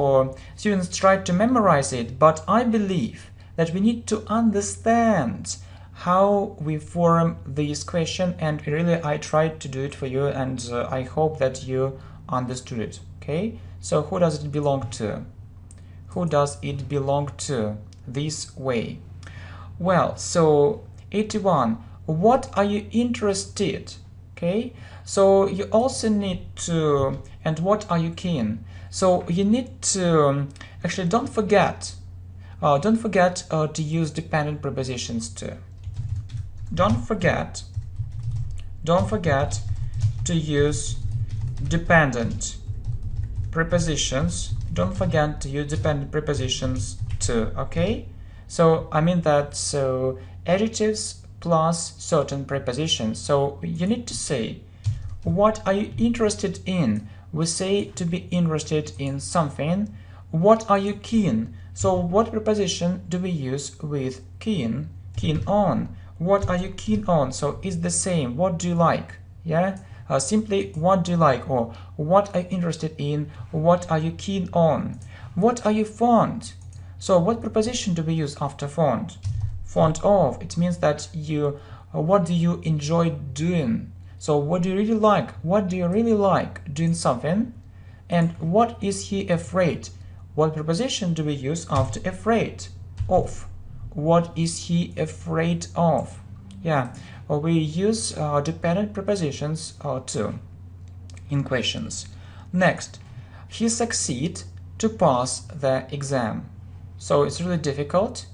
students try to memorize it, but I believe that we need to understand how we form this question, and really I tried to do it for you, and I hope that you understood it, okay? So who does it belong to? Who does it belong to? This way. Well, so 81, what are you interested? Okay, so you also need to, and what are you keen? So you need to, actually don't forget to use dependent prepositions too. Don't forget to use dependent prepositions. Don't forget to use dependent prepositions too, okay? So I mean that, so adjectives plus certain prepositions. So you need to say, what are you interested in? We say to be interested in something. What are you keen? So what preposition do we use with keen? Keen on. What are you keen on? So it's the same. What do you like? Yeah. Simply what do you like, or what are you interested in? What are you keen on? What are you fond? So what preposition do we use after fond? Fond of. It means that you, what do you enjoy doing? So what do you really like? What do you really like doing something? And what is he afraid? What preposition do we use after afraid? Of. What is he afraid of? Yeah, we use dependent prepositions too in questions. Next, he succeed to pass the exam. So it's really difficult.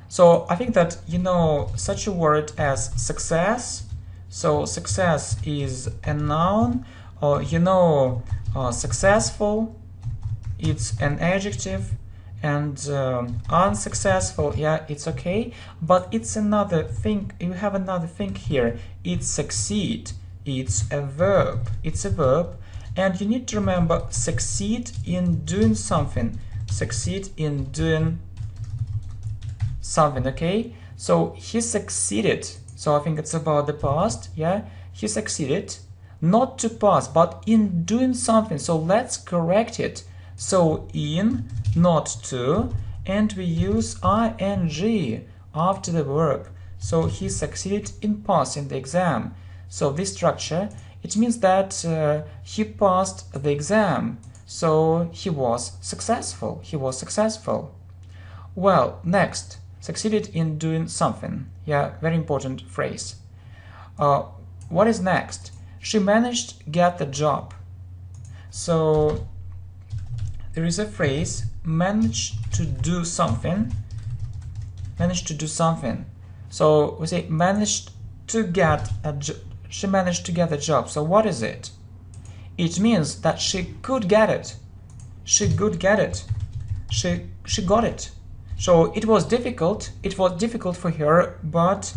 So I think that you know such a word as success. So success is a noun, or you know successful, it's an adjective, and unsuccessful, yeah, it's okay, but it's another thing. You have another thing here. It's succeed. It's a verb. It's a verb, and you need to remember succeed in doing something. Succeed in doing something. Okay, so he succeeded. So I think it's about the past. Yeah, he succeeded not to pass, but in doing something. So let's correct it. So in, not to, and we use ing after the verb. So he succeeded in passing the exam. So this structure, it means that he passed the exam. So he was successful. He was successful. Well, next, succeeded in doing something. Yeah, very important phrase. What is next? She managed to get the job. So there is a phrase, managed to do something. Managed to do something. So we say managed to get a job. She managed to get a job. So what is it? It means that she could get it. She could get it. She got it. So it was difficult. It was difficult for her, but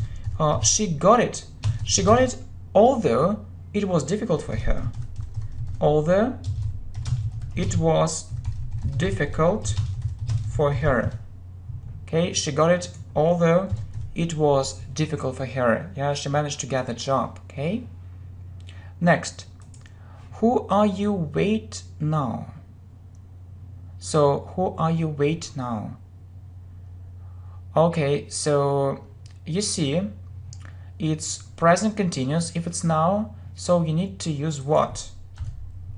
she got it. She got it, although it was difficult for her. Although it was difficult for her. Okay, she got it, although it was difficult for her. Yeah, she managed to get the job. Okay. Next, who are you with now? So who are you with now? Okay, so you see, it's present continuous if it's now, so you need to use what?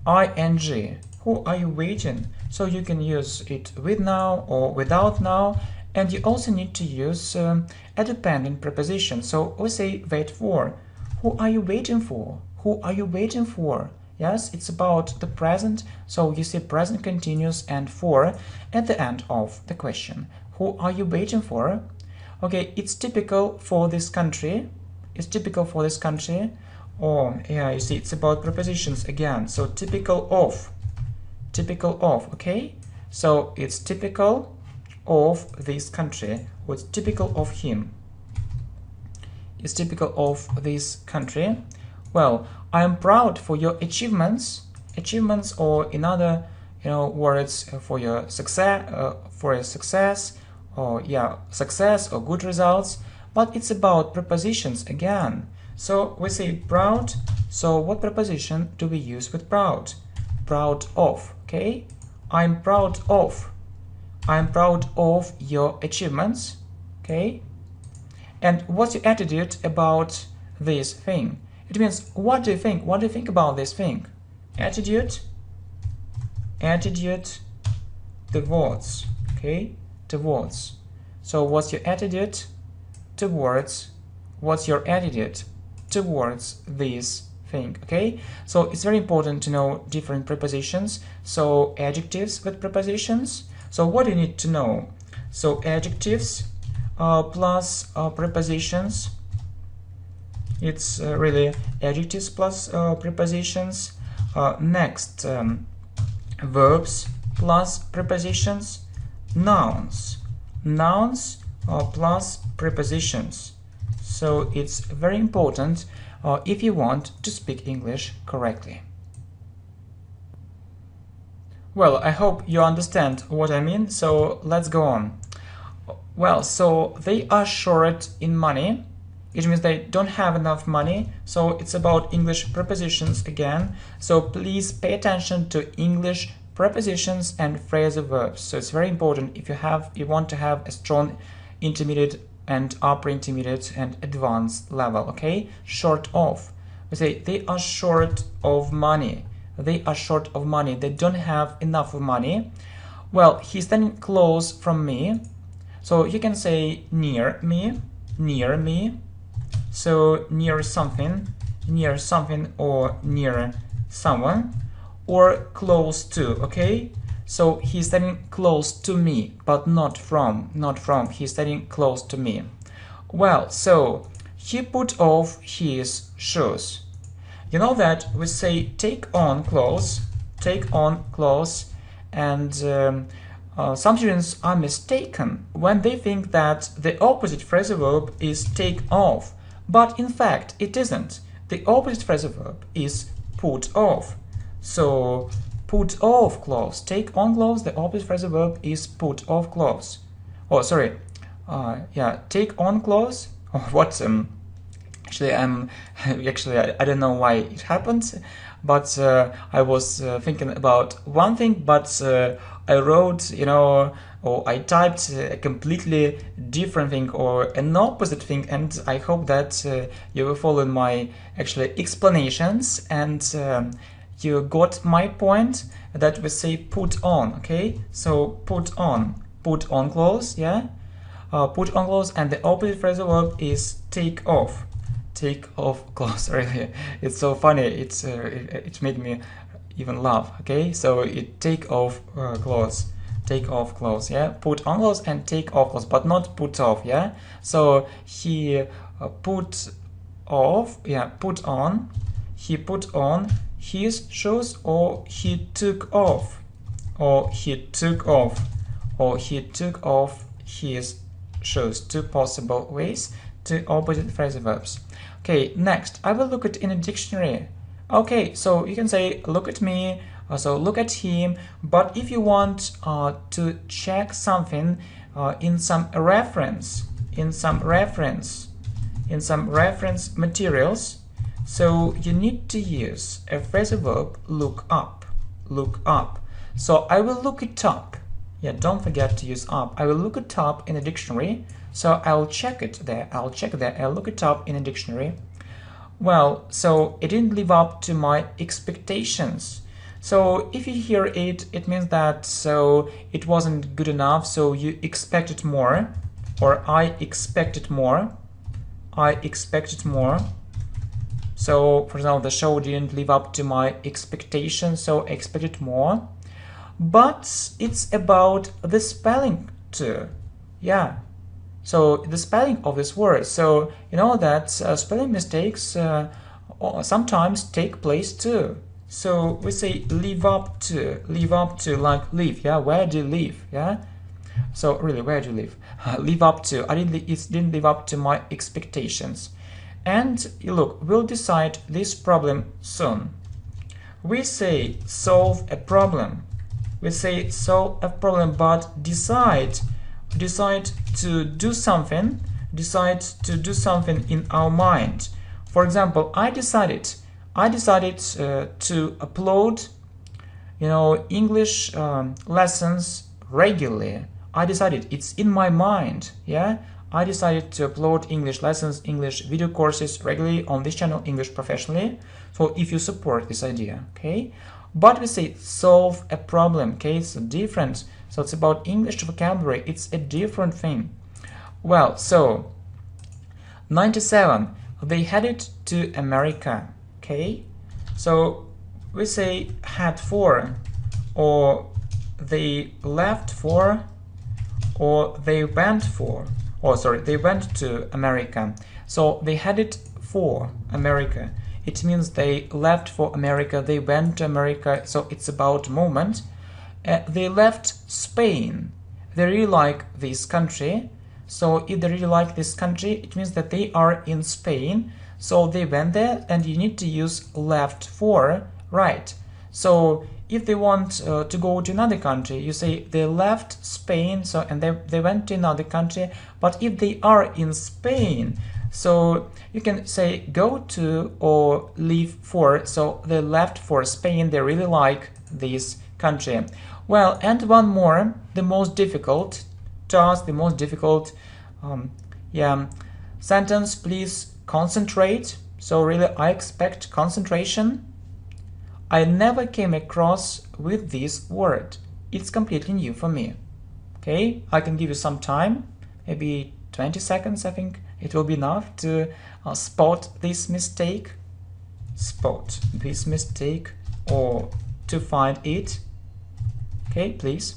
ing. Who are you waiting? So you can use it with now or without now, and you also need to use a dependent preposition. So we say wait for. Who are you waiting for? Who are you waiting for? Yes, it's about the present, so you see present continuous and for at the end of the question. Who are you waiting for? Okay, it's typical for this country. It's typical for this country. Or, yeah, you see, it's about prepositions again. So typical of, okay? So it's typical of this country. What's typical of him? It's typical of this country. Well, I am proud for your achievements, or in other, words for your success, or yeah, success or good results. But it's about prepositions again. So we say proud. So what preposition do we use with proud? Proud of. Okay, I'm proud of. I'm proud of your achievements. Okay, and what's your attitude about this thing? It means, what do you think? What do you think about this thing? Attitude, towards, okay, towards. So what's your attitude towards, what's your attitude towards this thing, okay? So it's very important to know different prepositions. So adjectives with prepositions. So what do you need to know? So adjectives plus prepositions. It's really adjectives plus prepositions. Next, verbs plus prepositions. Nouns plus prepositions. So it's very important if you want to speak English correctly. Well, I hope you understand what I mean, so let's go on. Well, so they are short in money. It means they don't have enough money. So it's about English prepositions again. So please pay attention to English prepositions and phrasal verbs. So it's very important if you want to have a strong intermediate and upper intermediate and advanced level. Okay, short of. We say they are short of money. They are short of money. They don't have enough of money. Well, he's standing close from me. So you can say near me, near me. So near something, or near someone, or close to. Okay, so he's standing close to me, but not from. He's standing close to me. Well, so he put off his shoes. You know that we say take on clothes, and some students are mistaken when they think that the opposite phrasal verb is take off, but in fact it isn't. The opposite phrasal verb is put off. So put off clothes, take on clothes, the opposite phrasal verb is put off clothes. Oh, sorry, take on clothes. Oh, what? Actually, I don't know why it happened, but I was thinking about one thing, but I wrote, or I typed a completely different thing or an opposite thing, and I hope that you will follow my explanations and you got my point that we say put on. Okay, so put on clothes, yeah. Put on clothes, and the opposite phrasal verb is take off. Take off clothes. Really, it's so funny. It made me even laugh. Okay, so it take off clothes. Take off clothes. Yeah, put on clothes and take off clothes, but not put off. Yeah, so he put off. Yeah, put on. He put on his shoes, or he took off, or he took off, or he took off his shoes. Two possible ways, two opposite phrasal verbs. Okay, next I will look at in a dictionary. Okay, so you can say look at me, so look at him, but if you want to check something in some reference materials, so you need to use a phrasal verb look up. So I will look it up. Yeah, don't forget to use up. I will look it up in a dictionary. So I'll check it there. I'll look it up in a dictionary. Well, so it didn't live up to my expectations. So if you hear it, it means that so it wasn't good enough. So you expected more, or I expected more. So for example, the show didn't live up to my expectations, so I expected more. But it's about the spelling too. Yeah. So the spelling of this word. So you know that spelling mistakes sometimes take place too. So we say live up to, like live. Yeah, where do you live? Yeah. So really, where do you live? Live up to. It didn't live up to my expectations. And look, we'll decide this problem soon. We say solve a problem. We say solve a problem, but decide to do something. Decide to do something in our mind. For example, I decided to upload, English lessons regularly. I decided, it's in my mind. Yeah. I decided to upload English lessons, English video courses regularly on this channel, English Professionally. So if you support this idea, okay? But we say solve a problem, okay? It's different. So it's about English vocabulary. It's a different thing. Well, so 97, they headed to America, okay? So we say head for, or they left for, or they went for. Oh, sorry, they went to America. So they headed for America. It means they left for America, they went to America, so it's about movement. They left Spain. They really like this country. So if they really like this country, it means that they are in Spain. So they went there, and you need to use left for, right? So if they want to go to another country, you say they left Spain, so and they went to another country. But if they are in Spain, so you can say go to or leave for. So they left for Spain. They really like this country. Well, and one more, the most difficult task, the most difficult sentence, please concentrate. So really, I expect concentration. I never came across with this word. It's completely new for me. Okay, I can give you some time, maybe 20 seconds, I think it will be enough to spot this mistake. Spot this mistake or to find it. Okay, please.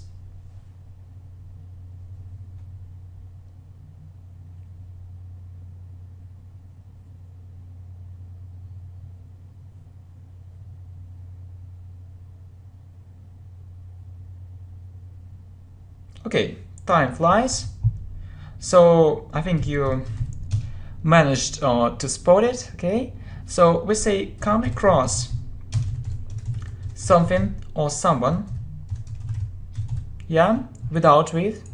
Okay, time flies. So I think you managed to spot it. Okay, so we say come across something or someone, yeah, without with.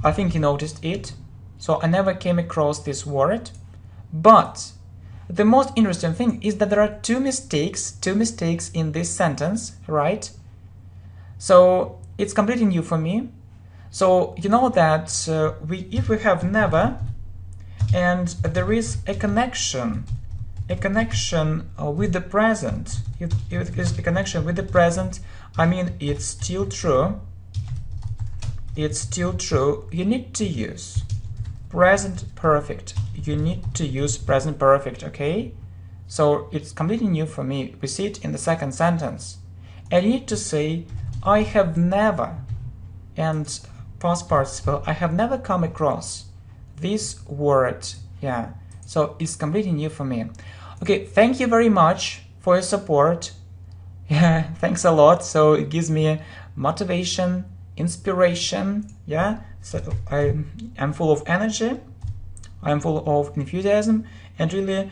I think you noticed it. So I never came across this word, but the most interesting thing is that there are two mistakes in this sentence, right? So it's completely new for me. So you know that if we have never and there is a connection with the present, if it is a connection with the present, I mean it's still true, you need to use present perfect, okay? So it's completely new for me. We see it in the second sentence, and you need to say I have never, and past participle, I have never come across this word. Yeah, so it's completely new for me. Okay, thank you very much for your support. Yeah, thanks a lot. So it gives me motivation, inspiration. Yeah, so I'm full of energy, I'm full of enthusiasm, and really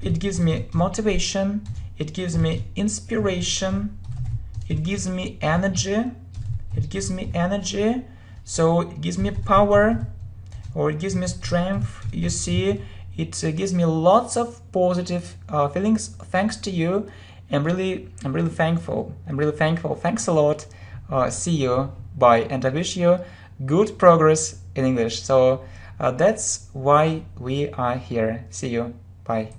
it gives me motivation, it gives me inspiration, it gives me energy, so it gives me power, or it gives me strength. You see, it gives me lots of positive feelings thanks to you. I'm really thankful. Thanks a lot. See you. Bye. And I wish you good progress in English. So that's why we are here. See you. Bye.